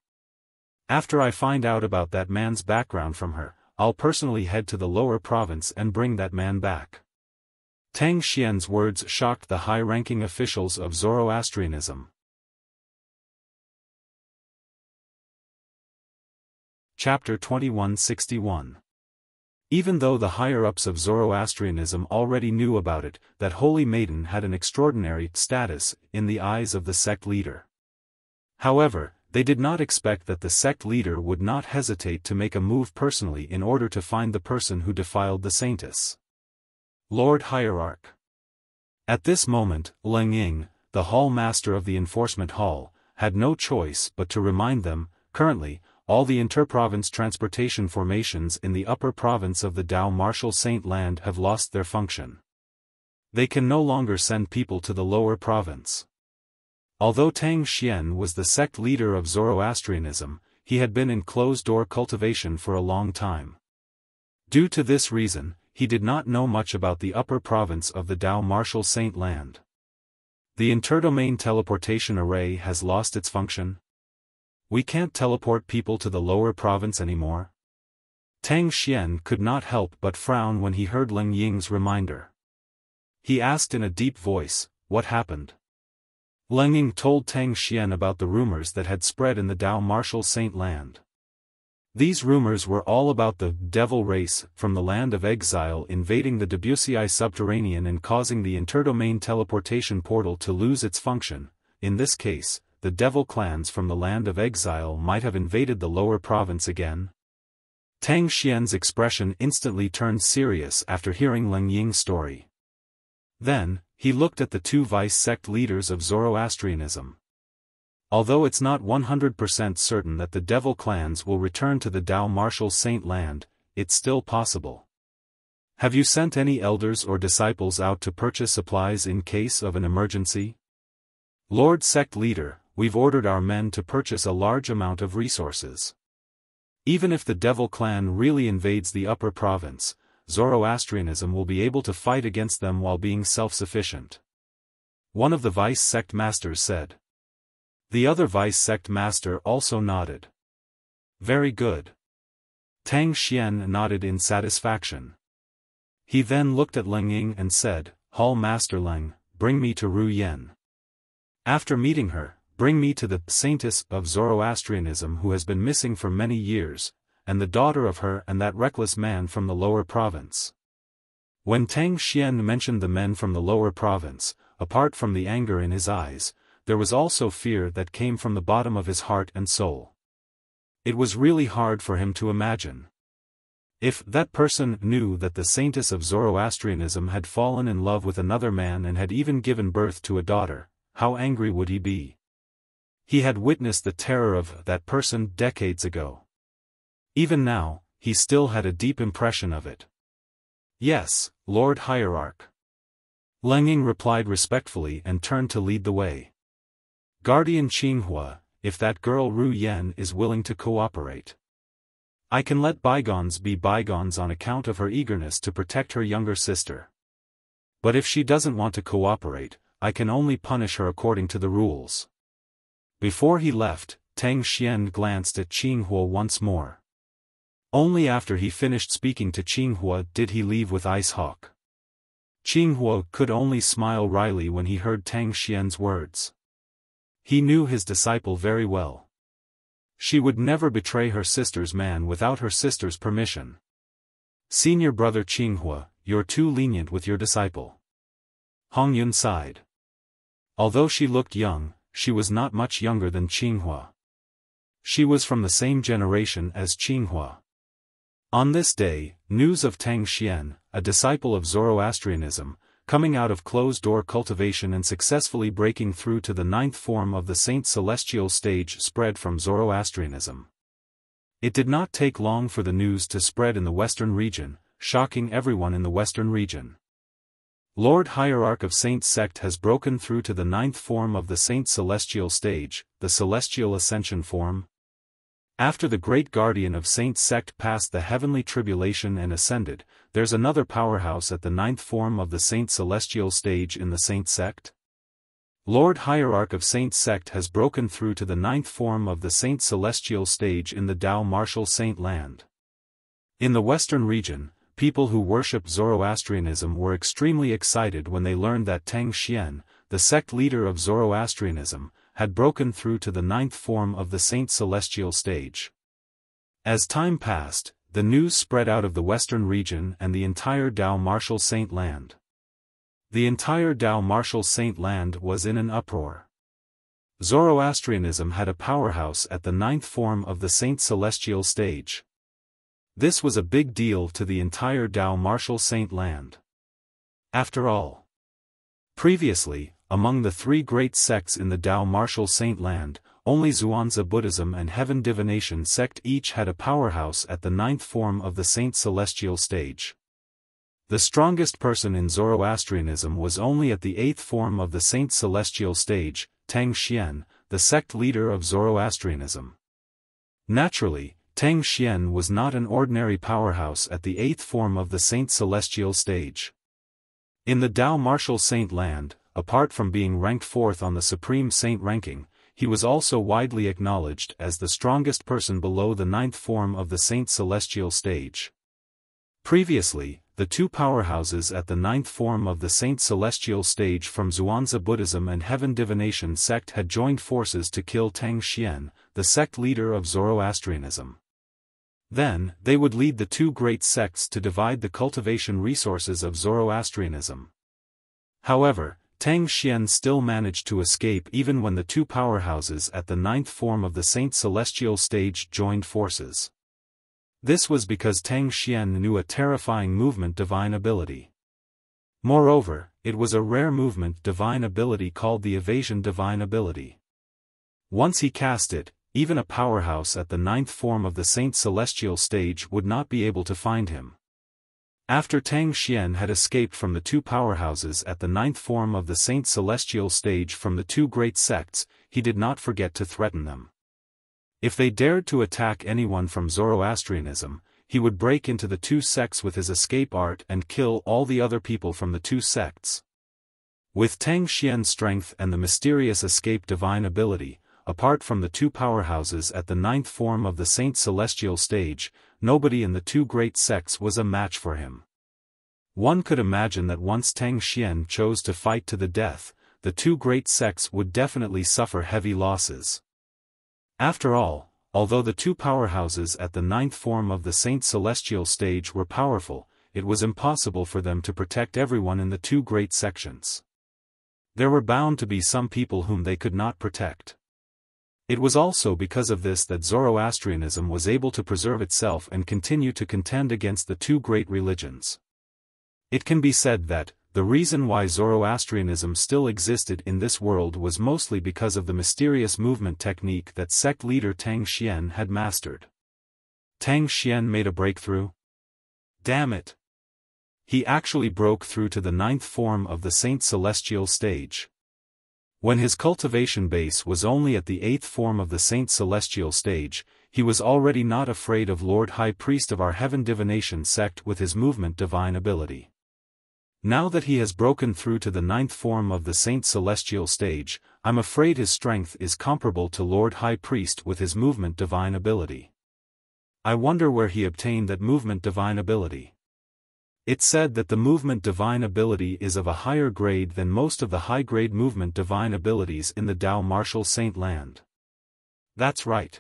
After I find out about that man's background from her, I'll personally head to the lower province and bring that man back. Tang Xian's words shocked the high-ranking officials of Zoroastrianism. Chapter 2161. Even though the higher-ups of Zoroastrianism already knew about it, that holy maiden had an extraordinary status in the eyes of the sect leader. However, they did not expect that the sect leader would not hesitate to make a move personally in order to find the person who defiled the saintess. Lord Hierarch. At this moment, Leng Ying, the hall master of the enforcement hall, had no choice but to remind them, currently, all the inter-province transportation formations in the upper province of the Dao Martial Saint Land have lost their function. They can no longer send people to the lower province. Although Tang Xian was the sect leader of Zoroastrianism, he had been in closed-door cultivation for a long time. Due to this reason, he did not know much about the upper province of the Dao Martial Saint Land. The interdomain teleportation array has lost its function. We can't teleport people to the lower province anymore. Tang Xian could not help but frown when he heard Leng Ying's reminder. He asked in a deep voice, what happened? Leng Ying told Tang Xian about the rumors that had spread in the Dao Martial Saint Land. These rumors were all about the devil race from the land of exile invading the Debussy subterranean and causing the interdomain teleportation portal to lose its function, in this case, the devil clans from the land of exile might have invaded the lower province again? Tang Xian's expression instantly turned serious after hearing Leng Ying's story. Then, he looked at the two vice-sect leaders of Zoroastrianism. Although it's not 100% certain that the devil clans will return to the Dao Martial Saint land, it's still possible. Have you sent any elders or disciples out to purchase supplies in case of an emergency? Lord Sect Leader, we've ordered our men to purchase a large amount of resources. Even if the devil clan really invades the upper province, Zoroastrianism will be able to fight against them while being self-sufficient. One of the vice-sect masters said. The other vice-sect master also nodded. Very good. Tang Xian nodded in satisfaction. He then looked at Leng Ying and said, Hall Master Leng, bring me to Ru Yen. After meeting her, bring me to the saintess of Zoroastrianism who has been missing for many years, and the daughter of her and that reckless man from the lower province. When Tang Xian mentioned the men from the lower province, apart from the anger in his eyes, there was also fear that came from the bottom of his heart and soul. It was really hard for him to imagine. If that person knew that the saintess of Zoroastrianism had fallen in love with another man and had even given birth to a daughter, how angry would he be? He had witnessed the terror of that person decades ago. Even now, he still had a deep impression of it. Yes, Lord Hierarch. Leng Ying replied respectfully and turned to lead the way. Guardian Qinghua, if that girl Ru Yen is willing to cooperate, I can let bygones be bygones on account of her eagerness to protect her younger sister. But if she doesn't want to cooperate, I can only punish her according to the rules. Before he left, Tang Xian glanced at Qinghua once more. Only after he finished speaking to Qinghua did he leave with Ice Hawk. Qinghua could only smile wryly when he heard Tang Xian's words. He knew his disciple very well. She would never betray her sister's man without her sister's permission. Senior brother Qinghua, you're too lenient with your disciple. Hong Yun sighed. Although she looked young, she was not much younger than Qinghua. She was from the same generation as Qinghua. On this day, news of Tang Xian, a disciple of Zoroastrianism, coming out of closed-door cultivation and successfully breaking through to the 9th form of the Saint Celestial stage spread from Zoroastrianism. It did not take long for the news to spread in the Western region, shocking everyone in the Western region. Lord Hierarch of Saint Sect has broken through to the 9th form of the Saint Celestial stage, the Celestial Ascension form. After the great guardian of Saint Sect passed the heavenly tribulation and ascended, there's another powerhouse at the 9th form of the Saint Celestial stage in the Saint Sect. Lord Hierarch of Saint Sect has broken through to the 9th form of the Saint Celestial stage in the Dao Martial Saint land. In the Western region, people who worship Zoroastrianism were extremely excited when they learned that Tang Xian, the sect leader of Zoroastrianism, had broken through to the 9th form of the Saint Celestial stage. As time passed, the news spread out of the Western region and the entire Dao Martial Saint land. The entire Dao Martial Saint land was in an uproar. Zoroastrianism had a powerhouse at the 9th form of the Saint Celestial stage. This was a big deal to the entire Dao Martial Saint land. After all, previously, among the three great sects in the Dao Martial Saint land, only Zhuangzi Buddhism and Heaven Divination sect each had a powerhouse at the 9th form of the Saint Celestial stage. The strongest person in Zoroastrianism was only at the 8th form of the Saint Celestial stage, Tang Xian, the sect leader of Zoroastrianism. Naturally, Tang Xian was not an ordinary powerhouse at the 8th form of the Saint Celestial stage. In the Dao Martial Saint land, apart from being ranked 4th on the Supreme Saint ranking, he was also widely acknowledged as the strongest person below the 9th form of the Saint Celestial stage. Previously, the two powerhouses at the 9th form of the Saint Celestial stage from Zhuangzi Buddhism and Heaven Divination sect had joined forces to kill Tang Xian, the sect leader of Zoroastrianism. Then, they would lead the two great sects to divide the cultivation resources of Zoroastrianism. However, Tang Xian still managed to escape even when the two powerhouses at the ninth form of the Saint Celestial stage joined forces. This was because Tang Xian knew a terrifying movement divine ability. Moreover, it was a rare movement divine ability called the evasion divine ability. Once he cast it, even a powerhouse at the ninth form of the Saint Celestial stage would not be able to find him. After Tang Xian had escaped from the two powerhouses at the ninth form of the Saint Celestial stage from the two great sects, he did not forget to threaten them. If they dared to attack anyone from Zoroastrianism, he would break into the two sects with his escape art and kill all the other people from the two sects. With Tang Xian's strength and the mysterious escape divine ability, apart from the two powerhouses at the ninth form of the Saint Celestial stage, nobody in the two great sects was a match for him. One could imagine that once Tang Xian chose to fight to the death, the two great sects would definitely suffer heavy losses. After all, although the two powerhouses at the ninth form of the Saint Celestial stage were powerful, it was impossible for them to protect everyone in the two great sections. There were bound to be some people whom they could not protect. It was also because of this that Zoroastrianism was able to preserve itself and continue to contend against the two great religions. It can be said that, the reason why Zoroastrianism still existed in this world was mostly because of the mysterious movement technique that sect leader Tang Xian had mastered. Tang Xian made a breakthrough? Damn it! He actually broke through to the ninth form of the Saint Celestial stage. When his cultivation base was only at the eighth form of the Saint Celestial stage, he was already not afraid of Lord High Priest of our Heaven Divination sect with his movement divine ability. Now that he has broken through to the ninth form of the Saint Celestial stage, I'm afraid his strength is comparable to Lord High Priest with his movement divine ability. I wonder where he obtained that movement divine ability. It's said that the movement divine ability is of a higher grade than most of the high-grade movement divine abilities in the Tao Martial Saint Land. That's right.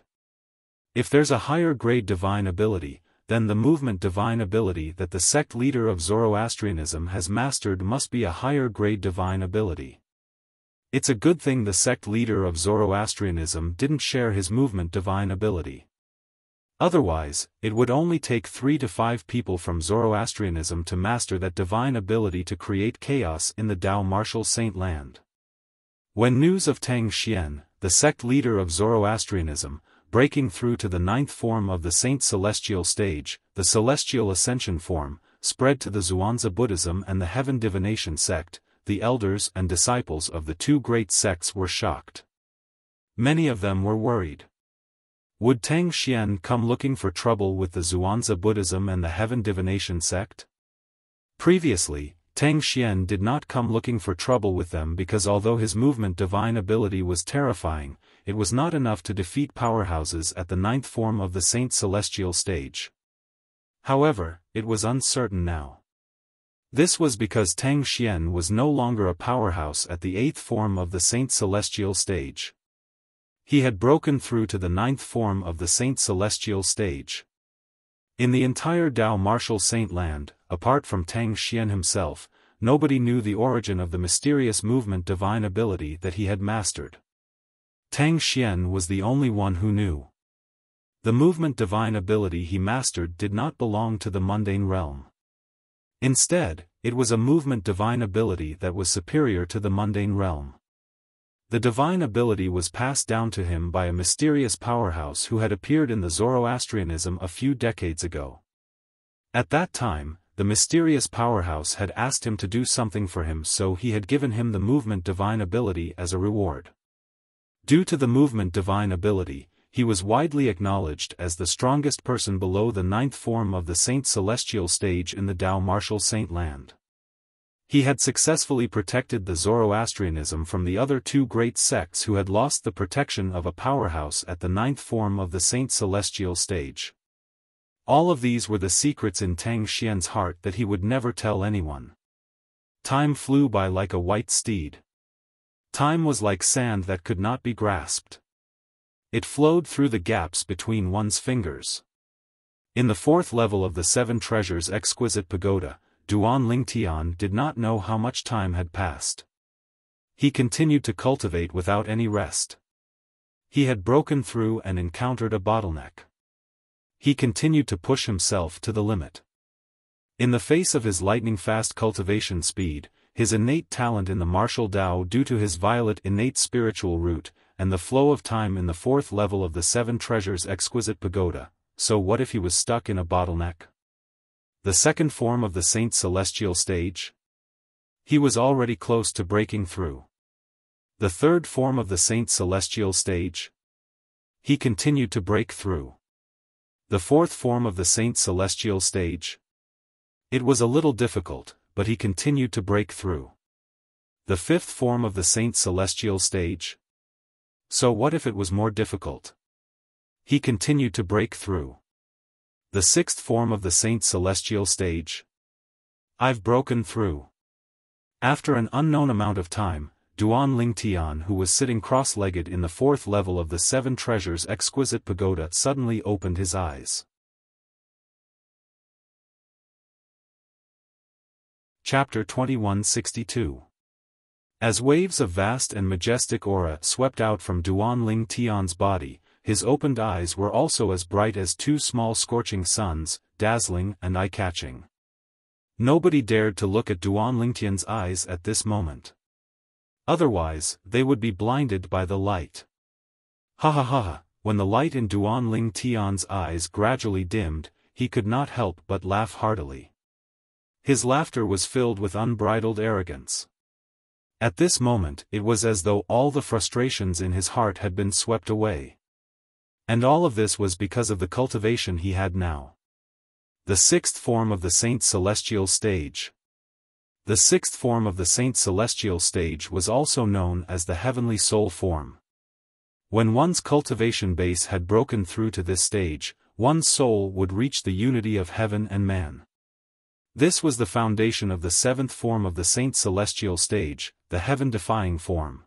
If there's a higher grade divine ability, then the movement divine ability that the sect leader of Zoroastrianism has mastered must be a higher grade divine ability. It's a good thing the sect leader of Zoroastrianism didn't share his movement divine ability. Otherwise, it would only take 3 to 5 people from Zoroastrianism to master that divine ability to create chaos in the Tao Martial Saint Land. When news of Tang Xian, the sect leader of Zoroastrianism, breaking through to the ninth form of the Saint Celestial stage, the Celestial Ascension form, spread to the Zhuangzi Buddhism and the Heaven Divination sect, the elders and disciples of the two great sects were shocked. Many of them were worried. Would Tang Xian come looking for trouble with the Zhuangzi Buddhism and the Heaven Divination sect? Previously, Tang Xian did not come looking for trouble with them because although his movement divine ability was terrifying, it was not enough to defeat powerhouses at the ninth form of the Saint Celestial stage. However, it was uncertain now. This was because Tang Xian was no longer a powerhouse at the eighth form of the Saint Celestial stage. He had broken through to the ninth form of the Saint Celestial stage. In the entire Tao Martial Saint Land, apart from Tang Xian himself, nobody knew the origin of the mysterious movement divine ability that he had mastered. Tang Xian was the only one who knew. The movement divine ability he mastered did not belong to the mundane realm. Instead, it was a movement divine ability that was superior to the mundane realm. The divine ability was passed down to him by a mysterious powerhouse who had appeared in the Zoroastrianism a few decades ago. At that time, the mysterious powerhouse had asked him to do something for him, so he had given him the movement divine ability as a reward. Due to the movement divine ability, he was widely acknowledged as the strongest person below the ninth form of the Saint Celestial stage in the Tao Martial Saint Land. He had successfully protected the Zoroastrianism from the other two great sects who had lost the protection of a powerhouse at the ninth form of the Saint Celestial stage. All of these were the secrets in Tang Xian's heart that he would never tell anyone. Time flew by like a white steed. Time was like sand that could not be grasped. It flowed through the gaps between one's fingers. In the fourth level of the Seven Treasures Exquisite Pagoda, Duan Lingtian did not know how much time had passed. He continued to cultivate without any rest. He had broken through and encountered a bottleneck. He continued to push himself to the limit. In the face of his lightning-fast cultivation speed, his innate talent in the martial Tao due to his violet innate spiritual root, and the flow of time in the fourth level of the Seven Treasures exquisite pagoda, so what if he was stuck in a bottleneck? The second form of the Saint's celestial stage? He was already close to breaking through. The third form of the Saint's celestial stage? He continued to break through. The fourth form of the Saint's celestial stage? It was a little difficult, but he continued to break through. The fifth form of the Saint's celestial stage? So what if it was more difficult? He continued to break through. The sixth form of the Saint's celestial stage? I've broken through. After an unknown amount of time, Duan Lingtian, who was sitting cross-legged in the fourth level of the Seven Treasures exquisite pagoda, suddenly opened his eyes. Chapter 2162. As waves of vast and majestic aura swept out from Duan Lingtian's body, his opened eyes were also as bright as two small scorching suns, dazzling and eye-catching. Nobody dared to look at Duan Lingtian's eyes at this moment. Otherwise, they would be blinded by the light. Ha ha ha ha! When the light in Duan Lingtian's eyes gradually dimmed, he could not help but laugh heartily. His laughter was filled with unbridled arrogance. At this moment, it was as though all the frustrations in his heart had been swept away. And all of this was because of the cultivation he had now. The sixth form of the Saint's celestial stage. The sixth form of the Saint's celestial stage was also known as the heavenly soul form. When one's cultivation base had broken through to this stage, one's soul would reach the unity of heaven and man. This was the foundation of the seventh form of the Saint's celestial stage, the heaven-defying form.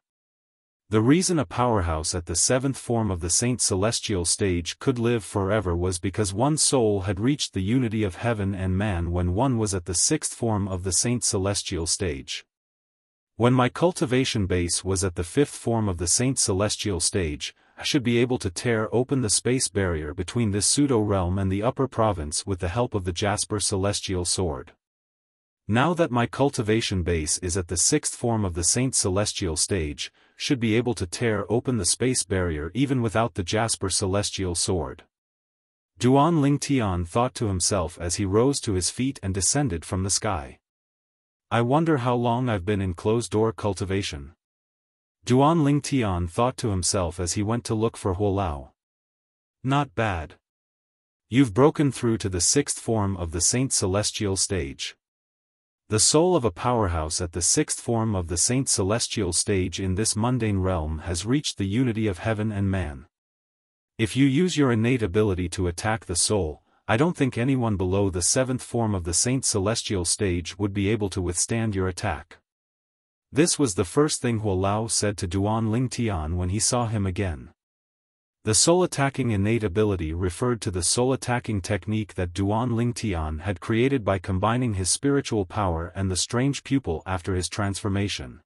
The reason a powerhouse at the seventh form of the Saint's celestial stage could live forever was because one's soul had reached the unity of heaven and man when one was at the sixth form of the Saint's celestial stage. When my cultivation base was at the fifth form of the Saint's celestial stage, I should be able to tear open the space barrier between this pseudo-realm and the upper province with the help of the Jasper celestial sword. Now that my cultivation base is at the sixth form of the Saint's celestial stage, should be able to tear open the space barrier even without the Jasper celestial sword. Duan Lingtian thought to himself as he rose to his feet and descended from the sky. I wonder how long I've been in closed-door cultivation. Duan Lingtian thought to himself as he went to look for Huolao. Not bad. You've broken through to the sixth form of the Saint's celestial stage. The soul of a powerhouse at the sixth form of the Saint's celestial stage in this mundane realm has reached the unity of heaven and man. If you use your innate ability to attack the soul, I don't think anyone below the seventh form of the Saint's celestial stage would be able to withstand your attack. This was the first thing Huolao said to Duan Lingtian when he saw him again. The soul-attacking innate ability referred to the soul-attacking technique that Duan Lingtian had created by combining his spiritual power and the strange pupil after his transformation.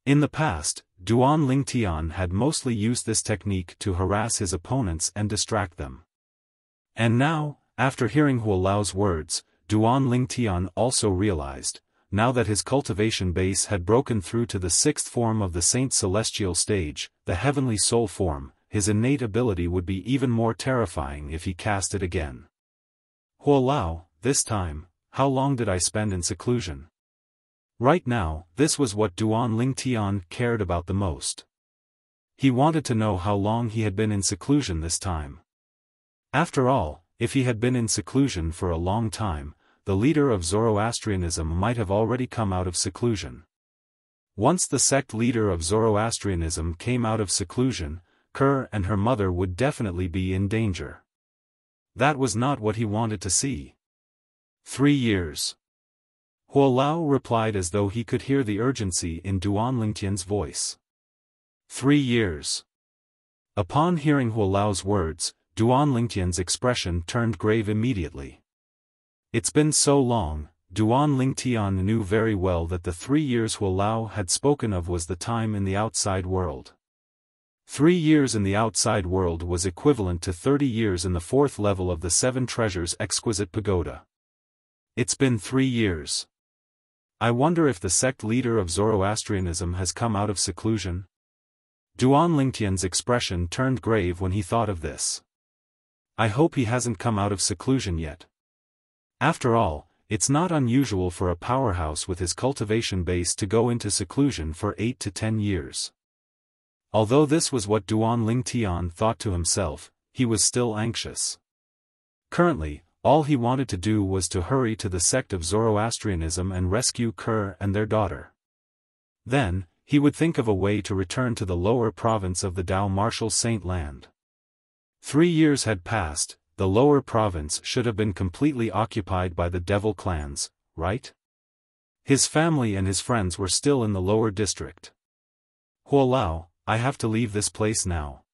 In the past, Duan Lingtian had mostly used this technique to harass his opponents and distract them. And now, after hearing Huolao's words, Duan Lingtian also realized, now that his cultivation base had broken through to the sixth form of the Saint's celestial stage, the heavenly soul form, his innate ability would be even more terrifying if he cast it again. Huolao, this time, how long did I spend in seclusion? Right now, this was what Duan Lingtian cared about the most. He wanted to know how long he had been in seclusion this time. After all, if he had been in seclusion for a long time, the leader of Zoroastrianism might have already come out of seclusion. Once the sect leader of Zoroastrianism came out of seclusion, Kerr and her mother would definitely be in danger. That was not what he wanted to see. 3 years. Huolao replied as though he could hear the urgency in Duan Lingtian's voice. 3 years. Upon hearing Huolao's words, Duan Lingtian's expression turned grave immediately. It's been so long, Duan Lingtian knew very well that the 3 years Huolao had spoken of was the time in the outside world. 3 years in the outside world was equivalent to 30 years in the 4th level of the 7 Treasures Exquisite Pagoda. It's been 3 years. I wonder if the sect leader of Zoroastrianism has come out of seclusion? Duan Lingtian's expression turned grave when he thought of this. I hope he hasn't come out of seclusion yet. After all, it's not unusual for a powerhouse with his cultivation base to go into seclusion for 8 to 10 years. Although this was what Duan Lingtian thought to himself, he was still anxious. Currently, all he wanted to do was to hurry to the sect of Zoroastrianism and rescue Kerr and their daughter. Then, he would think of a way to return to the lower province of the Dao Martial Saint Land. 3 years had passed. The lower province should have been completely occupied by the devil clans, right? His family and his friends were still in the lower district. Huolao, I have to leave this place now.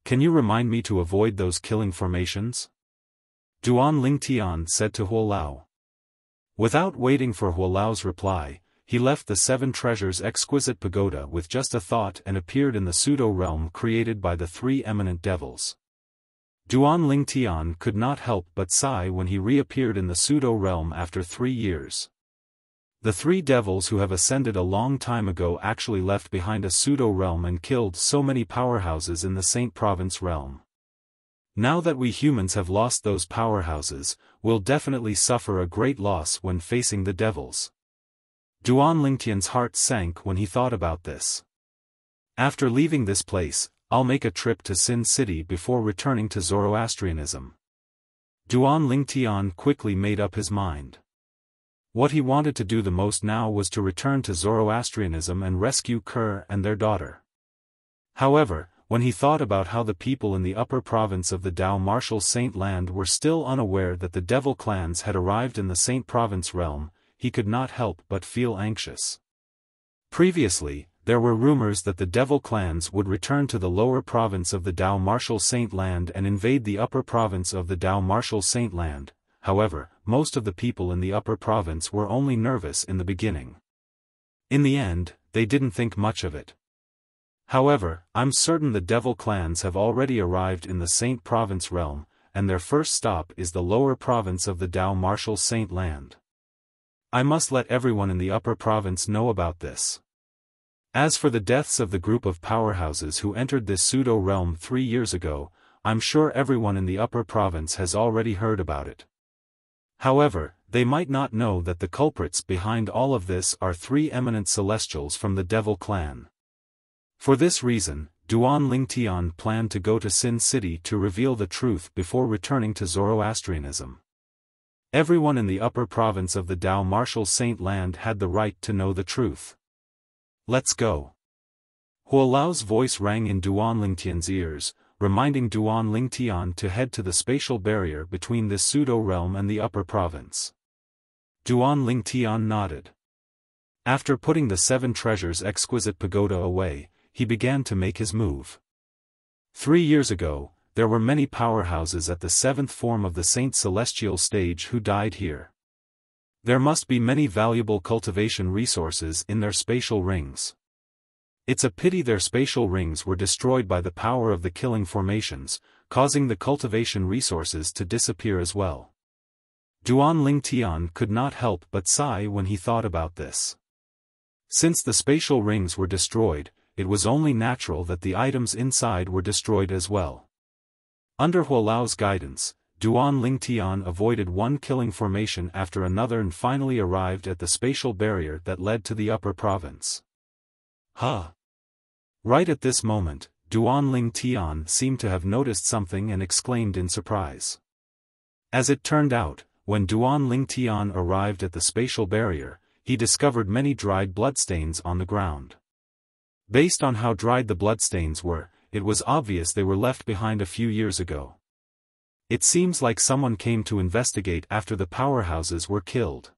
Can you remind me to avoid those killing formations? Duan Lingtian said to Huolao. Without waiting for Huolao's reply, he left the 7 Treasures Exquisite Pagoda with just a thought and appeared in the pseudo-realm created by the 3 eminent devils. Duan Lingtian could not help but sigh when he reappeared in the pseudo-realm after 3 years. The 3 devils who have ascended a long time ago actually left behind a pseudo-realm and killed so many powerhouses in the Saint Province realm. Now that we humans have lost those powerhouses, we'll definitely suffer a great loss when facing the devils. Duan Lingtian's heart sank when he thought about this. After leaving this place, I'll make a trip to Sin City before returning to Zoroastrianism. Duan Lingtian quickly made up his mind. What he wanted to do the most now was to return to Zoroastrianism and rescue Kerr and their daughter. However, when he thought about how the people in the upper province of the Dao Martial Saint Land were still unaware that the devil clans had arrived in the Saint Province realm, he could not help but feel anxious. Previously, there were rumors that the devil clans would return to the lower province of the Dao Martial Saint Land and invade the upper province of the Dao Martial Saint Land. However, most of the people in the upper province were only nervous in the beginning. In the end, they didn't think much of it. However, I'm certain the devil clans have already arrived in the Saint Province realm, and their first stop is the lower province of the Dao Martial Saint Land. I must let everyone in the upper province know about this. As for the deaths of the group of powerhouses who entered this pseudo-realm 3 years ago, I'm sure everyone in the upper province has already heard about it. However, they might not know that the culprits behind all of this are 3 eminent celestials from the devil clan. For this reason, Duan Lingtian planned to go to Sin City to reveal the truth before returning to Zoroastrianism. Everyone in the upper province of the Dao Martial Saint Land had the right to know the truth. Let's go. Huolao's voice rang in Duan Lingtian's ears, reminding Duan Lingtian to head to the spatial barrier between this pseudo-realm and the upper province. Duan Lingtian nodded. After putting the 7 Treasures Exquisite Pagoda away, he began to make his move. 3 years ago, there were many powerhouses at the 7th form of the Saint Celestial stage who died here. There must be many valuable cultivation resources in their spatial rings. It's a pity their spatial rings were destroyed by the power of the killing formations, causing the cultivation resources to disappear as well. Duan Lingtian could not help but sigh when he thought about this. Since the spatial rings were destroyed, it was only natural that the items inside were destroyed as well. Under Huolao's guidance, Duan Lingtian avoided one killing formation after another and finally arrived at the spatial barrier that led to the upper province. Right at this moment, Duan Lingtian seemed to have noticed something and exclaimed in surprise. As it turned out, when Duan Lingtian arrived at the spatial barrier, he discovered many dried bloodstains on the ground. Based on how dried the bloodstains were, it was obvious they were left behind a few years ago. It seems like someone came to investigate after the powerhouses were killed.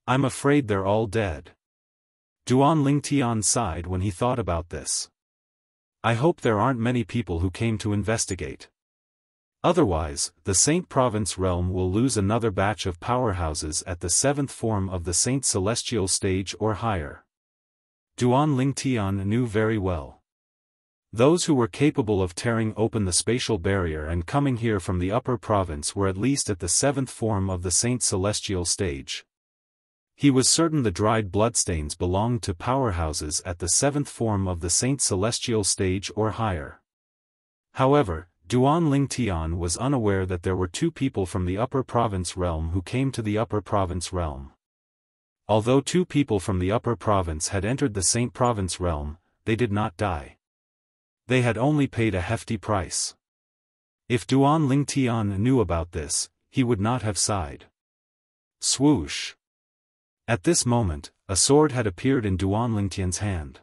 I'm afraid they're all dead. Duan Lingtian sighed when he thought about this. I hope there aren't many people who came to investigate. Otherwise, the Saint Province realm will lose another batch of powerhouses at the 7th form of the Saint Celestial stage or higher. Duan Lingtian knew very well. Those who were capable of tearing open the spatial barrier and coming here from the upper province were at least at the 7th form of the Saint Celestial stage. He was certain the dried bloodstains belonged to powerhouses at the 7th form of the Saint Celestial stage or higher. However, Duan Lingtian was unaware that there were two people from the upper province realm who came to the upper province realm. Although two people from the upper province had entered the Saint Province realm, they did not die. They had only paid a hefty price. If Duan Lingtian knew about this, he would not have sighed. Swoosh! At this moment, a sword had appeared in Duan Lingtian's hand.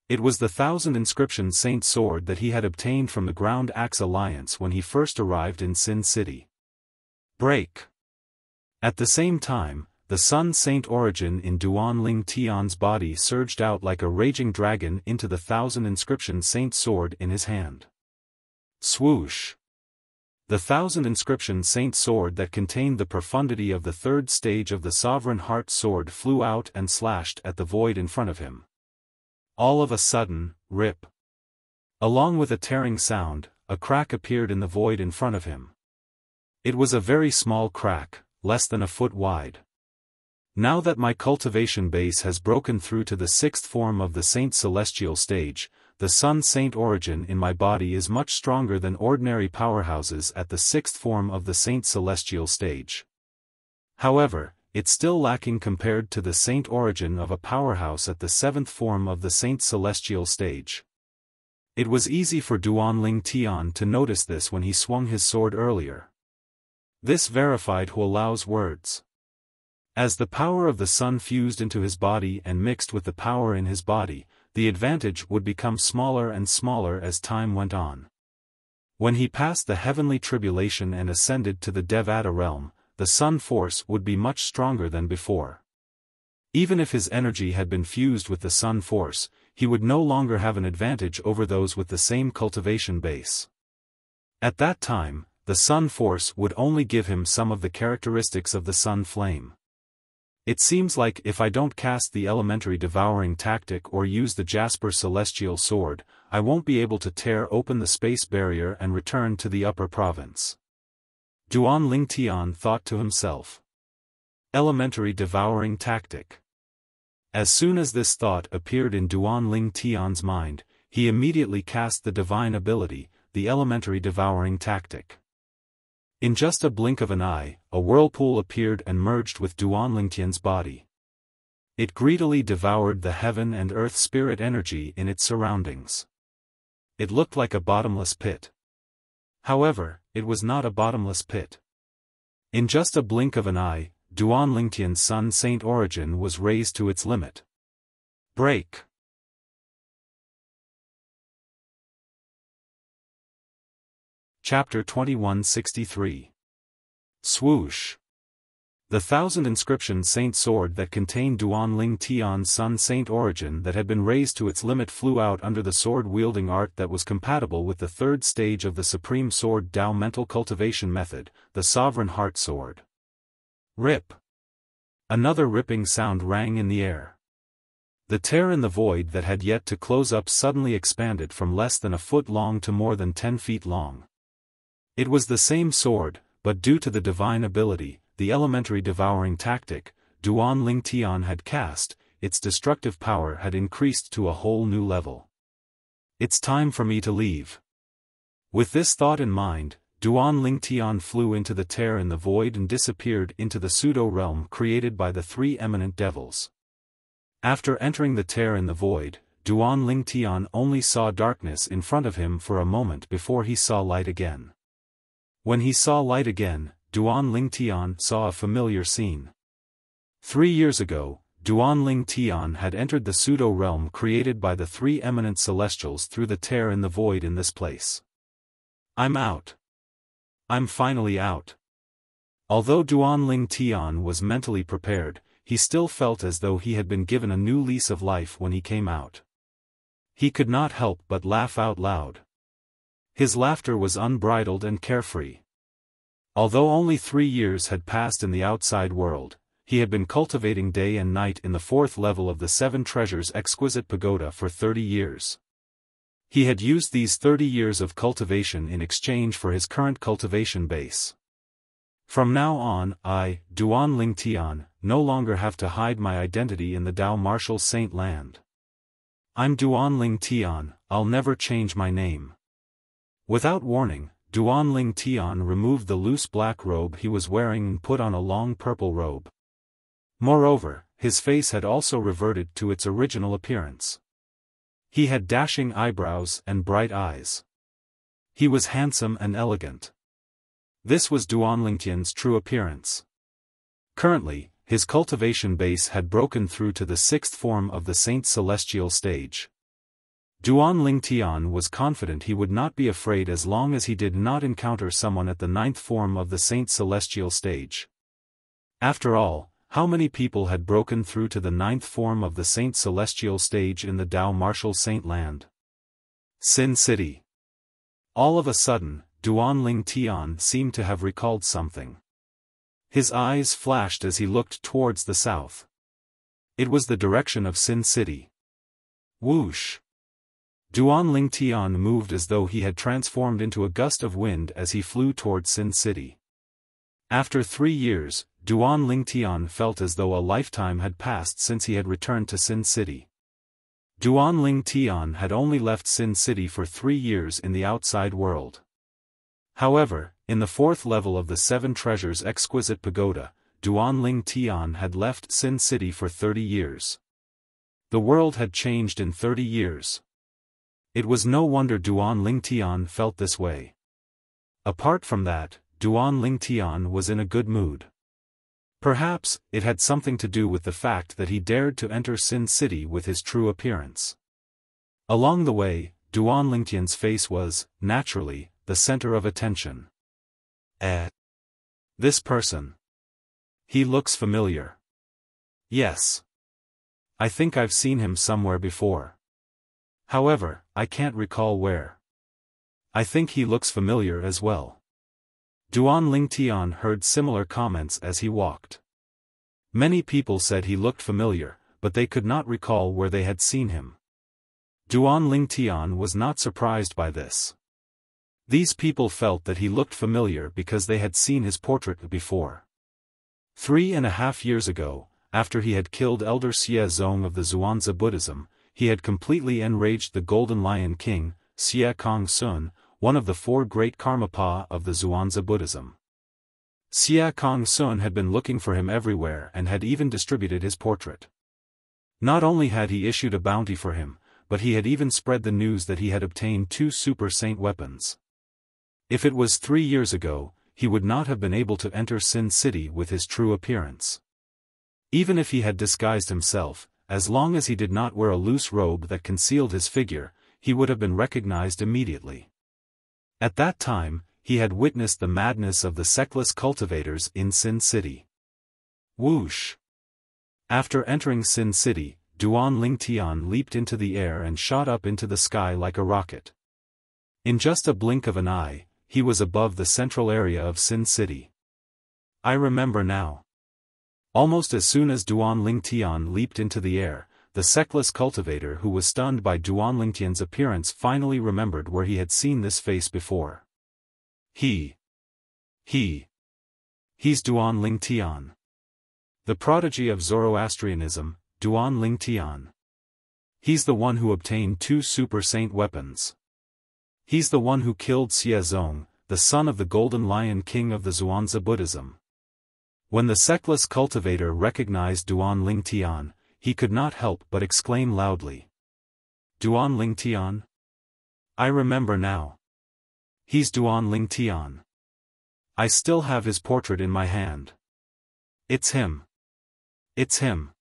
It was the 1,000 inscription saint sword that he had obtained from the Ground Axe Alliance when he first arrived in Sin City. Break! At the same time, the Sun Saint origin in Duan Lingtian's body surged out like a raging dragon into the 1,000 inscription saint sword in his hand. Swoosh! The 1,000 inscription saint sword that contained the profundity of the 3rd stage of the Sovereign Heart sword flew out and slashed at the void in front of him. All of a sudden, rip! Along with a tearing sound, a crack appeared in the void in front of him. It was a very small crack, less than a foot wide. Now that my cultivation base has broken through to the 6th form of the Saint Celestial stage, the Sun Saint origin in my body is much stronger than ordinary powerhouses at the 6th form of the Saint Celestial stage. However, it's still lacking compared to the Saint origin of a powerhouse at the 7th form of the Saint Celestial stage. It was easy for Duan Lingtian to notice this when he swung his sword earlier. This verified Hualao's words. As the power of the sun fused into his body and mixed with the power in his body, the advantage would become smaller and smaller as time went on. When he passed the heavenly tribulation and ascended to the Devata realm, the sun force would be much stronger than before. Even if his energy had been fused with the sun force, he would no longer have an advantage over those with the same cultivation base. At that time, the sun force would only give him some of the characteristics of the sun flame. It seems like if I don't cast the elementary devouring tactic or use the Jasper Celestial Sword, I won't be able to tear open the space barrier and return to the upper province. Duan Lingtian thought to himself. Elementary devouring tactic. As soon as this thought appeared in Duan Lingtian's mind, he immediately cast the divine ability, the elementary devouring tactic. In just a blink of an eye, a whirlpool appeared and merged with Duan Lingtian's body. It greedily devoured the heaven and earth spirit energy in its surroundings. It looked like a bottomless pit. However, it was not a bottomless pit. In just a blink of an eye, Duan Lingtian's Sun Saint origin was raised to its limit. Break! Chapter 2163. Swoosh! The 1,000 inscription saint sword that contained Duan Lingtian's Sun Saint origin that had been raised to its limit flew out under the sword-wielding art that was compatible with the 3rd stage of the Supreme Sword Tao mental cultivation method, the Sovereign Heart sword. Rip! Another ripping sound rang in the air. The tear in the void that had yet to close up suddenly expanded from less than a foot long to more than 10 feet long. It was the same sword, but due to the divine ability, the elementary devouring tactic, Duan Lingtian had cast, its destructive power had increased to a whole new level. It's time for me to leave. With this thought in mind, Duan Lingtian flew into the tear in the void and disappeared into the pseudo-realm created by the 3 eminent devils. After entering the tear in the void, Duan Lingtian only saw darkness in front of him for a moment before he saw light again. When he saw light again, Duan Lingtian saw a familiar scene. 3 years ago, Duan Lingtian had entered the pseudo-realm created by the 3 eminent celestials through the tear in the void in this place. I'm out. I'm finally out. Although Duan Lingtian was mentally prepared, he still felt as though he had been given a new lease of life when he came out. He could not help but laugh out loud. His laughter was unbridled and carefree. Although only 3 years had passed in the outside world, he had been cultivating day and night in the 4th level of the 7 Treasures exquisite pagoda for 30 years. He had used these 30 years of cultivation in exchange for his current cultivation base. From now on, I, Duan Ling Tian, no longer have to hide my identity in the Dao Martial Saint Land. I'm Duan Ling Tian, I'll never change my name. Without warning, Duan Ling Tian removed the loose black robe he was wearing and put on a long purple robe. Moreover, his face had also reverted to its original appearance. He had dashing eyebrows and bright eyes. He was handsome and elegant. This was Duan Lingtian's true appearance. Currently, his cultivation base had broken through to the 6th form of the Saint Celestial stage. Duan Ling Tian was confident he would not be afraid as long as he did not encounter someone at the 9th form of the Saint Celestial stage. After all, how many people had broken through to the 9th form of the Saint Celestial stage in the Dao Martial Saint Land? Sin City. All of a sudden, Duan Ling Tian seemed to have recalled something. His eyes flashed as he looked towards the south. It was the direction of Sin City. Whoosh! Duan Ling Tian moved as though he had transformed into a gust of wind as he flew towards Sin City. After 3 years, Duan Ling Tian felt as though a lifetime had passed since he had returned to Sin City. Duan Ling Tian had only left Sin City for 3 years in the outside world. However, in the 4th level of the 7 Treasures exquisite pagoda, Duan Ling Tian had left Sin City for 30 years. The world had changed in 30 years. It was no wonder Duan Ling Tian felt this way. Apart from that, Duan Ling Tian was in a good mood. Perhaps, it had something to do with the fact that he dared to enter Sin City with his true appearance. Along the way, Duan Ling Tian's face was, naturally, the center of attention. This person. He looks familiar. Yes. I think I've seen him somewhere before. However, I can't recall where. I think he looks familiar as well. Duan Ling Tian heard similar comments as he walked. Many people said he looked familiar, but they could not recall where they had seen him. Duan Ling Tian was not surprised by this. These people felt that he looked familiar because they had seen his portrait before. 3.5 years ago, after he had killed Elder Xie Zong of the Zhuangzi Buddhism, he had completely enraged the Golden Lion King, Xie Kong Sun, one of the 4 great Karmapa of the Zhuangzi Buddhism. Xie Kong Sun had been looking for him everywhere and had even distributed his portrait. Not only had he issued a bounty for him, but he had even spread the news that he had obtained 2 super saint weapons. If it was 3 years ago, he would not have been able to enter Sin City with his true appearance. Even if he had disguised himself, as long as he did not wear a loose robe that concealed his figure, he would have been recognized immediately. At that time, he had witnessed the madness of the sectless cultivators in Sin City. Whoosh! After entering Sin City, Duan Ling Tian leaped into the air and shot up into the sky like a rocket. In just a blink of an eye, he was above the central area of Sin City. I remember now. Almost as soon as Duan Ling Tian leaped into the air, the sectless cultivator who was stunned by Duan Ling Tian's appearance finally remembered where he had seen this face before. He's Duan Ling Tian. The prodigy of Zoroastrianism, Duan Ling Tian. He's the one who obtained 2 super saint weapons. He's the one who killed Xie Zong, the son of the Golden Lion King of the Zhuangzi Buddhism. When the sectless cultivator recognized Duan Ling Tian, he could not help but exclaim loudly. Duan Ling Tian? I remember now. He's Duan Ling Tian. I still have his portrait in my hand. It's him. It's him.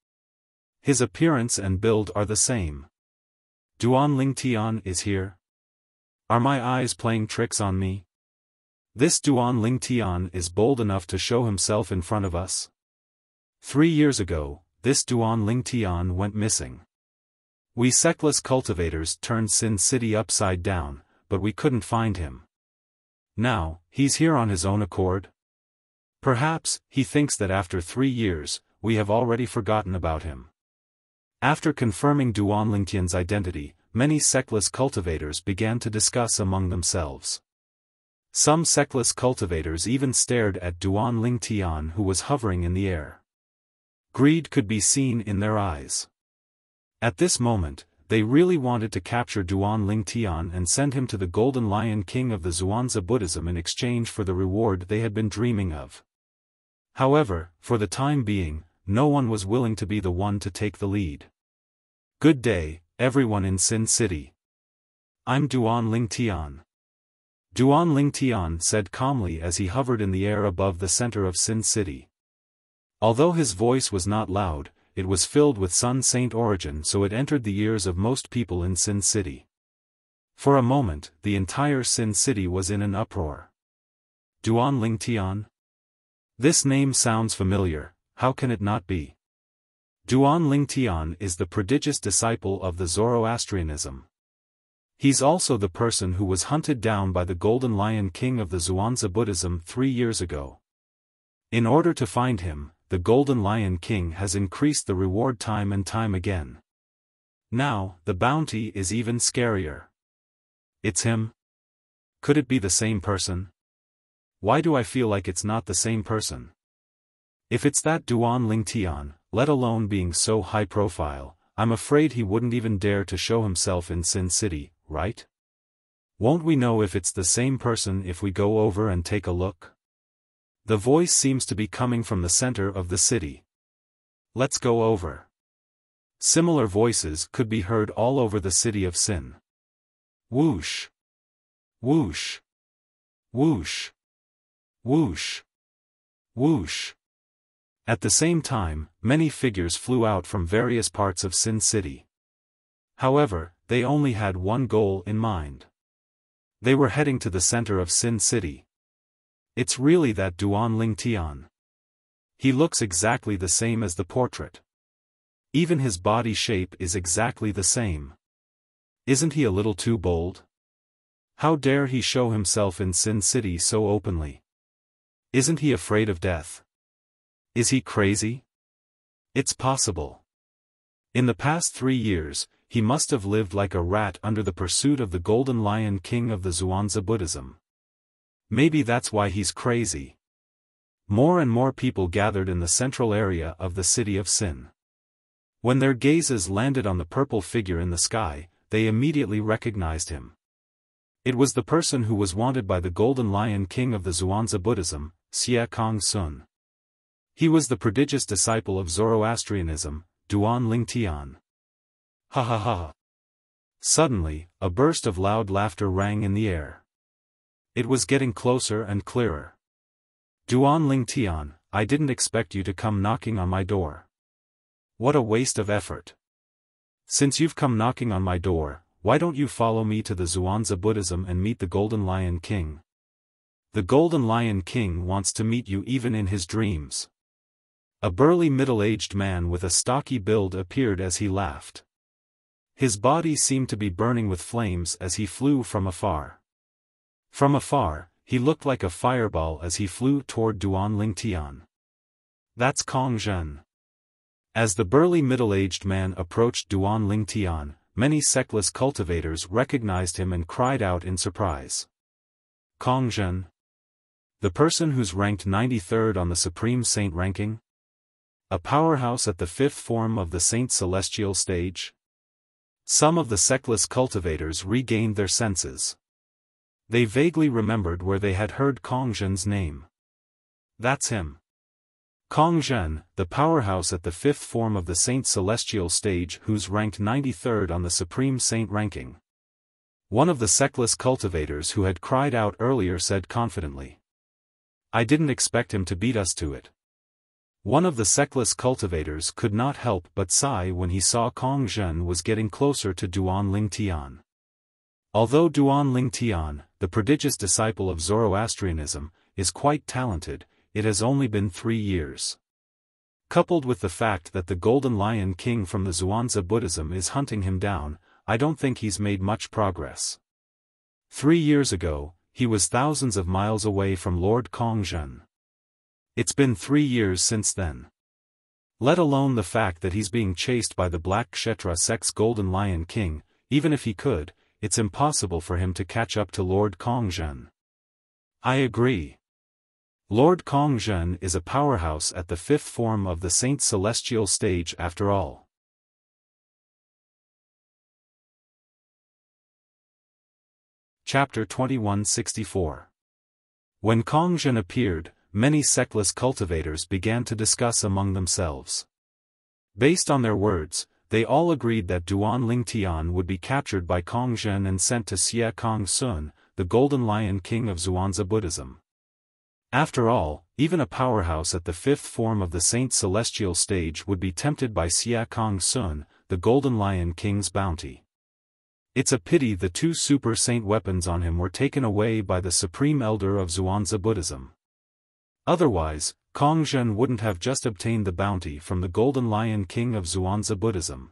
His appearance and build are the same. Duan Ling Tian is here? Are my eyes playing tricks on me? This Duan Ling Tian is bold enough to show himself in front of us? 3 years ago, this Duan Ling Tian went missing. We sectless cultivators turned Sin City upside down, but we couldn't find him. Now, he's here on his own accord? Perhaps, he thinks that after 3 years, we have already forgotten about him. After confirming Duan Lingtian's identity, many sectless cultivators began to discuss among themselves. Some sectless cultivators even stared at Duan Lingtian, who was hovering in the air. Greed could be seen in their eyes. At this moment, they really wanted to capture Duan Lingtian and send him to the Golden Lion King of the Zhuangzi Buddhism in exchange for the reward they had been dreaming of. However, for the time being, no one was willing to be the one to take the lead. Good day, everyone in Sin City. I'm Duan Lingtian. Duan Lingtian said calmly as he hovered in the air above the center of Sin City. Although his voice was not loud, it was filled with Sun Saint origin, so it entered the ears of most people in Sin City. For a moment, the entire Sin City was in an uproar. Duan Lingtian? This name sounds familiar, how can it not be? Duan Lingtian is the prodigious disciple of the Zoroastrianism. He's also the person who was hunted down by the Golden Lion King of the Zhuangzi Buddhism 3 years ago. In order to find him, the Golden Lion King has increased the reward time and time again. Now, the bounty is even scarier. It's him? Could it be the same person? Why do I feel like it's not the same person? If it's that Duan Lingtian, let alone being so high profile, I'm afraid he wouldn't even dare to show himself in Sin City, right? Won't we know if it's the same person if we go over and take a look? The voice seems to be coming from the center of the city. Let's go over. Similar voices could be heard all over the city of Sin. Whoosh! Whoosh! Whoosh! Whoosh! Whoosh! At the same time, many figures flew out from various parts of Sin City. However, they only had one goal in mind. They were heading to the center of Sin City. It's really that Duan Lingtian. He looks exactly the same as the portrait. Even his body shape is exactly the same. Isn't he a little too bold? How dare he show himself in Sin City so openly? Isn't he afraid of death? Is he crazy? It's possible. In the past 3 years, he must have lived like a rat under the pursuit of the Golden Lion King of the Zhuangzi Buddhism. Maybe that's why he's crazy. More and more people gathered in the central area of the city of Sin. When their gazes landed on the purple figure in the sky, they immediately recognized him. It was the person who was wanted by the Golden Lion King of the Zhuangzi Buddhism, Xie Kong Sun. He was the prodigious disciple of Zoroastrianism, Duan Lingtian. Ha ha ha. Suddenly, a burst of loud laughter rang in the air. It was getting closer and clearer. Duan Lingtian, I didn't expect you to come knocking on my door. What a waste of effort. Since you've come knocking on my door, why don't you follow me to the Zhuangzi Buddhism and meet the Golden Lion King? The Golden Lion King wants to meet you even in his dreams. A burly middle-aged man with a stocky build appeared as he laughed. His body seemed to be burning with flames as he flew from afar. From afar, he looked like a fireball as he flew toward Duan Lingtian. That's Kong Zhen. As the burly middle-aged man approached Duan Lingtian, many sectless cultivators recognized him and cried out in surprise. Kong Zhen? The person who's ranked 93rd on the Supreme Saint ranking? A powerhouse at the 5th form of the Saint Celestial stage? Some of the sectless cultivators regained their senses. They vaguely remembered where they had heard Kong Zhen's name. That's him. Kong Zhen, the powerhouse at the 5th form of the Saint Celestial stage who's ranked 93rd on the Supreme Saint ranking. One of the sectless cultivators who had cried out earlier said confidently. I didn't expect him to beat us to it. One of the sectless cultivators could not help but sigh when he saw Kong Zhen was getting closer to Duan Lingtian. Although Duan Lingtian, the prodigious disciple of Zoroastrianism, is quite talented, it has only been 3 years. Coupled with the fact that the Golden Lion King from the Zhuangzi Buddhism is hunting him down, I don't think he's made much progress. 3 years ago, he was thousands of miles away from Lord Kongzhen. It's been 3 years since then. Let alone the fact that he's being chased by the Black Kshetra sect's Golden Lion King. Even if he could, it's impossible for him to catch up to Lord Kongzhen. I agree. Lord Kongzhen is a powerhouse at the 5th form of the Saint Celestial stage after all. Chapter 2164. When Kongzhen appeared, many sectless cultivators began to discuss among themselves. Based on their words, they all agreed that Duan Lingtian would be captured by Kongzhen and sent to Xie Kong Sun, the Golden Lion King of Zhuangzi Buddhism. After all, even a powerhouse at the 5th form of the Saint Celestial stage would be tempted by Xie Kong Sun, the Golden Lion King's bounty. It's a pity the 2 super saint weapons on him were taken away by the Supreme Elder of Zhuangzi Buddhism. Otherwise, Kongzhen wouldn't have just obtained the bounty from the Golden Lion King of Zhuangzi Buddhism.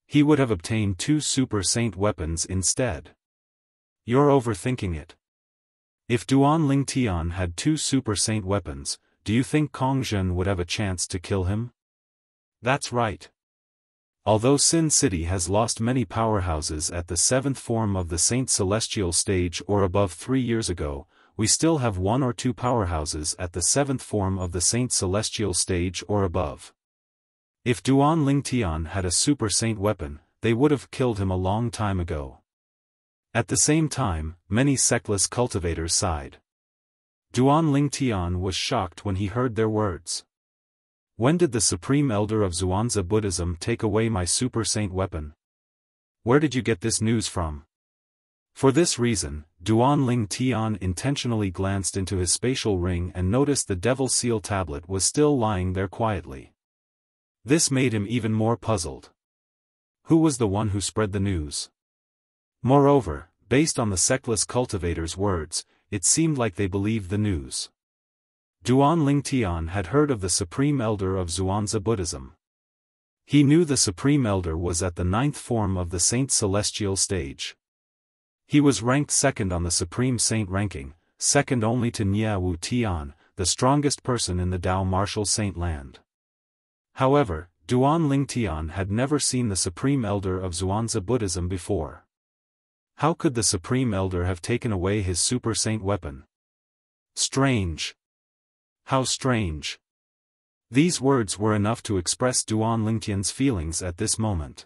He would have obtained 2 super saint weapons instead. You're overthinking it. If Duan Lingtian had 2 super saint weapons, do you think Kongzhen would have a chance to kill him? That's right. Although Sin City has lost many powerhouses at the 7th form of the Saint Celestial stage or above 3 years ago, we still have 1 or 2 powerhouses at the 7th form of the Saint Celestial stage or above. If Duan Lingtian had a super saint weapon, they would have killed him a long time ago. At the same time, many sectless cultivators sighed. Duan Lingtian was shocked when he heard their words. When did the Supreme Elder of Zhuangzi Buddhism take away my super saint weapon? Where did you get this news from? For this reason, Duan Lingtian intentionally glanced into his spatial ring and noticed the Devil Seal tablet was still lying there quietly. This made him even more puzzled. Who was the one who spread the news? Moreover, based on the sectless cultivators' words, it seemed like they believed the news. Duan Lingtian had heard of the Supreme Elder of Zhuangzi Buddhism. He knew the Supreme Elder was at the 9th form of the Saint Celestial stage. He was ranked 2nd on the Supreme Saint ranking, 2nd only to Nie Wu Tian, the strongest person in the Dao Martial Saint land. However, Duan Lingtian had never seen the Supreme Elder of Zhuangzi Buddhism before. How could the Supreme Elder have taken away his super saint weapon? Strange. How strange. These words were enough to express Duan Lingtian's feelings at this moment.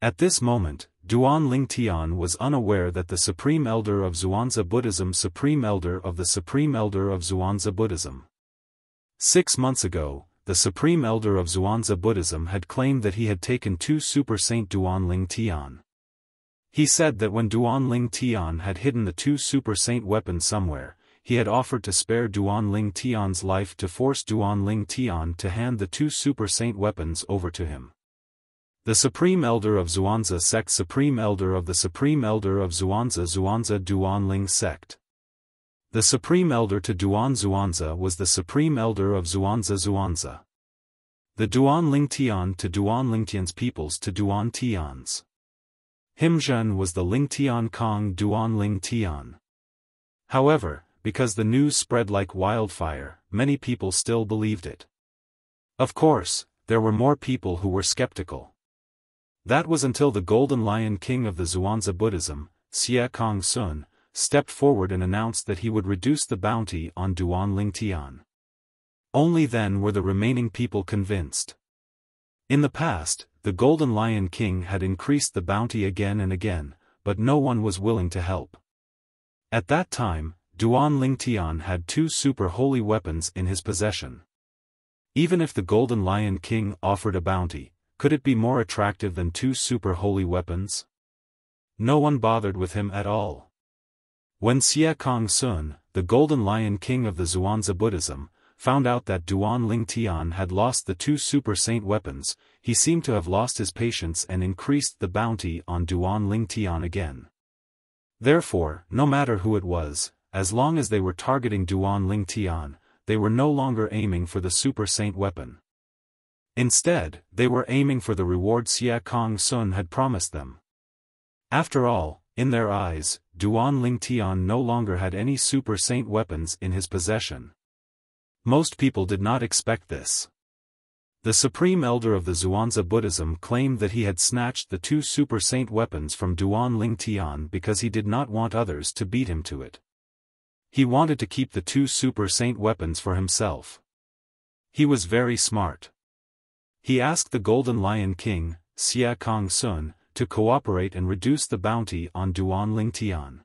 At this moment, Duan Lingtian was unaware that the Supreme Elder of Zhuangzi Buddhism Supreme Elder of the Supreme Elder of Zhuangzi Buddhism. 6 months ago, the Supreme Elder of Zhuangzi Buddhism had claimed that he had taken 2 super saint Duan Lingtian. He said that when Duan Lingtian had hidden the 2 super saint weapons somewhere, he had offered to spare Duan Lingtian's life to force Duan Lingtian to hand the 2 super saint weapons over to him. The Supreme Elder of Zhuangzi sect Supreme Elder of the Supreme Elder of Zhuangzi Duan Ling sect. The Supreme Elder to Duan Zhuangzi was the Supreme Elder of Zhuangzi. The Duan Lingtian to Duan Lingtian's peoples to Duan Tian's. Himzhen was the Lingtian Kong Duan Lingtian. However, because the news spread like wildfire, many people still believed it. Of course, there were more people who were skeptical. That was until the Golden Lion King of the Zhuangzi Buddhism, Xie Kong Sun, stepped forward and announced that he would reduce the bounty on Duan Lingtian. Only then were the remaining people convinced. In the past, the Golden Lion King had increased the bounty again and again, but no one was willing to help. At that time, Duan Lingtian had 2 super holy weapons in his possession. Even if the Golden Lion King offered a bounty, could it be more attractive than 2 super holy weapons? No one bothered with him at all. When Xie Kong Sun, the Golden Lion King of the Zhuangzi Buddhism, found out that Duan Lingtian had lost the 2 super saint weapons, he seemed to have lost his patience and increased the bounty on Duan Lingtian again. Therefore, no matter who it was, as long as they were targeting Duan Lingtian, they were no longer aiming for the super saint weapon. Instead, they were aiming for the reward Xie Kong Sun had promised them. After all, In their eyes, Duan Lingtian no longer had any super saint weapons in his possession. Most people did not expect this. The supreme elder of the Zhuangzi Buddhism claimed that he had snatched the two super saint weapons from Duan Lingtian because he did not want others to beat him to it. He wanted to keep the two super saint weapons for himself. He was very smart. He asked the Golden Lion King, Xia Kong Sun, to cooperate and reduce the bounty on Duan Lingtian.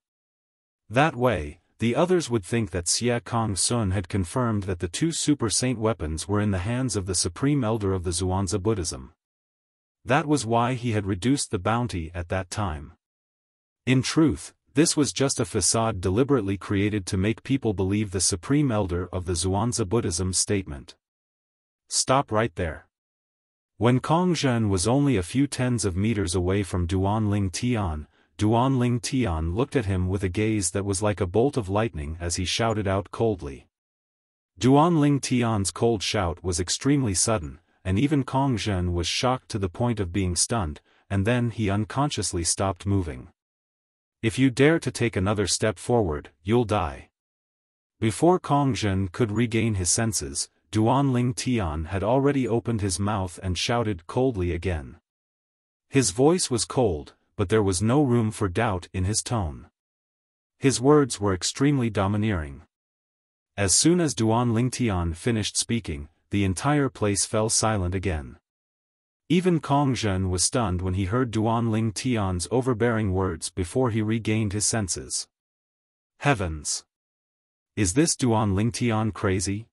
That way, the others would think that Xia Kong Sun had confirmed that the two super saint weapons were in the hands of the supreme elder of the Zhuangzi Buddhism. That was why he had reduced the bounty at that time. In truth, this was just a facade deliberately created to make people believe the supreme elder of the Zhuangzi Buddhism's statement. Stop right there. When Kong Zhen was only a few tens of meters away from Duan Lingtian looked at him with a gaze that was like a bolt of lightning as he shouted out coldly. Duan Lingtian's cold shout was extremely sudden, and even Kong Zhen was shocked to the point of being stunned, and then he unconsciously stopped moving. If you dare to take another step forward, you'll die. Before Kong Zhen could regain his senses, Duan Lingtian had already opened his mouth and shouted coldly again. His voice was cold, but there was no room for doubt in his tone. His words were extremely domineering. As soon as Duan Lingtian finished speaking, the entire place fell silent again. Even Kong Zhen was stunned when he heard Duan Lingtian's overbearing words before he regained his senses. Heavens! Is this Duan Lingtian crazy?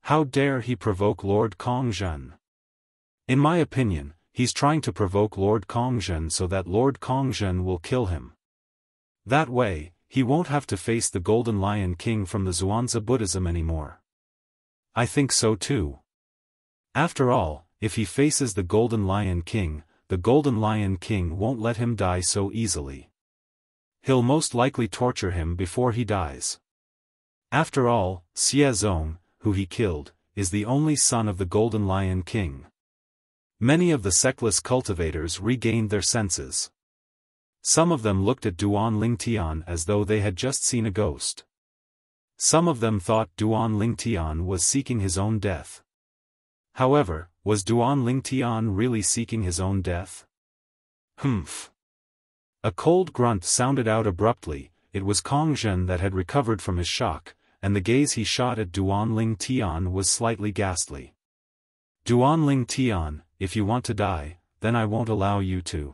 How dare he provoke Lord Kong Zhen? In my opinion, he's trying to provoke Lord Kong Zhen so that Lord Kong Zhen will kill him. That way, he won't have to face the Golden Lion King from the Zhuangzi Buddhism anymore. I think so too. After all, if he faces the Golden Lion King, the Golden Lion King won't let him die so easily. He'll most likely torture him before he dies. After all, Xie Zong, who he killed, is the only son of the Golden Lion King. Many of the sectless cultivators regained their senses. Some of them looked at Duan Lingtian as though they had just seen a ghost. Some of them thought Duan Lingtian was seeking his own death. However, was Duan Lingtian really seeking his own death? Humph! A cold grunt sounded out abruptly. It was Kong Zhen that had recovered from his shock, and the gaze he shot at Duan Lingtian was slightly ghastly. Duan Lingtian, if you want to die, then I won't allow you to.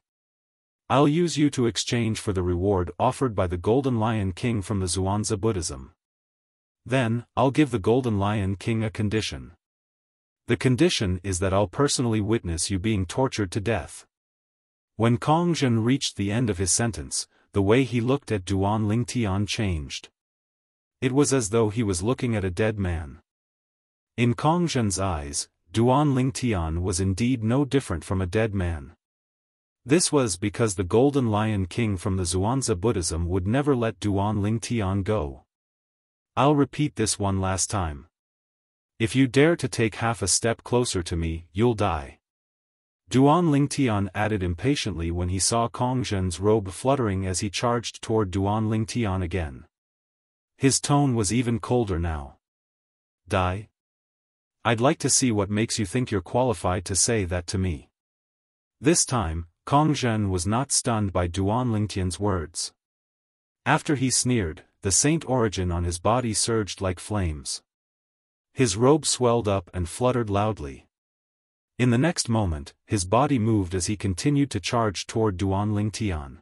I'll use you to exchange for the reward offered by the Golden Lion King from the Zhuangzi Buddhism. Then, I'll give the Golden Lion King a condition. The condition is that I'll personally witness you being tortured to death. When Kong Zhen reached the end of his sentence, the way he looked at Duan Lingtian changed. It was as though he was looking at a dead man. In Kong Zhen's eyes, Duan Lingtian was indeed no different from a dead man. This was because the Golden Lion King from the Zhuangzi Buddhism would never let Duan Lingtian go. I'll repeat this one last time. If you dare to take half a step closer to me, you'll die. Duan Lingtian added impatiently when he saw Kong Zhen's robe fluttering as he charged toward Duan Lingtian again. His tone was even colder now. Die? I'd like to see what makes you think you're qualified to say that to me. This time, Kong Zhen was not stunned by Duan Lingtian's words. After he sneered, the saint origin on his body surged like flames. His robe swelled up and fluttered loudly. In the next moment, his body moved as he continued to charge toward Duan Lingtian.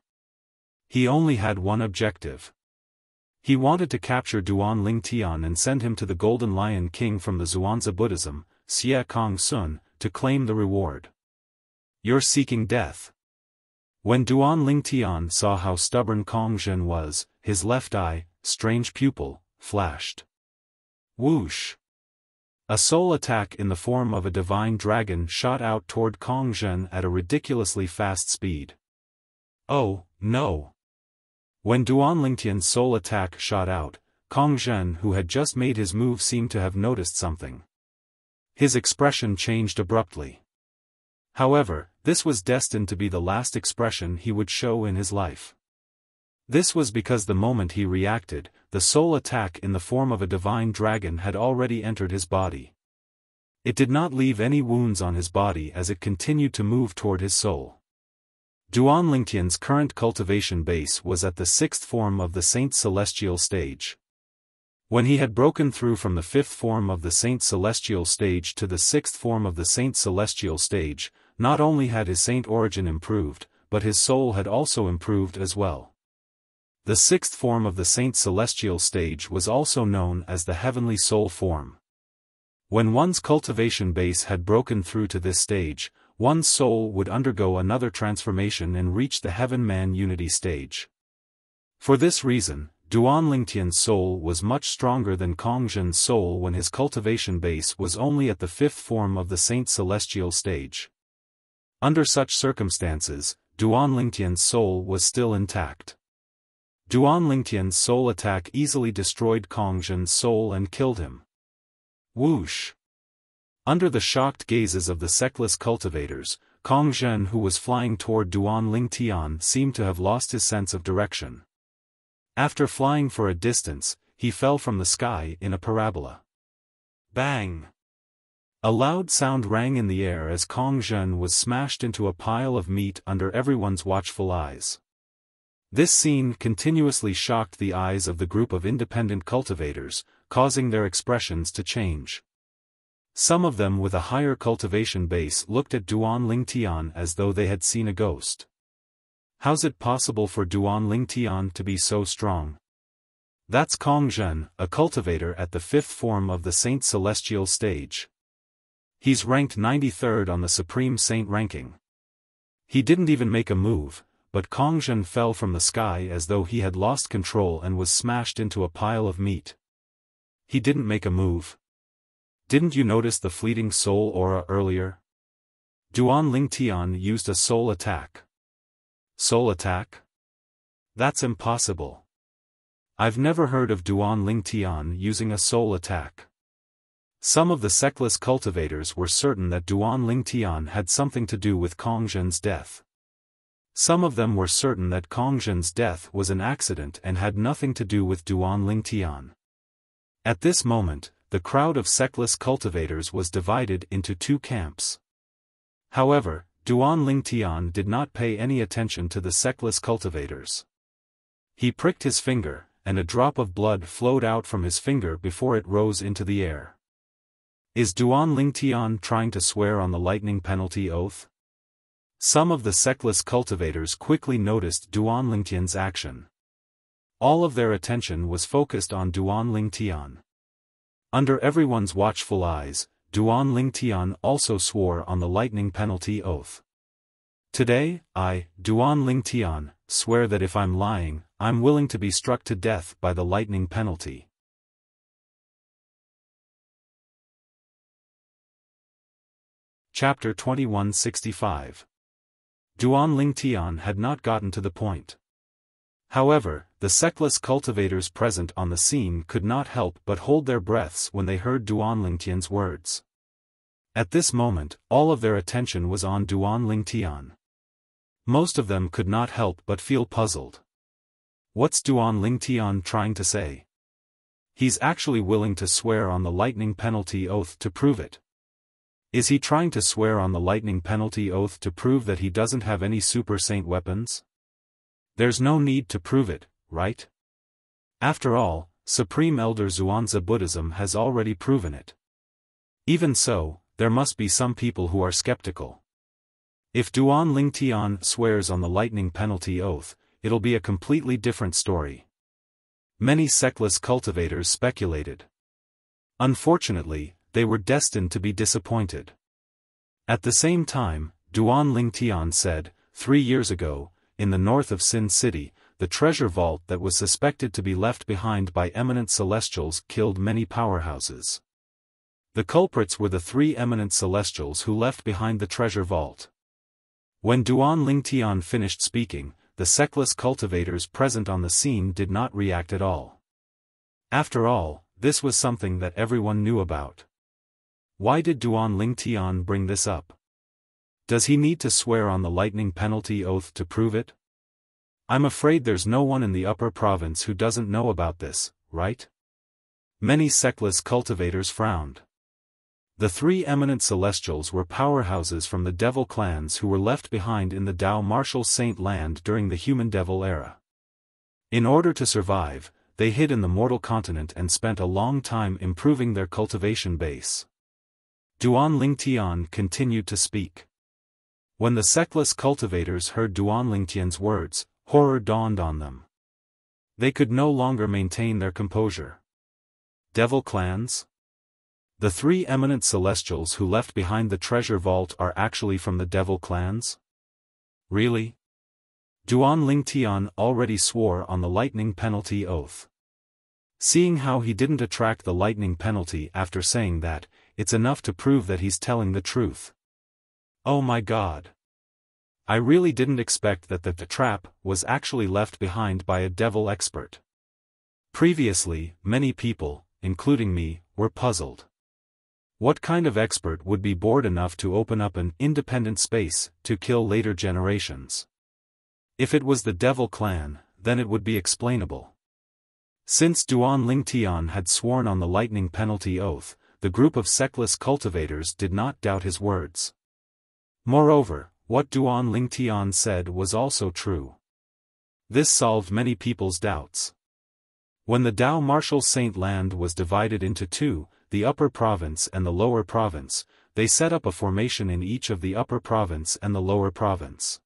He only had one objective. He wanted to capture Duan Lingtian and send him to the Golden Lion King from the Zhuangzi Buddhism, Xie Kong Sun, to claim the reward. You're seeking death. When Duan Lingtian saw how stubborn Kong Zhen was, his left eye, strange pupil, flashed. Whoosh! A soul attack in the form of a divine dragon shot out toward Kong Zhen at a ridiculously fast speed. Oh, no! When Duan Lingtian's soul attack shot out, Kong Zhen, who had just made his move, seemed to have noticed something. His expression changed abruptly. However, this was destined to be the last expression he would show in his life. This was because the moment he reacted, the soul attack in the form of a divine dragon had already entered his body. It did not leave any wounds on his body as it continued to move toward his soul. Duan Lingtian's current cultivation base was at the 6th form of the Saint Celestial stage. When he had broken through from the 5th form of the Saint Celestial stage to the 6th form of the Saint Celestial stage, not only had his saint origin improved, but his soul had also improved as well. The 6th form of the Saint Celestial stage was also known as the Heavenly Soul form. When one's cultivation base had broken through to this stage, one's soul would undergo another transformation and reach the Heaven-Man Unity stage. For this reason, Duan Lingtian's soul was much stronger than Kongzhen's soul when his cultivation base was only at the 5th form of the Saint Celestial stage. Under such circumstances, Duan Lingtian's soul was still intact. Duan Lingtian's soul attack easily destroyed Kongzhen's soul and killed him. Whoosh! Under the shocked gazes of the sectless cultivators, Kongzhen, who was flying toward Duan Lingtian, seemed to have lost his sense of direction. After flying for a distance, he fell from the sky in a parabola. Bang! A loud sound rang in the air as Kongzhen was smashed into a pile of meat under everyone's watchful eyes. This scene continuously shocked the eyes of the group of independent cultivators, causing their expressions to change. Some of them with a higher cultivation base looked at Duan Lingtian as though they had seen a ghost. How's it possible for Duan Lingtian to be so strong? That's Kongzhen, a cultivator at the 5th form of the Saint Celestial stage. He's ranked 93rd on the Supreme Saint ranking. He didn't even make a move, but Kongzhen fell from the sky as though he had lost control and was smashed into a pile of meat. He didn't make a move. Didn't you notice the fleeting soul aura earlier? Duan Lingtian used a soul attack. Soul attack? That's impossible. I've never heard of Duan Lingtian using a soul attack. Some of the sectless cultivators were certain that Duan Lingtian had something to do with Kongzhen's death. Some of them were certain that Kongzhen's death was an accident and had nothing to do with Duan Lingtian. At this moment, the crowd of sectless cultivators was divided into two camps. However, Duan Lingtian did not pay any attention to the sectless cultivators. He pricked his finger, and a drop of blood flowed out from his finger before it rose into the air. Is Duan Lingtian trying to swear on the lightning penalty oath? Some of the sectless cultivators quickly noticed Duan Lingtian's action. All of their attention was focused on Duan Lingtian. Under everyone's watchful eyes, Duan Lingtian also swore on the lightning penalty oath. Today, I, Duan Lingtian, swear that if I'm lying, I'm willing to be struck to death by the lightning penalty. Chapter 2165. Duan Lingtian had not gotten to the point. However, the sectless cultivators present on the scene could not help but hold their breaths when they heard Duan Lingtian's words. At this moment, all of their attention was on Duan Lingtian. Most of them could not help but feel puzzled. What's Duan Lingtian trying to say? He's actually willing to swear on the lightning penalty oath to prove it. Is he trying to swear on the lightning penalty oath to prove that he doesn't have any super saint weapons? There's no need to prove it, right? After all, Supreme Elder Xuanzi Buddhism has already proven it. Even so, there must be some people who are skeptical. If Duan Lingtian swears on the lightning penalty oath, it'll be a completely different story. Many sectless cultivators speculated. Unfortunately, they were destined to be disappointed. At the same time, Duan Lingtian said, 3 years ago, in the north of Sin City, the treasure vault that was suspected to be left behind by eminent celestials killed many powerhouses. The culprits were the 3 eminent celestials who left behind the treasure vault. When Duan Lingtian finished speaking, the sectless cultivators present on the scene did not react at all. After all, this was something that everyone knew about. Why did Duan Lingtian bring this up? Does he need to swear on the lightning penalty oath to prove it? I'm afraid there's no one in the upper province who doesn't know about this, right? Many sectless cultivators frowned. The three eminent celestials were powerhouses from the devil clans who were left behind in the Dao martial saint land during the human-devil era. In order to survive, they hid in the mortal continent and spent a long time improving their cultivation base. Duan Lingtian continued to speak. When the sectless cultivators heard Duan Lingtian's words, horror dawned on them. They could no longer maintain their composure. Devil clans? The three eminent celestials who left behind the treasure vault are actually from the devil clans? Really? Duan Lingtian already swore on the lightning penalty oath. Seeing how he didn't attract the lightning penalty after saying that, it's enough to prove that he's telling the truth. Oh my God. I really didn't expect that the trap was actually left behind by a devil expert. Previously, many people, including me, were puzzled. What kind of expert would be bored enough to open up an independent space to kill later generations? If it was the devil clan, then it would be explainable. Since Duan Lingtian had sworn on the lightning penalty oath, the group of sectless cultivators did not doubt his words. Moreover, what Duan Lingtian said was also true. This solved many people's doubts. When the Dao martial saint land was divided into two, the upper province and the lower province, they set up a formation in each of the upper province and the lower province.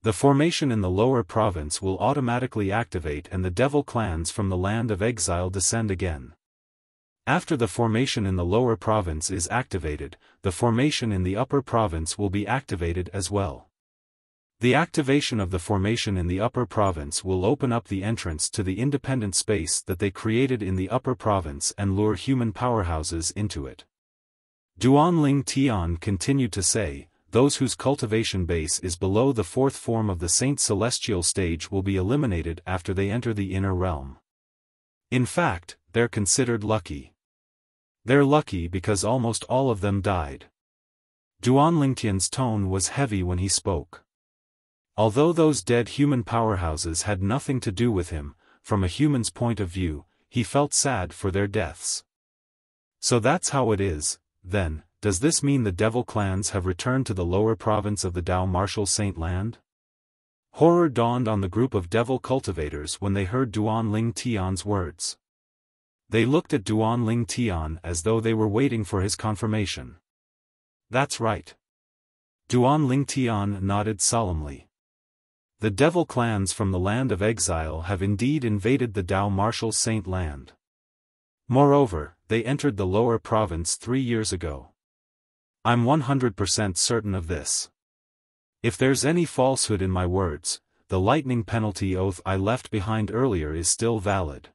The formation in the lower province will automatically activate and the devil clans from the land of exile descend again. After the formation in the lower province is activated, the formation in the upper province will be activated as well. The activation of the formation in the upper province will open up the entrance to the independent space that they created in the upper province and lure human powerhouses into it. Duan Lingtian continued to say, those whose cultivation base is below the fourth form of the Saint Celestial stage will be eliminated after they enter the inner realm. In fact, they're considered lucky. They're lucky because almost all of them died. Duan Lingtian's tone was heavy when he spoke. Although those dead human powerhouses had nothing to do with him, from a human's point of view, he felt sad for their deaths. So that's how it is, then. Does this mean the devil clans have returned to the lower province of the Dao martial saint land? Horror dawned on the group of devil cultivators when they heard Duan Lingtian's words. They looked at Duan Lingtian as though they were waiting for his confirmation. That's right. Duan Lingtian nodded solemnly. The devil clans from the land of exile have indeed invaded the Dao martial saint land. Moreover, they entered the lower province 3 years ago. I'm 100% certain of this. If there's any falsehood in my words, the lightning penalty oath I left behind earlier is still valid.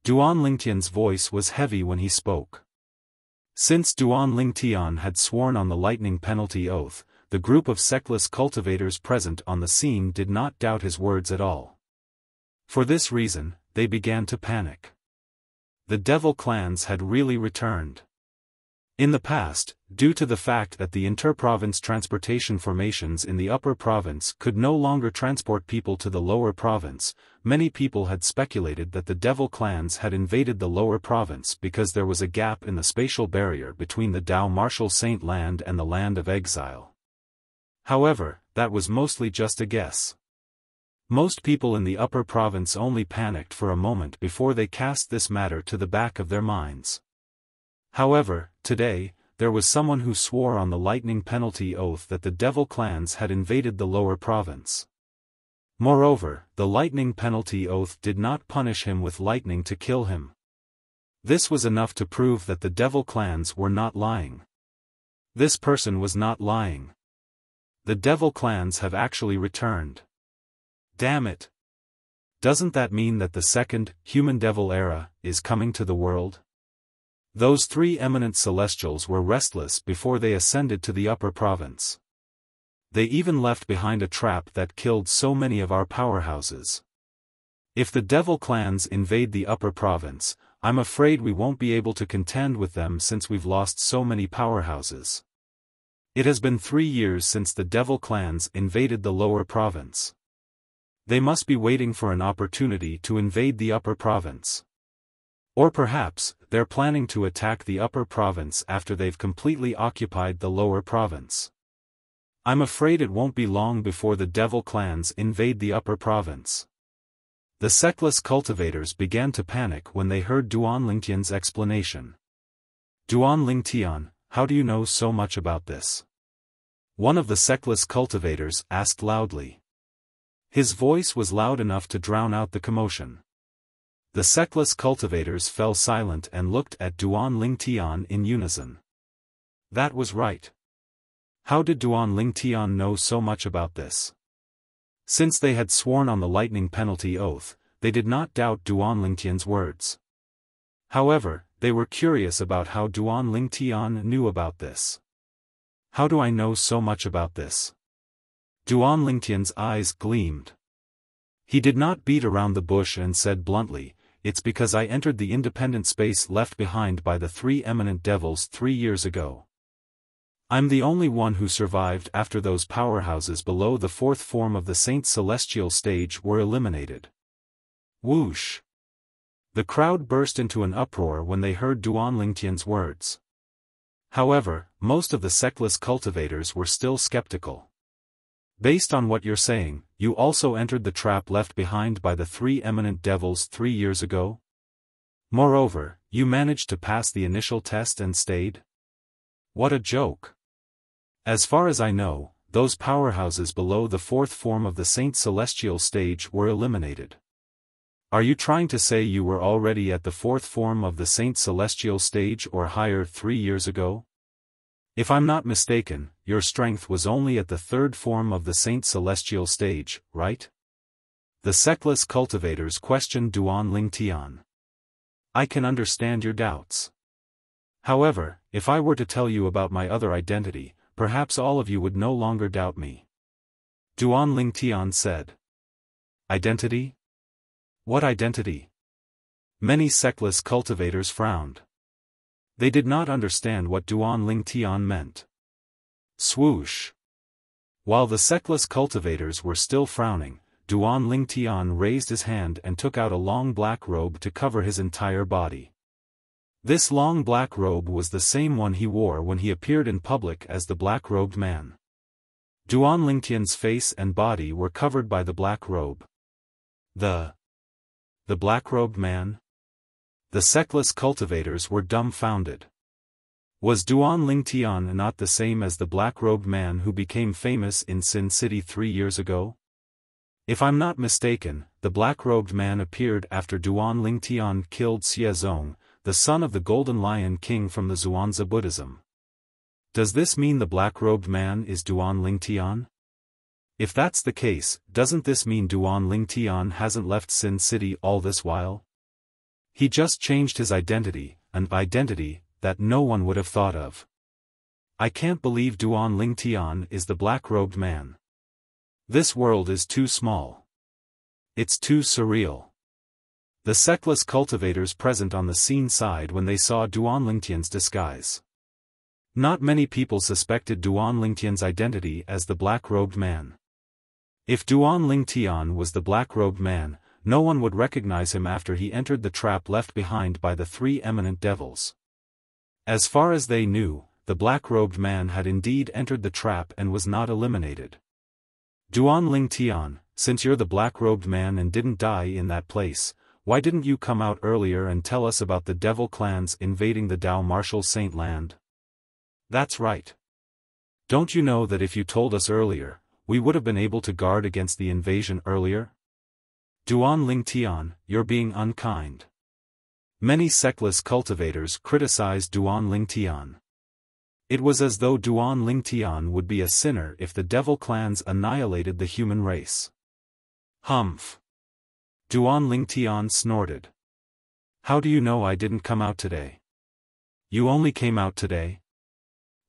Duan Lingtian's voice was heavy when he spoke. Since Duan Lingtian had sworn on the lightning penalty oath, the group of sectless cultivators present on the scene did not doubt his words at all. For this reason, they began to panic. The devil clans had really returned. In the past, due to the fact that the inter-province transportation formations in the upper province could no longer transport people to the lower province, many people had speculated that the devil clans had invaded the lower province because there was a gap in the spatial barrier between the Dao martial saint land and the land of exile. However, that was mostly just a guess. Most people in the upper province only panicked for a moment before they cast this matter to the back of their minds. However, today, there was someone who swore on the lightning penalty oath that the devil clans had invaded the lower province. Moreover, the lightning penalty oath did not punish him with lightning to kill him. This was enough to prove that the devil clans were not lying. This person was not lying. The devil clans have actually returned. Damn it! Doesn't that mean that the second, human-devil era, is coming to the world? Those three eminent celestials were restless before they ascended to the upper province. They even left behind a trap that killed so many of our powerhouses. If the devil clans invade the upper province, I'm afraid we won't be able to contend with them since we've lost so many powerhouses. It has been 3 years since the devil clans invaded the lower province. They must be waiting for an opportunity to invade the upper province. Or perhaps, they're planning to attack the upper province after they've completely occupied the lower province. I'm afraid it won't be long before the devil clans invade the upper province. The sectless cultivators began to panic when they heard Duan Lingtian's explanation. Duan Lingtian, how do you know so much about this? One of the sectless cultivators asked loudly. His voice was loud enough to drown out the commotion. The sectless cultivators fell silent and looked at Duan Lingtian in unison. That was right. How did Duan Lingtian know so much about this? Since they had sworn on the lightning penalty oath, they did not doubt Duan Lingtian's words. However, they were curious about how Duan Lingtian knew about this. How do I know so much about this? Duan Lingtian's eyes gleamed. He did not beat around the bush and said bluntly, "It's because I entered the independent space left behind by the three eminent devils 3 years ago. I'm the only one who survived after those powerhouses below the fourth form of the Saint's celestial stage were eliminated." Whoosh! The crowd burst into an uproar when they heard Duan Lingtian's words. However, most of the sectless cultivators were still skeptical. Based on what you're saying, you also entered the trap left behind by the three eminent devils 3 years ago? Moreover, you managed to pass the initial test and stayed? What a joke! As far as I know, those powerhouses below the fourth form of the Saint's celestial stage were eliminated. Are you trying to say you were already at the fourth form of the Saint's celestial stage or higher 3 years ago? If I'm not mistaken, your strength was only at the third form of the Saint's celestial stage, right? The sectless cultivators questioned Duan Lingtian. I can understand your doubts. However, if I were to tell you about my other identity, perhaps all of you would no longer doubt me. Duan Lingtian said. Identity? What identity? Many sectless cultivators frowned. They did not understand what Duan Lingtian meant. Swoosh! While the sectless cultivators were still frowning, Duan Lingtian raised his hand and took out a long black robe to cover his entire body. This long black robe was the same one he wore when he appeared in public as the black-robed man. Duan Lingtian's face and body were covered by the black robe. The black-robed man? The sectless cultivators were dumbfounded. Was Duan Lingtian not the same as the black-robed man who became famous in Sin City 3 years ago? If I'm not mistaken, the black-robed man appeared after Duan Lingtian killed Xie Zong, the son of the Golden Lion King from the Zhuangzi Buddhism. Does this mean the black-robed man is Duan Lingtian? If that's the case, doesn't this mean Duan Lingtian hasn't left Sin City all this while? He just changed his identity, an identity that no one would have thought of. I can't believe Duan Lingtian is the black-robed man. This world is too small. It's too surreal. The sectless cultivators present on the scene sighed when they saw Duan Lingtian's disguise. Not many people suspected Duan Lingtian's identity as the black-robed man. If Duan Lingtian was the black-robed man, no one would recognize him after he entered the trap left behind by the three eminent devils. As far as they knew, the black-robed man had indeed entered the trap and was not eliminated. Duan Lingtian, since you're the black-robed man and didn't die in that place, why didn't you come out earlier and tell us about the devil clans invading the Dao Martial Saint land? That's right. Don't you know that if you told us earlier, we would have been able to guard against the invasion earlier? Duan Lingtian, you're being unkind. Many sectless cultivators criticized Duan Lingtian. It was as though Duan Lingtian would be a sinner if the devil clans annihilated the human race. Humph! Duan Lingtian snorted. How do you know I didn't come out today? You only came out today?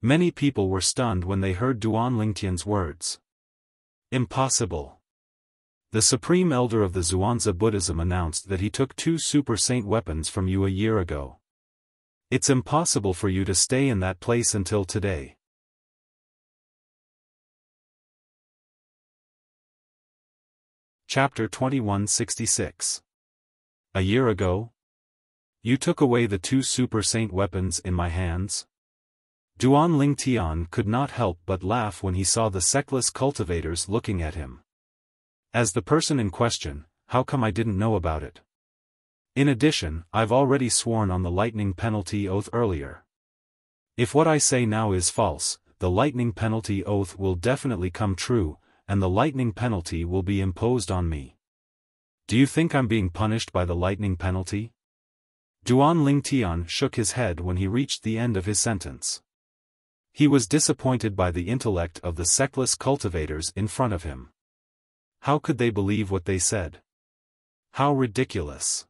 Many people were stunned when they heard Duan Lingtian's words. Impossible. The Supreme Elder of the Zhuangzi Buddhism announced that he took 2 Super Saint weapons from you a year ago. It's impossible for you to stay in that place until today. Chapter 2166. A year ago? You took away the two super saint weapons in my hands? Duan Lingtian could not help but laugh when he saw the sectless cultivators looking at him. As the person in question, how come I didn't know about it? In addition, I've already sworn on the lightning penalty oath earlier. If what I say now is false, the lightning penalty oath will definitely come true, and the lightning penalty will be imposed on me. Do you think I'm being punished by the lightning penalty? Duan Lingtian shook his head when he reached the end of his sentence. He was disappointed by the intellect of the sectless cultivators in front of him. How could they believe what they said? How ridiculous!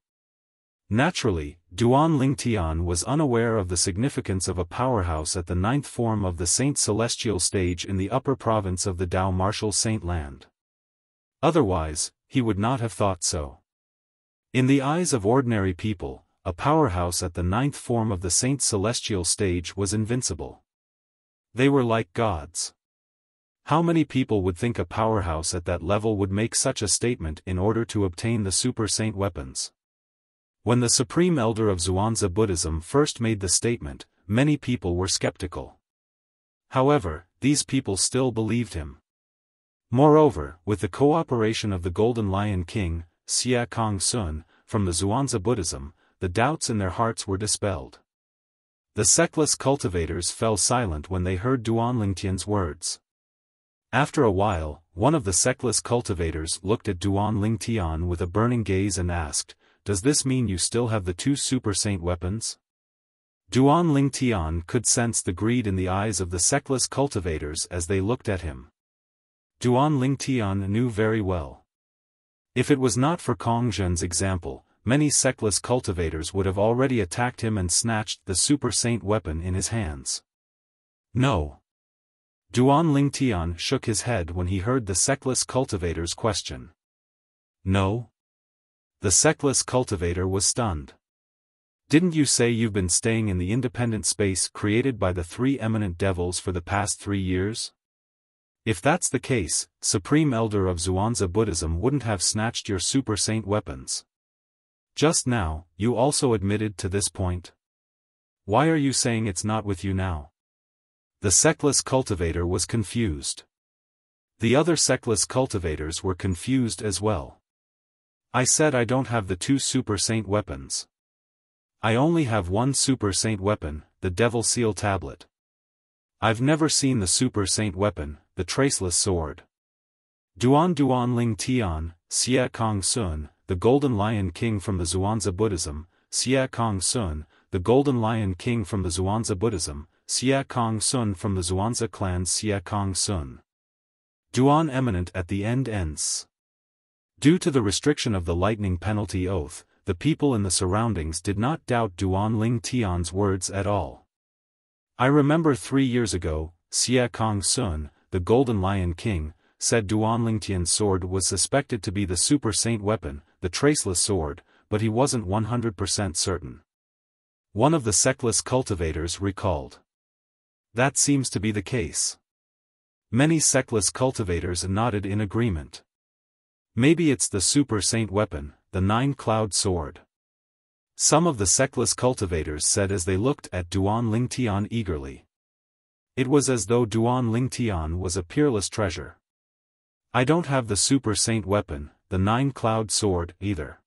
Naturally, Duan Lingtian was unaware of the significance of a powerhouse at the 9th form of the Saint Celestial stage in the upper province of the Dao Martial Saint Land. Otherwise, he would not have thought so. In the eyes of ordinary people, a powerhouse at the 9th form of the Saint Celestial stage was invincible. They were like gods. How many people would think a powerhouse at that level would make such a statement in order to obtain the Super Saint weapons? When the Supreme Elder of Zhuangzi Buddhism first made the statement, many people were skeptical. However, these people still believed him. Moreover, with the cooperation of the Golden Lion King, Xia Kong Sun, from the Zhuangzi Buddhism, the doubts in their hearts were dispelled. The sectless cultivators fell silent when they heard Duan Lingtian's words. After a while, one of the sectless cultivators looked at Duan Lingtian with a burning gaze and asked, "Does this mean you still have the two super saint weapons?" Duan Lingtian could sense the greed in the eyes of the sectless cultivators as they looked at him. Duan Lingtian knew very well. If it was not for Kong Zhen's example, many sectless cultivators would have already attacked him and snatched the super saint weapon in his hands. No. Duan Lingtian shook his head when he heard the sectless cultivator's question. No? The sectless cultivator was stunned. Didn't you say you've been staying in the independent space created by the three eminent devils for the past 3 years? If that's the case, Supreme Elder of Zhuangzi Buddhism wouldn't have snatched your super saint weapons. Just now, you also admitted to this point. Why are you saying it's not with you now? The sectless cultivator was confused. The other sectless cultivators were confused as well. I said I don't have the two super saint weapons. I only have one super saint weapon, the Devil Seal Tablet. I've never seen the super saint weapon, the Traceless Sword. Duan Lingtian, Xia Kong Sun, the Golden Lion King from the Zhuangzi Buddhism, Xia Kong Sun, the Golden Lion King from the Zhuangzi Buddhism, Xia Kong Sun from the Zhuangzi clan Xia Kong Sun. Duan eminent at the end ends. Due to the restriction of the lightning penalty oath, the people in the surroundings did not doubt Duan Lingtian's words at all. I remember 3 years ago, Xia Kong Sun, the Golden Lion King, said Duan Lingtian's sword was suspected to be the super saint weapon, the Traceless Sword, but he wasn't 100% certain. One of the sectless cultivators recalled. That seems to be the case. Many sectless cultivators nodded in agreement. Maybe it's the super saint weapon, the Nine-Cloud Sword. Some of the sectless cultivators said as they looked at Duan Lingtian eagerly. It was as though Duan Lingtian was a peerless treasure. I don't have the super saint weapon, the Nine-Cloud Sword, either.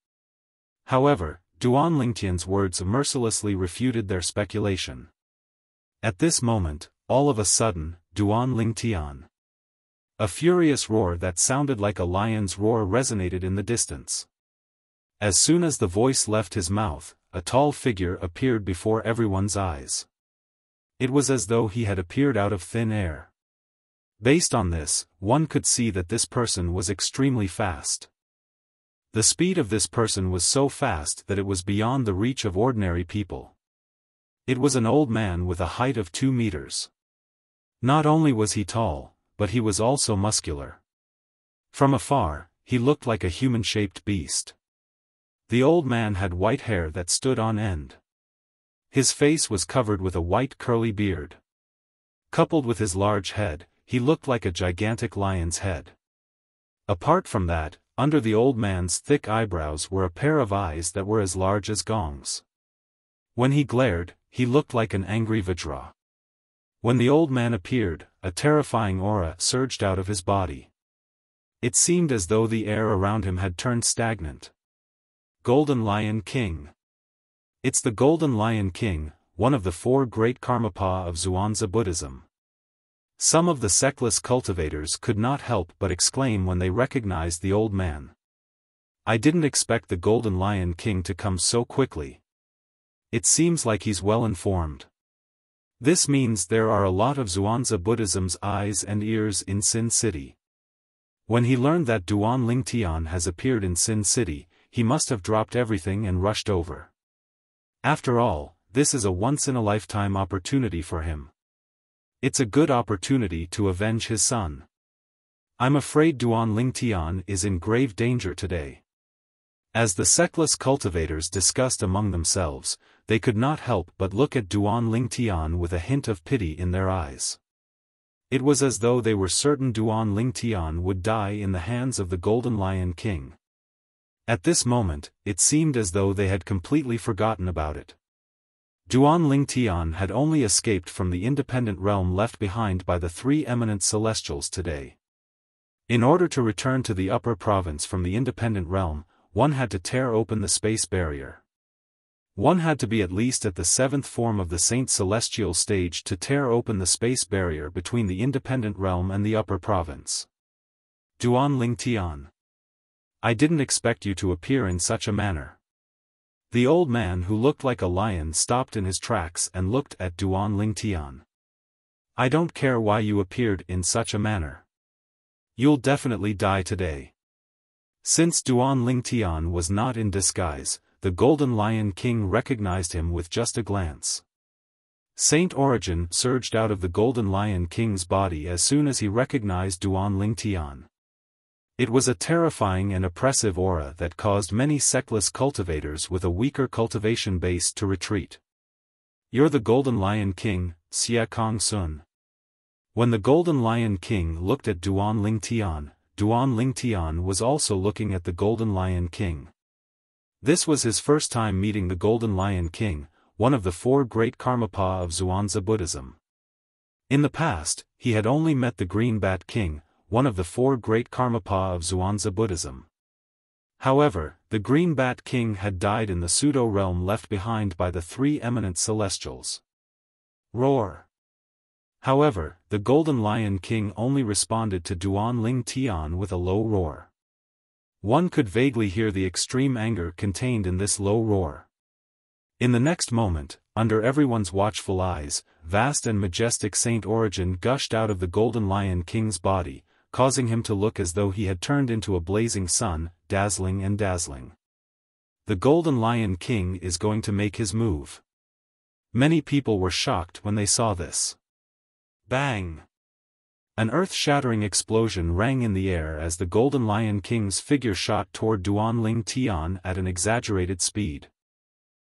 However, Duan Lingtian's words mercilessly refuted their speculation. At this moment, all of a sudden, Duan Lingtian. A furious roar that sounded like a lion's roar resonated in the distance. As soon as the voice left his mouth, a tall figure appeared before everyone's eyes. It was as though he had appeared out of thin air. Based on this, one could see that this person was extremely fast. The speed of this person was so fast that it was beyond the reach of ordinary people. It was an old man with a height of 2 meters. Not only was he tall, but he was also muscular. From afar, he looked like a human-shaped beast. The old man had white hair that stood on end. His face was covered with a white curly beard. Coupled with his large head, he looked like a gigantic lion's head. Apart from that, under the old man's thick eyebrows were a pair of eyes that were as large as gongs. When he glared, he looked like an angry Vajra. When the old man appeared, a terrifying aura surged out of his body. It seemed as though the air around him had turned stagnant. Golden Lion King. It's the Golden Lion King, one of the four great Karmapa of Zhuangzi Buddhism. Some of the sectless cultivators could not help but exclaim when they recognized the old man. I didn't expect the Golden Lion King to come so quickly. It seems like he's well informed. This means there are a lot of Zhuangzi Buddhism's eyes and ears in Sin City. When he learned that Duan Lingtian has appeared in Sin City, he must have dropped everything and rushed over. After all, this is a once-in-a-lifetime opportunity for him. It's a good opportunity to avenge his son. I'm afraid Duan Lingtian is in grave danger today. As the sectless cultivators discussed among themselves, they could not help but look at Duan Lingtian with a hint of pity in their eyes. It was as though they were certain Duan Lingtian would die in the hands of the Golden Lion King. At this moment, it seemed as though they had completely forgotten about it. Duan Lingtian had only escaped from the independent realm left behind by the three eminent celestials today. In order to return to the upper province from the independent realm, one had to tear open the space barrier. One had to be at least at the seventh form of the Saint Celestial stage to tear open the space barrier between the independent realm and the upper province. Duan Lingtian. I didn't expect you to appear in such a manner. The old man who looked like a lion stopped in his tracks and looked at Duan Lingtian. I don't care why you appeared in such a manner. You'll definitely die today. Since Duan Lingtian was not in disguise, the Golden Lion King recognized him with just a glance. Saint Origin surged out of the Golden Lion King's body as soon as he recognized Duan Lingtian. It was a terrifying and oppressive aura that caused many sectless cultivators with a weaker cultivation base to retreat. You're the Golden Lion King, Xia Kong Sun. When the Golden Lion King looked at Duan Lingtian was also looking at the Golden Lion King. This was his first time meeting the Golden Lion King, one of the four great Karmapa of Zhuangzi Buddhism. In the past, he had only met the Green Bat King, one of the four great Karmapa of Zhuangzi Buddhism. However, the Green Bat King had died in the pseudo-realm left behind by the three eminent celestials. Roar! However, the Golden Lion King only responded to Duan Lingtian with a low roar. One could vaguely hear the extreme anger contained in this low roar. In the next moment, under everyone's watchful eyes, vast and majestic Saint Origin gushed out of the Golden Lion King's body, causing him to look as though he had turned into a blazing sun, dazzling and dazzling. The Golden Lion King is going to make his move. Many people were shocked when they saw this. Bang! An earth-shattering explosion rang in the air as the Golden Lion King's figure shot toward Duan Lingtian at an exaggerated speed.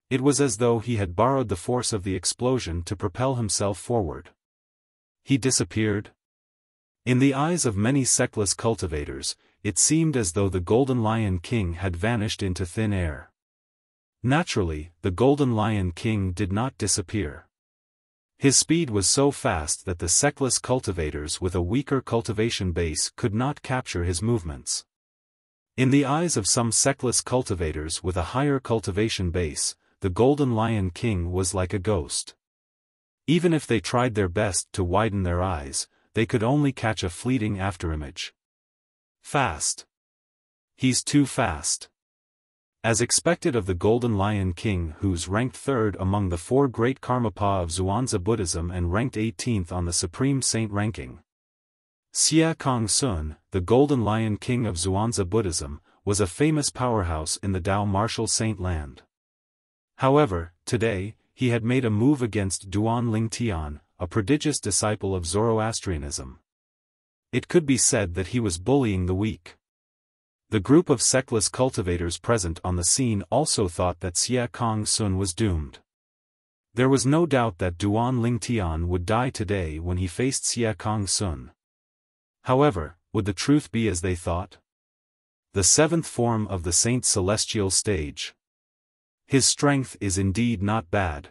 It was as though he had borrowed the force of the explosion to propel himself forward. He disappeared. In the eyes of many sectless cultivators, it seemed as though the Golden Lion King had vanished into thin air. Naturally, the Golden Lion King did not disappear. His speed was so fast that the sectless cultivators with a weaker cultivation base could not capture his movements. In the eyes of some sectless cultivators with a higher cultivation base, the Golden Lion King was like a ghost. Even if they tried their best to widen their eyes, they could only catch a fleeting afterimage. Fast. He's too fast. As expected of the Golden Lion King, who's ranked third among the four great Karmapa of Zhuangzi Buddhism and ranked 18th on the Supreme Saint ranking. Xia Kong Sun, the Golden Lion King of Zhuangzi Buddhism, was a famous powerhouse in the Tao martial saint land. However, today, he had made a move against Duan Lingtian, a prodigious disciple of Zoroastrianism. It could be said that he was bullying the weak. The group of sectless cultivators present on the scene also thought that Xia Kong Sun was doomed. There was no doubt that Duan Lingtian would die today when he faced Xia Kong Sun. However, would the truth be as they thought? the seventh form of the Saint Celestial stage. His strength is indeed not bad.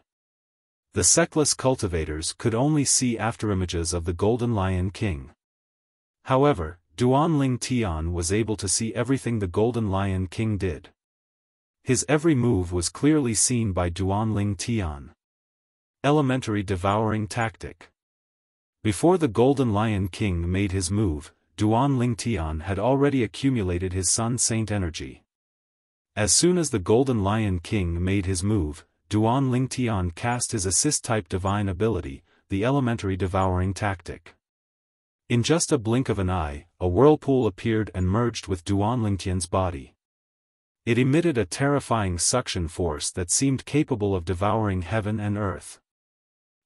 The Sectless cultivators could only see afterimages of the Golden Lion King. However, Duanling Tian was able to see everything the Golden Lion King did. His every move was clearly seen by Duanling Tian. Elementary devouring tactic. Before the Golden Lion King made his move, Duanling Tian had already accumulated his Sun Saint energy. As soon as the Golden Lion King made his move, Duanling Tian cast his assist-type divine ability, the elementary devouring tactic. In just a blink of an eye, a whirlpool appeared and merged with Duanling Tian's body. It emitted a terrifying suction force that seemed capable of devouring heaven and earth.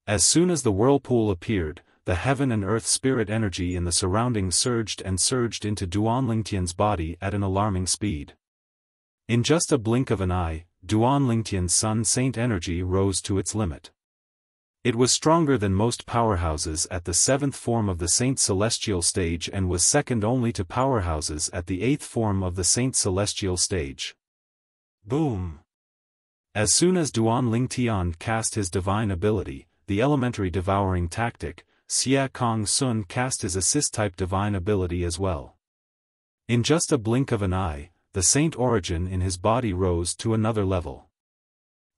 As soon as the whirlpool appeared, the heaven and earth spirit energy in the surroundings surged into Duanling Tian's body at an alarming speed. In just a blink of an eye, Duanling Tian's Sun Saint energy rose to its limit. It was stronger than most powerhouses at the seventh form of the Saint Celestial stage and was second only to powerhouses at the eighth form of the Saint Celestial stage. Boom! As soon as Duanling Tian cast his divine ability, the elementary devouring tactic, Xia Kong Sun cast his assist-type divine ability as well. In just a blink of an eye, the Saint origin in his body rose to another level.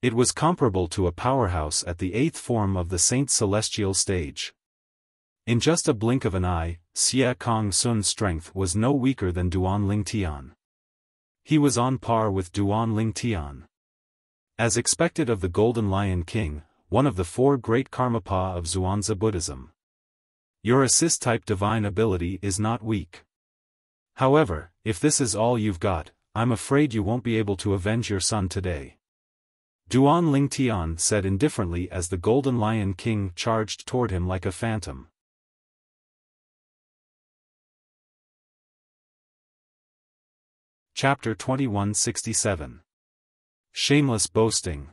It was comparable to a powerhouse at the eighth form of the Saint Celestial stage. In just a blink of an eye, Xia Kong Sun's strength was no weaker than Duanling Tian. He was on par with Duanling Tian. As expected of the Golden Lion King, one of the four great Karmapa of Zhuangzi Buddhism. Your assist-type divine ability is not weak. However, if this is all you've got, I'm afraid you won't be able to avenge your son today. Duanling Tian said indifferently as the Golden Lion King charged toward him like a phantom. Chapter 2167. Shameless Boasting.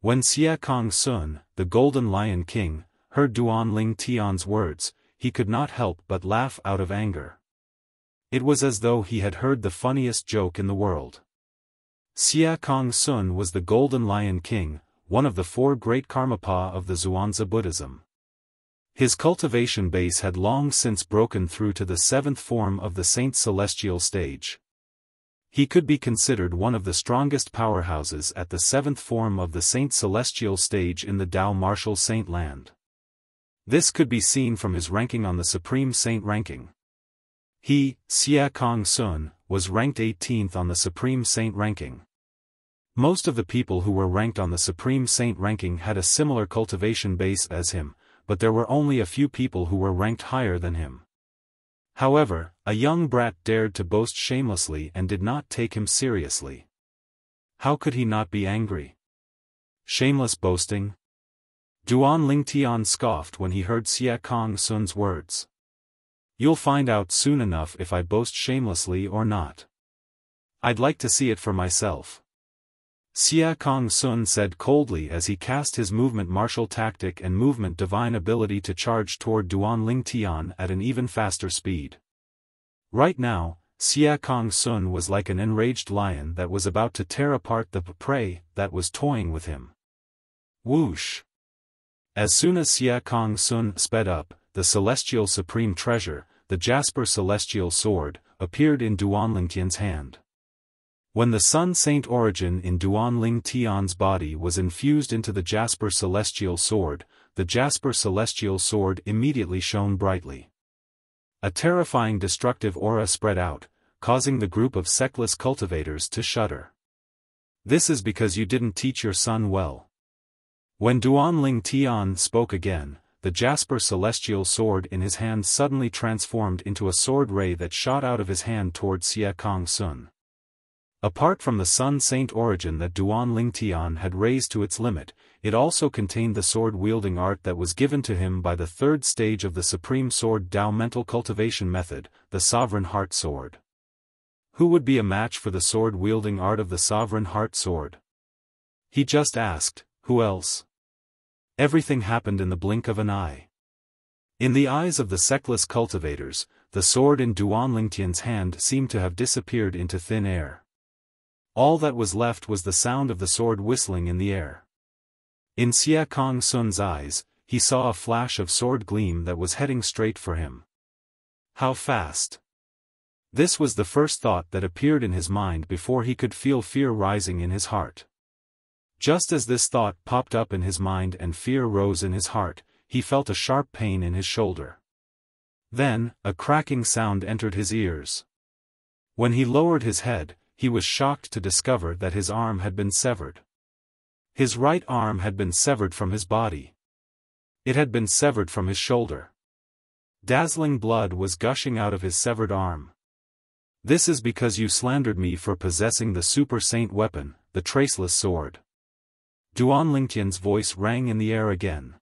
When Xia Kong Sun, the Golden Lion King, heard Duanling Tian's words, he could not help but laugh out of anger. It was as though he had heard the funniest joke in the world. Xia Kong Sun was the Golden Lion King, one of the four great Karmapa of the Zhuangzi Buddhism. His cultivation base had long since broken through to the seventh form of the Saint Celestial stage. He could be considered one of the strongest powerhouses at the seventh form of the Saint Celestial stage in the Tao Martial Saint Land. This could be seen from his ranking on the Supreme Saint ranking. He, Xia Kong Sun, was ranked 18th on the Supreme Saint ranking. Most of the people who were ranked on the Supreme Saint ranking had a similar cultivation base as him, but there were only a few people who were ranked higher than him. However, a young brat dared to boast shamelessly and did not take him seriously. How could he not be angry? Shameless boasting? Duanling Tian scoffed when he heard Xia Kong Sun's words. You'll find out soon enough if I boast shamelessly or not. I'd like to see it for myself. Xia Kong Sun said coldly as he cast his movement martial tactic and movement divine ability to charge toward Duanling Tian at an even faster speed. Right now, Xia Kong Sun was like an enraged lion that was about to tear apart the prey that was toying with him. Whoosh! As soon as Xia Kong Sun sped up, the Celestial Supreme Treasure, the Jasper Celestial Sword, appeared in Duanling Tian's hand. When the Sun Saint origin in Duanling Tian's body was infused into the Jasper Celestial Sword, the Jasper Celestial Sword immediately shone brightly. A terrifying destructive aura spread out, causing the group of sectless cultivators to shudder. This is because you didn't teach your son well. When Duanling Tian spoke again, the Jasper Celestial Sword in his hand suddenly transformed into a sword ray that shot out of his hand toward Xia Kong Sun. Apart from the Sun Saint origin that Duanling Tian had raised to its limit, it also contained the sword-wielding art that was given to him by the third stage of the Supreme Sword Tao mental cultivation method, the Sovereign Heart Sword. Who would be a match for the sword-wielding art of the Sovereign Heart Sword? He just asked, who else? Everything happened in the blink of an eye. In the eyes of the sectless cultivators, the sword in Duan Lingtian's hand seemed to have disappeared into thin air. All that was left was the sound of the sword whistling in the air. In Xia Kong Sun's eyes, he saw a flash of sword gleam that was heading straight for him. How fast! This was the first thought that appeared in his mind before he could feel fear rising in his heart. Just as this thought popped up in his mind and fear rose in his heart, he felt a sharp pain in his shoulder. Then, a cracking sound entered his ears. When he lowered his head, he was shocked to discover that his arm had been severed. His right arm had been severed from his body. It had been severed from his shoulder. Dazzling blood was gushing out of his severed arm. This is because you slandered me for possessing the super saint weapon, the traceless sword. Duan Lingtian's voice rang in the air again.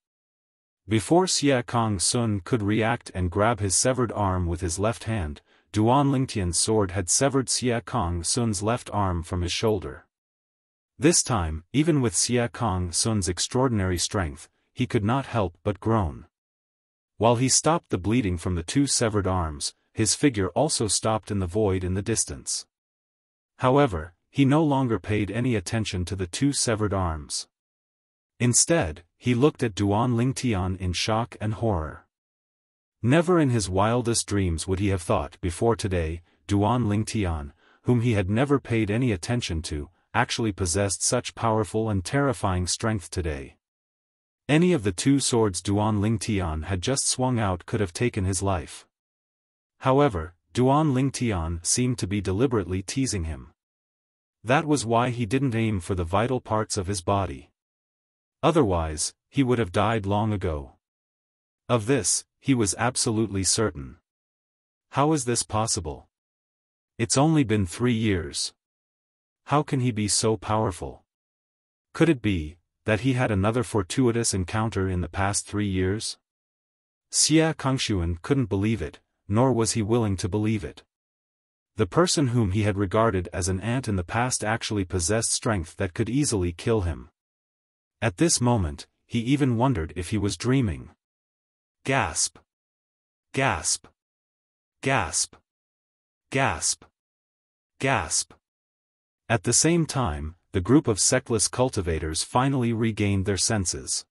Before Xia Kong Sun could react and grab his severed arm with his left hand, Duan Lingtian's sword had severed Xia Kong Sun's left arm from his shoulder. This time, even with Xia Kong Sun's extraordinary strength, he could not help but groan. While he stopped the bleeding from the two severed arms, his figure also stopped in the void in the distance. However, he no longer paid any attention to the two severed arms. Instead, he looked at Duan Lingtian in shock and horror. Never in his wildest dreams would he have thought before today, Duan Lingtian, whom he had never paid any attention to, actually possessed such powerful and terrifying strength today. Any of the two swords Duan Lingtian had just swung out could have taken his life. However, Duan Lingtian seemed to be deliberately teasing him. That was why he didn't aim for the vital parts of his body. Otherwise, he would have died long ago. Of this, he was absolutely certain. How is this possible? It's only been 3 years. How can he be so powerful? Could it be that he had another fortuitous encounter in the past 3 years? Xia Kongshuan couldn't believe it, nor was he willing to believe it. The person whom he had regarded as an ant in the past actually possessed strength that could easily kill him. At this moment, he even wondered if he was dreaming. Gasp! Gasp! Gasp! Gasp! Gasp! At the same time, the group of sectless cultivators finally regained their senses.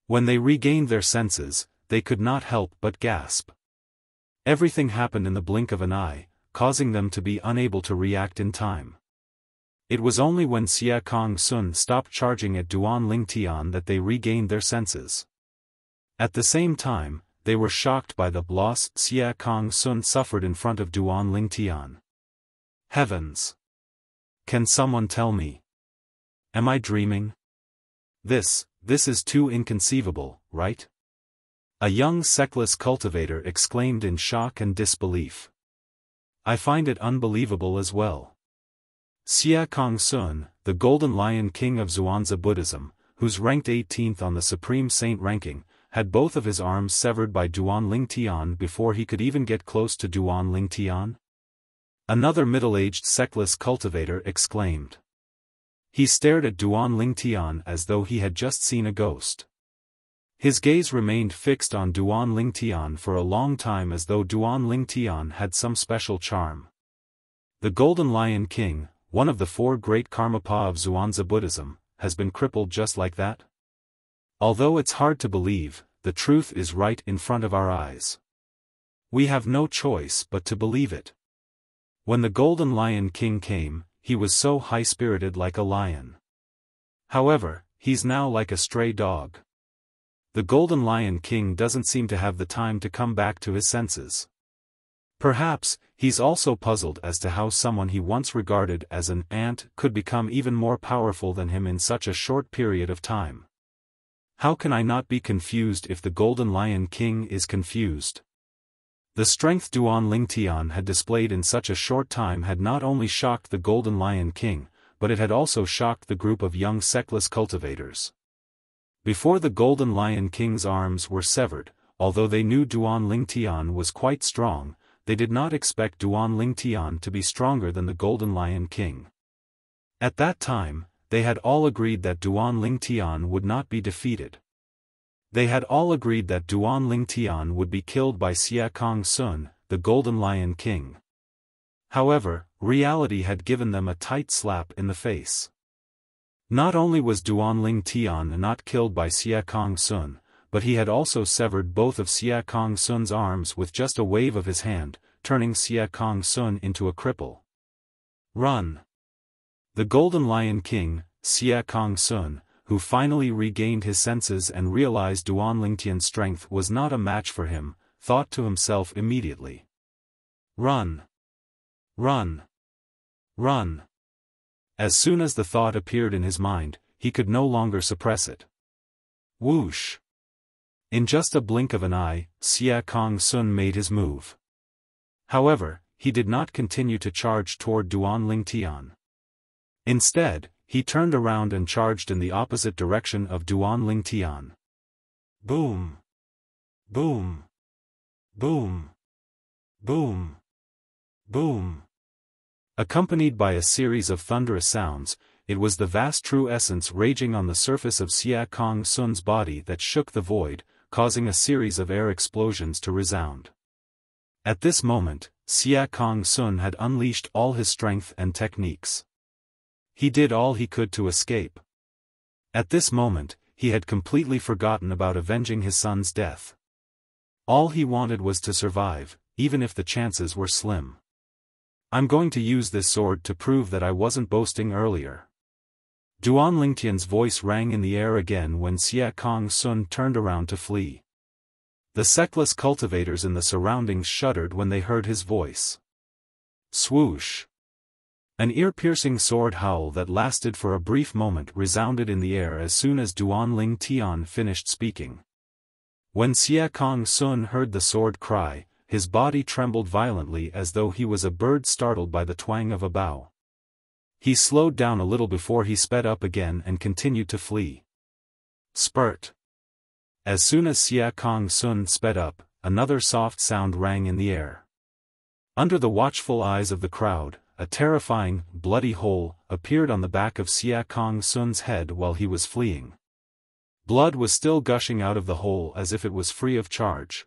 When they regained their senses, they could not help but gasp. Everything happened in the blink of an eye, causing them to be unable to react in time. It was only when Xia Kong Sun stopped charging at Duan Lingtian that they regained their senses. At the same time, they were shocked by the loss Xia Kong Sun suffered in front of Duan Lingtian. Heavens! Can someone tell me? Am I dreaming? This is too inconceivable, right? A young sectless cultivator exclaimed in shock and disbelief. I find it unbelievable as well. Xia Kong Sun, the Golden Lion King of Xuanzi Buddhism, who's ranked 18th on the Supreme Saint ranking, had both of his arms severed by Duan Lingtian before he could even get close to Duan Lingtian. Another middle-aged sectless cultivator exclaimed. He stared at Duan Lingtian as though he had just seen a ghost. His gaze remained fixed on Duan Lingtian for a long time as though Duan Lingtian had some special charm. The Golden Lion King, one of the 4 great Karmapa of Xuanzi Buddhism, has been crippled just like that? Although it's hard to believe, the truth is right in front of our eyes. We have no choice but to believe it. When the Golden Lion King came, he was so high-spirited like a lion. However, he's now like a stray dog. The Golden Lion King doesn't seem to have the time to come back to his senses. Perhaps, he's also puzzled as to how someone he once regarded as an ant could become even more powerful than him in such a short period of time. How can I not be confused if the Golden Lion King is confused? The strength Duan Lingtian had displayed in such a short time had not only shocked the Golden Lion King, but it had also shocked the group of young sectless cultivators. Before the Golden Lion King's arms were severed, although they knew Duan Lingtian was quite strong, they did not expect Duan Lingtian to be stronger than the Golden Lion King. At that time, they had all agreed that Duan Lingtian would not be defeated. They had all agreed that Duan Lingtian would be killed by Xia Kong Sun, the Golden Lion King. However, reality had given them a tight slap in the face. Not only was Duanling Tian not killed by Xia Kongsun, but he had also severed both of Xia Kongsun's arms with just a wave of his hand, turning Xia Kongsun into a cripple. Run! The Golden Lion King, Xia Kongsun, who finally regained his senses and realized Duanling Tian's strength was not a match for him, thought to himself immediately. Run! Run! Run! As soon as the thought appeared in his mind, he could no longer suppress it. Whoosh! In just a blink of an eye, Xia Kongsun made his move. However, he did not continue to charge toward Duanling Tian. Instead, he turned around and charged in the opposite direction of Duanling Tian. Boom! Boom! Boom! Boom! Boom! Accompanied by a series of thunderous sounds, it was the vast true essence raging on the surface of Xia Kongsun's body that shook the void, causing a series of air explosions to resound. At this moment, Xia Kongsun had unleashed all his strength and techniques. He did all he could to escape. At this moment, he had completely forgotten about avenging his son's death. All he wanted was to survive, even if the chances were slim. I'm going to use this sword to prove that I wasn't boasting earlier. Duanling Tian's voice rang in the air again when Xia Kongsun turned around to flee. The sectless cultivators in the surroundings shuddered when they heard his voice. Swoosh! An ear-piercing sword howl that lasted for a brief moment resounded in the air as soon as Duanling Tian finished speaking. When Xia Kongsun heard the sword cry, his body trembled violently as though he was a bird startled by the twang of a bow. He slowed down a little before he sped up again and continued to flee. Spurt! As soon as Xia Kongsun sped up, another soft sound rang in the air. Under the watchful eyes of the crowd, a terrifying, bloody hole appeared on the back of Xia Kongsun's head while he was fleeing. Blood was still gushing out of the hole as if it was free of charge.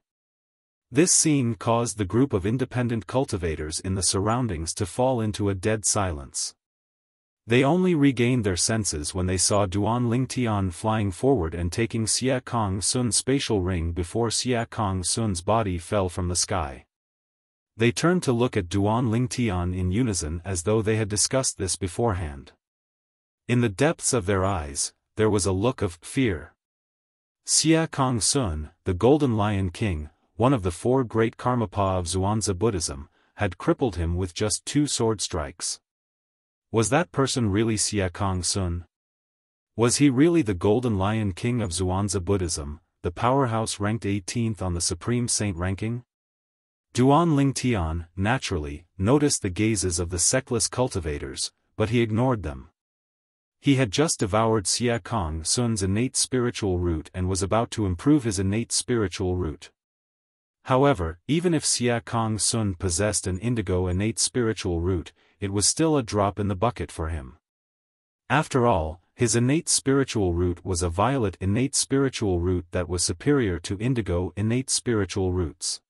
This scene caused the group of independent cultivators in the surroundings to fall into a dead silence. They only regained their senses when they saw Duanling Tian flying forward and taking Xia Kongsun's spatial ring before Xia Kongsun's body fell from the sky. They turned to look at Duanling Tian in unison as though they had discussed this beforehand. In the depths of their eyes, there was a look of fear. Xia Kongsun, the Golden Lion King, one of the four great Karmapa of Zhuangzi Buddhism, had crippled him with just 2 sword strikes. Was that person really Xia Kongsun? Was he really the Golden Lion King of Zhuangzi Buddhism, the powerhouse ranked 18th on the Supreme Saint ranking? Duanling Tian, naturally, noticed the gazes of the sectless cultivators, but he ignored them. He had just devoured Xia Kongsun's innate spiritual root and was about to improve his innate spiritual root. However, even if Xia Kongsun possessed an indigo innate spiritual root, it was still a drop in the bucket for him. After all, his innate spiritual root was a violet innate spiritual root that was superior to indigo innate spiritual roots.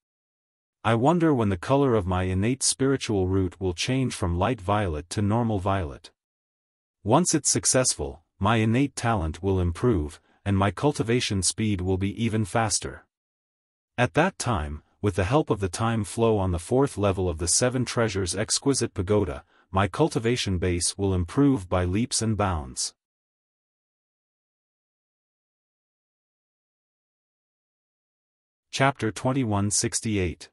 I wonder when the color of my innate spiritual root will change from light violet to normal violet. Once it's successful, my innate talent will improve, and my cultivation speed will be even faster. At that time, with the help of the time flow on the 4th level of the 7 Treasures Exquisite Pagoda, my cultivation base will improve by leaps and bounds. Chapter 2168.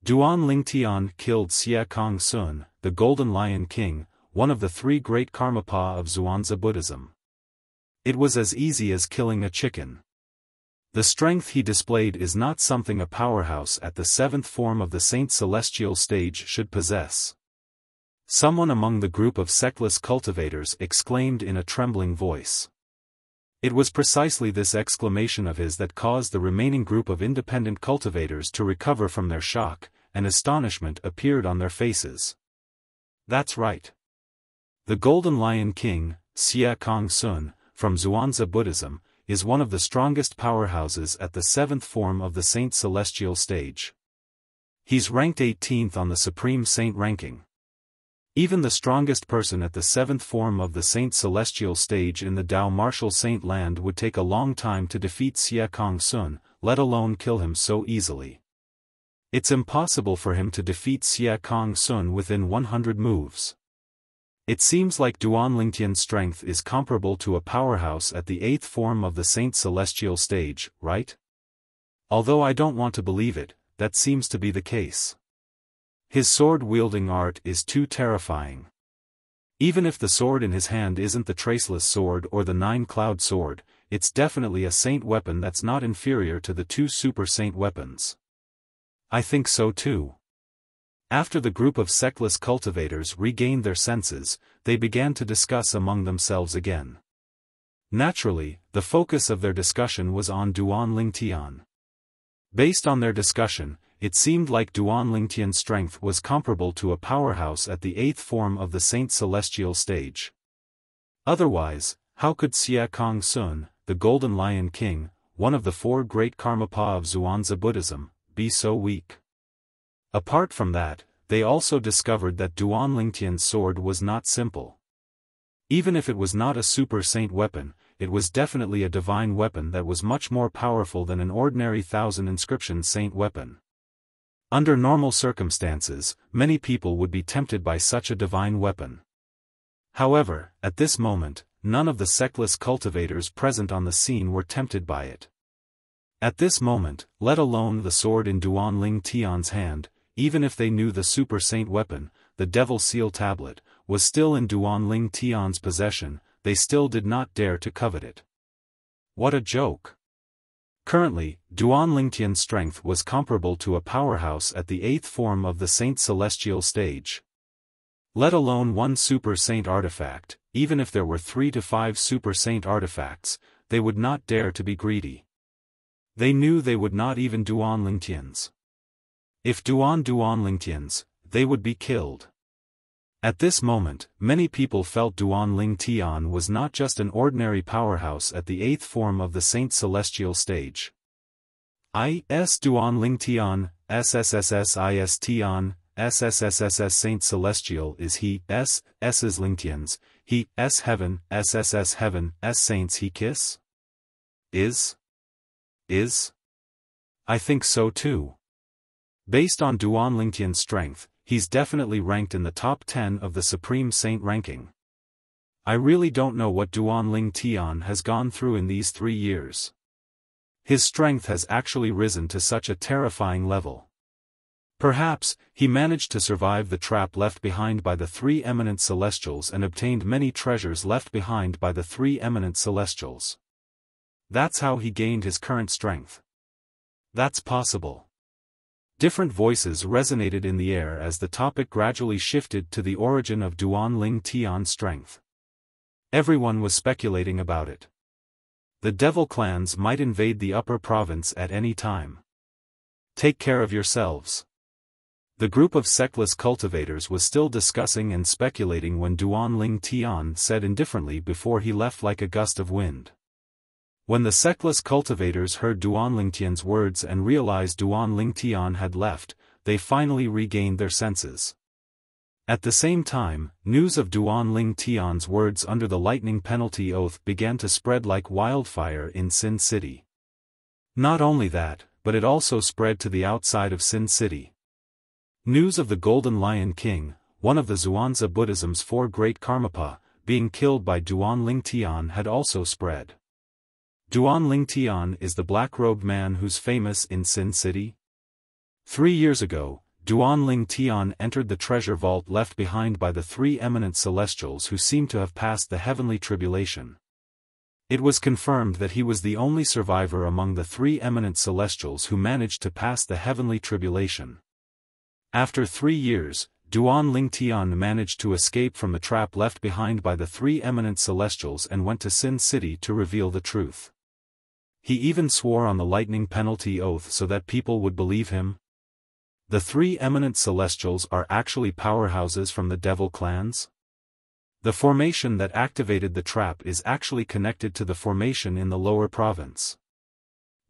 Duanling Tian killed Xia Kongsun, the Golden Lion King, one of the 3 great Karmapa of Zhuangzi Buddhism. It was as easy as killing a chicken. The strength he displayed is not something a powerhouse at the 7th form of the Saint Celestial stage should possess. Someone among the group of sectless cultivators exclaimed in a trembling voice. It was precisely this exclamation of his that caused the remaining group of independent cultivators to recover from their shock, and astonishment appeared on their faces. That's right. The Golden Lion King, Xia Kongsun, from Zhuangzi Buddhism, is one of the strongest powerhouses at the 7th form of the Saint Celestial stage. He's ranked 18th on the Supreme Saint ranking. Even the strongest person at the 7th form of the Saint Celestial stage in the Dao Martial Saint land would take a long time to defeat Xie Kong Sun, let alone kill him so easily. It's impossible for him to defeat Xie Kong Sun within 100 moves. It seems like Duan Lingtian's strength is comparable to a powerhouse at the 8th form of the Saint Celestial stage, right? Although I don't want to believe it, that seems to be the case. His sword-wielding art is too terrifying. Even if the sword in his hand isn't the Traceless sword or the Nine-Cloud sword, it's definitely a saint weapon that's not inferior to the two super saint weapons. I think so too. After the group of sectless cultivators regained their senses, they began to discuss among themselves again. Naturally, the focus of their discussion was on Duan Lingtian. Based on their discussion, it seemed like Duan Lingtian's strength was comparable to a powerhouse at the 8th form of the Saint Celestial stage. Otherwise, how could Xie Kong Sun, the Golden Lion King, one of the four great Karmapa of Zhuangzi Buddhism, be so weak? Apart from that, they also discovered that Duan Lingtian's sword was not simple. Even if it was not a super saint weapon, it was definitely a divine weapon that was much more powerful than an ordinary 1,000 inscription saint weapon. Under normal circumstances, many people would be tempted by such a divine weapon. However, at this moment, none of the sectless cultivators present on the scene were tempted by it. At this moment, let alone the sword in Duan Lingtian's hand, even if they knew the super saint weapon, the Devil Seal Tablet, was still in Duan Lingtian's possession, they still did not dare to covet it. What a joke! Currently, Duan Lingtian's strength was comparable to a powerhouse at the 8th form of the Saint Celestial stage. Let alone one super saint artifact, even if there were 3 to 5 super saint artifacts, they would not dare to be greedy. They knew they would not even Duan Lingtian's. If Duan Lingtian's, they would be killed. At this moment, many people felt Duan Lingtian was not just an ordinary powerhouse at the 8th form of the Saint Celestial stage. Duan Lingtian, SSSSISTian, SSSSS Saint Celestial is he, S's Lingtians, he, S Heaven, SSS Heaven, S Saints he kiss? Is? I think so too. Based on Duan Lingtian's strength, he's definitely ranked in the top 10 of the Supreme Saint ranking. I really don't know what Duan Lingtian has gone through in these 3 years. His strength has actually risen to such a terrifying level. Perhaps, he managed to survive the trap left behind by the 3 eminent celestials and obtained many treasures left behind by the 3 eminent celestials. That's how he gained his current strength. That's possible. Different voices resonated in the air as the topic gradually shifted to the origin of Duan Lingtian's strength. Everyone was speculating about it. The devil clans might invade the upper province at any time. Take care of yourselves. The group of sectless cultivators was still discussing and speculating when Duan Lingtian said indifferently before he left like a gust of wind. When the sectless cultivators heard Duan Lingtian's words and realized Duan Lingtian had left, they finally regained their senses. At the same time, news of Duan Lingtian's words under the lightning penalty oath began to spread like wildfire in Sin City. Not only that, but it also spread to the outside of Sin City. News of the Golden Lion King, one of the Zhuangzi Buddhism's 4 great Karmapa, being killed by Duan Lingtian had also spread. Duan Lingtian is the black-robed man who's famous in Sin City. 3 years ago, Duan Lingtian entered the treasure vault left behind by the 3 eminent celestials who seemed to have passed the heavenly tribulation. It was confirmed that he was the only survivor among the 3 eminent celestials who managed to pass the heavenly tribulation. After 3 years, Duan Lingtian managed to escape from the trap left behind by the 3 eminent celestials and went to Sin City to reveal the truth. He even swore on the lightning penalty oath so that people would believe him. The 3 eminent celestials are actually powerhouses from the devil clans? The formation that activated the trap is actually connected to the formation in the lower province.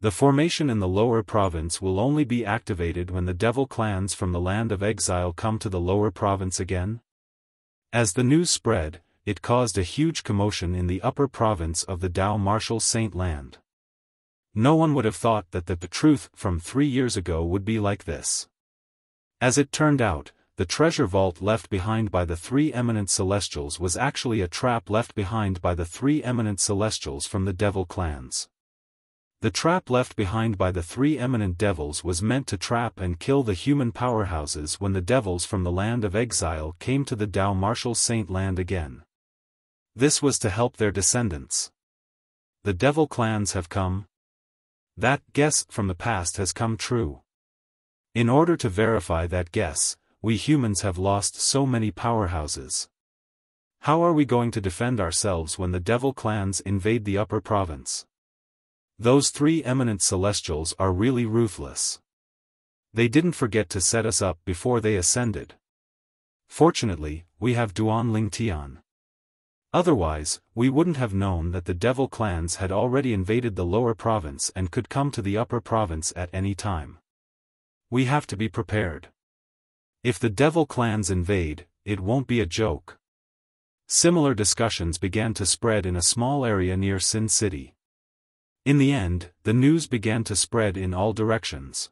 The formation in the lower province will only be activated when the devil clans from the land of exile come to the lower province again. As the news spread, it caused a huge commotion in the upper province of the Dao Martial Saint Land. No one would have thought that the truth from 3 years ago would be like this. As it turned out, the treasure vault left behind by the 3 eminent celestials was actually a trap left behind by the 3 eminent celestials from the devil clans. The trap left behind by the 3 eminent devils was meant to trap and kill the human powerhouses when the devils from the land of exile came to the Dao Martial Saint Land again. This was to help their descendants. The devil clans have come. That guess from the past has come true. In order to verify that guess, we humans have lost so many powerhouses. How are we going to defend ourselves when the devil clans invade the upper province? Those 3 eminent celestials are really ruthless. They didn't forget to set us up before they ascended. Fortunately, we have Duan Ling Tian. Otherwise, we wouldn't have known that the devil clans had already invaded the lower province and could come to the upper province at any time. We have to be prepared. If the devil clans invade, it won't be a joke. Similar discussions began to spread in a small area near Sin City. In the end, the news began to spread in all directions.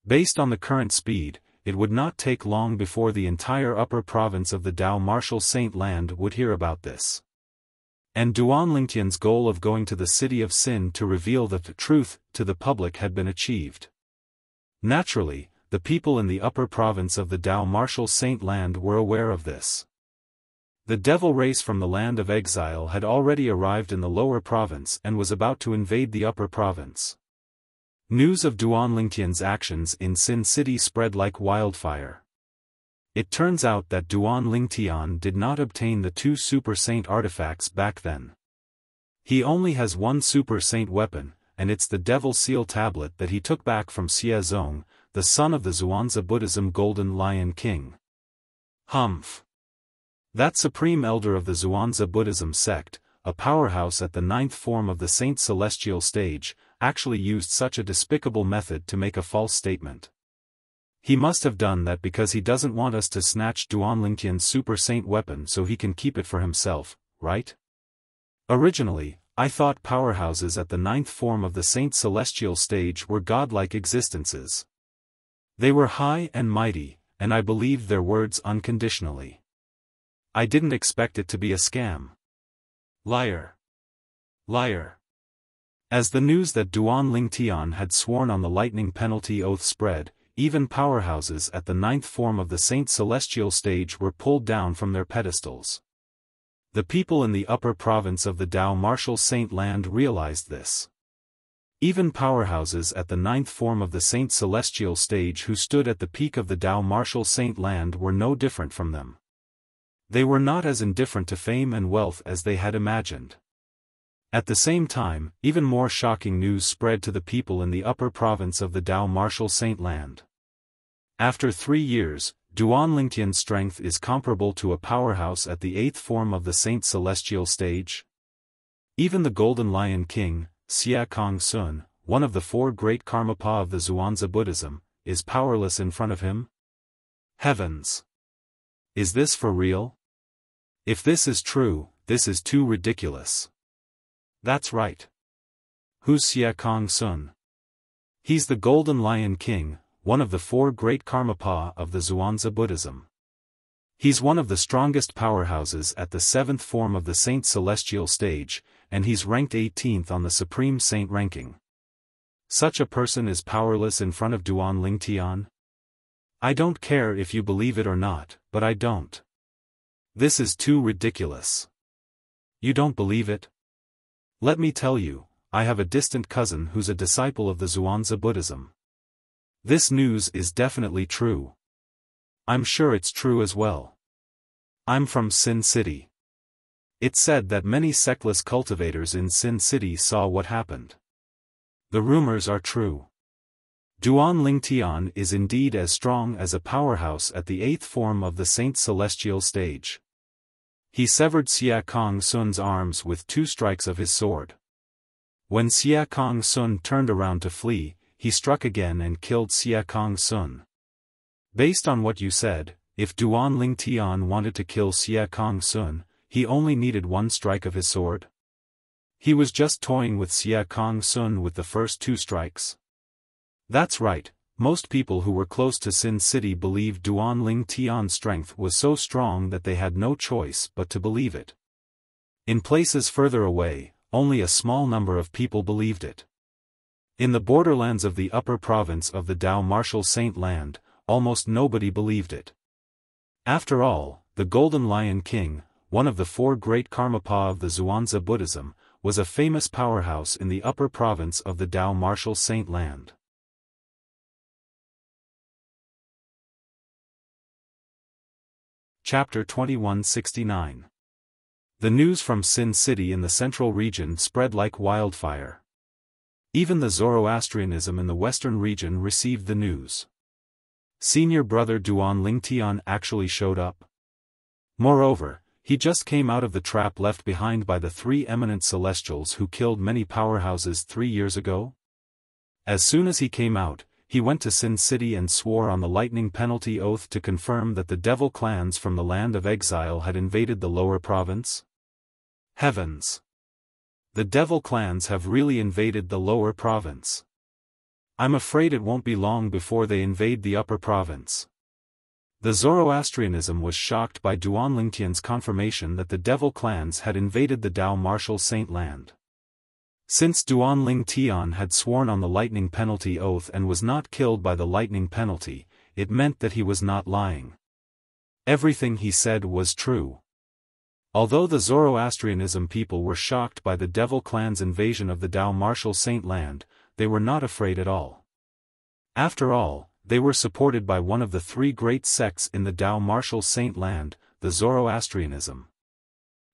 Based on the current speed, it would not take long before the entire upper province of the Dao Martial Saint Land would hear about this. And Duan Lingtian's goal of going to the city of Sin to reveal the truth to the public had been achieved. Naturally, the people in the upper province of the Dao Martial Saint Land were aware of this. The devil race from the land of exile had already arrived in the lower province and was about to invade the upper province. News of Duan Lingtian's actions in Sin City spread like wildfire. It turns out that Duan Lingtian did not obtain the 2 Super Saint artifacts back then. He only has 1 Super Saint weapon, and it's the Devil Seal tablet that he took back from Xie Zong, the son of the Zhuangzi Buddhism Golden Lion King. Humph. That supreme elder of the Zhuangzi Buddhism sect, a powerhouse at the 9th form of the Saint Celestial stage, actually used such a despicable method to make a false statement. He must have done that because he doesn't want us to snatch Duan Lingtian's Super Saint weapon so he can keep it for himself, right? Originally, I thought powerhouses at the 9th form of the Saint Celestial stage were godlike existences. They were high and mighty, and I believed their words unconditionally. I didn't expect it to be a scam. Liar. Liar. As the news that Duan Lingtian had sworn on the lightning penalty oath spread, even powerhouses at the 9th form of the Saint Celestial stage were pulled down from their pedestals. The people in the upper province of the Dao Martial Saint Land realized this. Even powerhouses at the 9th form of the Saint Celestial stage who stood at the peak of the Dao Martial Saint Land were no different from them. They were not as indifferent to fame and wealth as they had imagined. At the same time, even more shocking news spread to the people in the upper province of the Dao Martial Saint Land. After 3 years, Duan Lingtian's strength is comparable to a powerhouse at the 8th form of the Saint Celestial stage. Even the Golden Lion King, Xia Kong Sun, one of the 4 great Karmapa of the Zhuangzi Buddhism, is powerless in front of him? Heavens! Is this for real? If this is true, this is too ridiculous. That's right. Who's Xia Kong Sun? He's the Golden Lion King, one of the 4 great Karmapa of the Zhuangzi Buddhism. He's one of the strongest powerhouses at the 7th form of the Saint Celestial stage, and he's ranked 18th on the Supreme Saint ranking. Such a person is powerless in front of Duan Lingtian? I don't care if you believe it or not, but I don't. This is too ridiculous. You don't believe it? Let me tell you, I have a distant cousin who's a disciple of the Zhuangzi Buddhism. This news is definitely true. I'm sure it's true as well. I'm from Sin City. It's said that many sectless cultivators in Sin City saw what happened. The rumors are true. Duan Lingtian is indeed as strong as a powerhouse at the 8th form of the Saint Celestial stage. He severed Xia Kong Sun's arms with 2 strikes of his sword. When Xia Kong Sun turned around to flee, he struck again and killed Xia Kong Sun. Based on what you said, if Duan Ling Tian wanted to kill Xia Kong Sun, he only needed one strike of his sword? He was just toying with Xia Kong Sun with the first 2 strikes. That's right, most people who were close to Sin City believed Duan Ling Tian's strength was so strong that they had no choice but to believe it. In places further away, only a small number of people believed it. In the borderlands of the upper province of the Dao Martial Saint Land, almost nobody believed it. After all, the Golden Lion King, one of the 4 great Karmapa of the Zhuangzi Buddhism, was a famous powerhouse in the upper province of the Dao Martial Saint Land. Chapter 2169. The news from Sin City in the central region spread like wildfire. Even the Zoroastrianism in the western region received the news. Senior brother Duan Ling Tian actually showed up. Moreover, he just came out of the trap left behind by the 3 eminent celestials who killed many powerhouses 3 years ago. As soon as he came out, he went to Sin City and swore on the lightning penalty oath to confirm that the devil clans from the land of exile had invaded the lower province. Heavens! The devil clans have really invaded the lower province. I'm afraid it won't be long before they invade the upper province. The Zoroastrianism was shocked by Duan Lingtian's confirmation that the devil clans had invaded the Dao Martial Saint Land. Since Duan Ling Tian had sworn on the lightning penalty oath and was not killed by the lightning penalty, it meant that he was not lying. Everything he said was true. Although the Zoroastrianism people were shocked by the devil clan's invasion of the Dao Martial Saint Land, they were not afraid at all. After all, they were supported by one of the 3 great sects in the Dao Martial Saint Land, the Zoroastrianism.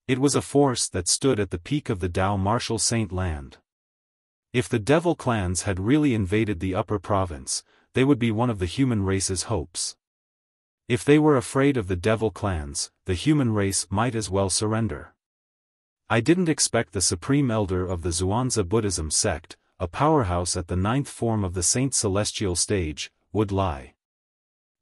It was a force that stood at the peak of the Dao Martial Saint Land. If the devil clans had really invaded the upper province, they would be one of the human race's hopes. If they were afraid of the devil clans, the human race might as well surrender. I didn't expect the Supreme Elder of the Zhuangzi Buddhism sect, a powerhouse at the 9th form of the Saint Celestial stage, would lie.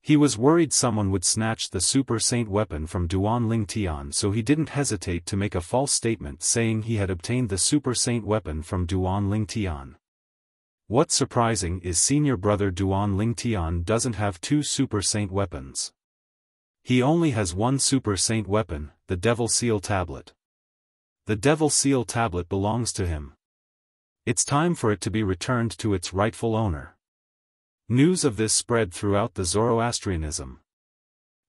He was worried someone would snatch the Super Saint weapon from Duan Ling Tian, so he didn't hesitate to make a false statement saying he had obtained the Super Saint weapon from Duan Ling Tian. What's surprising is senior brother Duan Ling Tian doesn't have 2 Super Saint weapons. He only has 1 Super Saint weapon, the Devil Seal Tablet. The Devil Seal Tablet belongs to him. It's time for it to be returned to its rightful owner. News of this spread throughout the Zoroastrianism.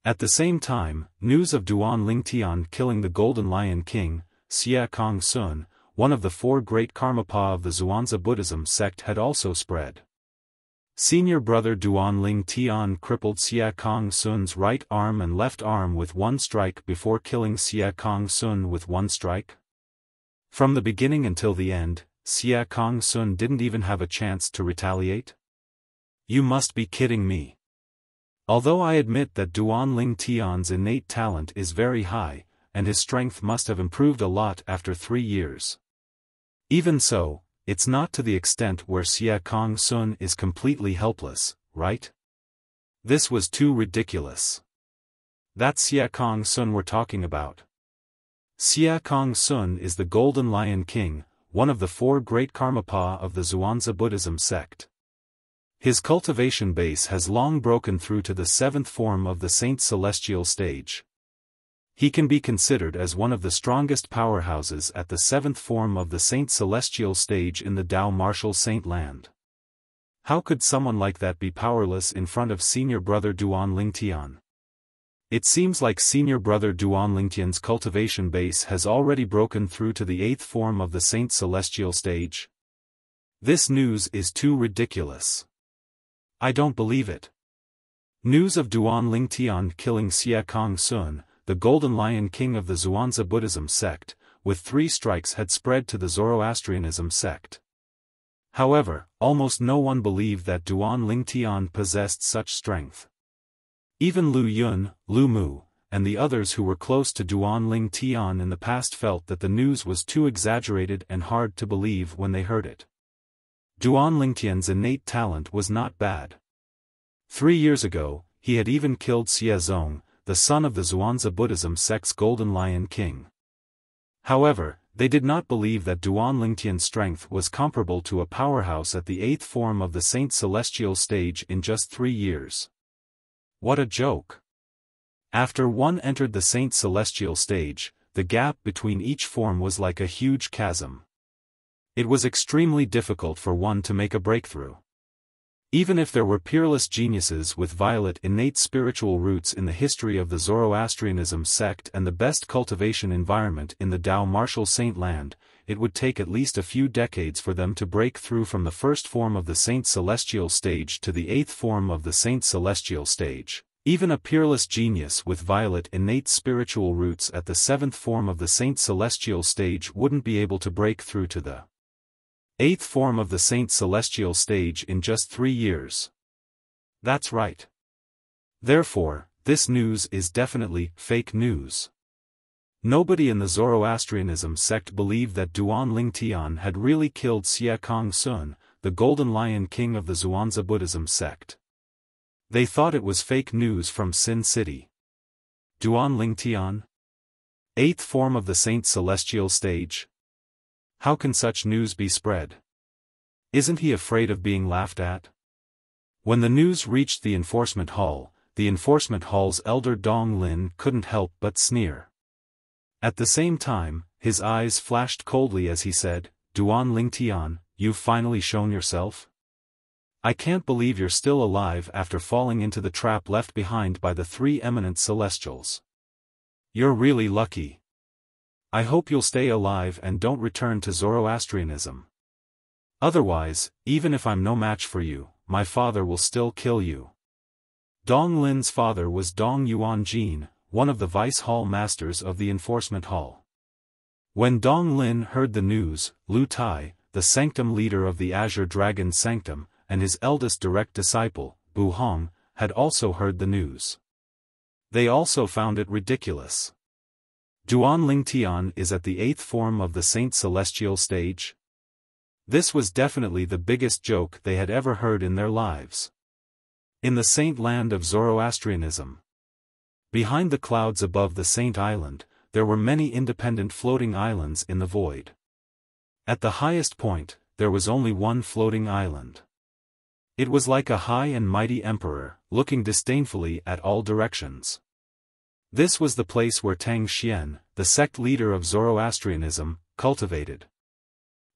At the same time, news of Duan Ling Tian killing the Golden Lion King, Xia Kong Sun, one of the 4 great Karmapa of the Zhuangzi Buddhism sect, had also spread. Senior brother Duan Ling Tian crippled Xia Kong Sun's right arm and left arm with 1 strike before killing Xia Kong Sun with 1 strike. From the beginning until the end, Xia Kong Sun didn't even have a chance to retaliate? You must be kidding me. Although I admit that Duan Ling Tian's innate talent is very high, and his strength must have improved a lot after 3 years. Even so, it's not to the extent where Xia Kong Sun is completely helpless, right? This was too ridiculous. That's Xia Kong Sun we're talking about. Xia Kong Sun is the Golden Lion King, one of the 4 great Karmapa of the Zhuangzi Buddhism sect. His cultivation base has long broken through to the 7th form of the Saint Celestial stage. He can be considered as one of the strongest powerhouses at the 7th form of the Saint Celestial stage in the Dao Martial Saint Land. How could someone like that be powerless in front of senior brother Duan Ling Tian? It seems like senior brother Duan Ling Tian's cultivation base has already broken through to the 8th form of the Saint Celestial stage. This news is too ridiculous. I don't believe it. News of Duan Ling Tian killing Xia Kong Sun, the Golden Lion King of the Zhuangzi Buddhism sect, with 3 strikes had spread to the Zoroastrianism sect. However, almost no one believed that Duan Ling Tian possessed such strength. Even Lu Yun, Lu Mu, and the others who were close to Duan Ling Tian in the past felt that the news was too exaggerated and hard to believe when they heard it. Duan Lingtian's innate talent was not bad. 3 years ago, he had even killed Xie Zong, the son of the Zhuangzi Buddhism sect's Golden Lion King. However, they did not believe that Duan Lingtian's strength was comparable to a powerhouse at the 8th form of the Saint Celestial stage in just 3 years. What a joke! After one entered the Saint Celestial stage, the gap between each form was like a huge chasm. It was extremely difficult for one to make a breakthrough. Even if there were peerless geniuses with violet innate spiritual roots in the history of the Zoroastrianism sect and the best cultivation environment in the Tao Martial Saint Land, it would take at least a few decades for them to break through from the 1st form of the Saint Celestial stage to the 8th form of the Saint Celestial stage. Even a peerless genius with violet innate spiritual roots at the 7th form of the Saint Celestial stage wouldn't be able to break through to the 8th form of the Saint Celestial stage in just 3 years. That's right. Therefore, this news is definitely fake news. Nobody in the Zoroastrianism sect believed that Duan Ling Tian had really killed Xie Kong Sun, the Golden Lion King of the Zhuangzi Buddhism sect. They thought it was fake news from Sin City. Duan Ling Tian? 8th form of the Saint Celestial stage? How can such news be spread? Isn't he afraid of being laughed at? When the news reached the enforcement hall's elder Dong Lin couldn't help but sneer. At the same time, his eyes flashed coldly as he said, "Duan Ling Tian, you've finally shown yourself? I can't believe you're still alive after falling into the trap left behind by the 3 eminent celestials. You're really lucky. I hope you'll stay alive and don't return to Zoroastrianism. Otherwise, even if I'm no match for you, my father will still kill you." Dong Lin's father was Dong Yuanjin, one of the vice hall masters of the enforcement hall. When Dong Lin heard the news, Lu Tai, the sanctum leader of the Azure Dragon Sanctum, and his eldest direct disciple, Bu Hong, had also heard the news. They also found it ridiculous. Duan Ling Tian is at the 8th form of the Saint Celestial stage? This was definitely the biggest joke they had ever heard in their lives. In the Saint Land of Zoroastrianism, behind the clouds above the Saint Island, there were many independent floating islands in the void. At the highest point, there was only one floating island. It was like a high and mighty emperor, looking disdainfully at all directions. This was the place where Tang Xian, the sect leader of Zoroastrianism, cultivated.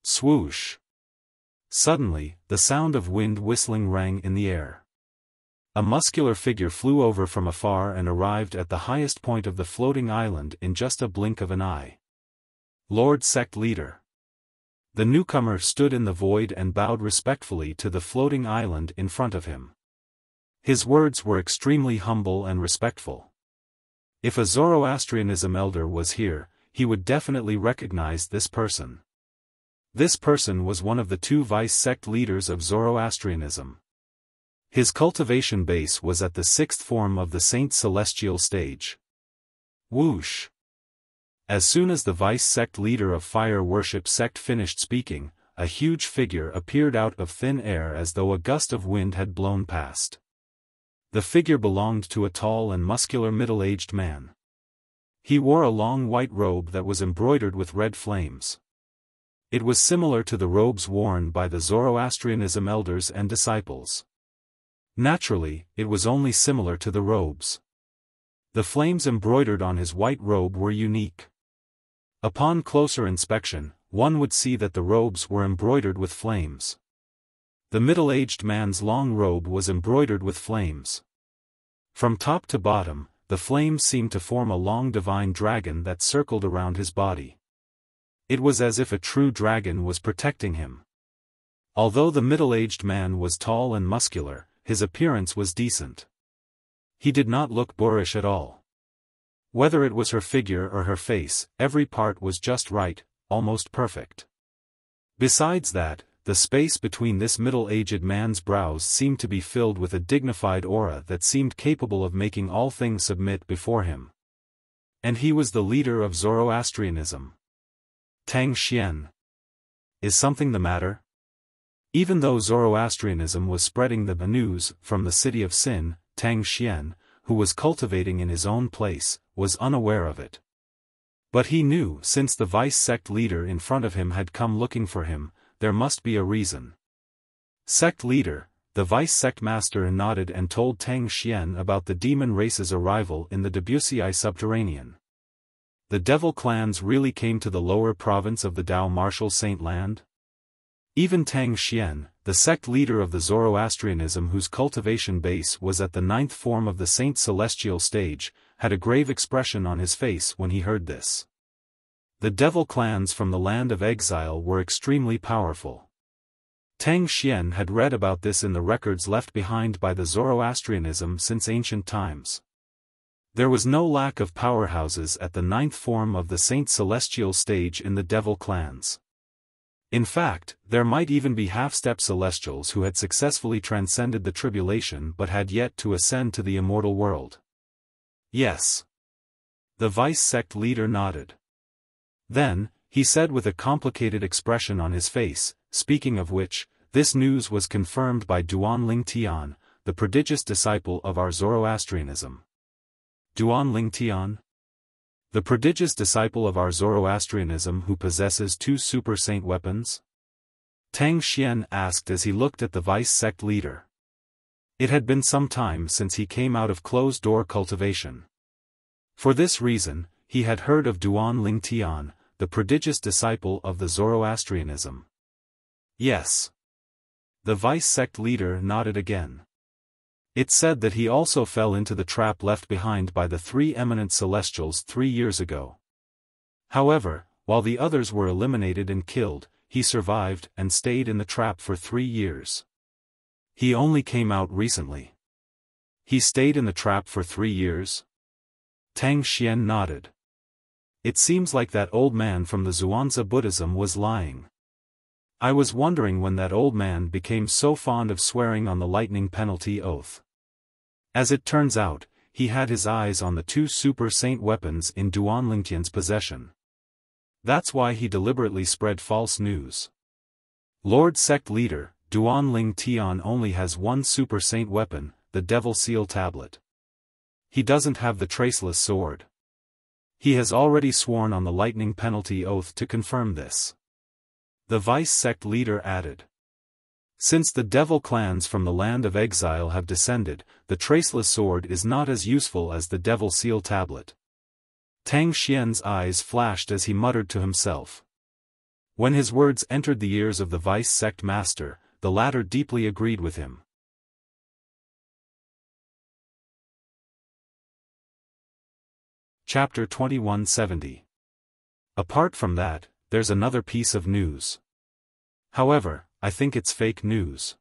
Swoosh! Suddenly, the sound of wind whistling rang in the air. A muscular figure flew over from afar and arrived at the highest point of the floating island in just a blink of an eye. Lord Sect Leader. The newcomer stood in the void and bowed respectfully to the floating island in front of him. His words were extremely humble and respectful. If a Zoroastrianism elder was here, he would definitely recognize this person. This person was one of the 2 vice sect leaders of Zoroastrianism. His cultivation base was at the 6th form of the Saint Celestial stage. Whoosh! As soon as the vice sect leader of Fire Worship sect finished speaking, a huge figure appeared out of thin air as though a gust of wind had blown past. The figure belonged to a tall and muscular middle-aged man. He wore a long white robe that was embroidered with red flames. It was similar to the robes worn by the Zoroastrianism elders and disciples. Naturally, it was only similar to the robes. The flames embroidered on his white robe were unique. Upon closer inspection, one would see that the robes were embroidered with flames. The middle-aged man's long robe was embroidered with flames. From top to bottom, the flames seemed to form a long divine dragon that circled around his body. It was as if a true dragon was protecting him. Although the middle-aged man was tall and muscular, his appearance was decent. He did not look boorish at all. Whether it was her figure or her face, every part was just right, almost perfect. Besides that, the space between this middle-aged man's brows seemed to be filled with a dignified aura that seemed capable of making all things submit before him. And he was the leader of Zoroastrianism. Tang Xian. Is something the matter? Even though Zoroastrianism was spreading the news from the city of Sin, Tang Xian, who was cultivating in his own place, was unaware of it. But he knew, since the vice sect leader in front of him had come looking for him, there must be a reason. Sect leader, the vice sect master nodded and told Tang Xian about the demon race's arrival in the Debussy subterranean. The devil clans really came to the lower province of the Dao Martial Saint Land? Even Tang Xian, the sect leader of the Zoroastrianism whose cultivation base was at the 9th form of the Saint Celestial stage, had a grave expression on his face when he heard this. The devil clans from the land of exile were extremely powerful. Tang Xian had read about this in the records left behind by the Zoroastrianism since ancient times. There was no lack of powerhouses at the 9th form of the Saint Celestial stage in the devil clans. In fact, there might even be half-step celestials who had successfully transcended the tribulation but had yet to ascend to the immortal world. Yes. The vice sect leader nodded. Then, he said with a complicated expression on his face, speaking of which, this news was confirmed by Duan Ling Tian, the prodigious disciple of our Zoroastrianism. Duan Ling Tian? The prodigious disciple of our Zoroastrianism who possesses 2 super saint weapons? Tang Xian asked as he looked at the vice sect leader. It had been some time since he came out of closed-door cultivation. For this reason, he had heard of Duan Ling Tian, the prodigious disciple of the Zoroastrianism. Yes. The vice sect leader nodded again. It said that he also fell into the trap left behind by the 3 eminent celestials 3 years ago. However, while the others were eliminated and killed, he survived and stayed in the trap for 3 years. He only came out recently. He stayed in the trap for 3 years? Tang Xian nodded. It seems like that old man from the Zhuangzi Buddhism was lying. I was wondering when that old man became so fond of swearing on the lightning penalty oath. As it turns out, he had his eyes on the 2 super saint weapons in Duan Lingtian's possession. That's why he deliberately spread false news. Lord Sect Leader, Duan Ling Tian only has 1 super saint weapon, the Devil Seal Tablet. He doesn't have the Traceless Sword. He has already sworn on the lightning penalty oath to confirm this. The vice sect leader added. Since the devil clans from the land of exile have descended, the Traceless Sword is not as useful as the Devil Seal Tablet. Tang Xian's eyes flashed as he muttered to himself. When his words entered the ears of the vice sect master, the latter deeply agreed with him. Chapter 2170. Apart from that, there's another piece of news. However, I think it's fake news.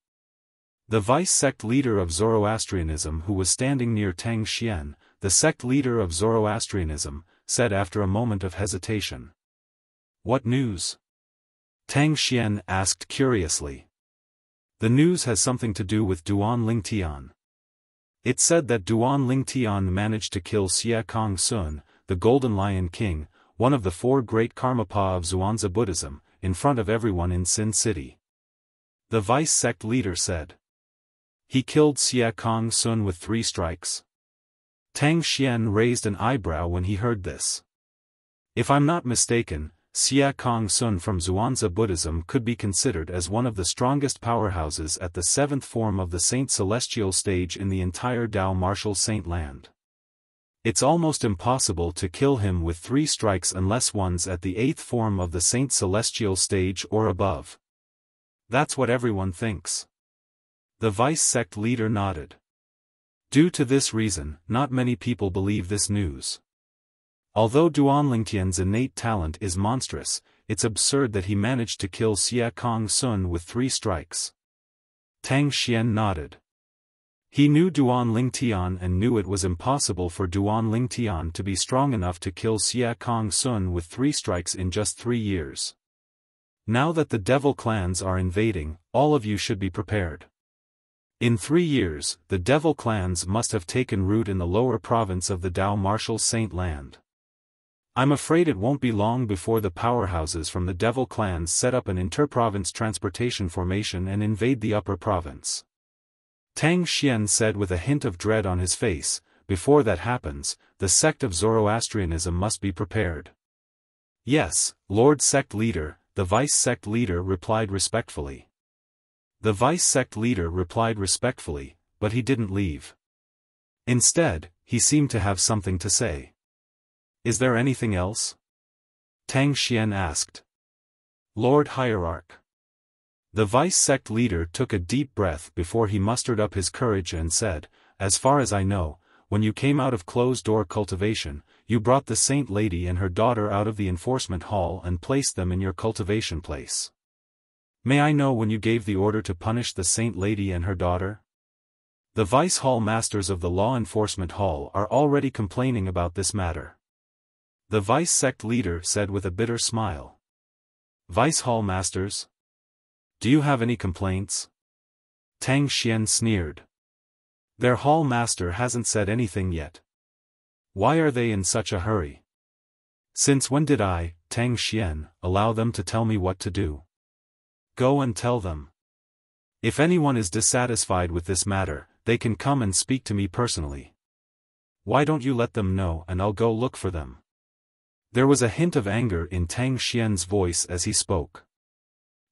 The vice sect leader of Zoroastrianism who was standing near Tang Xian, the sect leader of Zoroastrianism, said after a moment of hesitation. What news? Tang Xian asked curiously. The news has something to do with Duan Ling Tian. It said that Duan Ling Tian managed to kill Xia Kong Sun, the Golden Lion King, one of the 4 great Karmapa of Zhuangzi Buddhism, in front of everyone in Sin City. The vice sect leader said. He killed Xia Kong Sun with 3 strikes? Tang Xian raised an eyebrow when he heard this. If I'm not mistaken, Xia Kong Sun from Zhuangzi Buddhism could be considered as one of the strongest powerhouses at the 7th form of the Saint Celestial stage in the entire Dao Martial Saint Land. It's almost impossible to kill him with 3 strikes unless one's at the 8th form of the Saint Celestial stage or above. That's what everyone thinks. The vice sect leader nodded. Due to this reason, not many people believe this news. Although Duan Lingtian's innate talent is monstrous, it's absurd that he managed to kill Xia Kong Sun with 3 strikes. Tang Xian nodded. He knew Duan Ling Tian and knew it was impossible for Duan Ling Tian to be strong enough to kill Xia Kong Sun with 3 strikes in just 3 years. Now that the devil clans are invading, all of you should be prepared. In 3 years, the devil clans must have taken root in the lower province of the Dao Martial Saint Land. I'm afraid it won't be long before the powerhouses from the devil clans set up an interprovince transportation formation and invade the upper province. Tang Xian said with a hint of dread on his face. Before that happens, the sect of Zoroastrianism must be prepared. Yes, Lord Sect Leader, the Vice Sect Leader replied respectfully. The Vice Sect Leader replied respectfully, but he didn't leave. Instead, he seemed to have something to say. Is there anything else? Tang Xian asked. Lord Hierarch. The Vice Sect Leader took a deep breath before he mustered up his courage and said, as far as I know, when you came out of closed-door cultivation, you brought the Saint Lady and her daughter out of the enforcement hall and placed them in your cultivation place. May I know when you gave the order to punish the Saint Lady and her daughter? The Vice Hall Masters of the Law Enforcement Hall are already complaining about this matter. The Vice Sect Leader said with a bitter smile. Vice Hall Masters? Do you have any complaints? Tang Xian sneered. Their hall master hasn't said anything yet. Why are they in such a hurry? Since when did I, Tang Xian, allow them to tell me what to do? Go and tell them. If anyone is dissatisfied with this matter, they can come and speak to me personally. Why don't you let them know and I'll go look for them? There was a hint of anger in Tang Xian's voice as he spoke.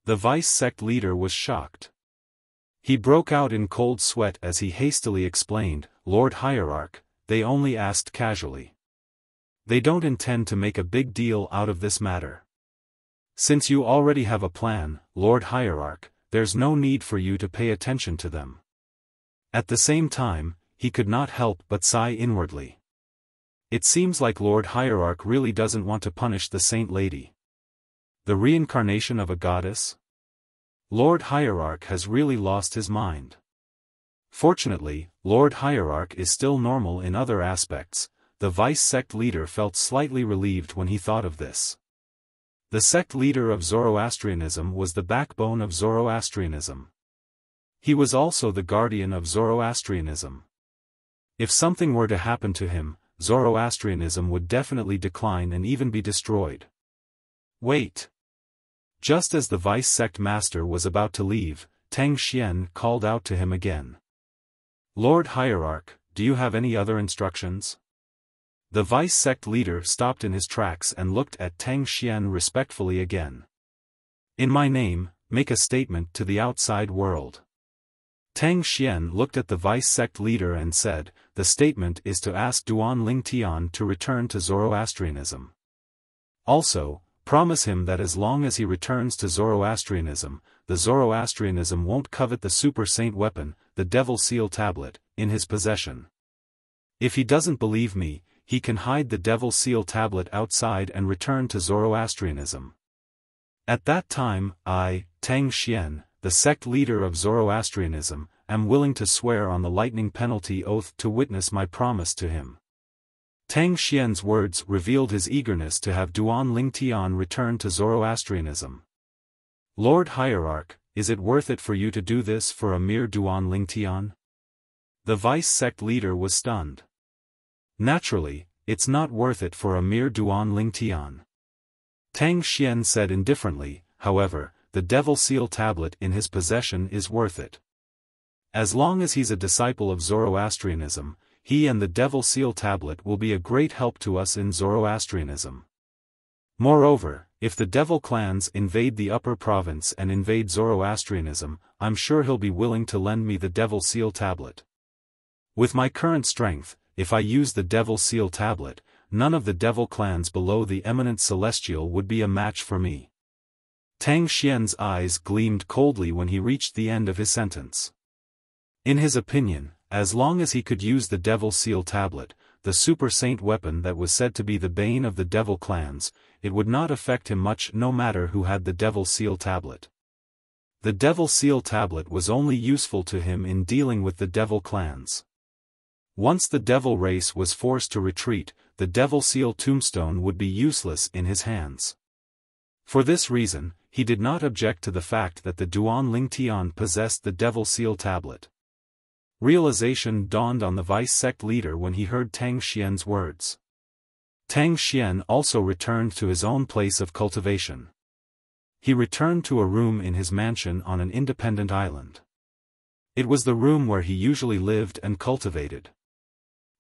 The Vice Sect Leader was shocked. He broke out in cold sweat as he hastily explained, Lord Hierarch, they only asked casually. They don't intend to make a big deal out of this matter. Since you already have a plan, Lord Hierarch, there's no need for you to pay attention to them. At the same time, he could not help but sigh inwardly. It seems like Lord Hierarch really doesn't want to punish the Saint Lady. The reincarnation of a goddess? Lord Hierarch has really lost his mind. Fortunately, Lord Hierarch is still normal in other aspects. The Vice Sect Leader felt slightly relieved when he thought of this. The sect leader of Zoroastrianism was the backbone of Zoroastrianism. He was also the guardian of Zoroastrianism. If something were to happen to him, Zoroastrianism would definitely decline and even be destroyed. Wait. Just as the Vice Sect Master was about to leave, Tang Xian called out to him again. Lord Hierarch, do you have any other instructions? The Vice Sect Leader stopped in his tracks and looked at Tang Xian respectfully again. In my name, make a statement to the outside world. Tang Xian looked at the Vice Sect Leader and said, the statement is to ask Duan Lingtian to return to Zoroastrianism. Also, promise him that as long as he returns to Zoroastrianism, the Zoroastrianism won't covet the Super Saint weapon, the Devil Seal Tablet, in his possession. If he doesn't believe me, he can hide the Devil Seal Tablet outside and return to Zoroastrianism. At that time, I, Tang Xian, the sect leader of Zoroastrianism, am willing to swear on the lightning penalty oath to witness my promise to him. Tang Xian's words revealed his eagerness to have Duan Lingtian return to Zoroastrianism. Lord Hierarch, is it worth it for you to do this for a mere Duan Lingtian? The Vice Sect Leader was stunned. Naturally, it's not worth it for a mere Duan Lingtian. Tang Xian said indifferently, however, the Devil Seal Tablet in his possession is worth it. As long as he's a disciple of Zoroastrianism, he and the Devil Seal Tablet will be a great help to us in Zoroastrianism. Moreover, if the Devil clans invade the upper province and invade Zoroastrianism, I'm sure he'll be willing to lend me the Devil Seal Tablet. With my current strength, if I use the Devil Seal Tablet, none of the Devil clans below the Eminent Celestial would be a match for me. Tang Xian's eyes gleamed coldly when he reached the end of his sentence. In his opinion, as long as he could use the Devil Seal Tablet, the Super Saint weapon that was said to be the bane of the Devil clans, it would not affect him much no matter who had the Devil Seal Tablet. The Devil Seal Tablet was only useful to him in dealing with the Devil clans. Once the Devil race was forced to retreat, the Devil Seal Tombstone would be useless in his hands. For this reason, he did not object to the fact that the Duan Lingtian possessed the Devil Seal Tablet. Realization dawned on the Vice Sect Leader when he heard Tang Xian's words. Tang Xian also returned to his own place of cultivation. He returned to a room in his mansion on an independent island. It was the room where he usually lived and cultivated.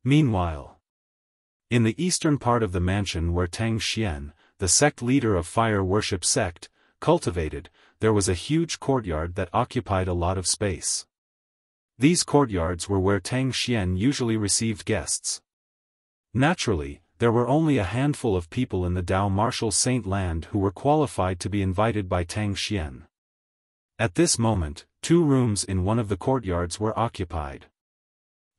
Meanwhile, in the eastern part of the mansion where Tang Xian, the sect leader of fire worship sect, cultivated, there was a huge courtyard that occupied a lot of space. These courtyards were where Tang Xian usually received guests. Naturally, there were only a handful of people in the Dao Martial Saint Land who were qualified to be invited by Tang Xian. At this moment, 2 rooms in one of the courtyards were occupied.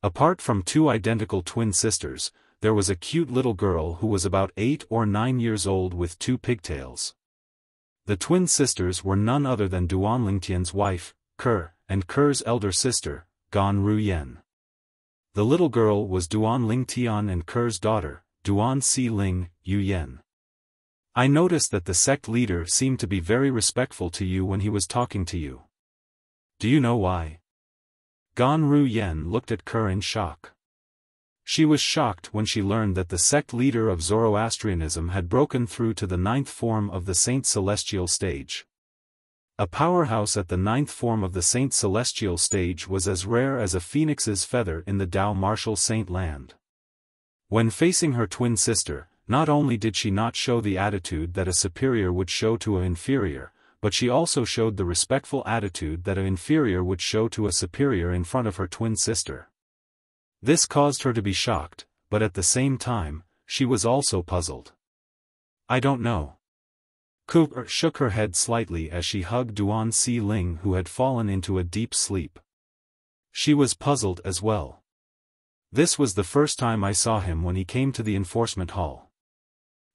Apart from 2 identical twin sisters, there was a cute little girl who was about 8 or 9 years old with 2 pigtails. The twin sisters were none other than Duan Lingtian's wife, Ke, and Ke's elder sister, Gan Ruyen. The little girl was Duan Lingtian and Ke's daughter, Duan Si Ling, Yu Yen. I noticed that the sect leader seemed to be very respectful to you when he was talking to you. Do you know why? Gan Ruyen looked at Ke in shock. She was shocked when she learned that the sect leader of Zoroastrianism had broken through to the 9th form of the Saint Celestial stage. A powerhouse at the 9th form of the Saint Celestial stage was as rare as a phoenix's feather in the Dao Martial Saint Land. When facing her twin sister, not only did she not show the attitude that a superior would show to an inferior, but she also showed the respectful attitude that an inferior would show to a superior in front of her twin sister. This caused her to be shocked, but at the same time, she was also puzzled. I don't know. Ke shook her head slightly as she hugged Duan Si Ling, who had fallen into a deep sleep. She was puzzled as well. This was the first time I saw him when he came to the enforcement hall.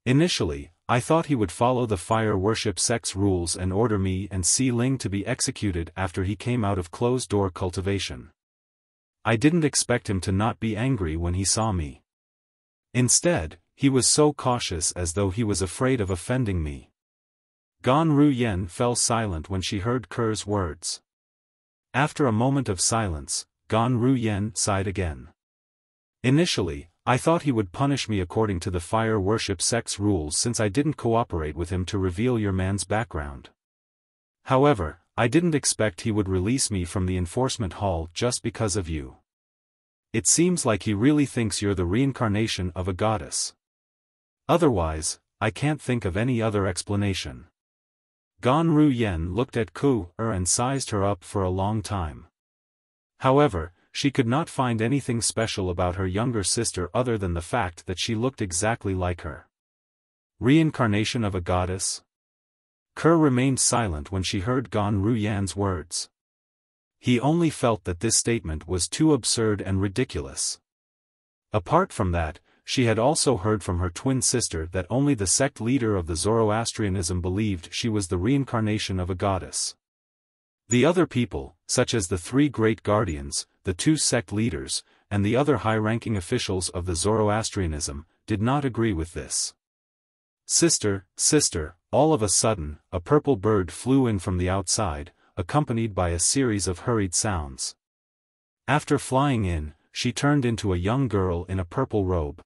Initially, I thought he would follow the fire worship sect's rules and order me and Si Ling to be executed after he came out of closed-door cultivation. I didn't expect him to not be angry when he saw me. Instead, he was so cautious as though he was afraid of offending me. Gan Ruyen fell silent when she heard Ke's words. After a moment of silence, Gan Ruyen sighed again. Initially, I thought he would punish me according to the fire worship sect's rules since I didn't cooperate with him to reveal your man's background. However, I didn't expect he would release me from the enforcement hall just because of you. It seems like he really thinks you're the reincarnation of a goddess. Otherwise, I can't think of any other explanation. Gan Ruyen looked at Ke and sized her up for a long time. However, she could not find anything special about her younger sister other than the fact that she looked exactly like her. Reincarnation of a goddess? Ke remained silent when she heard Gan Ruyen's words. He only felt that this statement was too absurd and ridiculous. Apart from that, she had also heard from her twin sister that only the sect leader of the Zoroastrianism believed she was the reincarnation of a goddess. The other people, such as the 3 great guardians, the 2 sect leaders, and the other high-ranking officials of the Zoroastrianism, did not agree with this. Sister, all of a sudden, a purple bird flew in from the outside, accompanied by a series of hurried sounds. After flying in, she turned into a young girl in a purple robe.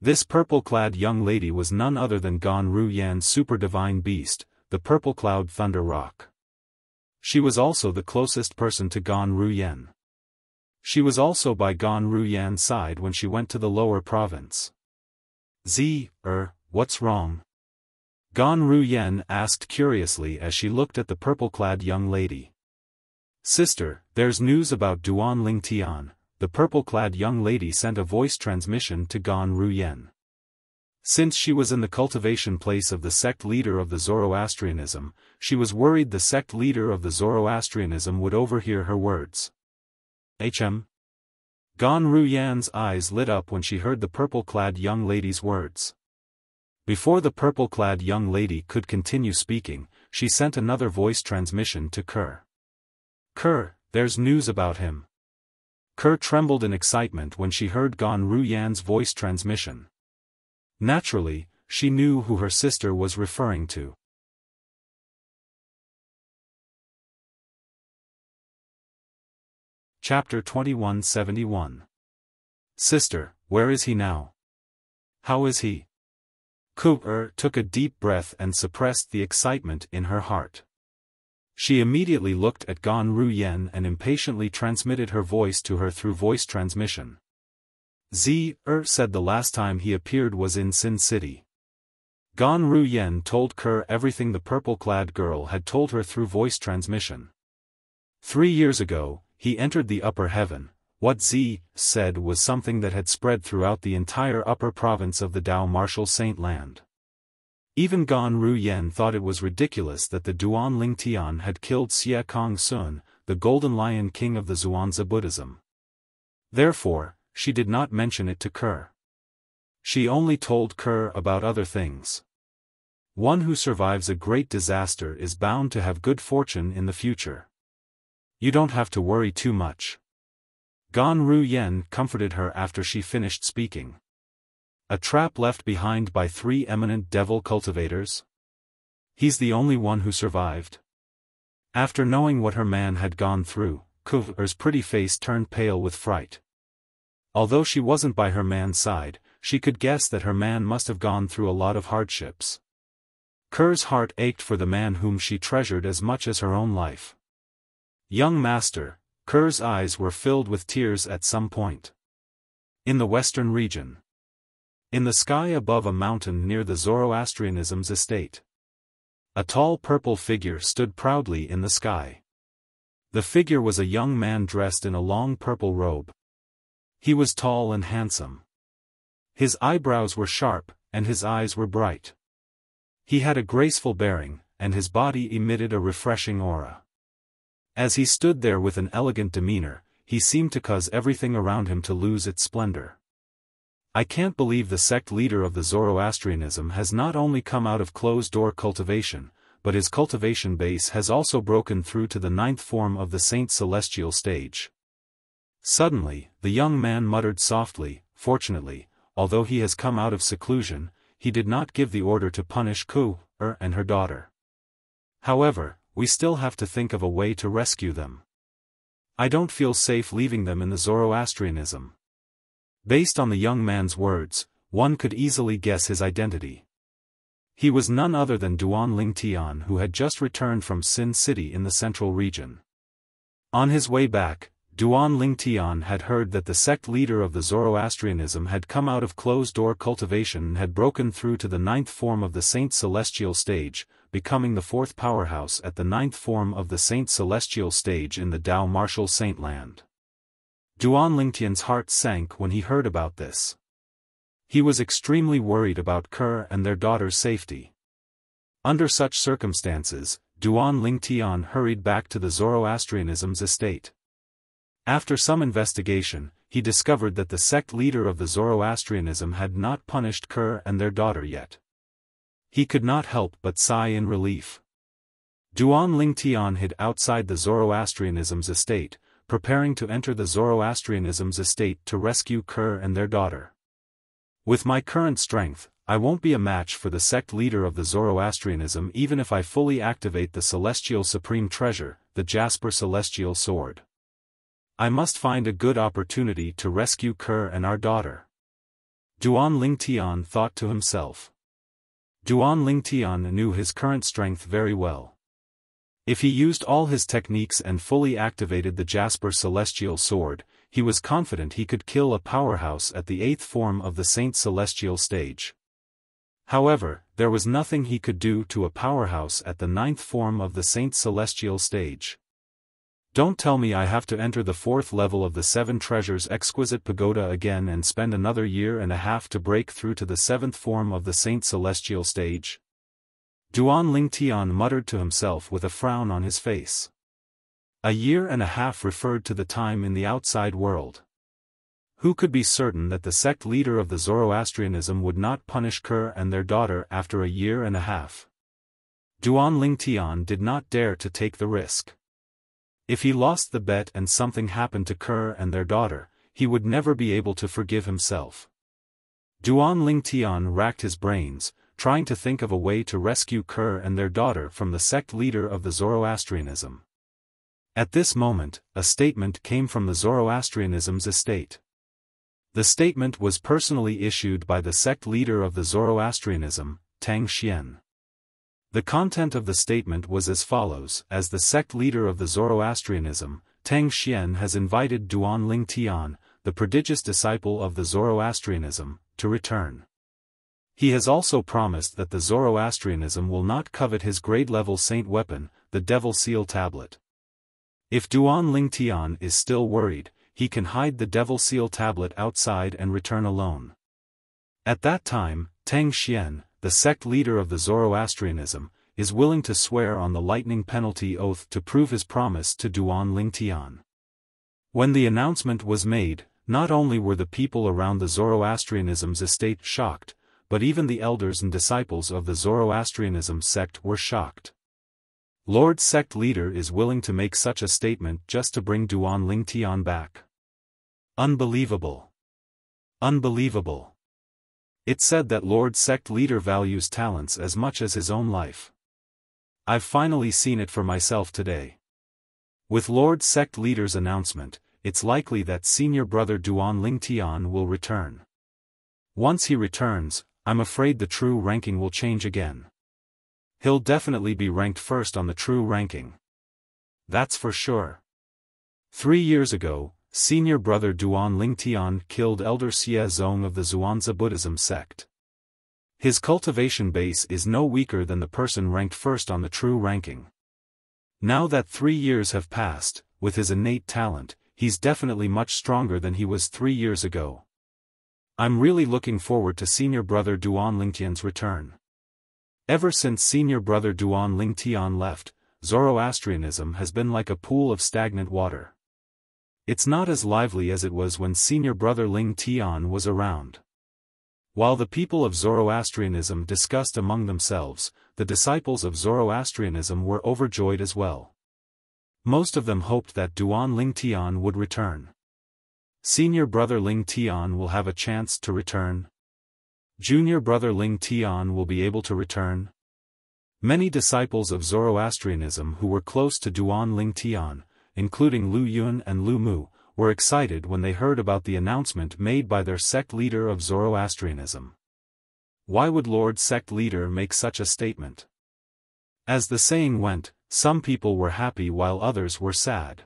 This purple-clad young lady was none other than Gan Ruyen's super-divine beast, the Purple Cloud Thunder Rock. She was also the closest person to Gan Ruyen. She was also by Gan Ruyen's side when she went to the lower province. What's wrong? Gan Ruyen asked curiously as she looked at the purple-clad young lady. Sister, there's news about Duan Lingtian. The purple-clad young lady sent a voice transmission to Gan Ruyen. Since she was in the cultivation place of the sect leader of the Zoroastrianism, she was worried the sect leader of the Zoroastrianism would overhear her words. Gan Ruyen's eyes lit up when she heard the purple-clad young lady's words. Before the purple-clad young lady could continue speaking, she sent another voice transmission to Ke. There's news about him. Ke trembled in excitement when she heard Gan Ruyen's voice transmission. Naturally, she knew who her sister was referring to. Chapter 2171. Sister, where is he now? How is he? Ku took a deep breath and suppressed the excitement in her heart. She immediately looked at Gan Ruyen and impatiently transmitted her voice to her through voice transmission. Said the last time he appeared was in Sin City. Gan Ruyen told Ke everything the purple-clad girl had told her through voice transmission. 3 years ago, he entered the upper heaven. What said was something that had spread throughout the entire upper province of the Dao Martial Saint Land. Even Gan Ruyen thought it was ridiculous that the Duan Lingtian had killed Xie Kong Sun, the Golden Lion King of the Zhuangzi Buddhism. Therefore, she did not mention it to Ke. She only told Ke about other things. One who survives a great disaster is bound to have good fortune in the future. You don't have to worry too much. Gan Ruyen comforted her after she finished speaking. A trap left behind by 3 eminent devil cultivators? He's the only one who survived. After knowing what her man had gone through, Ke's pretty face turned pale with fright. Although she wasn't by her man's side, she could guess that her man must have gone through a lot of hardships. Ke's heart ached for the man whom she treasured as much as her own life. Young master, Ke's eyes were filled with tears at some point. In the western region. In the sky above a mountain near the Zoroastrianism's estate. A tall purple figure stood proudly in the sky. The figure was a young man dressed in a long purple robe. He was tall and handsome. His eyebrows were sharp, and his eyes were bright. He had a graceful bearing, and his body emitted a refreshing aura. As he stood there with an elegant demeanor, he seemed to cause everything around him to lose its splendor. I can't believe the sect leader of the Zoroastrianism has not only come out of closed-door cultivation, but his cultivation base has also broken through to the 9th form of the Saint Celestial stage. Suddenly, the young man muttered softly, fortunately, although he has come out of seclusion, he did not give the order to punish Ke and her daughter. However, we still have to think of a way to rescue them. I don't feel safe leaving them in the Zoroastrianism. Based on the young man's words, one could easily guess his identity. He was none other than Duan Lingtian, who had just returned from Sin City in the central region. On his way back, Duan Lingtian had heard that the sect leader of the Zoroastrianism had come out of closed-door cultivation and had broken through to the 9th form of the Saint Celestial stage, becoming the 4th powerhouse at the 9th form of the Saint Celestial stage in the Dao Martial Saint Land. Duan Lingtian's heart sank when he heard about this. He was extremely worried about Ke and their daughter's safety. Under such circumstances, Duan Lingtian hurried back to the Zoroastrianism's estate. After some investigation, he discovered that the sect leader of the Zoroastrianism had not punished Ke and their daughter yet. He could not help but sigh in relief. Duan Lingtian hid outside the Zoroastrianism's estate, preparing to enter the Zoroastrianism's estate to rescue Ke and their daughter. With my current strength, I won't be a match for the sect leader of the Zoroastrianism even if I fully activate the Celestial Supreme Treasure, the Jasper Celestial Sword. I must find a good opportunity to rescue Ke and our daughter. Duan Lingtian thought to himself. Duan Lingtian knew his current strength very well. If he used all his techniques and fully activated the Jasper Celestial Sword, he was confident he could kill a powerhouse at the 8th form of the Saint Celestial stage. However, there was nothing he could do to a powerhouse at the 9th form of the Saint Celestial stage. Don't tell me I have to enter the 4th level of the 7 Treasures Exquisite Pagoda again and spend another year and a half to break through to the 7th form of the Saint Celestial stage. Duan Lingtian muttered to himself with a frown on his face. A year and a half referred to the time in the outside world. Who could be certain that the sect leader of the Zoroastrianism would not punish Ke and their daughter after a year and a half? Duan Lingtian did not dare to take the risk. If he lost the bet and something happened to Ke and their daughter, he would never be able to forgive himself. Duan Lingtian racked his brains, trying to think of a way to rescue Ke and their daughter from the sect leader of the Zoroastrianism. At this moment, a statement came from the Zoroastrianism's estate. The statement was personally issued by the sect leader of the Zoroastrianism, Tang Xian. The content of the statement was as follows: as the sect leader of the Zoroastrianism, Tang Xian has invited Duan Ling Tian, the prodigious disciple of the Zoroastrianism, to return. He has also promised that the Zoroastrianism will not covet his grade-level saint weapon, the Devil Seal Tablet. If Duan Ling Tian is still worried, he can hide the Devil Seal Tablet outside and return alone. At that time, Tang Xian, the sect leader of the Zoroastrianism, is willing to swear on the lightning penalty oath to prove his promise to Duan Ling Tian. When the announcement was made, not only were the people around the Zoroastrianism's estate shocked, but even the elders and disciples of the Zoroastrianism sect were shocked. Lord sect leader is willing to make such a statement just to bring Duan Ling Tian back. Unbelievable. Unbelievable. It's said that Lord sect leader values talents as much as his own life. I've finally seen it for myself today. With Lord sect leader's announcement, it's likely that senior brother Duan Ling Tian will return. Once he returns, I'm afraid the true ranking will change again. He'll definitely be ranked first on the true ranking. That's for sure. 3 years ago, senior brother Duan Ling Tian killed elder Xie Zong of the Zhuangzi Buddhism sect. His cultivation base is no weaker than the person ranked first on the true ranking. Now that 3 years have passed, with his innate talent, he's definitely much stronger than he was 3 years ago. I'm really looking forward to senior brother Duan Ling Tian's return. Ever since senior brother Duan Ling Tian left, Zoroastrianism has been like a pool of stagnant water. It's not as lively as it was when senior brother Ling Tian was around. While the people of Zoroastrianism discussed among themselves, the disciples of Zoroastrianism were overjoyed as well. Most of them hoped that Duan Ling Tian would return. Senior brother Ling Tian will have a chance to return. Junior brother Ling Tian will be able to return. Many disciples of Zoroastrianism who were close to Duan Ling Tian, including Lu Yun and Lu Mu, were excited when they heard about the announcement made by their sect leader of Zoroastrianism. Why would Lord sect leader make such a statement? As the saying went, some people were happy while others were sad.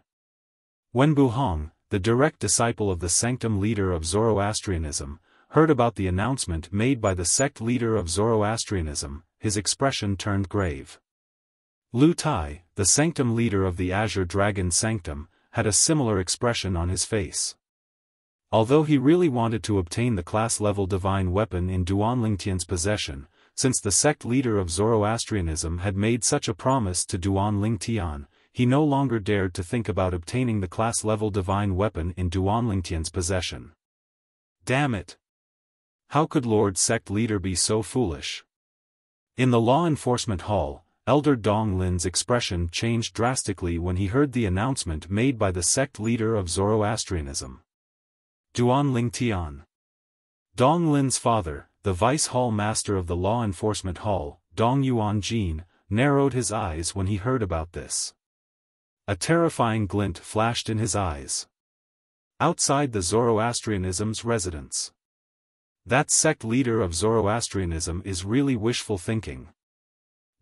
When Buhong, the direct disciple of the sanctum leader of Zoroastrianism, heard about the announcement made by the sect leader of Zoroastrianism, his expression turned grave. Lu Tai, the sanctum leader of the Azure Dragon Sanctum, had a similar expression on his face. Although he really wanted to obtain the class-level divine weapon in Duan Ling Tian's possession, since the sect leader of Zoroastrianism had made such a promise to Duan Ling Tian, he no longer dared to think about obtaining the class-level divine weapon in Duan Ling Tian's possession. Damn it! How could Lord sect leader be so foolish? In the law enforcement hall, Elder Dong Lin's expression changed drastically when he heard the announcement made by the sect leader of Zoroastrianism. Duan Ling Tian. Dong Lin's father, the vice hall master of the law enforcement hall, Dong Yuan Jin, narrowed his eyes when he heard about this. A terrifying glint flashed in his eyes. Outside the Zoroastrianism's residence. That sect leader of Zoroastrianism is really wishful thinking.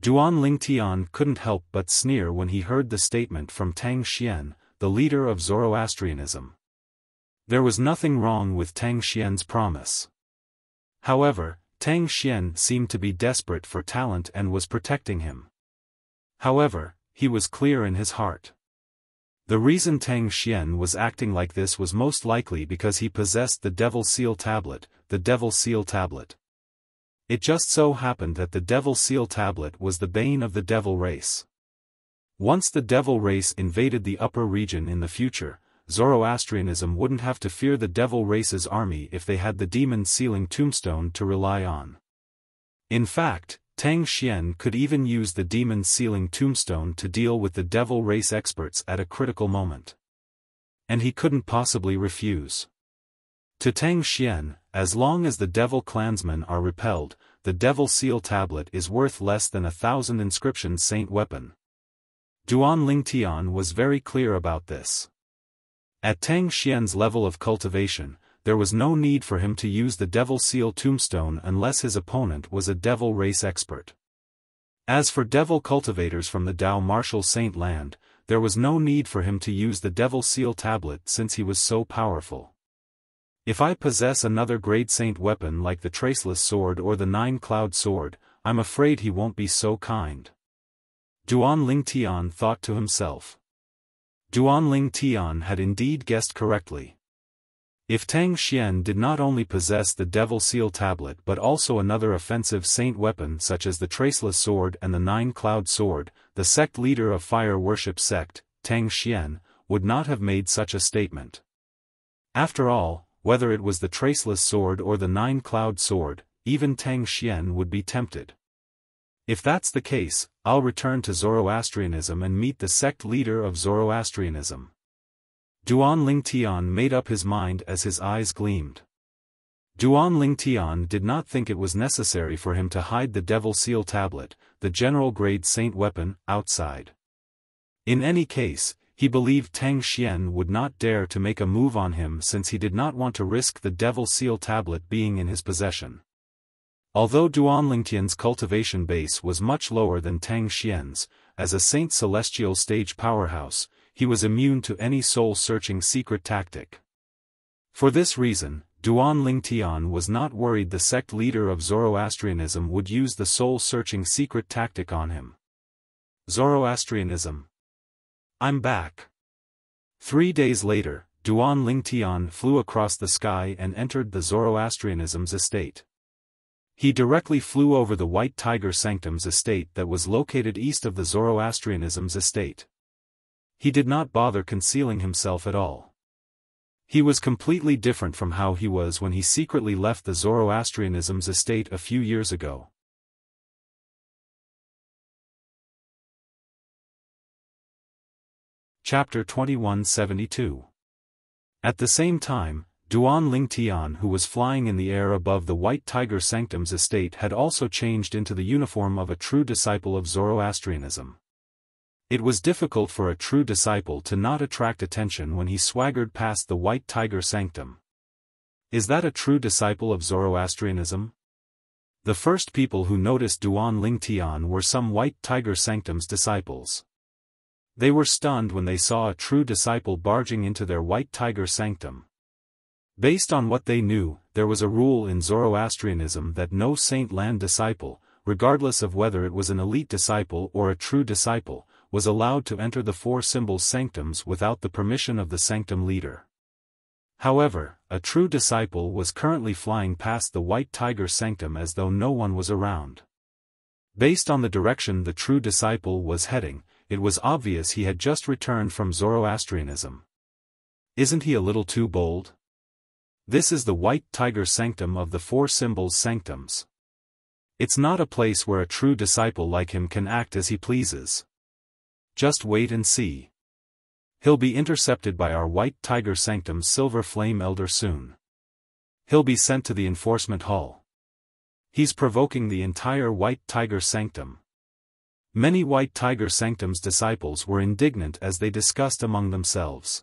Duan Ling Tian couldn't help but sneer when he heard the statement from Tang Xian, the leader of Zoroastrianism. There was nothing wrong with Tang Xian's promise. However, Tang Xian seemed to be desperate for talent and was protecting him. However, he was clear in his heart. The reason Tang Xian was acting like this was most likely because he possessed the Devil Seal Tablet, the Devil Seal Tablet. It just so happened that the Devil Seal Tablet was the bane of the Devil race. Once the Devil race invaded the upper region in the future, Zoroastrianism wouldn't have to fear the Devil race's army if they had the Demon Sealing Tombstone to rely on. In fact, Tang Xian could even use the Demon Sealing Tombstone to deal with the Devil race experts at a critical moment. And he couldn't possibly refuse. To Tang Xian, as long as the Devil clansmen are repelled, the Devil Seal Tablet is worth less than 1,000 inscription saint weapon. Duan Ling Tian was very clear about this. At Tang Xian's level of cultivation, there was no need for him to use the Devil Seal tombstone unless his opponent was a Devil race expert. As for Devil cultivators from the Dao Martial Saint land, there was no need for him to use the Devil Seal tablet since he was so powerful. If I possess another Grade Saint weapon like the Traceless Sword or the Nine-Cloud Sword, I'm afraid he won't be so kind. Duan Ling Tian thought to himself. Duan Ling Tian had indeed guessed correctly. If Tang Xian did not only possess the Devil Seal tablet but also another offensive saint weapon such as the Traceless Sword and the Nine-Cloud Sword, the sect leader of Fire Worship Sect, Tang Xian, would not have made such a statement. After all, whether it was the Traceless Sword or the Nine-Cloud Sword, even Tang Xian would be tempted. If that's the case, I'll return to Zoroastrianism and meet the sect leader of Zoroastrianism. Duan Ling Tian made up his mind as his eyes gleamed. Duan Ling Tian did not think it was necessary for him to hide the Devil Seal tablet, the general grade saint weapon, outside. In any case, he believed Tang Xian would not dare to make a move on him since he did not want to risk the Devil Seal tablet being in his possession. Although Duan Lingtian's cultivation base was much lower than Tang Xian's, as a Saint Celestial stage powerhouse, he was immune to any soul-searching secret tactic. For this reason, Duan Lingtian was not worried the sect leader of Zoroastrianism would use the soul-searching secret tactic on him. Zoroastrianism. I'm back. 3 days later, Duan Lingtian flew across the sky and entered the Zoroastrianism's estate. He directly flew over the White Tiger Sanctum's estate that was located east of the Zoroastrianism's estate. He did not bother concealing himself at all. He was completely different from how he was when he secretly left the Zoroastrianism's estate a few years ago. Chapter 2172. At the same time, Duan Lingtian, who was flying in the air above the White Tiger Sanctum's estate, had also changed into the uniform of a true disciple of Zoroastrianism. It was difficult for a true disciple to not attract attention when he swaggered past the White Tiger Sanctum. Is that a true disciple of Zoroastrianism? The first people who noticed Duan Lingtian were some White Tiger Sanctum's disciples. They were stunned when they saw a true disciple barging into their White Tiger Sanctum. Based on what they knew, there was a rule in Zoroastrianism that no Saint Land disciple, regardless of whether it was an elite disciple or a true disciple, was allowed to enter the Four Symbols Sanctums without the permission of the sanctum leader. However, a true disciple was currently flying past the White Tiger Sanctum as though no one was around. Based on the direction the true disciple was heading, it was obvious he had just returned from Zoroastrianism. Isn't he a little too bold? This is the White Tiger Sanctum of the Four Symbols Sanctums. It's not a place where a true disciple like him can act as he pleases. Just wait and see. He'll be intercepted by our White Tiger Sanctum's Silver Flame Elder soon. He'll be sent to the enforcement hall. He's provoking the entire White Tiger Sanctum. Many White Tiger Sanctum's disciples were indignant as they discussed among themselves.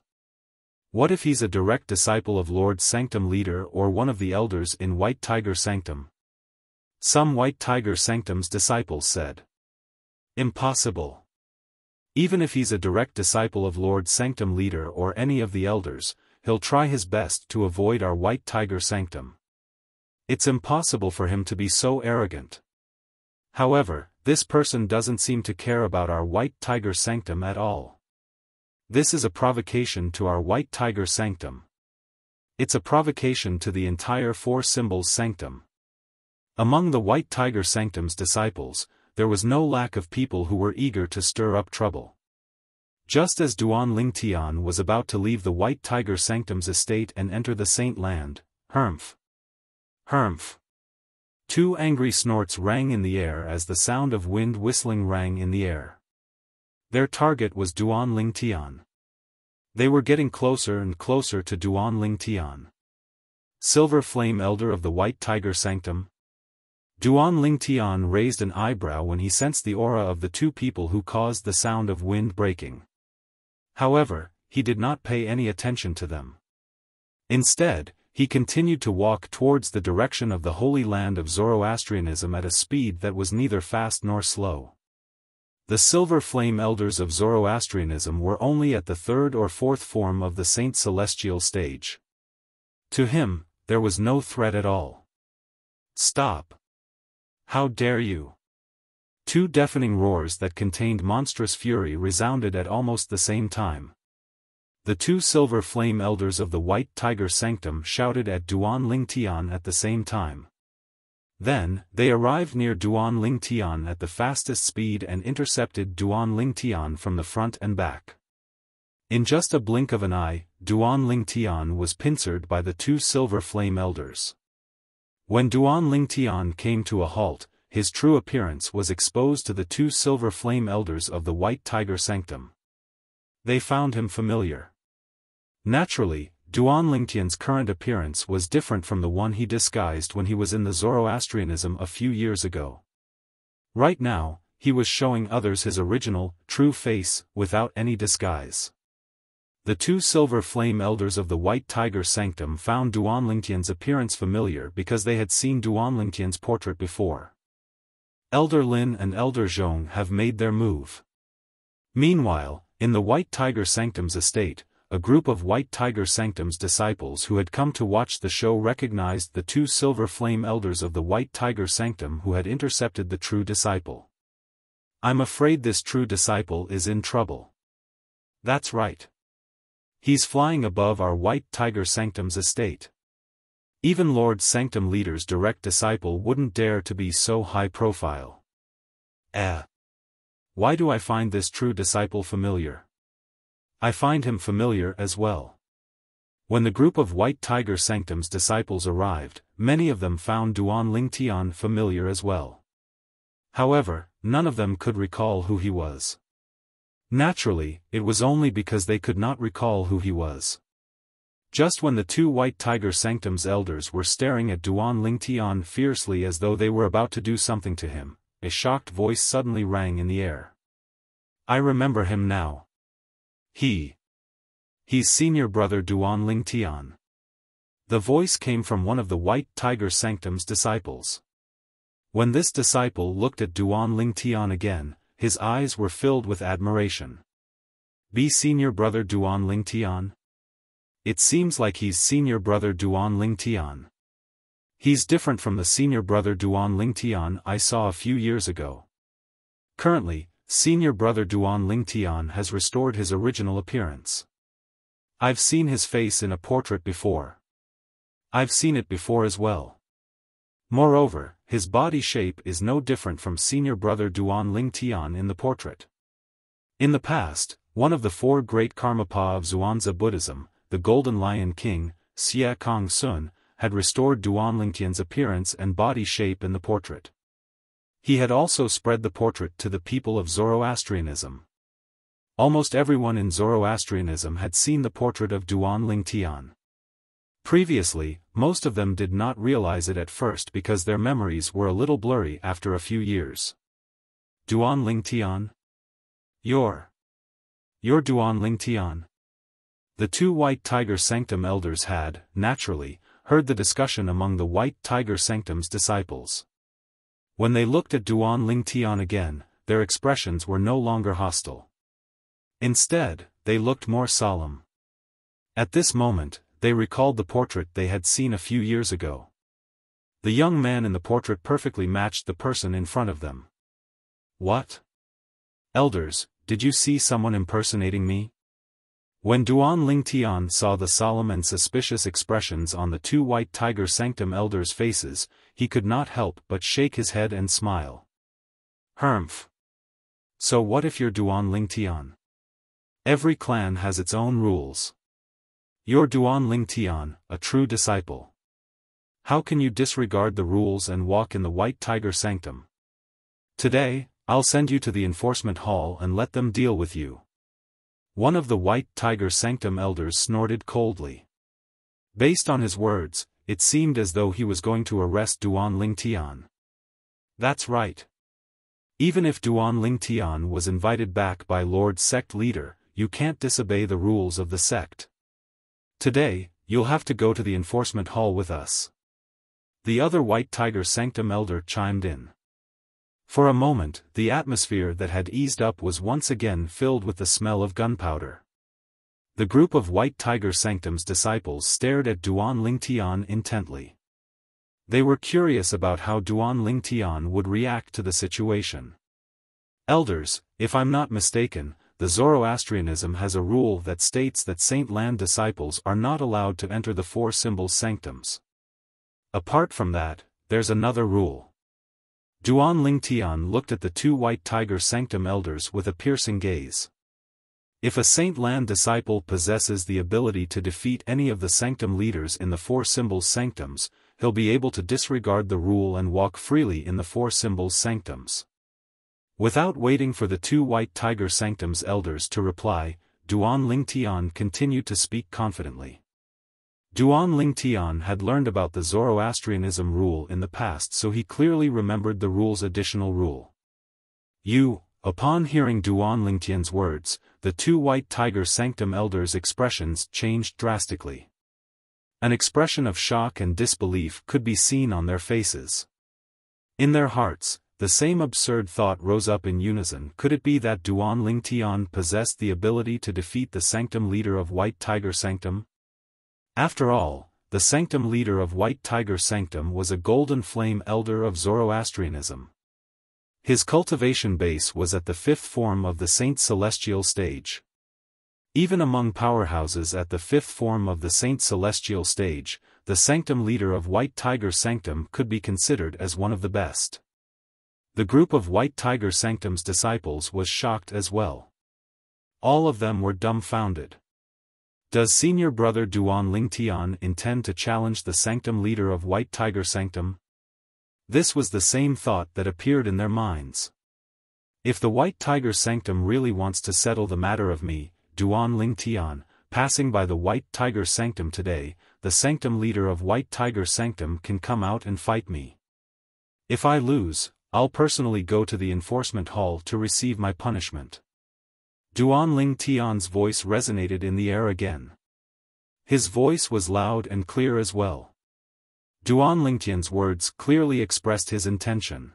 What if he's a direct disciple of Lord Sanctum Leader or one of the elders in White Tiger Sanctum? Some White Tiger Sanctum's disciples said. Impossible. Even if he's a direct disciple of Lord Sanctum Leader or any of the elders, he'll try his best to avoid our White Tiger Sanctum. It's impossible for him to be so arrogant. However, this person doesn't seem to care about our White Tiger Sanctum at all. This is a provocation to our White Tiger Sanctum. It's a provocation to the entire Four Symbols Sanctum. Among the White Tiger Sanctum's disciples, there was no lack of people who were eager to stir up trouble. Just as Duan Lingtian was about to leave the White Tiger Sanctum's estate and enter the Saint Land, Humph! Humph! 2 angry snorts rang in the air as the sound of wind whistling rang in the air. Their target was Duan Lingtian. They were getting closer and closer to Duan Lingtian. Silver Flame Elder of the White Tiger Sanctum? Duan Lingtian raised an eyebrow when he sensed the aura of the 2 people who caused the sound of wind breaking. However, he did not pay any attention to them. Instead, he continued to walk towards the direction of the Holy Land of Zoroastrianism at a speed that was neither fast nor slow. The Silver Flame Elders of Zoroastrianism were only at the third or fourth form of the Saint Celestial stage. To him, there was no threat at all. "Stop! How dare you!" Two deafening roars that contained monstrous fury resounded at almost the same time. The two Silver Flame Elders of the White Tiger Sanctum shouted at Duan Ling Tian at the same time. Then, they arrived near Duan Ling Tian at the fastest speed and intercepted Duan Ling Tian from the front and back. In just a blink of an eye, Duan Ling Tian was pincered by the two Silver Flame Elders. When Duan Ling Tian came to a halt, his true appearance was exposed to the two Silver Flame Elders of the White Tiger Sanctum. They found him familiar. Naturally, Duan Lingtian's current appearance was different from the one he disguised when he was in the Zoroastrianism a few years ago. Right now, he was showing others his original, true face, without any disguise. The two Silver Flame Elders of the White Tiger Sanctum found Duan Lingtian's appearance familiar because they had seen Duan Lingtian's portrait before. Elder Lin and Elder Zhong have made their move. Meanwhile, in the White Tiger Sanctum's estate, a group of White Tiger Sanctum's disciples who had come to watch the show recognized the two Silver Flame Elders of the White Tiger Sanctum who had intercepted the true disciple. "I'm afraid this true disciple is in trouble." "That's right. He's flying above our White Tiger Sanctum's estate. Even Lord Sanctum Leader's direct disciple wouldn't dare to be so high profile." Why do I find this true disciple familiar? I find him familiar as well. When the group of White Tiger Sanctum's disciples arrived, many of them found Duan Ling Tian familiar as well. However, none of them could recall who he was. Naturally, it was only because they could not recall who he was. Just when the two White Tiger Sanctum's elders were staring at Duan Ling Tian fiercely as though they were about to do something to him, a shocked voice suddenly rang in the air. "I remember him now. He's senior brother Duan Ling Tian." The voice came from one of the White Tiger Sanctum's disciples. When this disciple looked at Duan Ling Tian again, his eyes were filled with admiration. "Be senior brother Duan Ling Tian? It seems like he's senior brother Duan Ling Tian. He's different from the senior brother Duan Ling Tian I saw a few years ago. Currently, senior brother Duan Ling Tian has restored his original appearance. I've seen his face in a portrait before. I've seen it before as well. Moreover, his body shape is no different from senior brother Duan Ling Tian in the portrait. In the past, one of the four great Karmapa of Zhuangzi Buddhism, the Golden Lion King, Xie Kong Sun, had restored Duan Ling Tian's appearance and body shape in the portrait. He had also spread the portrait to the people of Zoroastrianism. Almost everyone in Zoroastrianism had seen the portrait of Duan Ling Tian. Previously, most of them did not realize it at first because their memories were a little blurry after a few years. "Duan Ling Tian? You're Duan Ling Tian?" The two White Tiger Sanctum elders had, naturally, heard the discussion among the White Tiger Sanctum's disciples. When they looked at Duan Ling Tian again, their expressions were no longer hostile. Instead, they looked more solemn. At this moment, they recalled the portrait they had seen a few years ago. The young man in the portrait perfectly matched the person in front of them. "What? Elders, did you see someone impersonating me?" When Duan Ling Tian saw the solemn and suspicious expressions on the two White Tiger Sanctum elders' faces, he could not help but shake his head and smile. "Humph. So what if you're Duan Ling Tian? Every clan has its own rules. You're Duan Ling Tian, a true disciple. How can you disregard the rules and walk in the White Tiger Sanctum? Today, I'll send you to the enforcement hall and let them deal with you." One of the White Tiger Sanctum elders snorted coldly. Based on his words, it seemed as though he was going to arrest Duan Ling Tian. That's right. Even if Duan Ling Tian was invited back by Lord Sect Leader, you can't disobey the rules of the sect. Today, you'll have to go to the enforcement hall with us. The other White Tiger Sanctum elder chimed in. For a moment, the atmosphere that had eased up was once again filled with the smell of gunpowder. The group of White Tiger Sanctum's disciples stared at Duan Lingtian intently. They were curious about how Duan Lingtian would react to the situation. Elders, if I'm not mistaken, the Zoroastrianism has a rule that states that Saint Lan disciples are not allowed to enter the four symbols sanctums. Apart from that, there's another rule. Duan Lingtian looked at the two White Tiger Sanctum elders with a piercing gaze. If a Saint Lan disciple possesses the ability to defeat any of the sanctum leaders in the four symbols sanctums, he'll be able to disregard the rule and walk freely in the four symbols sanctums. Without waiting for the two White Tiger Sanctum's elders to reply, Duan Lingtian continued to speak confidently. Duan Lingtian had learned about the Zoroastrianism rule in the past, so he clearly remembered the rule's additional rule. Upon hearing Duan Lingtian's words, the two White Tiger Sanctum elders' expressions changed drastically. An expression of shock and disbelief could be seen on their faces. In their hearts, the same absurd thought rose up in unison. Could it be that Duan Lingtian possessed the ability to defeat the sanctum leader of White Tiger Sanctum? After all, the sanctum leader of White Tiger Sanctum was a Golden Flame elder of Zoroastrianism. His cultivation base was at the fifth form of the Saint Celestial stage. Even among powerhouses at the fifth form of the Saint Celestial stage, the sanctum leader of White Tiger Sanctum could be considered as one of the best. The group of White Tiger Sanctum's disciples was shocked as well. All of them were dumbfounded. Does Senior Brother Duan Lingtian intend to challenge the sanctum leader of White Tiger Sanctum? This was the same thought that appeared in their minds. If the White Tiger Sanctum really wants to settle the matter of me, Duan Lingtian, passing by the White Tiger Sanctum today, the sanctum leader of White Tiger Sanctum can come out and fight me. If I lose, I'll personally go to the enforcement hall to receive my punishment. Duan Lingtian's voice resonated in the air again. His voice was loud and clear as well. Duan Lingtian's words clearly expressed his intention.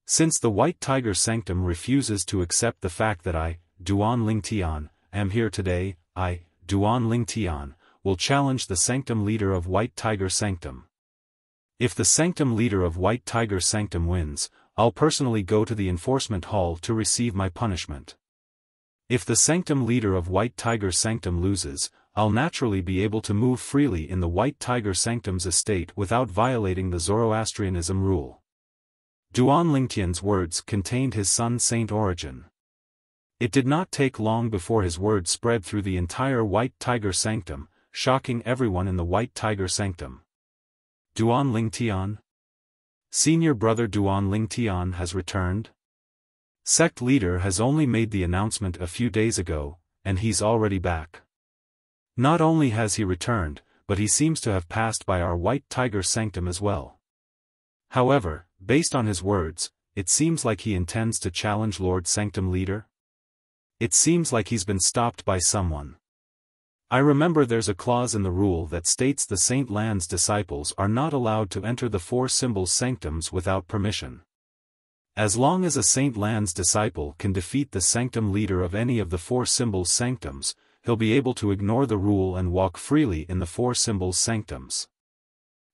Since the White Tiger Sanctum refuses to accept the fact that I, Duan Lingtian, am here today, I, Duan Lingtian, will challenge the sanctum leader of White Tiger Sanctum. If the sanctum leader of White Tiger Sanctum wins, I'll personally go to the enforcement hall to receive my punishment. If the sanctum leader of White Tiger Sanctum loses, I'll naturally be able to move freely in the White Tiger Sanctum's estate without violating the Zoroastrianism rule. Duan Lingtian's words contained his son Saint Origin. It did not take long before his words spread through the entire White Tiger Sanctum, shocking everyone in the White Tiger Sanctum. Duan Lingtian? Senior Brother Duan Lingtian has returned? Sect leader has only made the announcement a few days ago, and he's already back. Not only has he returned, but he seems to have passed by our White Tiger Sanctum as well. However, based on his words, it seems like he intends to challenge Lord Sanctum Leader. It seems like he's been stopped by someone. I remember there's a clause in the rule that states the Saint Lan's disciples are not allowed to enter the four symbols sanctums without permission. As long as a Saint Lan's disciple can defeat the sanctum leader of any of the four symbols sanctums, he'll be able to ignore the rule and walk freely in the four symbols sanctums.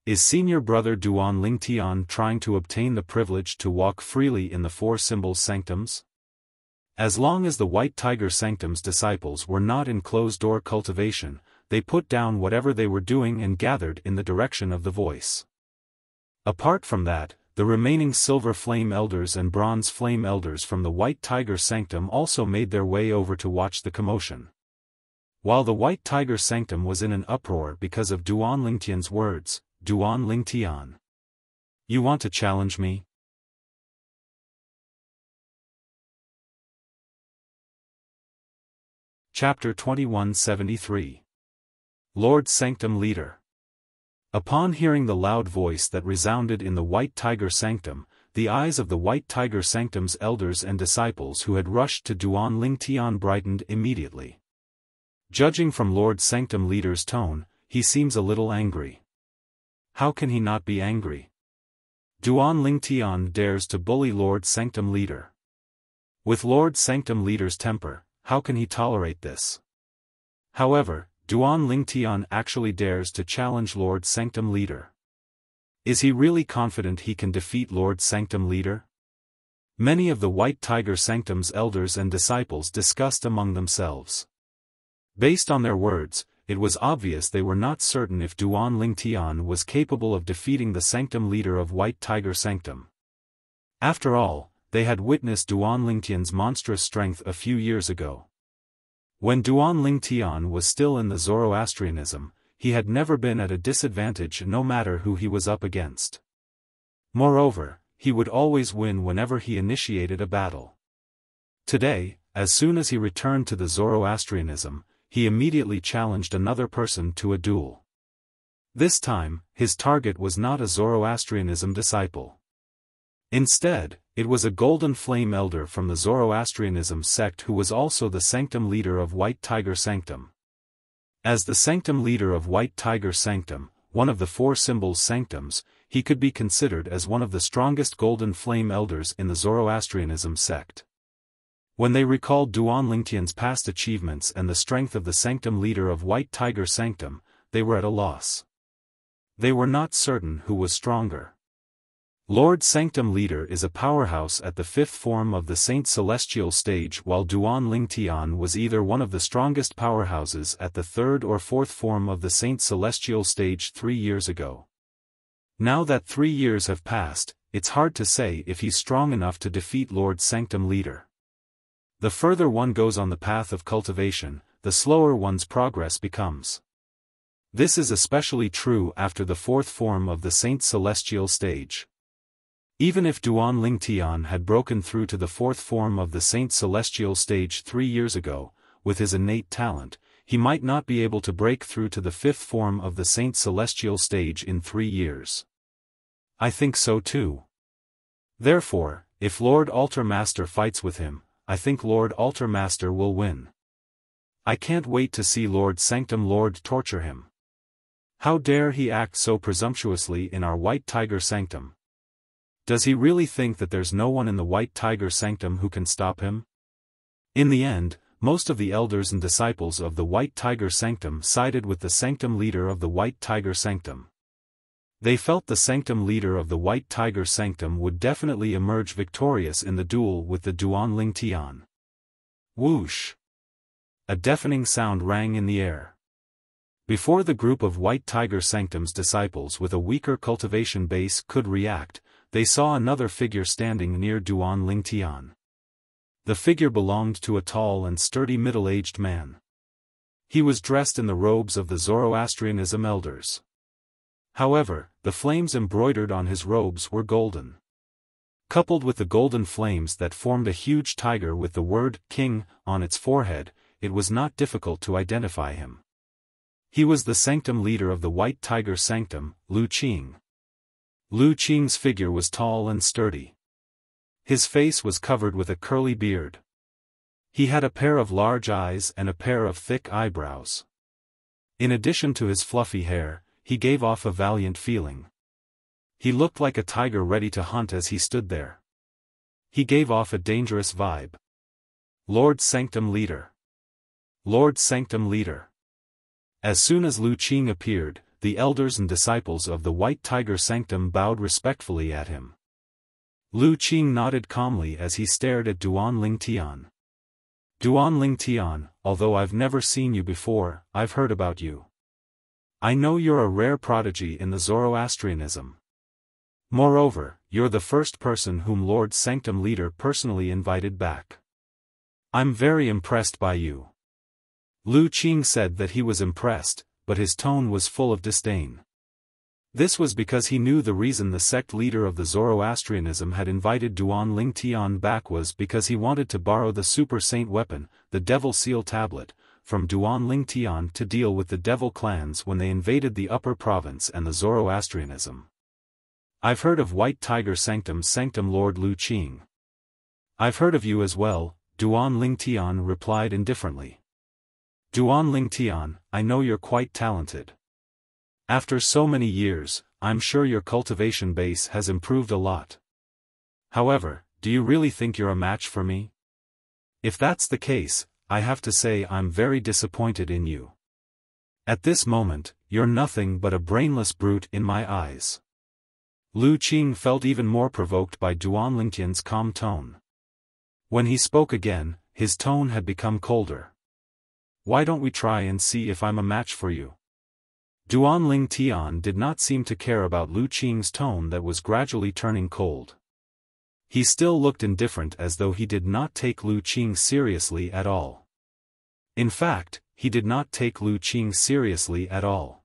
Is Senior Brother Duan Lingtian trying to obtain the privilege to walk freely in the four symbols sanctums? As long as the White Tiger Sanctum's disciples were not in closed-door cultivation, they put down whatever they were doing and gathered in the direction of the voice. Apart from that, the remaining Silver Flame Elders and Bronze Flame Elders from the White Tiger Sanctum also made their way over to watch the commotion. While the White Tiger Sanctum was in an uproar because of Duan Lingtian's words, Duan Lingtian. You want to challenge me? Chapter 2173. Lord Sanctum Leader. Upon hearing the loud voice that resounded in the White Tiger Sanctum, the eyes of the White Tiger Sanctum's elders and disciples who had rushed to Duan Lingtian brightened immediately. Judging from Lord Sanctum Leader's tone, he seems a little angry. How can he not be angry? Duan Lingtian dares to bully Lord Sanctum Leader. With Lord Sanctum Leader's temper, how can he tolerate this? However, Duan Lingtian actually dares to challenge Lord Sanctum Leader. Is he really confident he can defeat Lord Sanctum Leader? Many of the White Tiger Sanctum's elders and disciples discussed among themselves. Based on their words, it was obvious they were not certain if Duan Lingtian was capable of defeating the Sanctum Leader of White Tiger Sanctum. After all, they had witnessed Duan Lingtian's monstrous strength a few years ago. When Duan Lingtian was still in the Zoroastrianism, he had never been at a disadvantage no matter who he was up against. Moreover, he would always win whenever he initiated a battle. Today, as soon as he returned to the Zoroastrianism, he immediately challenged another person to a duel. This time, his target was not a Zoroastrianism disciple. Instead, it was a Golden Flame Elder from the Zoroastrianism sect who was also the Sanctum Leader of White Tiger Sanctum. As the Sanctum Leader of White Tiger Sanctum, one of the four symbols sanctums, he could be considered as one of the strongest Golden Flame Elders in the Zoroastrianism sect. When they recalled Duan Lingtian's past achievements and the strength of the Sanctum Leader of White Tiger Sanctum, they were at a loss. They were not certain who was stronger. Lord Sanctum Leader is a powerhouse at the fifth form of the Saint Celestial stage, while Duan Lingtian was either one of the strongest powerhouses at the third or fourth form of the Saint Celestial stage 3 years ago. Now that 3 years have passed, it's hard to say if he's strong enough to defeat Lord Sanctum Leader. The further one goes on the path of cultivation, the slower one's progress becomes. This is especially true after the fourth form of the Saint Celestial stage. Even if Duan Lingtian had broken through to the fourth form of the Saint Celestial stage 3 years ago, with his innate talent, he might not be able to break through to the fifth form of the Saint Celestial stage in 3 years. I think so too. Therefore, if Lord Altar Master fights with him, I think Lord Altar Master will win. I can't wait to see Lord Sanctum Lord torture him. How dare he act so presumptuously in our White Tiger Sanctum? Does he really think that there's no one in the White Tiger Sanctum who can stop him? In the end, most of the elders and disciples of the White Tiger Sanctum sided with the Sanctum Leader of the White Tiger Sanctum. They felt the Sanctum Leader of the White Tiger Sanctum would definitely emerge victorious in the duel with the Duan Lingtian. Whoosh! A deafening sound rang in the air. Before the group of White Tiger Sanctum's disciples with a weaker cultivation base could react, they saw another figure standing near Duan Lingtian. The figure belonged to a tall and sturdy middle-aged man. He was dressed in the robes of the Zoroastrianism elders. However, the flames embroidered on his robes were golden. Coupled with the golden flames that formed a huge tiger with the word "King" on its forehead, it was not difficult to identify him. He was the Sanctum Leader of the White Tiger Sanctum, Lu Qing. Lu Qing's figure was tall and sturdy. His face was covered with a curly beard. He had a pair of large eyes and a pair of thick eyebrows. In addition to his fluffy hair, he gave off a valiant feeling. He looked like a tiger ready to hunt as he stood there. He gave off a dangerous vibe. Lord Sanctum Leader. Lord Sanctum Leader. As soon as Lu Qing appeared, the elders and disciples of the White Tiger Sanctum bowed respectfully at him. Lu Qing nodded calmly as he stared at Duan Lingtian. Duan Lingtian, although I've never seen you before, I've heard about you. I know you're a rare prodigy in the Zoroastrianism. Moreover, you're the first person whom Lord Sanctum Leader personally invited back. I'm very impressed by you. Lu Qing said that he was impressed, but his tone was full of disdain. This was because he knew the reason the sect leader of the Zoroastrianism had invited Duan Lingtian back was because he wanted to borrow the Super Saint weapon, the Devil Seal Tablet, from Duan Lingtian to deal with the Devil clans when they invaded the Upper Province and the Zoroastrianism. I've heard of White Tiger Sanctum Lord Lu Qing. I've heard of you as well, Duan Lingtian replied indifferently. Duan Lingtian, I know you're quite talented. After so many years, I'm sure your cultivation base has improved a lot. However, do you really think you're a match for me? If that's the case, I have to say I'm very disappointed in you. At this moment, you're nothing but a brainless brute in my eyes. Lu Qing felt even more provoked by Duan Lingtian's calm tone. When he spoke again, his tone had become colder. Why don't we try and see if I'm a match for you? Duan Lingtian did not seem to care about Lu Qing's tone that was gradually turning cold. He still looked indifferent, as though he did not take Lu Qing seriously at all. In fact, he did not take Lu Qing seriously at all.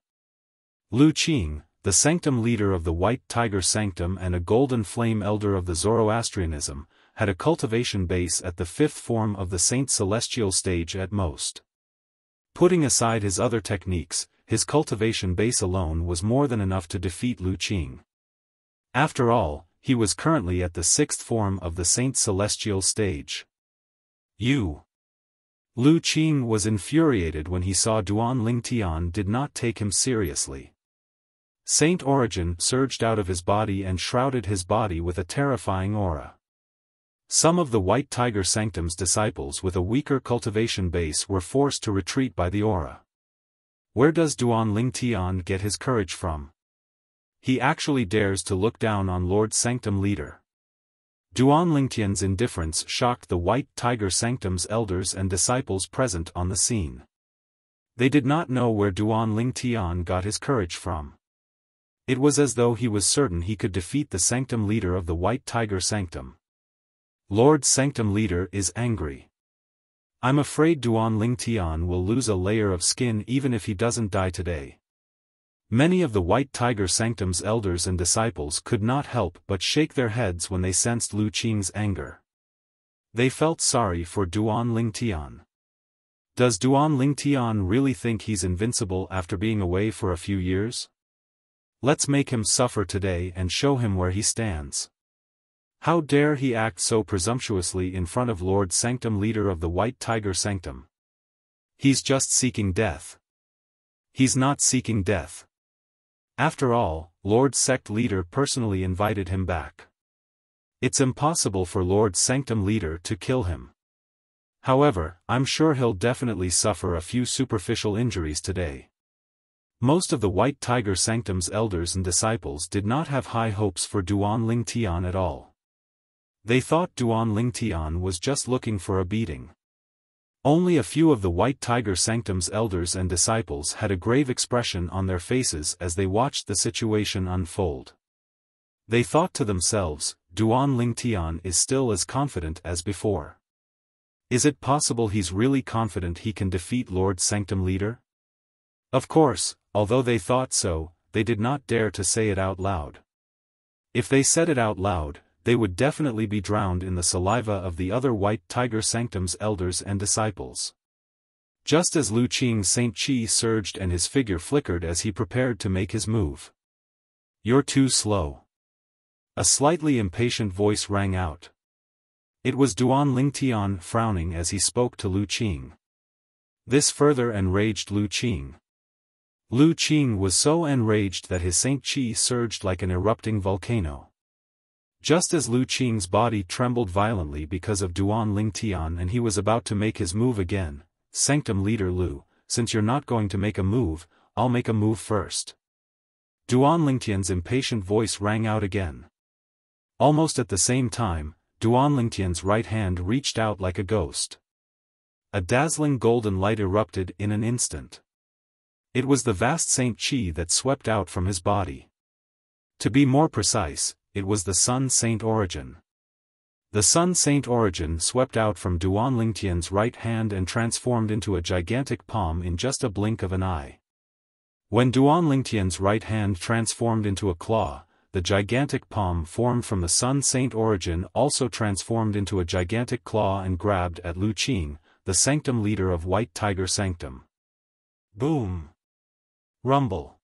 Lu Qing, the sanctum leader of the White Tiger Sanctum and a golden flame elder of the Zoroastrianism, had a cultivation base at the 5th form of the Saint Celestial stage at most. Putting aside his other techniques, his cultivation base alone was more than enough to defeat Lu Qing. After all, he was currently at the 6th form of the Saint Celestial stage. Lu Qing was infuriated when he saw Duan Lingtian did not take him seriously. Saint Origin surged out of his body and shrouded his body with a terrifying aura. Some of the White Tiger Sanctum's disciples with a weaker cultivation base were forced to retreat by the aura. Where does Duan Lingtian get his courage from? He actually dares to look down on Lord Sanctum leader. Duan Lingtian's indifference shocked the White Tiger Sanctum's elders and disciples present on the scene. They did not know where Duan Lingtian got his courage from. It was as though he was certain he could defeat the Sanctum leader of the White Tiger Sanctum. Lord Sanctum leader is angry. I'm afraid Duan Lingtian will lose a layer of skin even if he doesn't die today. Many of the White Tiger Sanctum's elders and disciples could not help but shake their heads when they sensed Lu Qing's anger. They felt sorry for Duan Lingtian. Does Duan Lingtian really think he's invincible after being away for a few years? Let's make him suffer today and show him where he stands. How dare he act so presumptuously in front of Lord Sanctum leader of the White Tiger Sanctum? He's just seeking death. He's not seeking death. After all, Lord Sect leader personally invited him back. It's impossible for Lord Sanctum leader to kill him. However, I'm sure he'll definitely suffer a few superficial injuries today. Most of the White Tiger Sanctum's elders and disciples did not have high hopes for Duan Lingtian at all. They thought Duan Lingtian was just looking for a beating. Only a few of the White Tiger Sanctum's elders and disciples had a grave expression on their faces as they watched the situation unfold. They thought to themselves, Duan Lingtian is still as confident as before. Is it possible he's really confident he can defeat Lord Sanctum leader? Of course, although they thought so, they did not dare to say it out loud. If they said it out loud, they would definitely be drowned in the saliva of the other White Tiger Sanctum's elders and disciples. Just as Lu Qing's Saint Qi surged and his figure flickered as he prepared to make his move. You're too slow. A slightly impatient voice rang out. It was Duan Lingtian frowning as he spoke to Lu Qing. This further enraged Lu Qing. Lu Qing was so enraged that his Saint Qi surged like an erupting volcano. Just as Lu Qing's body trembled violently because of Duan Lingtian and he was about to make his move again, Sanctum leader Lu, since you're not going to make a move, I'll make a move first. Duan Lingtian's impatient voice rang out again. Almost at the same time, Duan Lingtian's right hand reached out like a ghost. A dazzling golden light erupted in an instant. It was the vast Saint Qi that swept out from his body. To be more precise, it was the Sun Saint Origin. The Sun Saint Origin swept out from Duan Lingtian's right hand and transformed into a gigantic palm in just a blink of an eye. When Duan Lingtian's right hand transformed into a claw, the gigantic palm formed from the Sun Saint Origin also transformed into a gigantic claw and grabbed at Lu Qing, the Sanctum leader of White Tiger Sanctum. Boom! Rumble!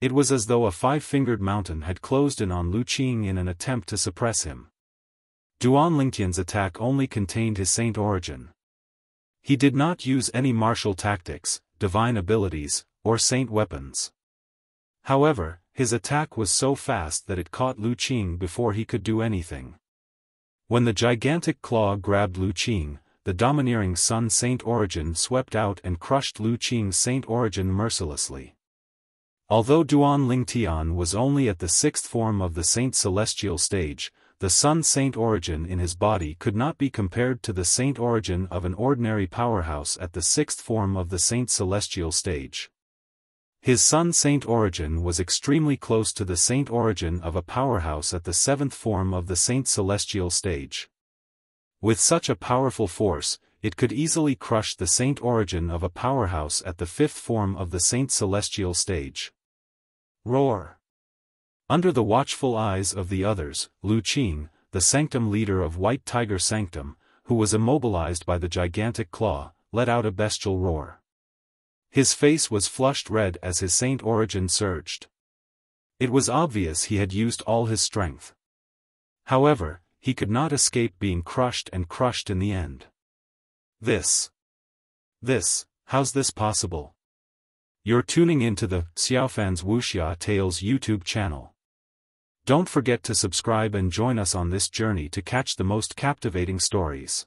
It was as though a five-fingered mountain had closed in on Lu Qing in an attempt to suppress him. Duan Lingtian's attack only contained his Saint Origin. He did not use any martial tactics, divine abilities, or saint weapons. However, his attack was so fast that it caught Lu Qing before he could do anything. When the gigantic claw grabbed Lu Qing, the domineering Sun Saint Origin swept out and crushed Lu Qing's Saint Origin mercilessly. Although Duan Lingtian was only at the sixth form of the Saint Celestial stage, the Sun Saint Origin in his body could not be compared to the Saint Origin of an ordinary powerhouse at the sixth form of the Saint Celestial stage. His Sun Saint Origin was extremely close to the Saint Origin of a powerhouse at the seventh form of the Saint Celestial stage. With such a powerful force, it could easily crush the Saint Origin of a powerhouse at the fifth form of the Saint Celestial stage. Roar! Under the watchful eyes of the others, Lu Qing, the Sanctum leader of White Tiger Sanctum, who was immobilized by the gigantic claw, let out a bestial roar. His face was flushed red as his Saint Origin surged. It was obvious he had used all his strength. However, he could not escape being crushed in the end. How's this possible? You're tuning into the Xiaofan's Wuxia Tales YouTube channel. Don't forget to subscribe and join us on this journey to catch the most captivating stories.